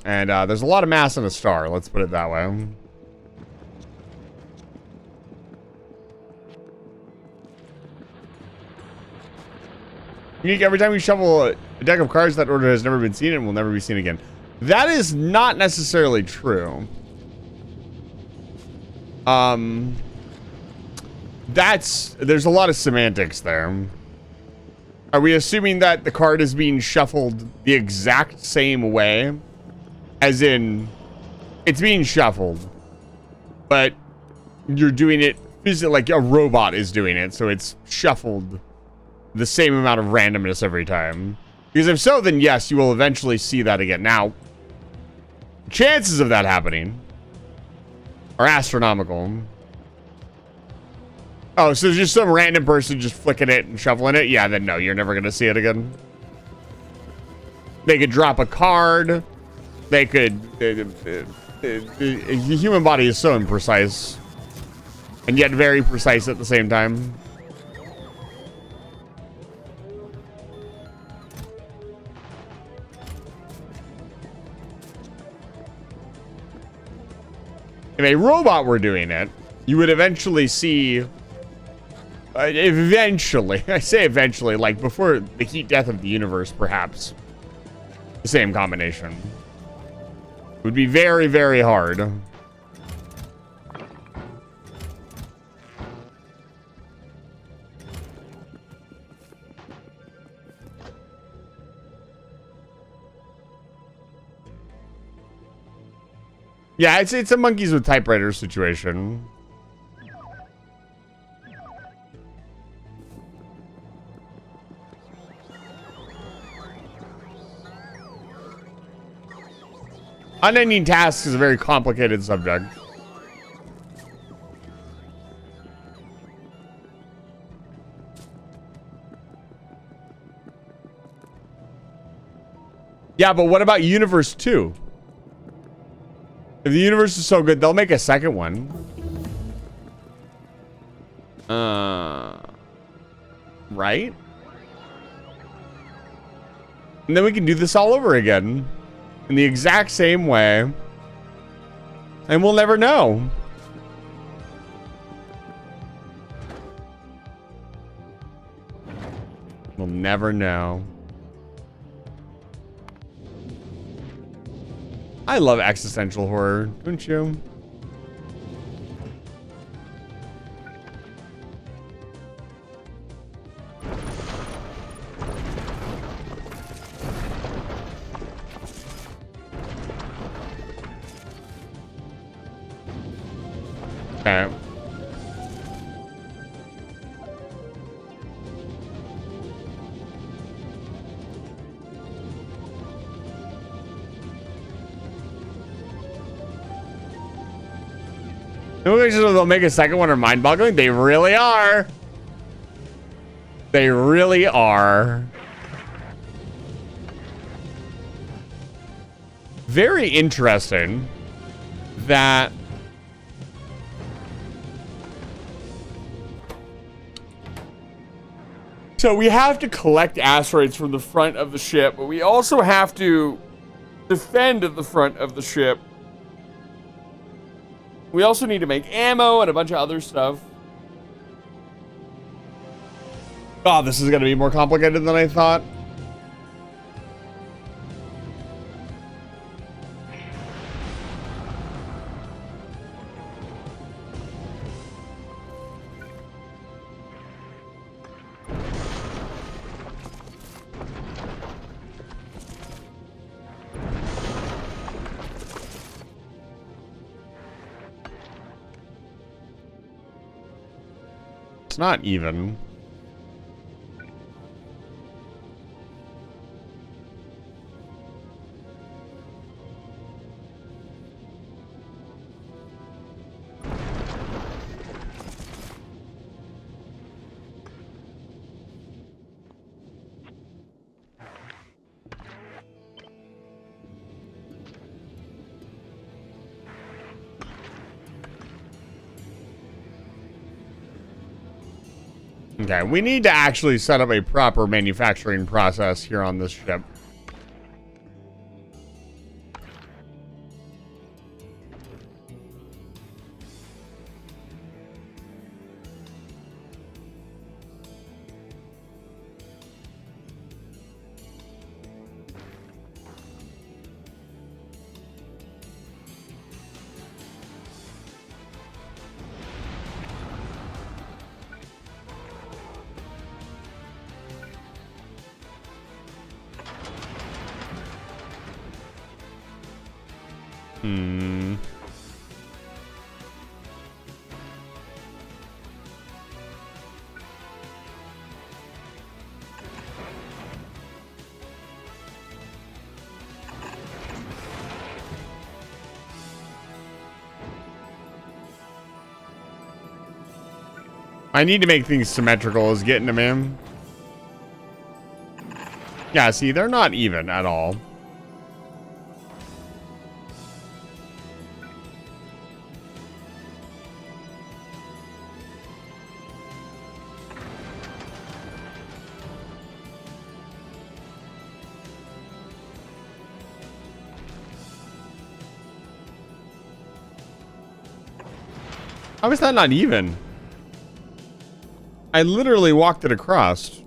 And there's a lot of mass in a star, let's put it that way. Unique, every time you shuffle a deck of cards, that order has never been seen and will never be seen again. That is not necessarily true. There's a lot of semantics there. Are we assuming that the card is being shuffled the exact same way? As in, it's being shuffled, but you're doing it physically like a robot is doing it, so it's shuffled the same amount of randomness every time. Because if so, then yes, you will eventually see that again. Now, chances of that happening are astronomical. Oh, so just some random person just flicking it and shuffling it? Yeah, then no, you're never going to see it again. They could drop a card. They could... the human body is so imprecise. And yet very precise at the same time. If a robot were doing it, you would eventually see... eventually. I say eventually, like before the heat death of the universe, perhaps. The same combination. It would be very, very hard. Yeah, it's a monkeys with typewriters situation. Unending tasks is a very complicated subject. Yeah, but what about Universe 2? If the universe is so good, they'll make a second one. Right? And then we can do this all over again. In the exact same way. And we'll never know. We'll never know. I love existential horror, don't you? Okay. They'll make a second one are mind-boggling. They really are. They really are. Very interesting that so we have to collect asteroids from the front of the ship, but we also have to defend the front of the ship. We also need to make ammo and a bunch of other stuff. Oh, this is going to be more complicated than I thought. It's not even. Okay, we need to actually set up a proper manufacturing process here on this ship. I need to make things symmetrical is getting them in. Yeah, see, they're not even at all. How is that not even? I literally walked it across.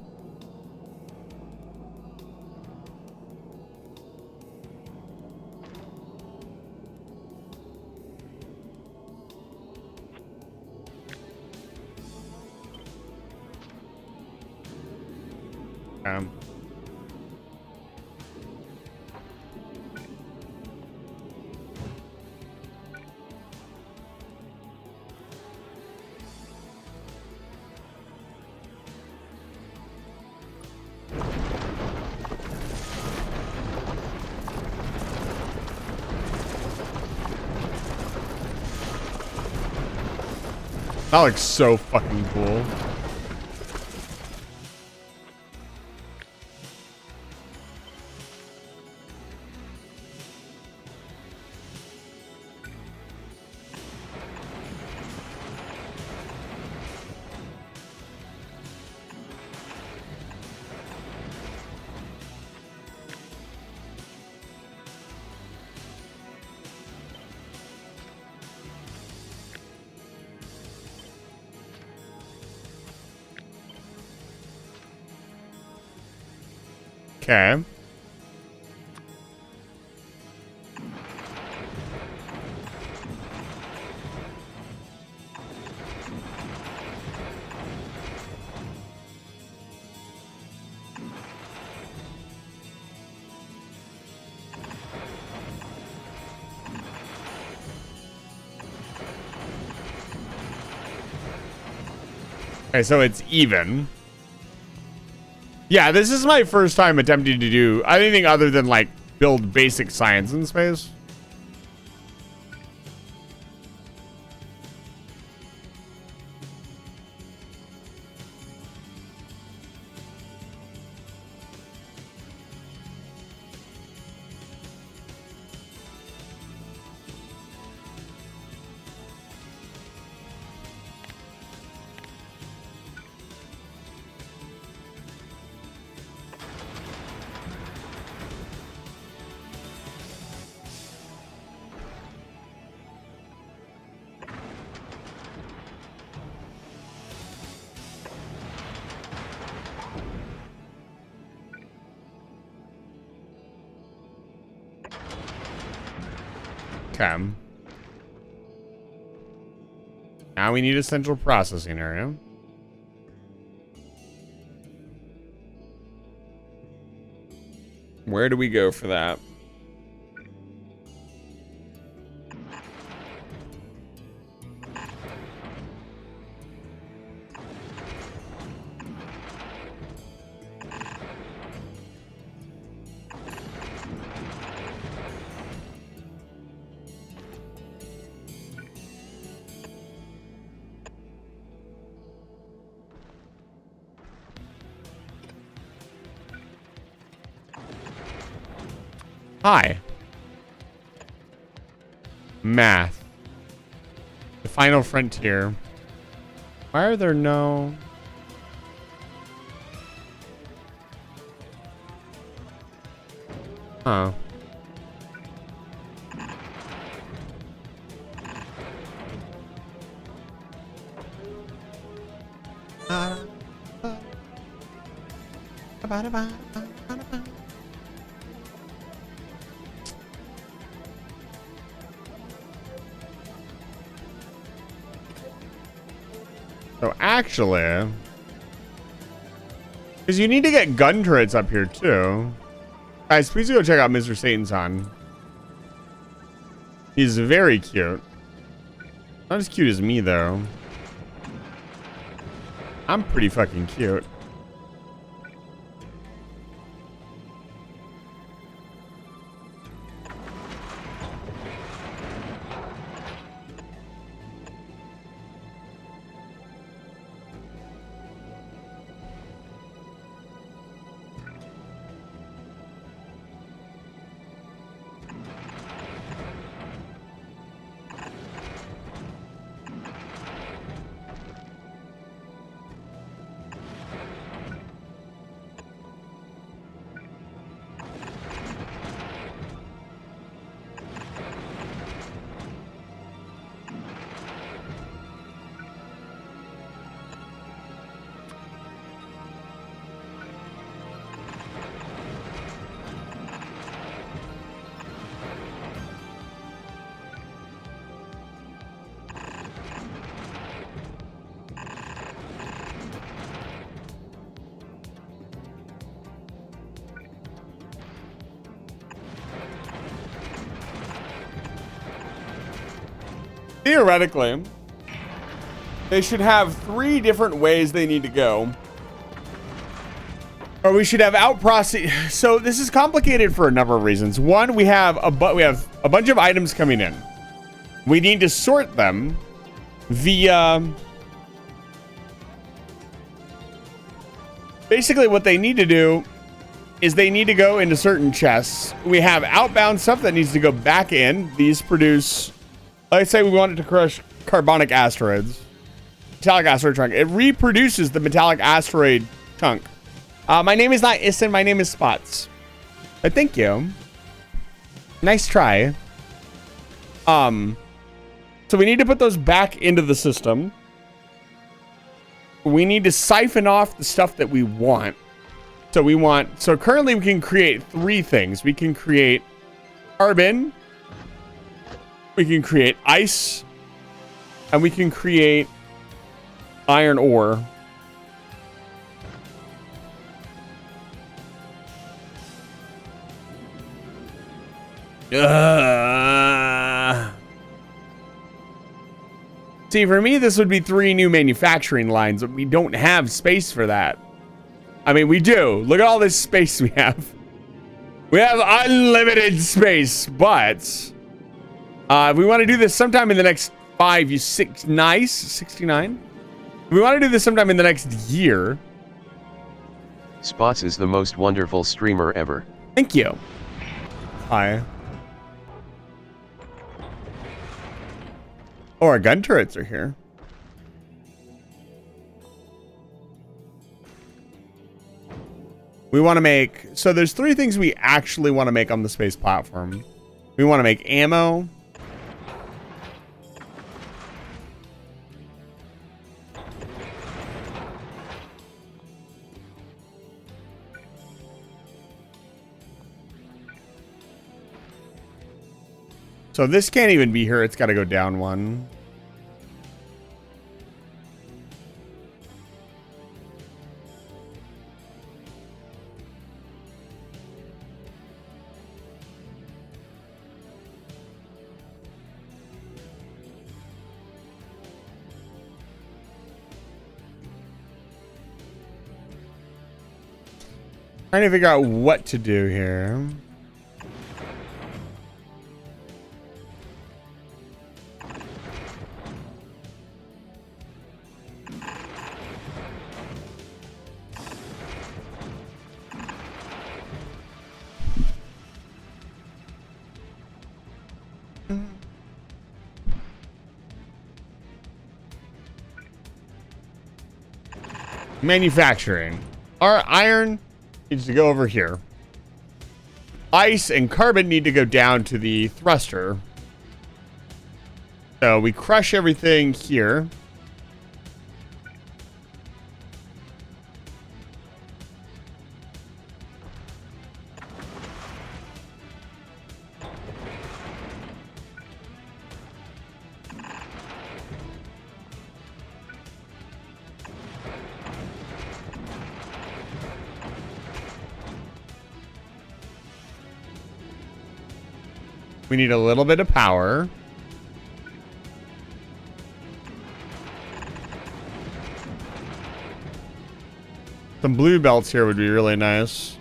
That looks so fucking cool. Okay. Okay, so it's even. Yeah, this is my first time attempting to do anything other than, like, build basic science in space. Okay. Now we need a central processing area. Where do we go for that? Hi. Math. The final frontier. Why are there no... Huh. So actually, because you need to get gun turrets up here too. Guys, please go check out Mr. Satan-san. He's very cute. Not as cute as me though. I'm pretty fucking cute. Theoretically, they should have 3 different ways they need to go. Or we should have out process. So this is complicated for a number of reasons. One, we have a bunch of items coming in. We need to sort them via. Basically, what they need to do is they need to go into certain chests. We have outbound stuff that needs to go back in. These produce. Let's say we wanted to crush carbonic asteroids. Metallic asteroid chunk. It reproduces the metallic asteroid chunk. My name is not Ison, my name is Spots. But thank you. Nice try. So we need to put those back into the system. We need to siphon off the stuff that we want. So currently we can create 3 things. We can create carbon. We can create ice, and we can create iron ore. See, for me, this would be 3 new manufacturing lines, but we don't have space for that. I mean, we do. Look at all this space we have. We have unlimited space, but... if we want to do this sometime in the next 69. If we want to do this sometime in the next year. Spots is the most wonderful streamer ever. Thank you. Hi. Oh, our gun turrets are here. We want to make... So there's 3 things we actually want to make on the space platform. We want to make ammo. So this can't even be here. It's got to go down one. Trying to figure out what to do here. Manufacturing. Our iron needs to go over here. Ice and carbon need to go down to the thruster. So we crush everything here. We need a little bit of power. Some blue belts here would be really nice.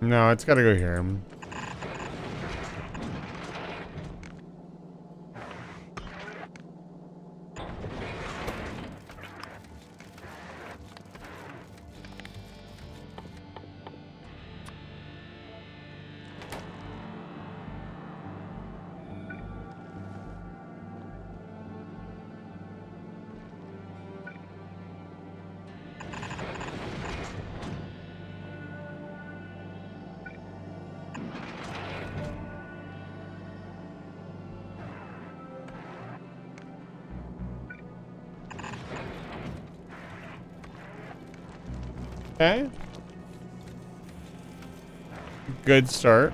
No, it's got to go here. Okay. Good start.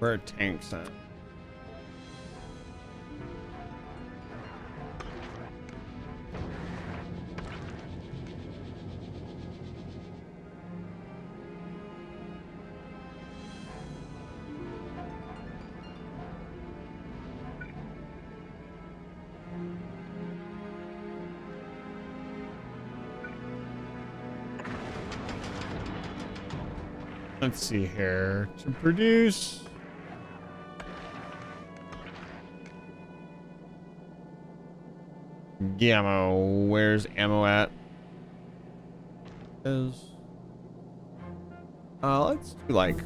Where are tanks at? Let's see here. To produce. Ammo. Where's ammo at? Let's do like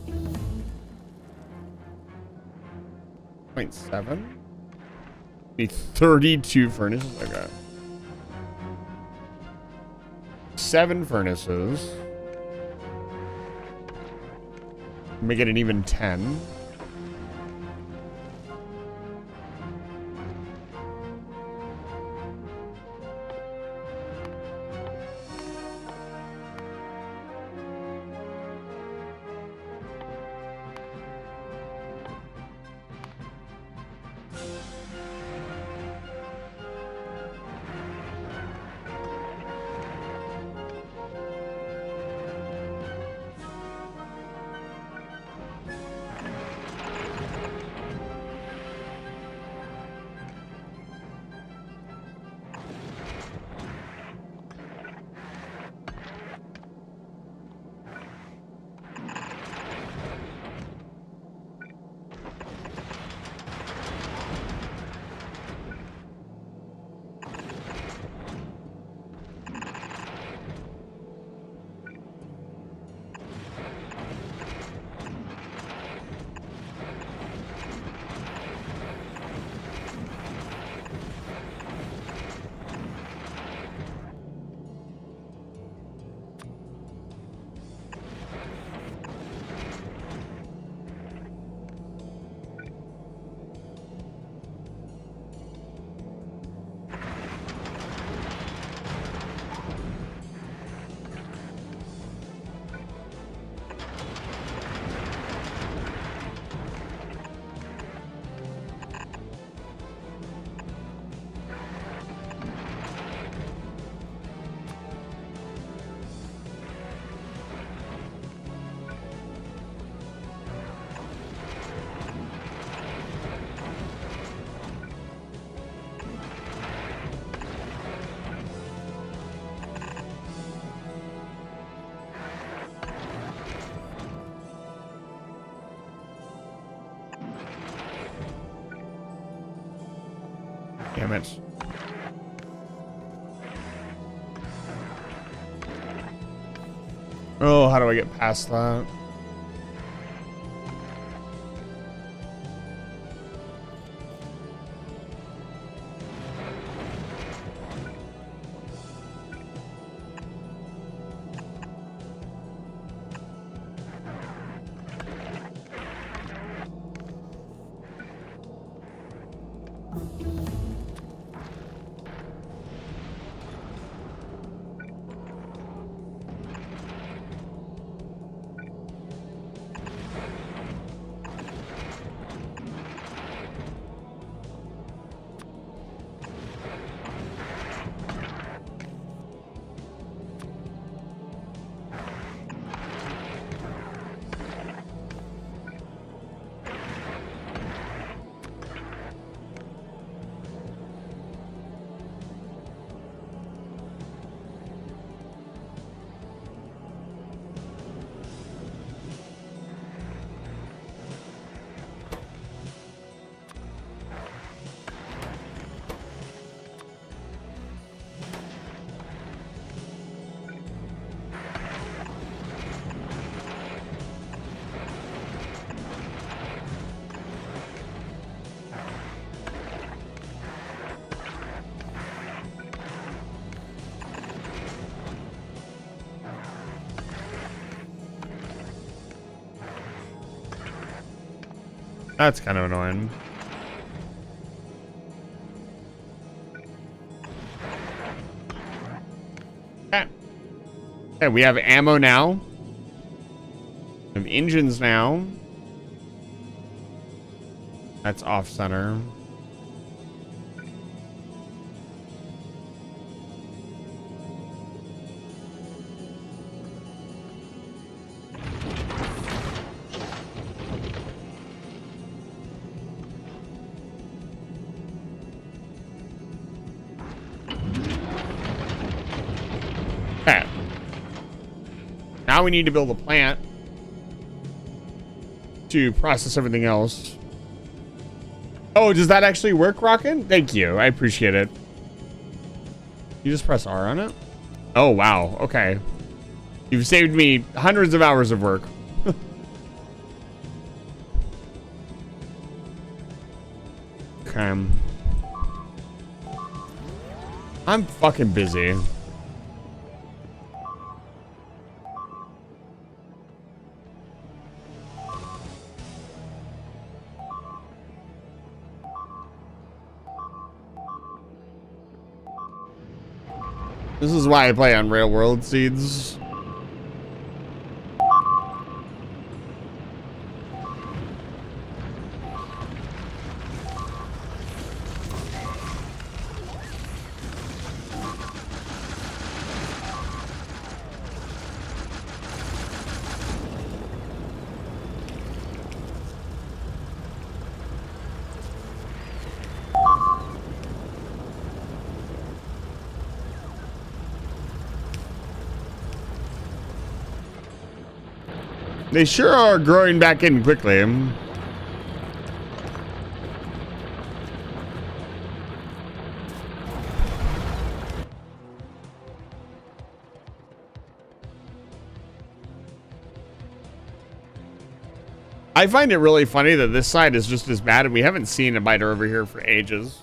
0.7. Need 32 furnaces. Okay. 7 furnaces. Make it an even 10. Damn it. Oh, how do I get past that? That's kind of annoying. Okay. Okay, we have ammo now. We have engines now. That's off center. Okay. Now we need to build a plant to process everything else. Oh, does that actually work, Rockin'? Thank you. I appreciate it. You just press R on it? Oh, wow. Okay. You've saved me hundreds of hours of work. Okay. I'm fucking busy. This is why I play on Railworld Seeds. They sure are growing back in quickly. I find it really funny that this side is just as bad and we haven't seen a biter over here for ages.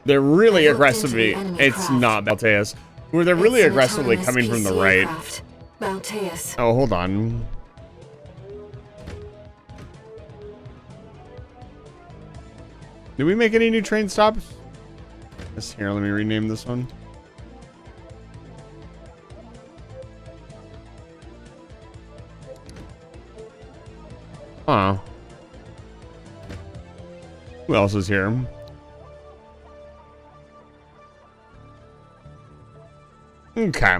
They're really aggressively, it's not Balteus. Where they're really aggressively coming from the right. Balteus. Oh, hold on. Did we make any new train stops? Yes, here, let me rename this one. Huh. Who else is here? Okay.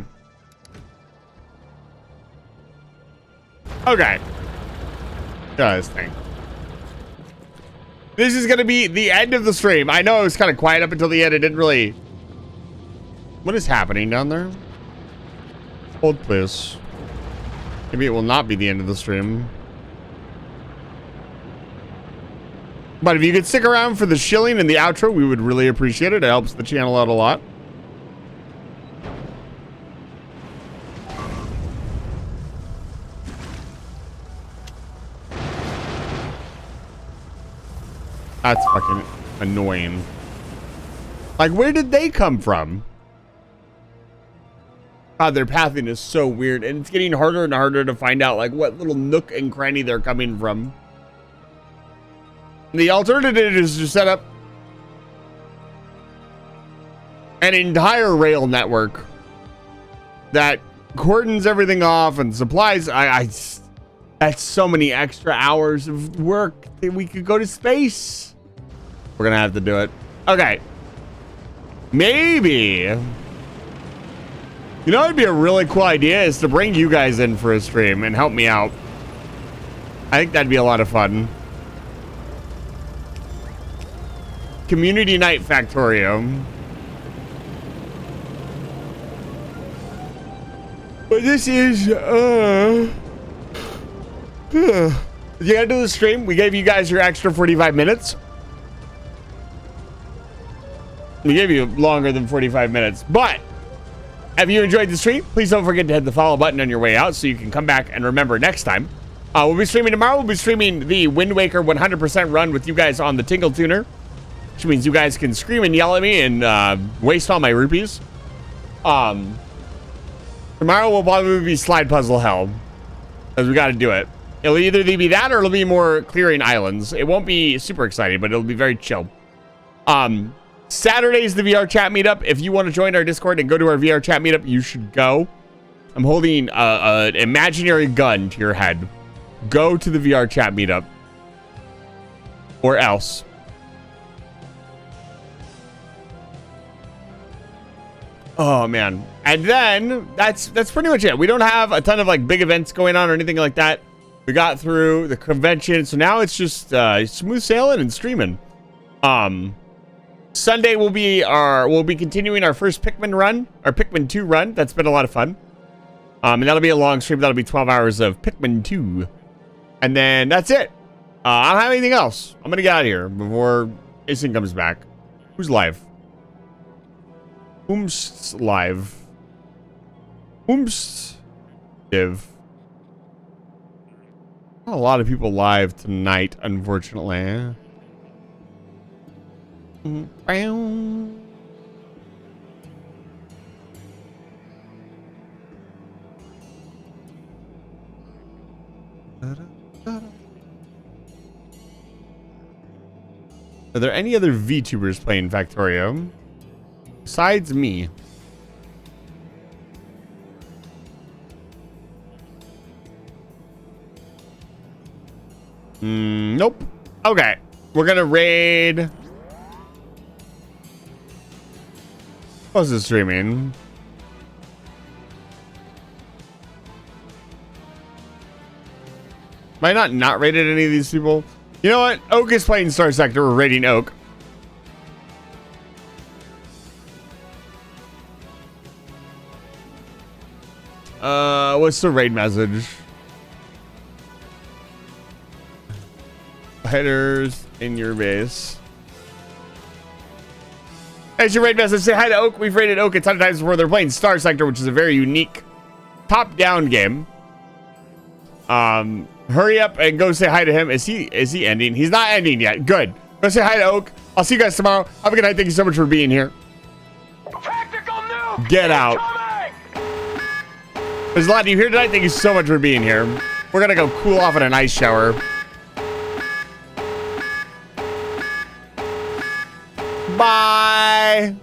Okay. This thing. This is gonna be the end of the stream. I know it was kind of quiet up until the end. It didn't really. What is happening down there? Hold, please. Maybe it will not be the end of the stream. But if you could stick around for the shilling and the outro, we would really appreciate it. It helps the channel out a lot. That's fucking annoying. Like, where did they come from? God, their pathing is so weird, and it's getting harder and harder to find out, like, what little nook and cranny they're coming from. The alternative is to set up an entire rail network that cordons everything off and supplies. That's so many extra hours of work that we could go to space. We're gonna have to do it. Okay. Maybe. You know, it'd be a really cool idea is to bring you guys in for a stream and help me out. I think that'd be a lot of fun. Community Night Factorium. But this is, you gotta do the stream. We gave you guys your extra 45 minutes. We gave you longer than 45 minutes, but if you enjoyed the stream, please don't forget to hit the follow button on your way out so you can come back and remember next time. We'll be streaming tomorrow. We'll be streaming the Wind Waker 100% run with you guys on the Tingle Tuner, which means you guys can scream and yell at me and waste all my rupees. Tomorrow will probably be slide puzzle hell, because we got to do it. It'll either be that or it'll be more clearing islands. It won't be super exciting, but it'll be very chill. Saturday's the VR chat meetup. If you want to join our Discord and go to our VR chat meetup, you should go. I'm holding an imaginary gun to your head. Go to the VR chat meetup. or else. Oh man. And then that's pretty much it. We don't have a ton of like big events going on or anything like that. We got through the convention, so now it's just smooth sailing and streaming. Sunday we'll be continuing our first Pikmin run, our Pikmin 2 run. That's been a lot of fun. And that'll be a long stream. That'll be 12 hours of Pikmin 2. And then that's it. I don't have anything else. I'm gonna get out of here before Jason comes back. Who's live? Whom's live? Whom's live? Not a lot of people live tonight, unfortunately. Are there any other VTubers playing Factorio besides me? Nope. Okay, we're gonna raid. What's the streaming? Am I not rated any of these people? You know what? Oak is playing Star Sector. We're raiding Oak. What's the raid message? Headers in your base. As your raid message, say hi to Oak. We've raided Oak a ton of times before. They're playing Star Sector, which is a very unique top-down game. Hurry up and go say hi to him. Is he ending? He's not ending yet. Good. Go say hi to Oak. I'll see you guys tomorrow. Have a good night. Thank you so much for being here. Tactical nuke! Get out. There's a lot of you here tonight. Thank you so much for being here. We're gonna go cool off in an ice shower. Bye.